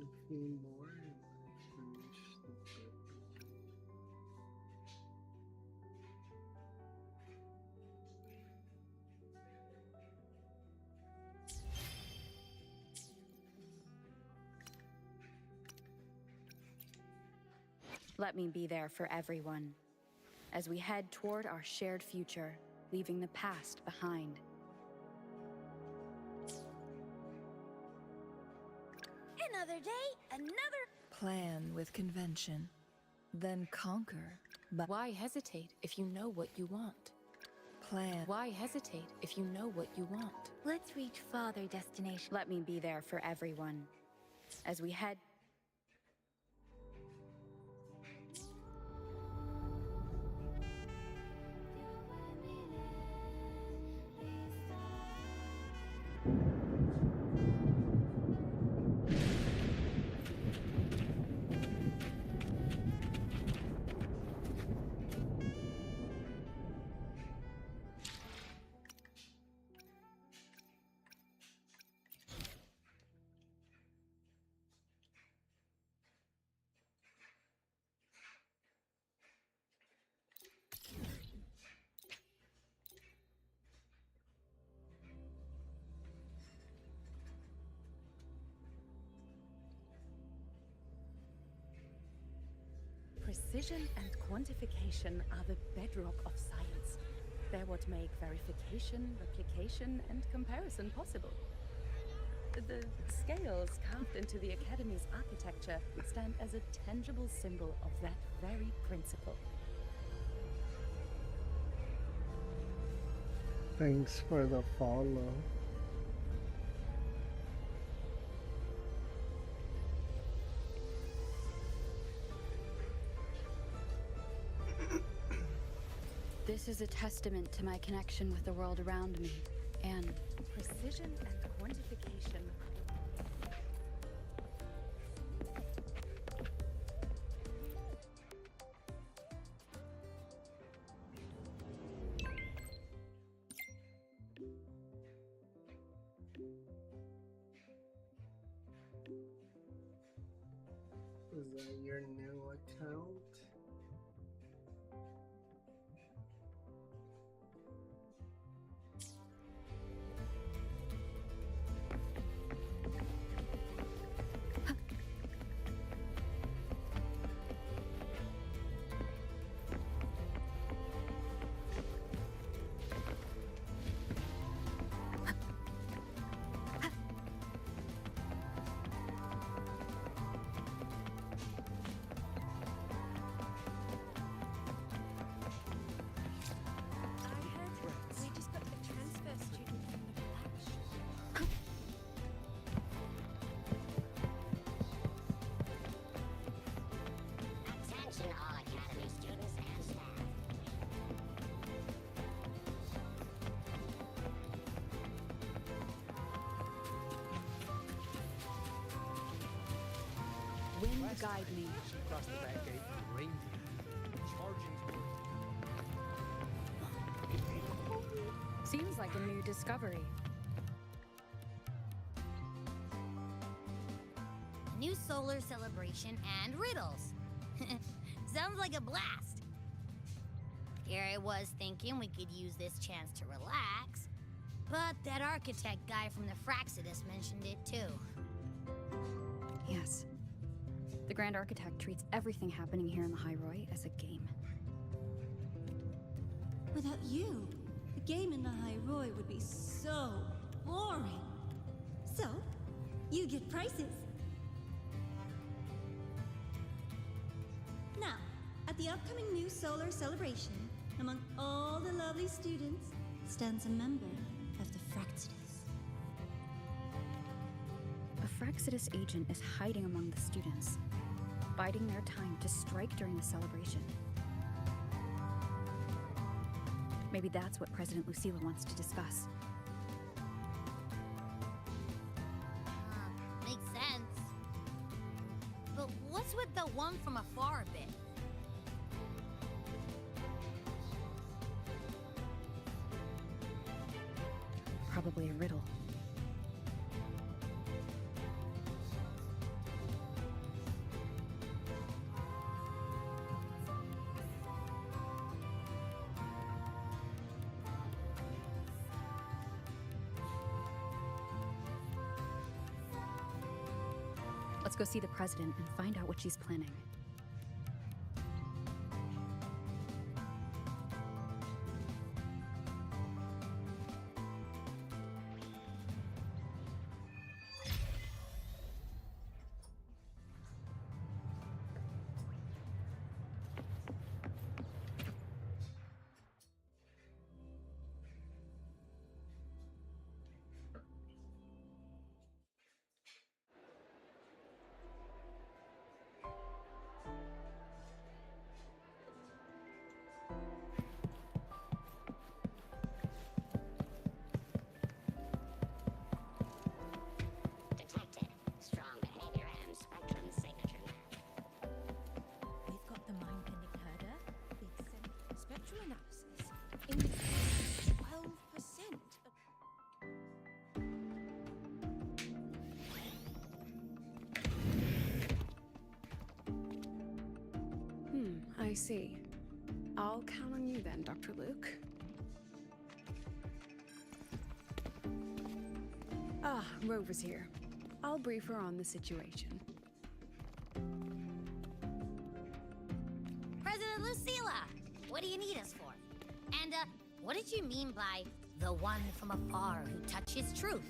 A few more and finish the book. Let me be there for everyone, as we head toward our shared future, leaving the past behind. Another day, another... Plan with convention, then conquer. But Why hesitate if you know what you want? plan. Why hesitate if you know what you want? Let's reach farther destination. Let me be there for everyone, as we head... Precision and quantification are the bedrock of science. They're what make verification, replication, and comparison possible. The scales carved into the Academy's architecture stand as a tangible symbol of that very principle. Thanks for the follow. This is a testament to my connection with the world around me, and Precision and quantification. Is that your new account? and guide me. She crossed the back gate and reined charging Seems like a new discovery. New solar celebration and riddles. Sounds like a blast. Here I was thinking we could use this chance to relax, but that architect guy from the Fraxidus mentioned it too. Yes. The Grand Architect treats everything happening here in the High Roy as a game. Without you, the game in the High Roy would be so boring. So, you get prizes. Now, at the upcoming new solar celebration, among all the lovely students, stands a member of the Fraxidus. A Fraxidus agent is hiding among the students, biding their time to strike during the celebration. Maybe that's what President Lucilla wants to discuss. Makes sense. But what's with the one from afar bit? Probably a riddle. Let's go see the president and find out what she's planning. Detected. Strong behavior and spectrum signature. We've got the mind-bending herder, the eccentric spectral analysis, in 12%. I see. I'll count on you then, Dr. Luke. Ah, Rover's here. I'll brief her on the situation. President Lucilla, what do you need us for? And, what did you mean by the one from afar who touches truth?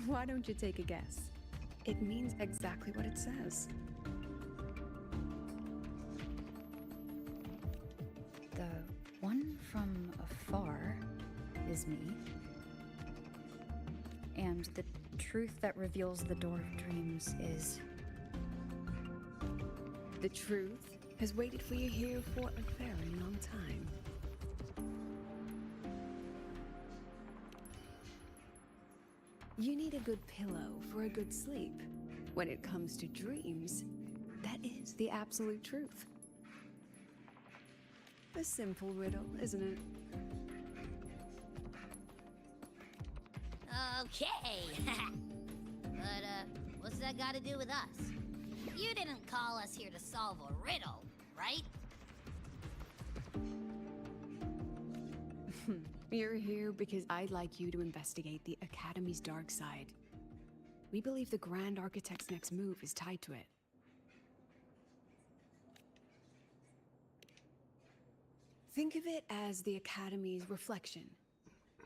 Why don't you take a guess? It means exactly what it says. The one from afar is me. And the truth that reveals the door of dreams is... The truth has waited for you here for a very long time. You need a good pillow for a good sleep. When it comes to dreams, that is the absolute truth. A simple riddle, isn't it? Okay. But, what's that got to do with us? You didn't call us here to solve a riddle, right? You're here because I'd like you to investigate the Academy's dark side. We believe the Grand Architect's next move is tied to it. Think of it as the Academy's reflection.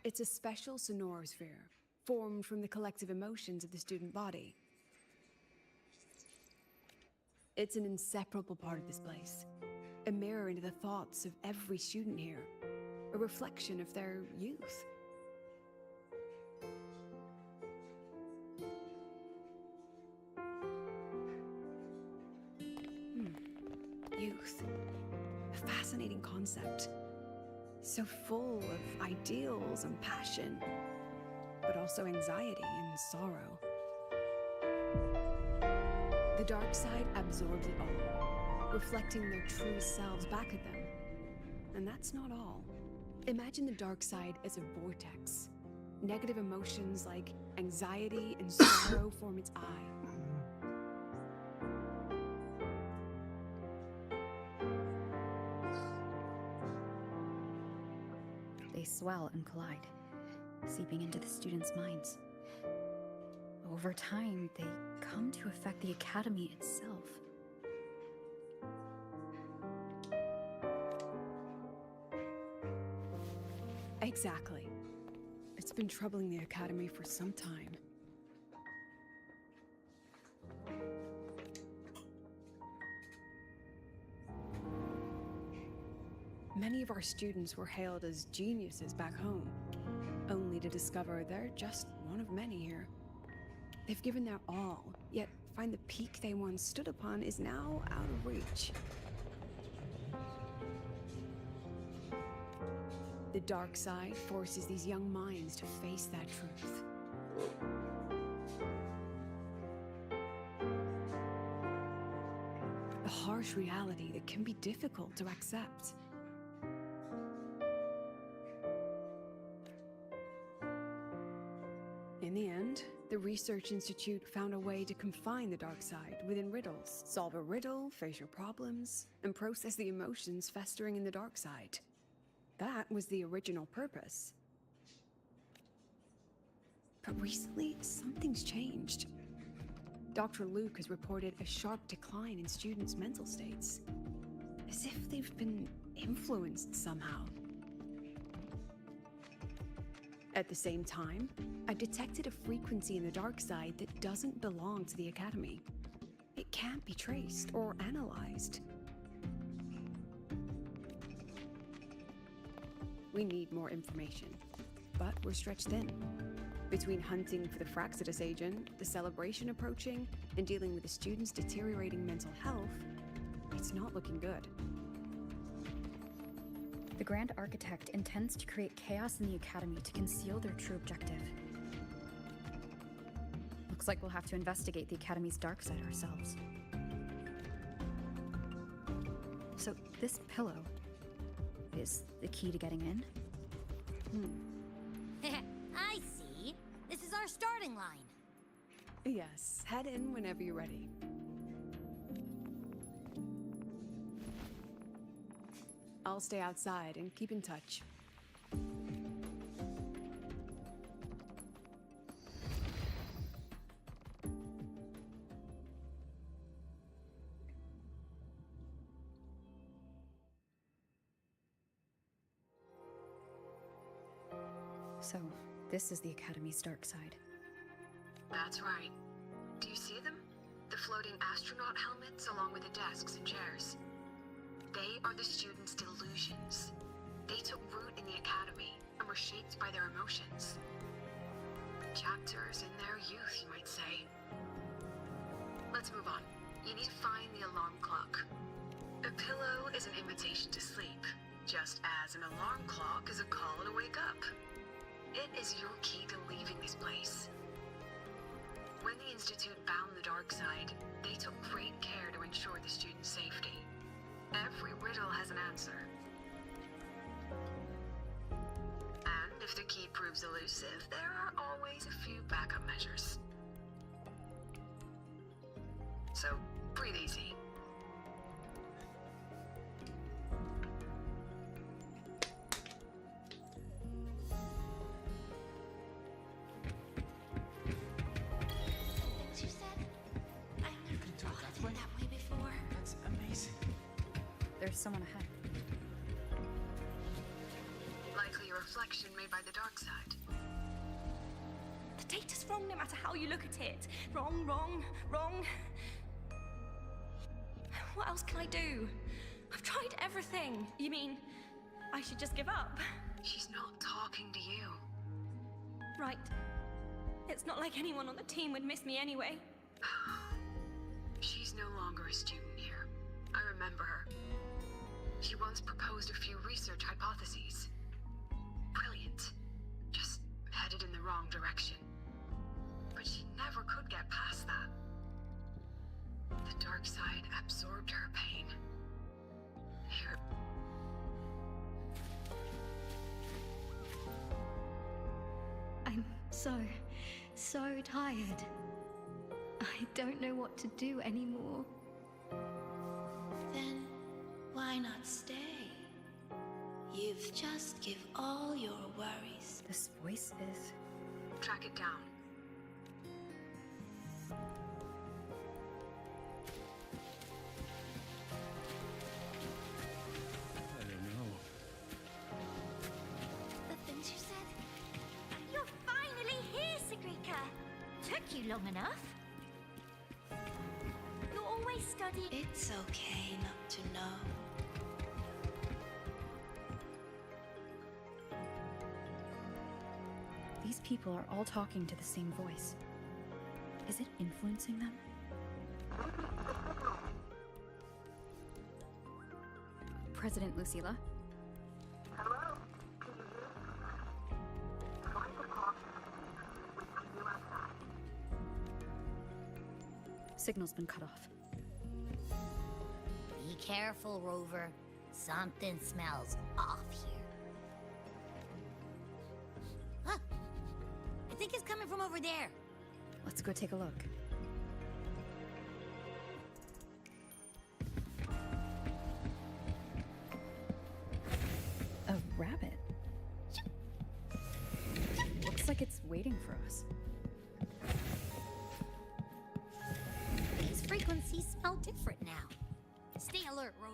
It's a special sonorosphere, formed from the collective emotions of the student body. It's an inseparable part of this place, a mirror into the thoughts of every student here, a reflection of their youth. Youth. A fascinating concept. So full of ideals and passion, but also anxiety and sorrow. dark side absorbs it all, reflecting their true selves back at them. And that's not all. Imagine the dark side as a vortex. Negative emotions like anxiety and sorrow form its eye. They swell and collide, seeping into the students' minds. Over time, they come to affect the Academy itself. Exactly. It's been troubling the Academy for some time. Many of our students were hailed as geniuses back home, only to discover they're just one of many here. They've given their all, yet find the peak they once stood upon is now out of reach. The dark side forces these young minds to face that truth. A harsh reality that can be difficult to accept. In the end, the Research Institute found a way to confine the dark side within riddles, solve a riddle, face your problems, and process the emotions festering in the dark side. That was the original purpose. But recently, something's changed. Dr. Luke has reported a sharp decline in students' mental states, as if they've been influenced somehow. At the same time, I detected a frequency in the dark side that doesn't belong to the Academy. It can't be traced or analyzed. We need more information, but we're stretched thin. Between hunting for the Fraxidus agent, the celebration approaching, and dealing with the students' deteriorating mental health, it's not looking good. The Grand Architect intends to create chaos in the Academy to conceal their true objective. Looks like we'll have to investigate the Academy's dark side ourselves. So, this pillow is the key to getting in? I see. This is our starting line. Yes, head in whenever you're ready. I'll stay outside and keep in touch. So, this is the Academy's dark side. That's right. Do you see them? The floating astronaut helmets along with the desks and chairs. They are the students' delusions. They took root in the Academy and were shaped by their emotions. Chapters in their youth, you might say. Let's move on. You need to find the alarm clock. A pillow is an invitation to sleep, just as an alarm clock is a call to wake up. It is your key to leaving this place. When the Institute found the dark side, they took great care to ensure the students' safety. Every riddle has an answer. And if the key proves elusive, there are always a few backup measures. So, breathe easy. Things you said, I never thought of it that way before. That's amazing. There's someone ahead. Likely a reflection made by the dark side. The data's wrong no matter how you look at it. Wrong, wrong, wrong. What else can I do? I've tried everything. You mean I should just give up? She's not talking to you. Right. It's not like anyone on the team would miss me anyway. She's no longer a student here. I remember her. She once proposed a few research hypotheses. Brilliant. Just headed in the wrong direction. But she never could get past that. so tired. I don't know what to do anymore. Then why not stay? You've just give all your worries. This voice is... Track it down. I don't know. The things you said? You're finally here, Sagrika! Took you long enough. You're always studying. It's okay not to know. These people are all talking to the same voice. Is it influencing them? President Lucilla? Hello? Can you hear me? Find the clock. We see you outside. Signal's been cut off. Be careful, Rover. Something smells off here. Huh! I think it's coming from over there. Let's go take a look. A rabbit. Looks like it's waiting for us. These frequencies smell different now. Stay alert, Rover.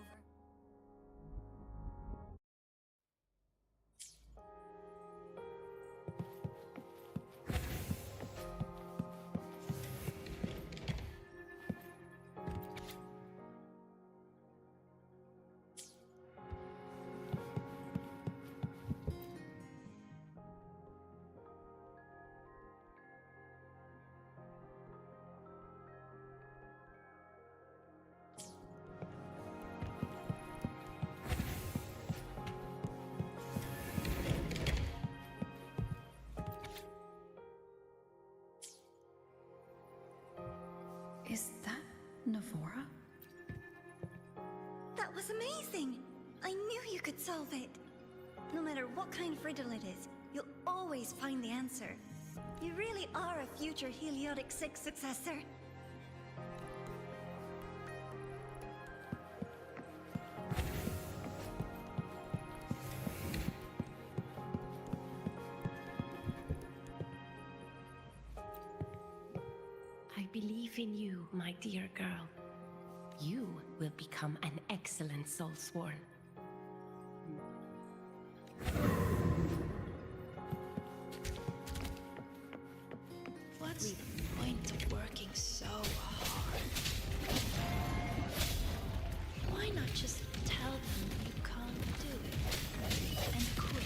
Is that Navora? That was amazing! I knew you could solve it. No matter what kind of riddle it is, you'll always find the answer. You really are a future Heliotic 6 successor. I believe in you, my dear girl. You will become an excellent Soulsworn. What's the point of working so hard? Why not just tell them you can't do it and quit?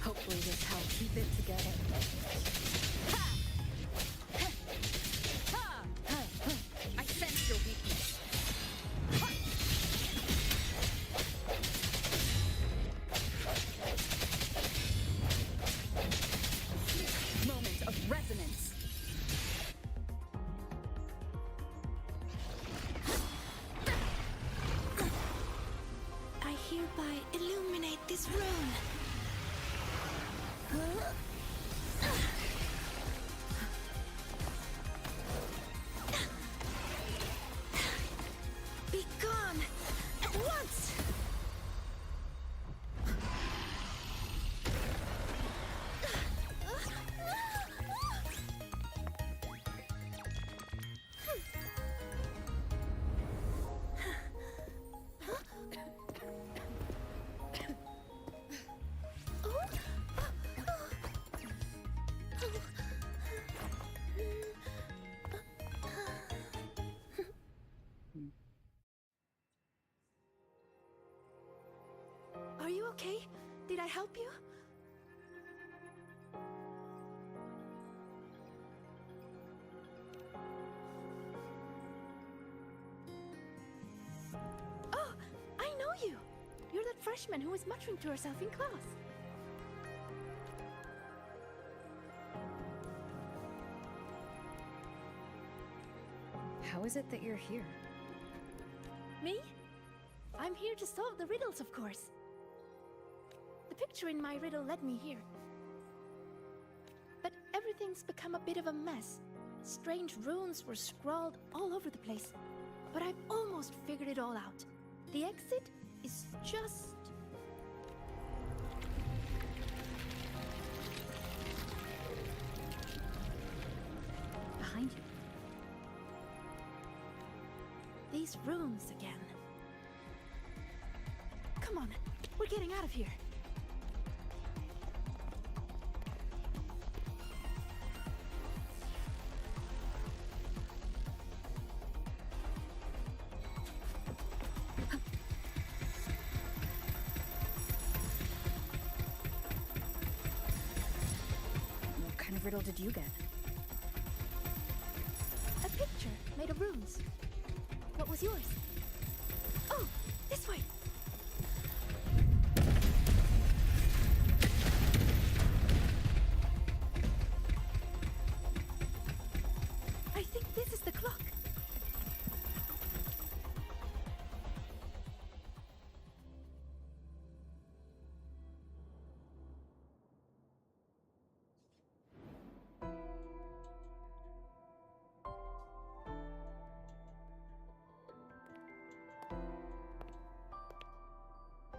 Hopefully this helps keep it together. I sense your weakness. Moment of resonance. I hereby illuminate this room. Be gone at once! Are you okay? Did I help you? Oh, I know you! You're that freshman who was muttering to herself in class. How is it that you're here? Me? I'm here to solve the riddles, of course. The picture in my riddle led me here. But everything's become a bit of a mess. Strange runes were scrawled all over the place. But I've almost figured it all out. The exit is just... behind you. These runes again. Come on, we're getting out of here. What kind of riddle did you get? A picture made of runes. What was yours? Oh, this way. I think this is the clock.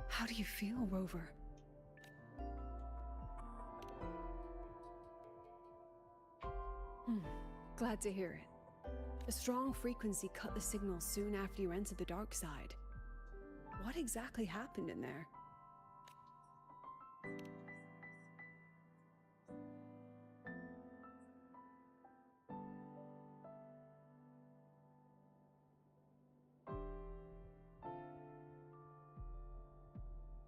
How do you feel, Rover? Glad to hear it. A strong frequency cut the signal soon after you entered the dark side. What exactly happened in there?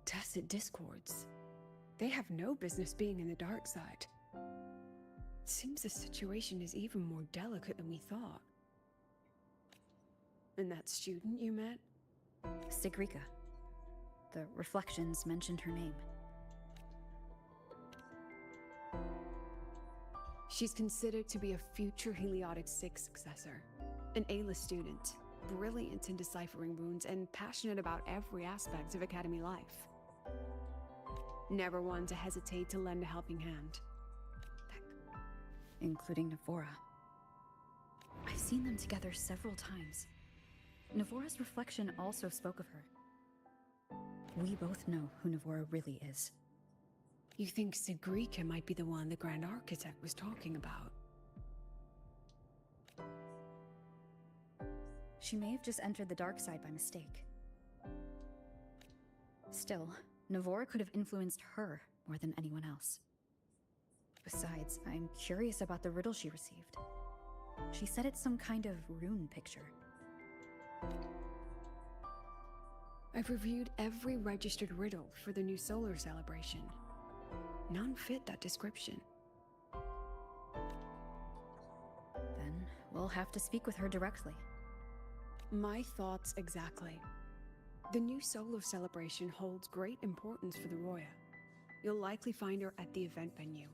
Tacit discords. They have no business being in the dark side. It seems the situation is even more delicate than we thought. And that student you met? Sigrika. The reflections mentioned her name. She's considered to be a future Heliotic 6 successor. An A-list student, brilliant in deciphering runes and passionate about every aspect of Academy life. Never one to hesitate to lend a helping hand. Including Navora. I've seen them together several times. Navora's reflection also spoke of her. We both know who Navora really is. You think Sigrika might be the one the Grand Architect was talking about? She may have just entered the dark side by mistake. Still, Navora could have influenced her more than anyone else. Besides, I'm curious about the riddle she received. She said it's some kind of rune picture. I've reviewed every registered riddle for the new solar celebration. None fit that description. Then we'll have to speak with her directly. My thoughts exactly. The new solar celebration holds great importance for the Roya. You'll likely find her at the event venue.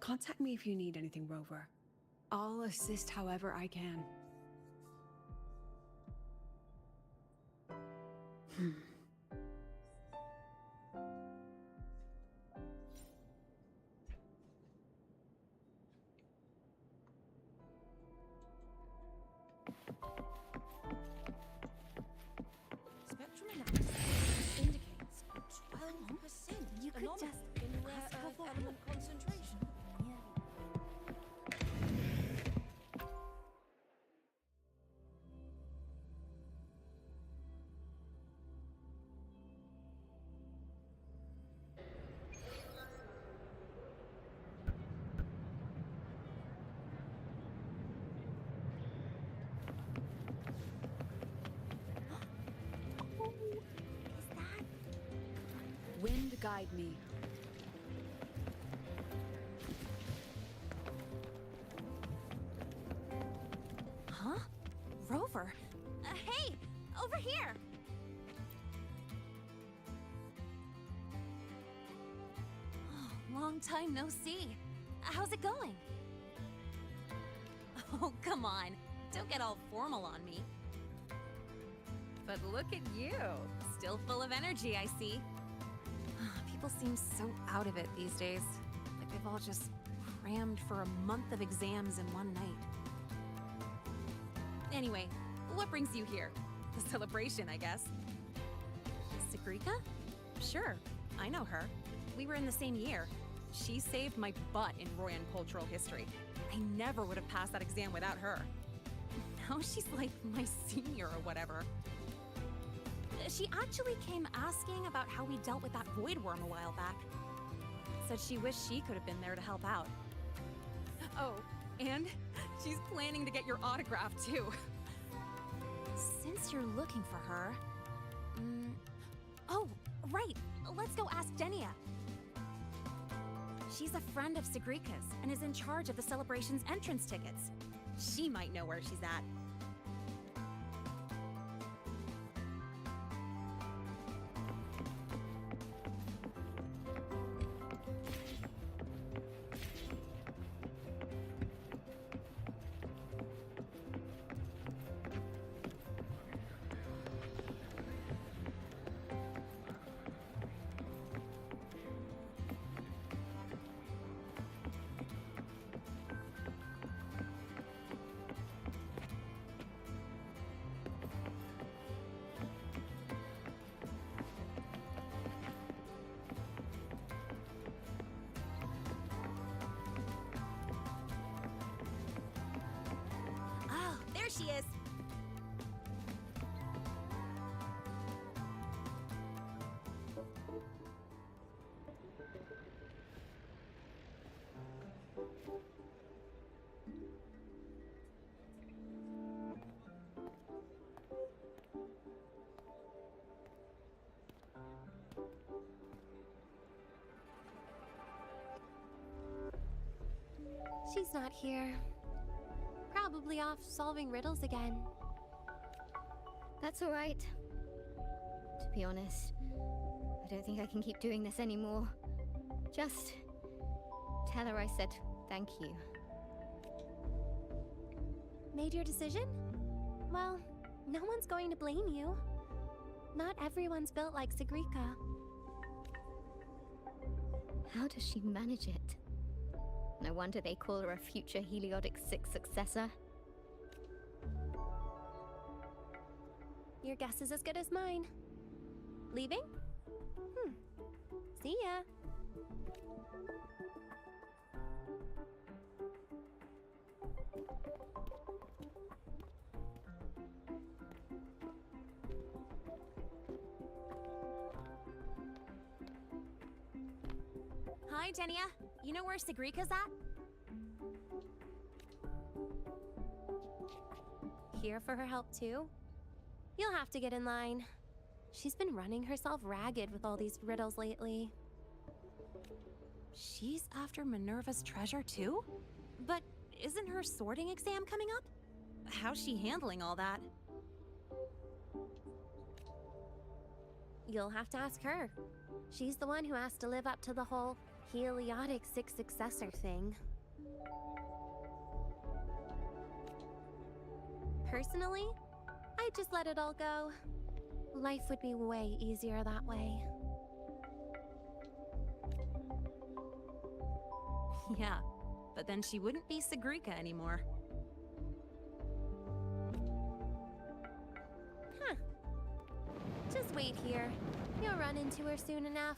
Contact me if you need anything, Rover. I'll assist however I can. Spectrum analysis indicates 12%. You could anomaly just in rare ask earth Navora. element concentration. Wind guide me. Huh? Rover? Hey! Over here! Long time no see. How's it going? Oh, come on. Don't get all formal on me. But look at you. Still full of energy, I see. People seem so out of it these days. Like they've all just crammed for a month of exams in one night. Anyway, what brings you here? The celebration, I guess. Sagrika? Sure, I know her. We were in the same year. She saved my butt in Royan cultural history. I never would have passed that exam without her. Now she's like my senior or whatever. She actually came asking about how we dealt with that void worm a while back. Said she wished she could have been there to help out. Oh, and she's planning to get your autograph too. Since you're looking for her... Oh, right! Let's go ask Denia. She's a friend of Sagrika's and is in charge of the celebration's entrance tickets. She might know where she's at. There she is! She's not here. Probably off solving riddles again. That's all right. To be honest, I don't think I can keep doing this anymore. Just tell her I said thank you. Made your decision? Well, no one's going to blame you. Not everyone's built like Sagrika. How does she manage it? No wonder they call her a future Heliotic 6 successor. Your guess is as good as mine. Leaving? See ya. Hi, Denia. You know where Sagrika's at? Here for her help too? You'll have to get in line. She's been running herself ragged with all these riddles lately. She's after Minerva's treasure too? But isn't her sorting exam coming up? How's she handling all that? You'll have to ask her. She's the one who has to live up to the whole Heliotic 6 successor thing. Personally, I'd just let it all go. Life would be way easier that way. Yeah, but then she wouldn't be Sagrika anymore. Huh. Just wait here. You'll run into her soon enough.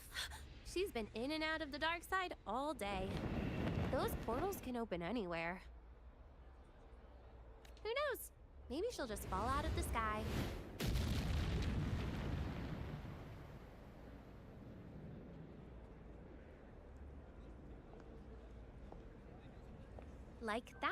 She's been in and out of the dark side all day. Those portals can open anywhere. Who knows? Maybe she'll just fall out of the sky. Like that.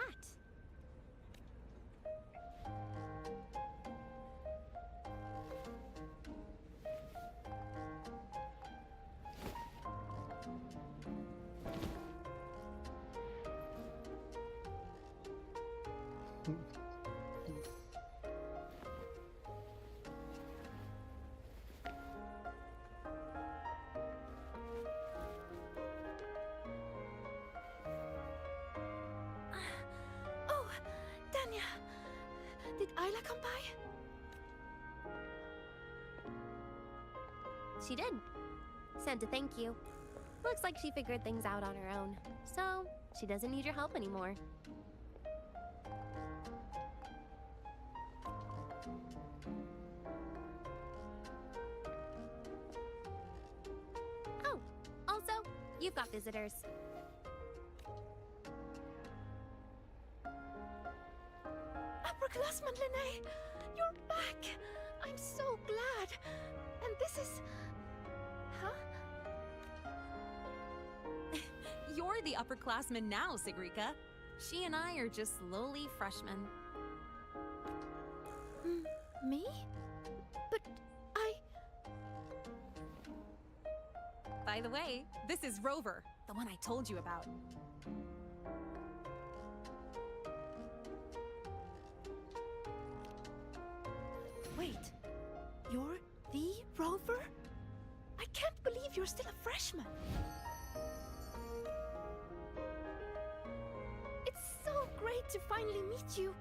Did Isla come by? She did. Sent a thank you. Looks like she figured things out on her own, so she doesn't need your help anymore. Oh, also, you've got visitors. Upperclassman Linnae, you're back! I'm so glad. And this is... Huh? You're the upperclassman now, Sigrika. She and I are just lowly freshmen. Me? But I... By the way, this is Rover, the one I told you about. Wait, you're the Rover? I can't believe you're still a freshman. It's so great to finally meet you.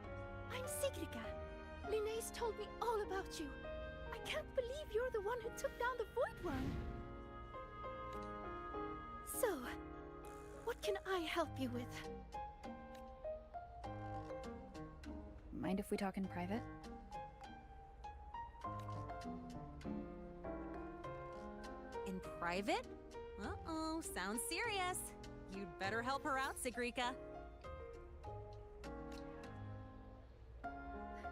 I'm Sigrika. Linnaeus told me all about you. I can't believe you're the one who took down the Void Worm. So, what can I help you with? Mind if we talk in private? In private? Uh-oh, sounds serious. You'd better help her out, Sigrika.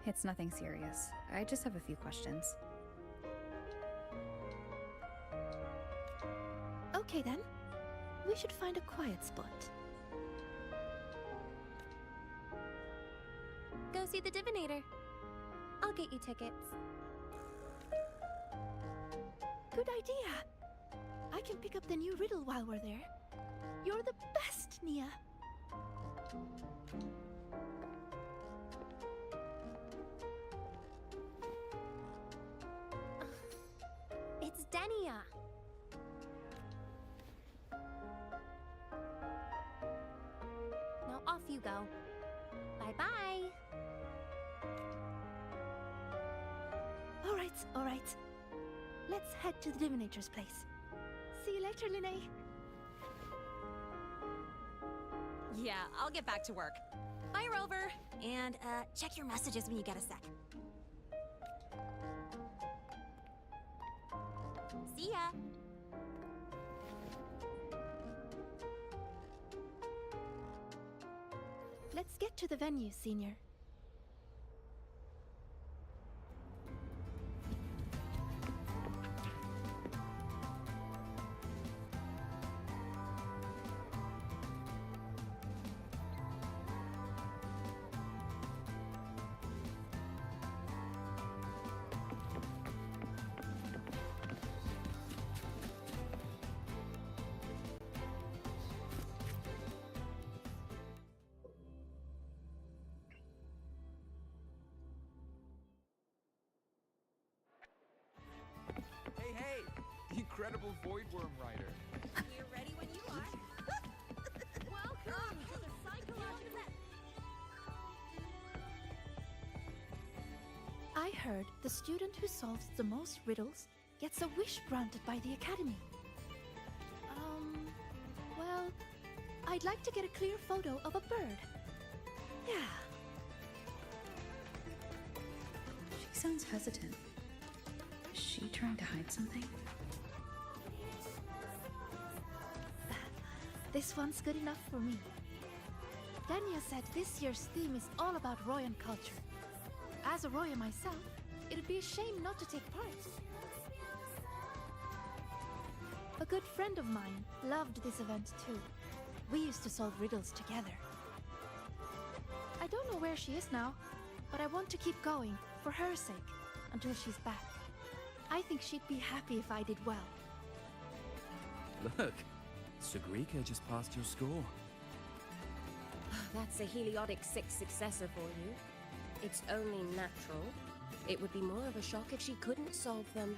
It's nothing serious. I just have a few questions. Okay then. We should find a quiet spot. Go see the Divinator. I'll get you tickets. Good idea. I can pick up the new riddle while we're there. You're the best, Nia. It's Denia. Now off you go. Bye-bye. All right. Let's head to the Divinator's place. See you later, Linnae. Yeah, I'll get back to work. Bye, Rover. And, check your messages when you get a sec. See ya. Let's get to the venue, Senior. Hey! The incredible Void Worm Rider. We're ready when you are. Welcome to the psychological... I heard the student who solves the most riddles gets a wish granted by the Academy. Well, I'd like to get a clear photo of a bird. Yeah. She sounds hesitant. Is she trying to hide something? This one's good enough for me. Dania said this year's theme is all about Royan culture. As a Roya myself, it'd be a shame not to take part. A good friend of mine loved this event too. We used to solve riddles together. I don't know where she is now, but I want to keep going, for her sake, until she's back. I think she'd be happy if I did well. Look, Sigrika just passed your score. That's a Heliotic 6 successor for you. It's only natural. It would be more of a shock if she couldn't solve them.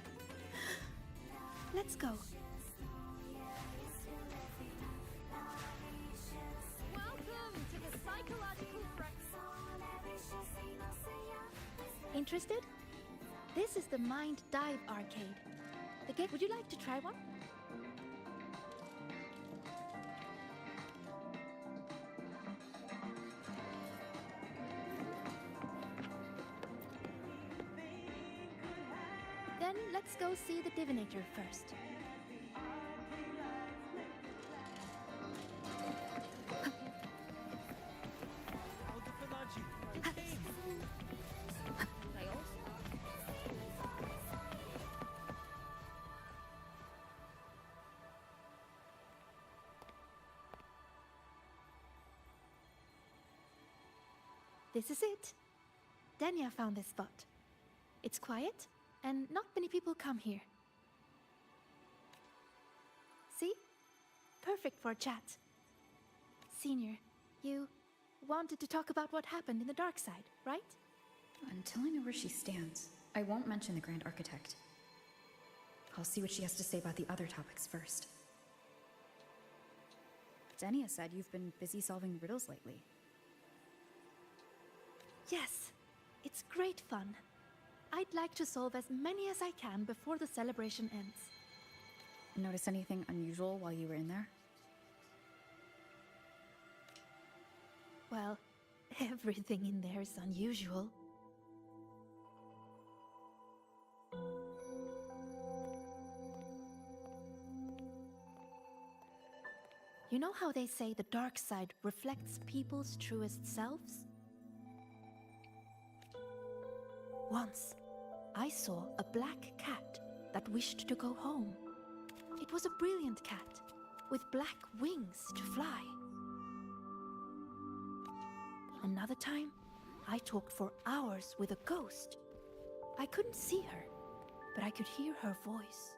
Let's go. Welcome to the psychological Interested? This is the Mind Dive Arcade. The gate. Would you like to try one? Then let's go see the divinator first. This is it. Danya found this spot. It's quiet, and not many people come here. See? Perfect for a chat. Senior, you wanted to talk about what happened in the dark side, right? Until I know where she stands, I won't mention the Grand Architect. I'll see what she has to say about the other topics first. Denia said you've been busy solving riddles lately. Yes, it's great fun. I'd like to solve as many as I can before the celebration ends. Notice anything unusual while you were in there? Well, everything in there is unusual. You know how they say the dark side reflects people's truest selves? Once, I saw a black cat that wished to go home. It was a brilliant cat, with black wings to fly. Another time, I talked for hours with a ghost. I couldn't see her, but I could hear her voice.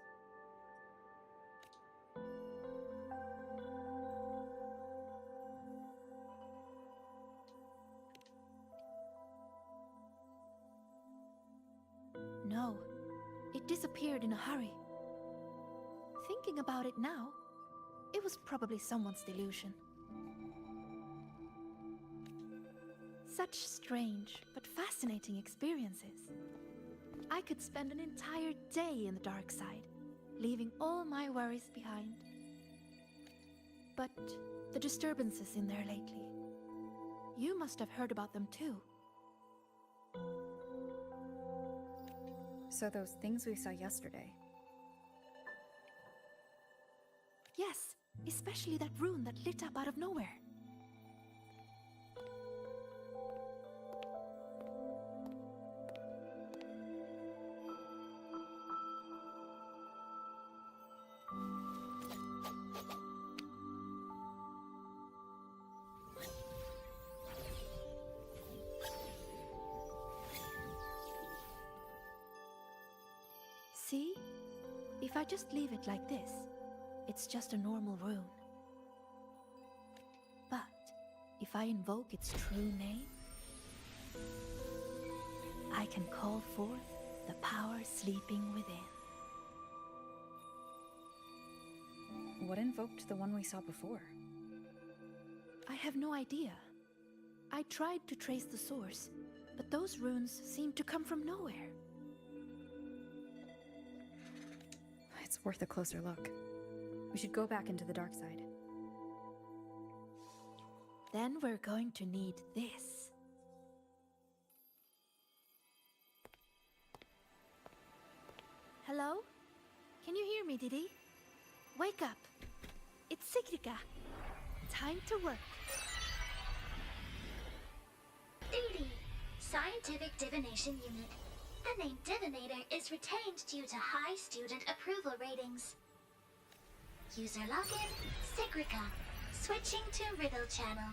No, it disappeared in a hurry. Thinking about it now, it was probably someone's delusion. Such strange but fascinating experiences. I could spend an entire day in the dark side, leaving all my worries behind. But the disturbances in there lately, you must have heard about them too. So those things we saw yesterday. Yes, especially that rune that lit up out of nowhere. See? If I just leave it like this, it's just a normal rune. But if I invoke its true name, I can call forth the power sleeping within. What invoked the one we saw before? I have no idea. I tried to trace the source, but those runes seemed to come from nowhere. It's worth a closer look. We should go back into the dark side. Then we're going to need this. Hello? Can you hear me, Didi? Wake up. It's Sigrika. Time to work. Didi, Scientific Divination Unit. The name Divinator is retained due to high student approval ratings. User login, Sigrika. Switching to Riddle Channel.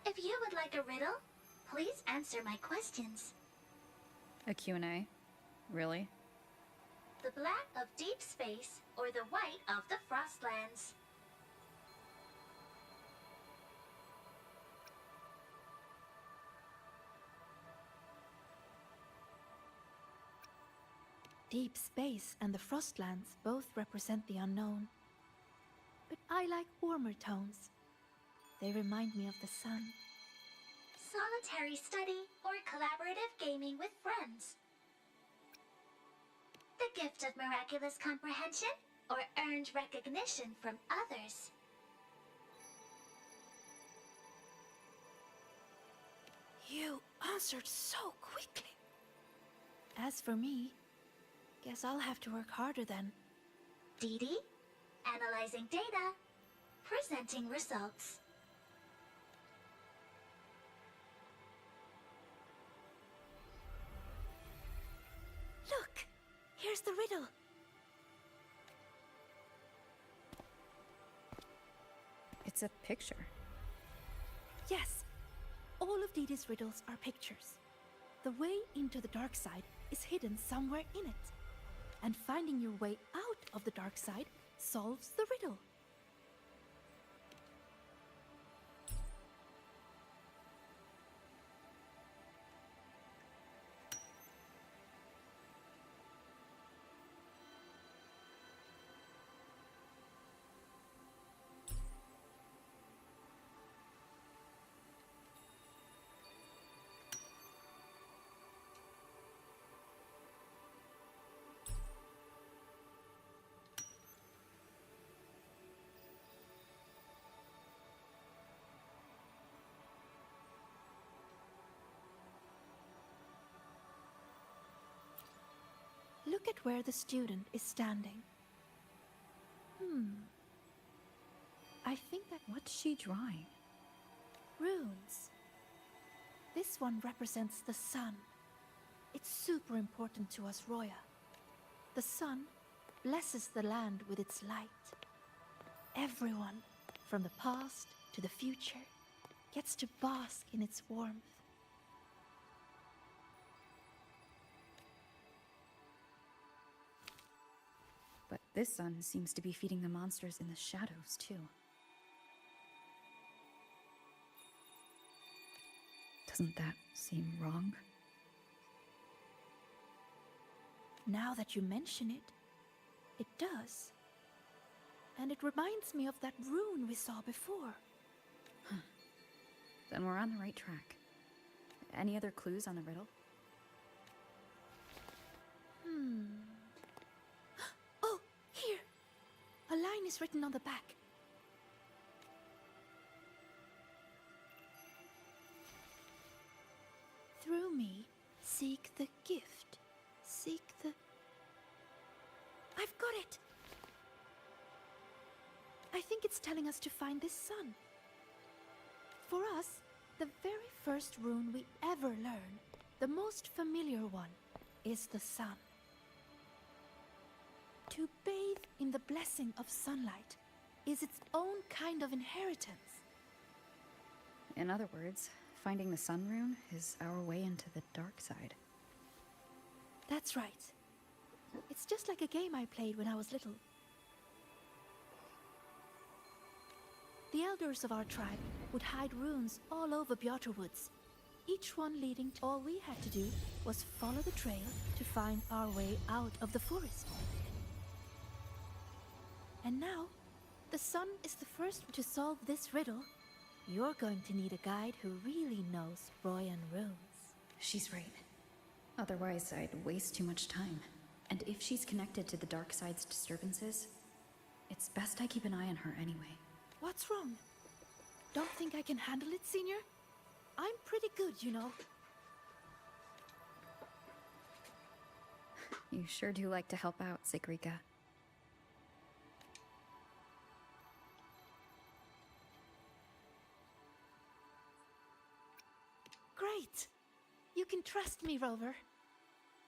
If you would like a riddle, please answer my questions. A Q&A? Really? The black of deep space or the white of the Frostlands? Deep space and the Frostlands both represent the unknown. But I like warmer tones. They remind me of the sun. Solitary study or collaborative gaming with friends. The gift of miraculous comprehension or earned recognition from others. You answered so quickly. As for me, guess I'll have to work harder then. Dee Dee, analyzing data, presenting results. Look! Here's the riddle. It's a picture. Yes. All of Dee Dee's riddles are pictures. The way into the dark side is hidden somewhere in it. And finding your way out of the dark side solves the riddle. Look at where the student is standing. I think that... What's she drawing? Runes. This one represents the sun. It's super important to us, Roya. The sun blesses the land with its light. Everyone, from the past to the future, gets to bask in its warmth. But this sun seems to be feeding the monsters in the shadows, too. Doesn't that seem wrong? Now that you mention it, it does. And it reminds me of that rune we saw before. Then we're on the right track. Any other clues on the riddle? Oh, here! A line is written on the back. Through me, seek the gift. Seek the... I've got it! I think it's telling us to find this sun. For us, the very first rune we ever learn, the most familiar one, is the sun. To bathe in the blessing of sunlight is its own kind of inheritance. In other words, finding the sun rune is our way into the dark side. That's right. It's just like a game I played when I was little. The elders of our tribe would hide runes all over Bjorter Woods, each one leading to... All we had to do was follow the trail to find our way out of the forest. And now, the sun is the first to solve this riddle. You're going to need a guide who really knows Royan runes. She's right. Otherwise, I'd waste too much time. And if she's connected to the dark side's disturbances, it's best I keep an eye on her anyway. What's wrong? Don't think I can handle it, Senior? I'm pretty good, you know. You sure do like to help out, Sigrika. Great! You can trust me, Rover.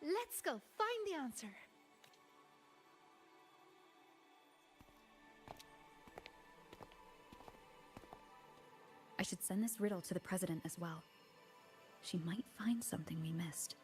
Let's go find the answer. I should send this riddle to the president as well. She might find something we missed.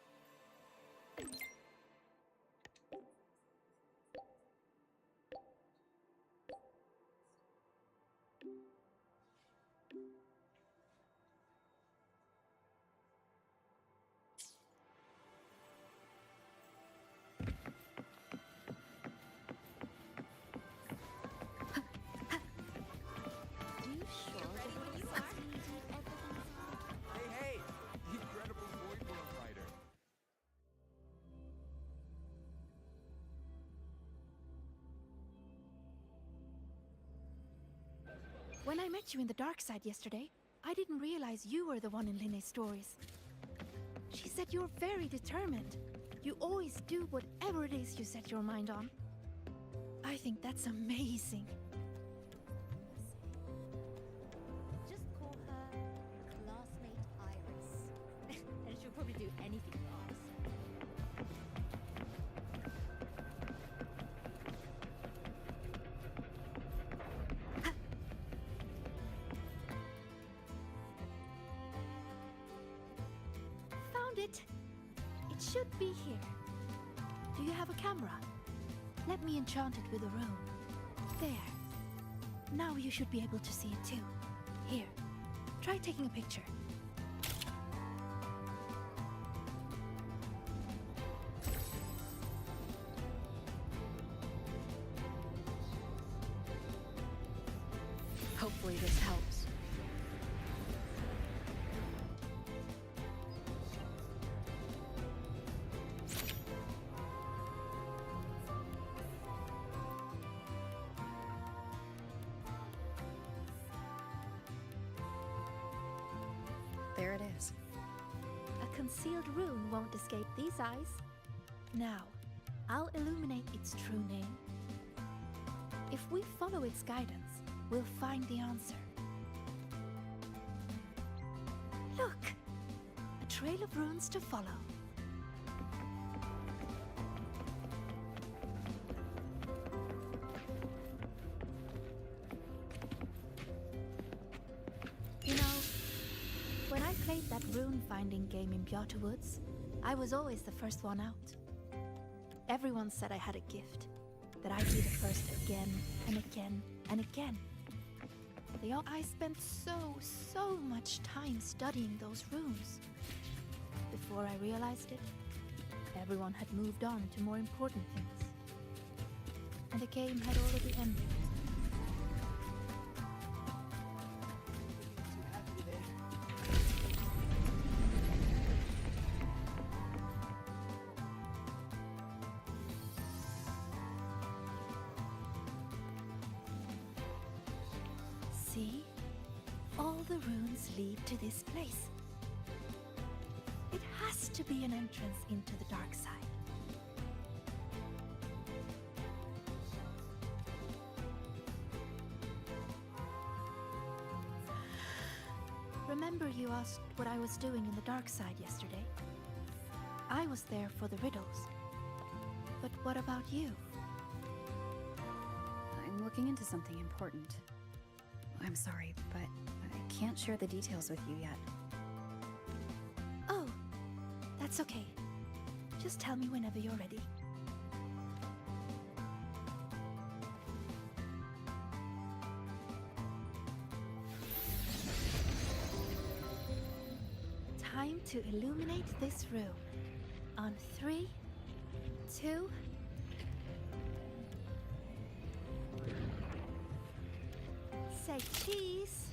When I met you in the dark side yesterday, I didn't realize you were the one in Linne's stories. She said you're very determined. You always do whatever it is you set your mind on. I think that's amazing. Just call her your classmate Iris. And she'll probably do anything you ask. Found it! It should be here. Do you have a camera? Let me enchant it with a rune. There. Now you should be able to see it too. Here, try taking a picture. Hopefully this helps. There it is. A concealed rune won't escape these eyes. Now, I'll illuminate its true name. If we follow its guidance, we'll find the answer. Look! A trail of runes to follow. You know, when I played that rune-finding game in Bjarte Woods, I was always the first one out. Everyone said I had a gift, that I'd be the first again and again and again. I spent so much time studying those runes. Before I realized it, everyone had moved on to more important things. And the game had already ended. See? All the runes lead to this place. It has to be an entrance into the dark side. Remember you asked what I was doing in the dark side yesterday? I was there for the riddles. But what about you? I'm looking into something important. I'm sorry, but I can't share the details with you yet. Oh, that's okay. Just tell me whenever you're ready. Time to illuminate this room. On 3, 2... Say cheese.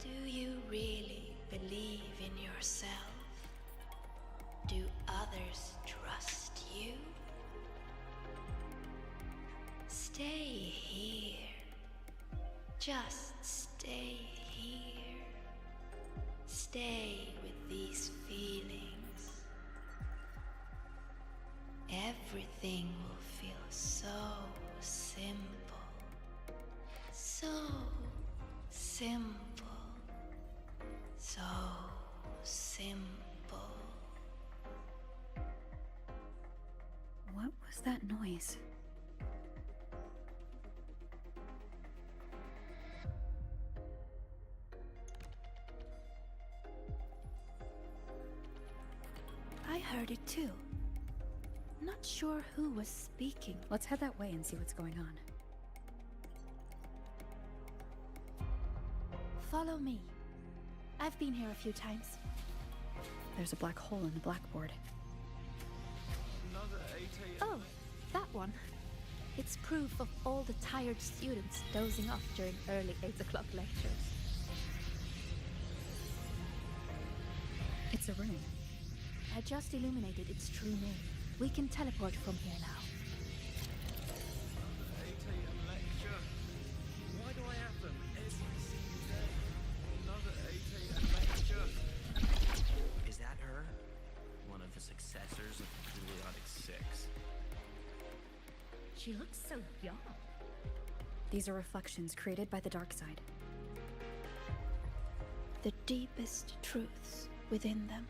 Do you really believe in yourself? Do others trust you? Stay here. Just stay here. Stay with these feelings. Everything will feel so simple. So simple. So simple. What was that noise? I heard it too. Not sure who was speaking. Let's head that way and see what's going on. Follow me. I've been here a few times. There's a black hole in the blackboard. Another 8 Oh, that one. It's proof of all the tired students dozing off during early 8 o'clock lectures. It's a rune. I just illuminated its true name. We can teleport from here now. Lecture. Why do I have them every single day? Another 8 a.m. lecture. Is that her? One of the successors of the Periodic Six. She looks so young. These are reflections created by the dark side. The deepest truths within them.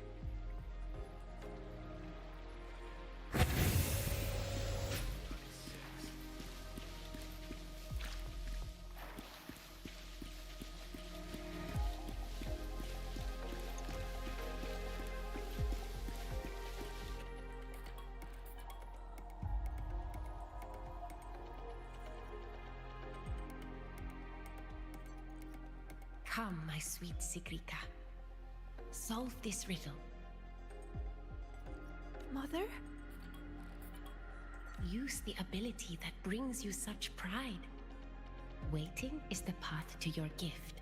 Come, my sweet Sigrika. Solve this riddle. Mother? Use the ability that brings you such pride. Waiting is the path to your gift.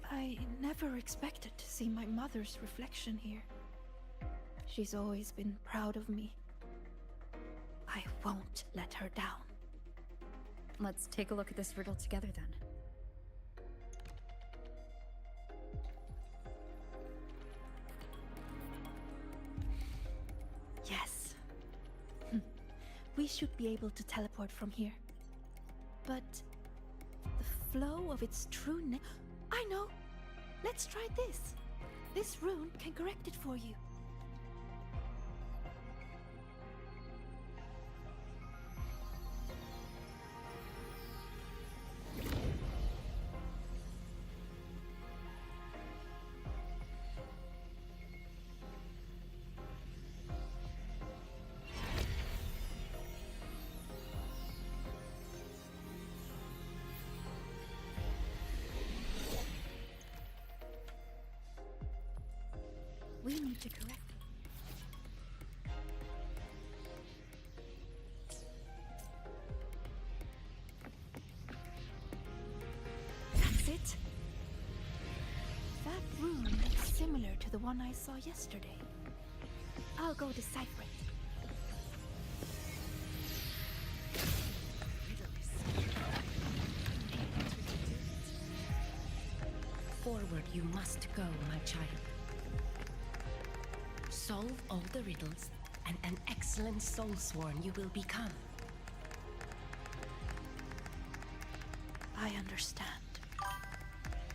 I never expected to see my mother's reflection here. She's always been proud of me. I won't let her down. Let's take a look at this riddle together then. Yes. We should be able to teleport from here. But the flow of its true name... I know! Let's try this. This rune can correct it for you. We need to correct it. That's it. That rune looks similar to the one I saw yesterday. I'll go decipher it. Forward you must go, my child. Solve all the riddles, and an excellent soulsworn you will become. I understand.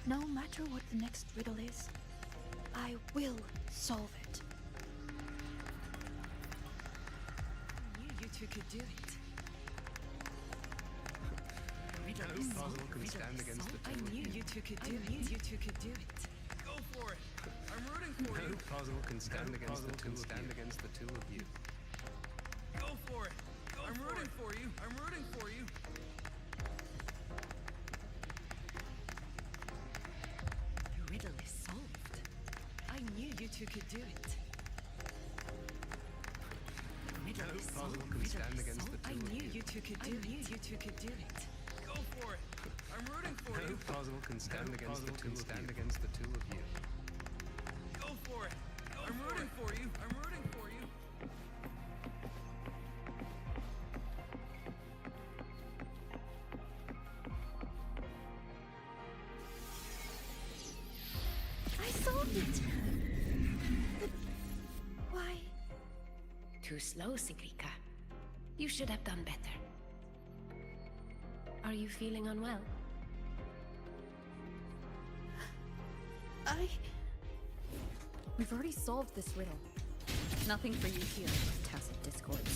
No matter what the next riddle is, I will solve it. I knew you two could do it. No puzzle can stand against the two I of knew you two could do it. I knew you two could do it. Go for it. I'm rooting for you. No puzzle can stand against the two of you. Go for it. I'm rooting for you. I'm rooting for you. The riddle is solved. I knew you two could do it. No puzzle can stand against the two I of knew you. you two could do it. I knew you two could do it. Go for it. I'm rooting for you. No puzzle can stand against the two of you. Go for it. I'm rooting for you. I'm rooting for you. I solved it! But why? Too slow, Sigrika. You should have done better. Are you feeling unwell? We've already solved this riddle. Nothing for you here, tacit discords.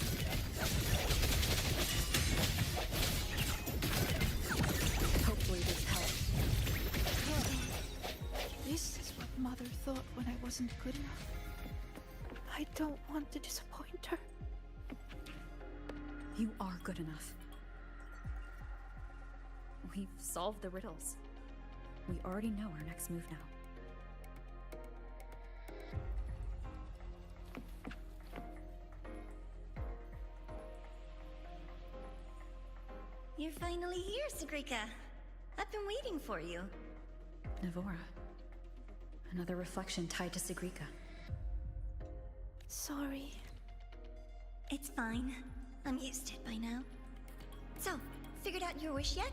Hopefully this helps. This is what Mother thought when I wasn't good enough. I don't want to disappoint her. You are good enough. We've solved the riddles. We already know our next move now. You're finally here, Sigrika. I've been waiting for you. Navora. Another reflection tied to Sigrika. Sorry. It's fine. I'm used to it by now. So, figured out your wish yet?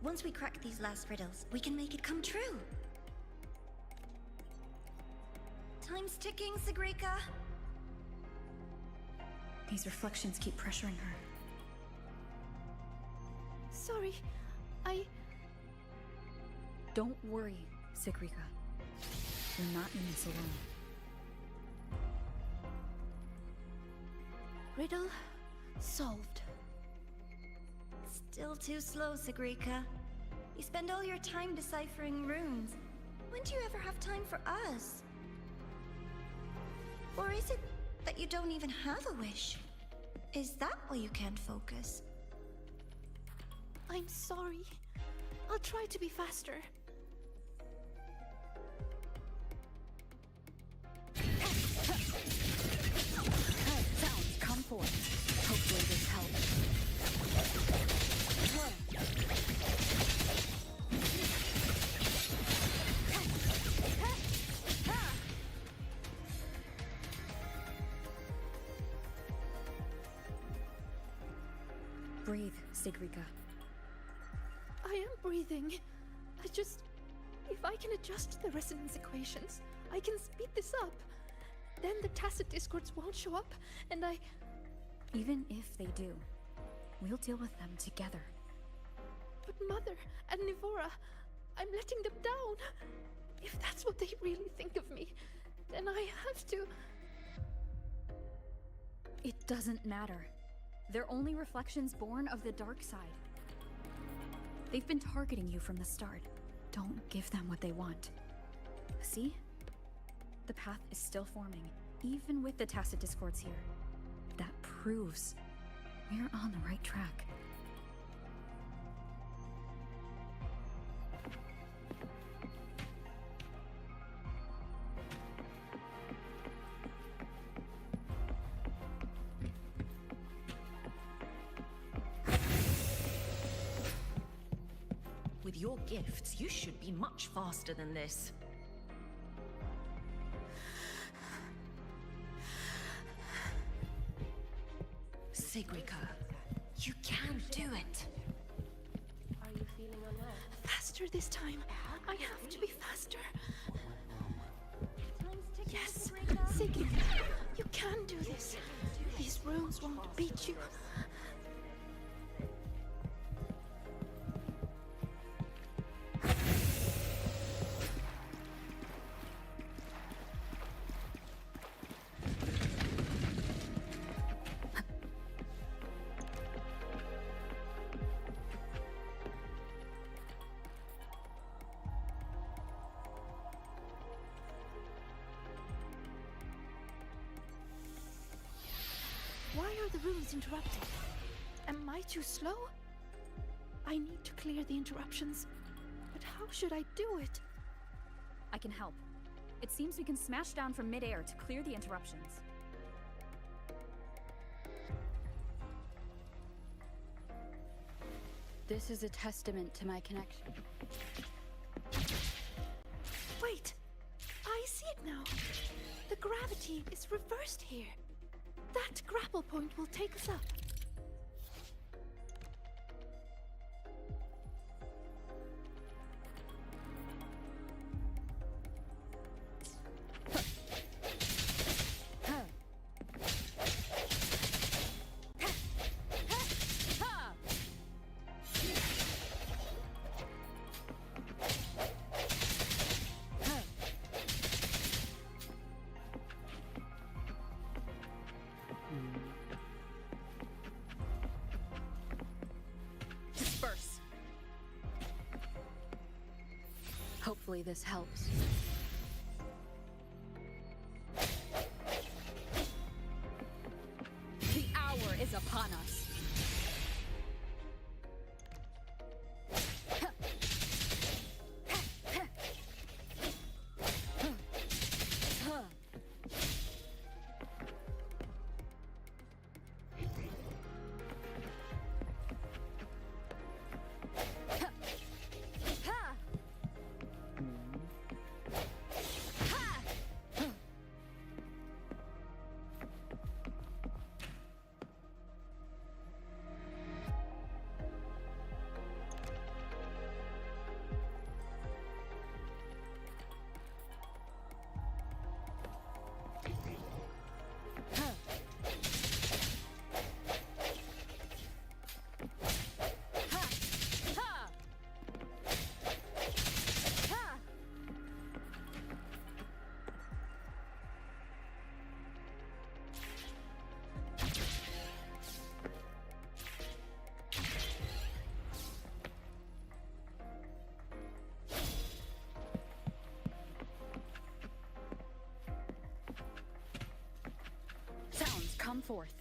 Once we crack these last riddles, we can make it come true. Time's ticking, Sigrika. These reflections keep pressuring her. Sorry, Don't worry, Sigrika. You're not in this alone. Riddle solved. Still too slow, Sigrika. You spend all your time deciphering runes. When do you ever have time for us? Or is it that you don't even have a wish? Is that why you can't focus? I'm sorry. I'll try to be faster. Sounds, come forth. Hopefully this helps. Breathe, Sigrika. I am breathing. If I can adjust the resonance equations, I can speed this up. Then the tacit discords won't show up, and Even if they do, we'll deal with them together. But Mother and Nivora, I'm letting them down. If that's what they really think of me, then I have to... It doesn't matter. They're only reflections born of the dark side. They've been targeting you from the start. Don't give them what they want. See? The path is still forming, even with the tacit discords here. That proves we're on the right track. With your gifts, you should be much faster than this. Sigrika, you can do it. Are you feeling unwell? Faster this time. I have to be faster. Yes, Sigrid, you can do this. These runes won't beat you. Why are the runes interrupted? Am I too slow? I need to clear the interruptions. But how should I do it? I can help. It seems we can smash down from midair to clear the interruptions. This is a testament to my connection. Wait! I see it now. The gravity is reversed here. That grapple point will take us up. Hopefully this helps. The hour is upon us. Come forth.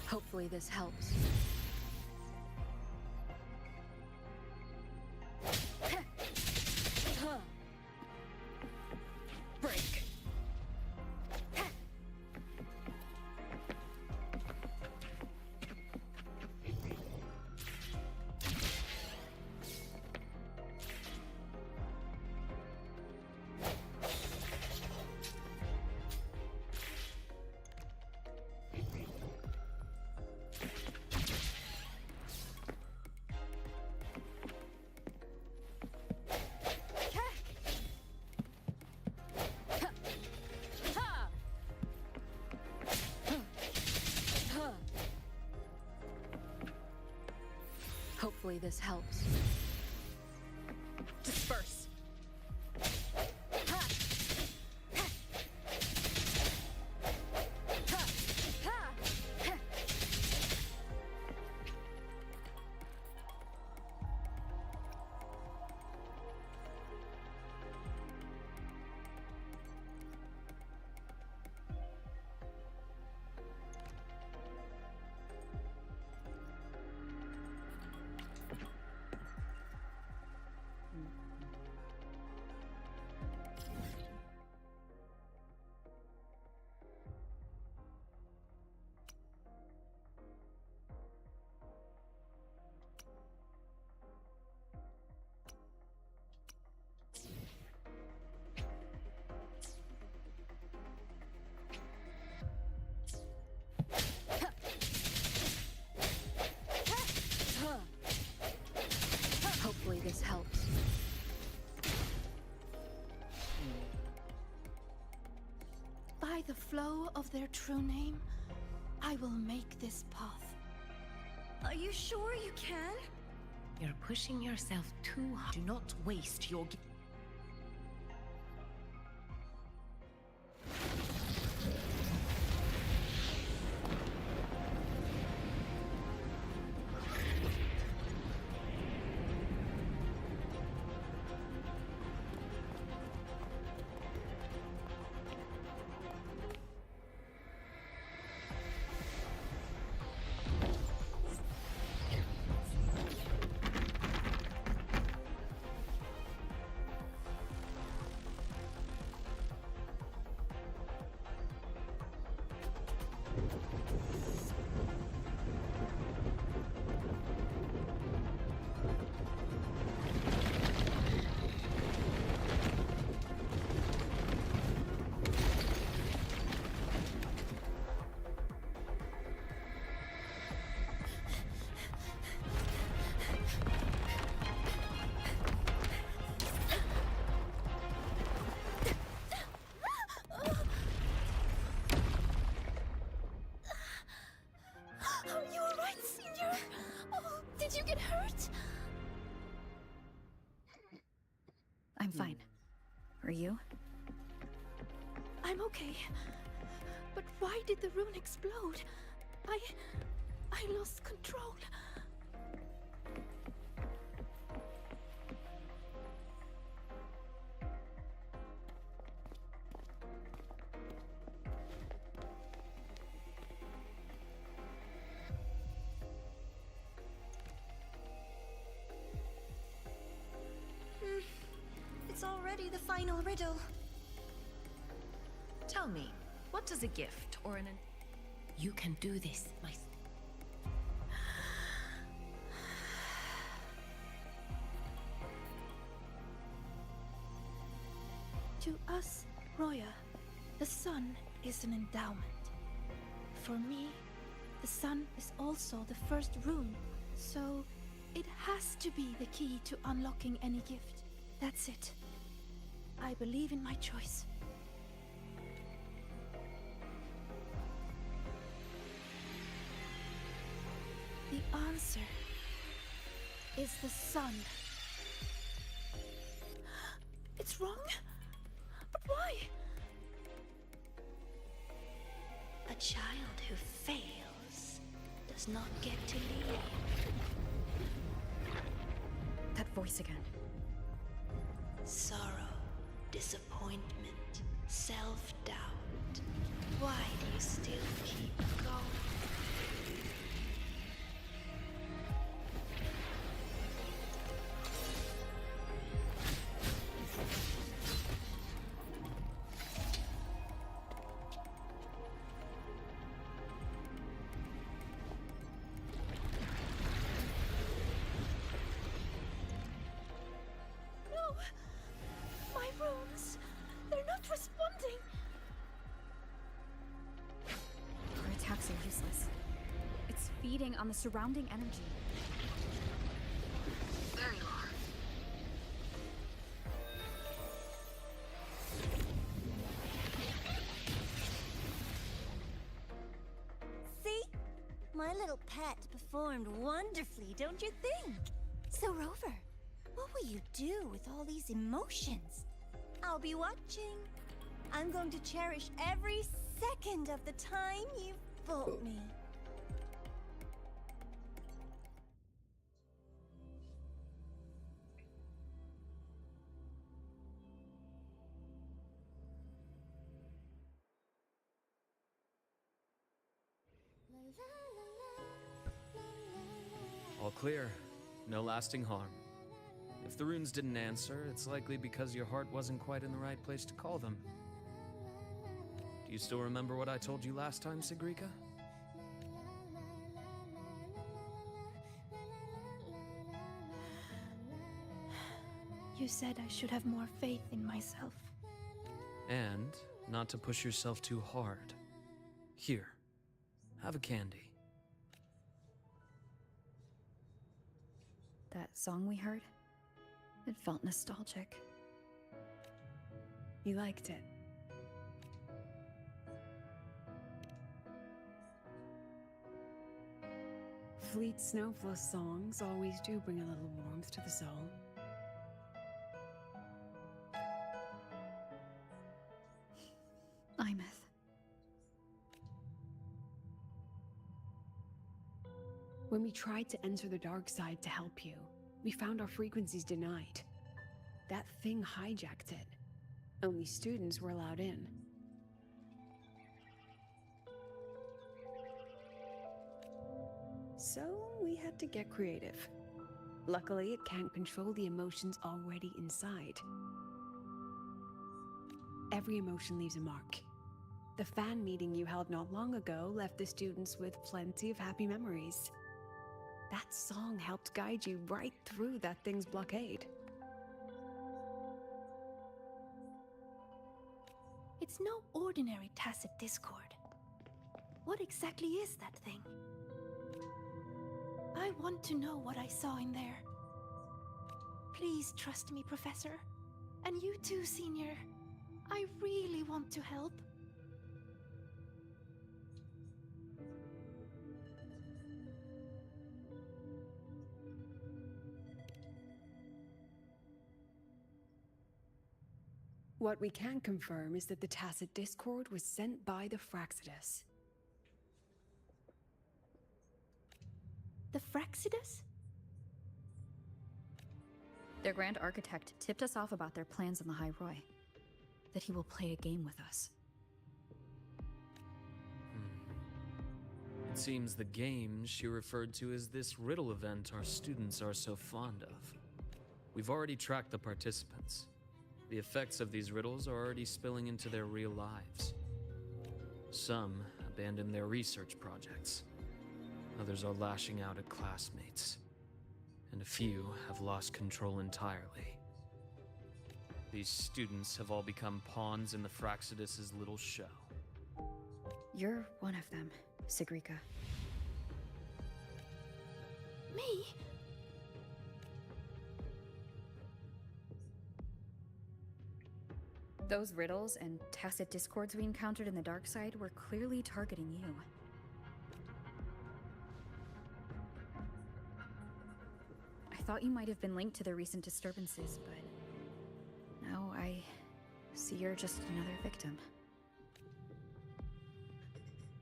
Hopefully this helps. Break. Hopefully this helps. Disperse. Hopefully this helps. By the flow of their true name, I will make this path. Are you sure you can? You're pushing yourself too hard. Do not waste your... Are you alright, Senior? Oh, did you get hurt? I'm fine. Are you? I'm okay. But why did the rune explode? I lost control. It's already the final riddle. Tell me, what does a gift or an... You can do this, my... To us, Roya, the sun is an endowment. For me, the sun is also the first rune, so it has to be the key to unlocking any gift. That's it. I believe in my choice. The answer is the sun. What's wrong? But why? A child who fails does not get to leave. That voice again. Sorrow, disappointment, self-doubt. Why do you still keep going? No! My runes! They're not responding! Her attacks are useless. It's feeding on the surrounding energy. There you are. See? My little pet performed wonderfully, don't you think? So, Rover, what will you do with all these emotions? I'll be watching. I'm going to cherish every second of the time you've bought me. All clear. No lasting harm. If the runes didn't answer, it's likely because your heart wasn't quite in the right place to call them. Do you still remember what I told you last time, Sigrika? You said I should have more faith in myself. And not to push yourself too hard. Here, have a candy. That song we heard? It felt nostalgic. You liked it. Fleet Snowflow songs always do bring a little warmth to the soul. Imeth. When we tried to enter the dark side to help you, we found our frequencies denied. That thing hijacked it. Only students were allowed in. So we had to get creative. Luckily, it can't control the emotions already inside. Every emotion leaves a mark. The fan meeting you held not long ago left the students with plenty of happy memories. That song helped guide you right through that thing's blockade. It's no ordinary tacit discord. What exactly is that thing? I want to know what I saw in there. Please trust me, Professor. And you too, Senior. I really want to help. What we can confirm is that the tacit discord was sent by the Fraxidus. The Fraxidus? Their Grand Architect tipped us off about their plans on the High Roy. That he will play a game with us. It seems the game she referred to as this riddle event our students are so fond of. We've already tracked the participants. The effects of these riddles are already spilling into their real lives. Some abandoned their research projects. Others are lashing out at classmates. And a few have lost control entirely. These students have all become pawns in the Fraxidus' little show. You're one of them, Sigrika. Me? Those riddles and tacit discords we encountered in the dark side were clearly targeting you. I thought you might have been linked to the recent disturbances, but no, I So you're just another victim.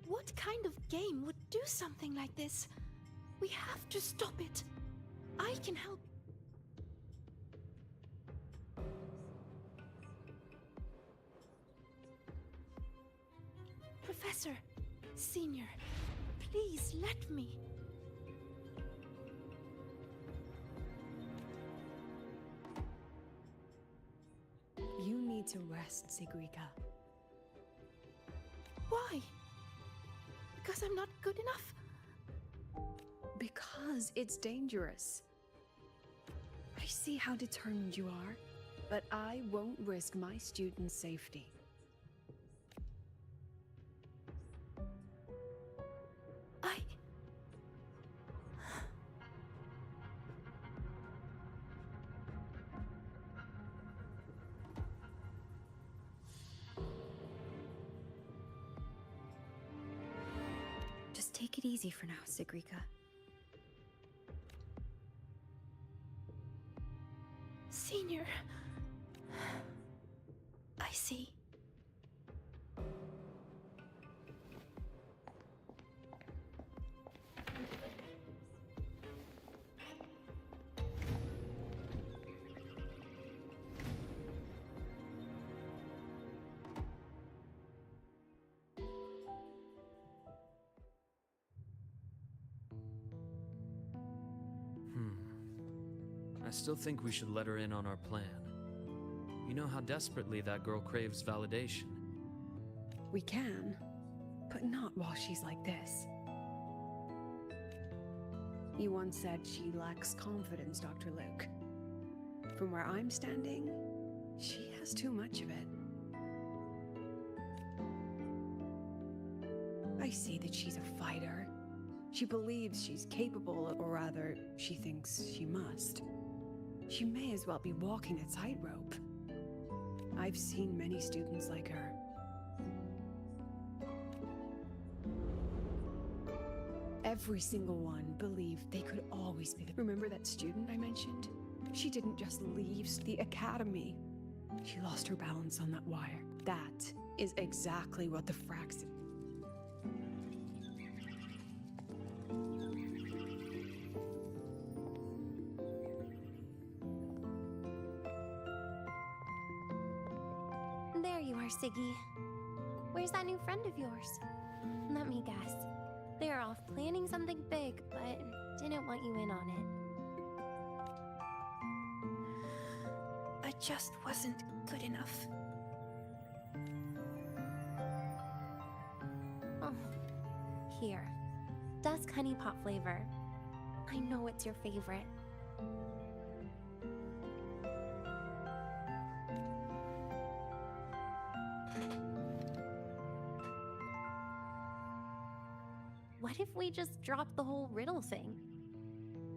What kind of game would do something like this? We have to stop it. I can help. Professor, Senior, please let me. You need to rest, Sigrika. Why? Because I'm not good enough? Because it's dangerous. I see how determined you are, but I won't risk my students' safety. Just take it easy for now, Sigrika. Senior. I see. I still think we should let her in on our plan. You know how desperately that girl craves validation. We can, but not while she's like this. You once said she lacks confidence, Dr. Luke. From where I'm standing, she has too much of it. I see that she's a fighter. She believes she's capable, or rather, she thinks she must. She may as well be walking a tightrope. I've seen many students like her. Every single one believed they could always be the... Remember that student I mentioned? She didn't just leave the academy. She lost her balance on that wire. That is exactly what the Frax... There you are, Siggy. Where's that new friend of yours? Let me guess. They're off planning something big, but didn't want you in on it. I just wasn't good enough. Oh. Here. Dusk honey pot flavor. I know it's your favorite. What if we just drop the whole riddle thing?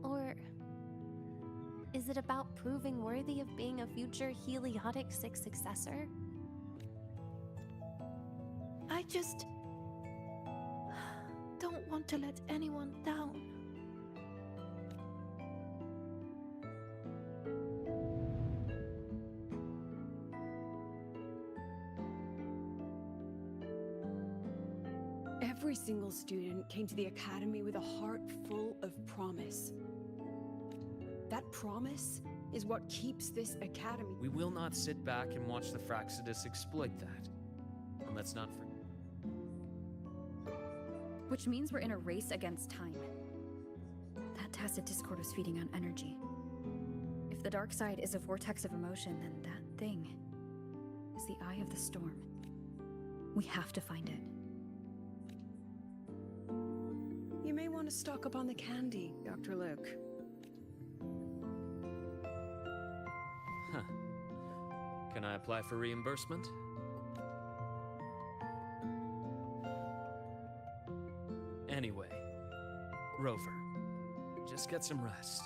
Or is it about proving worthy of being a future Heliotic 6 successor? I just don't want to let anyone down. Every single student came to the academy with a heart full of promise. That promise is what keeps this academy. We will not sit back and watch the Fraxidus exploit that. And let's not forget. Which means we're in a race against time. That tacit discord was feeding on energy. If the dark side is a vortex of emotion, then that thing is the eye of the storm. We have to find it. You may want to stock up on the candy, Dr. Luke. Huh. Can I apply for reimbursement? Anyway, Rover, just get some rest.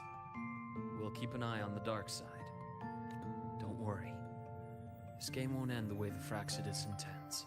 We'll keep an eye on the dark side. Don't worry. This game won't end the way the Fraxidus intends.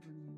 never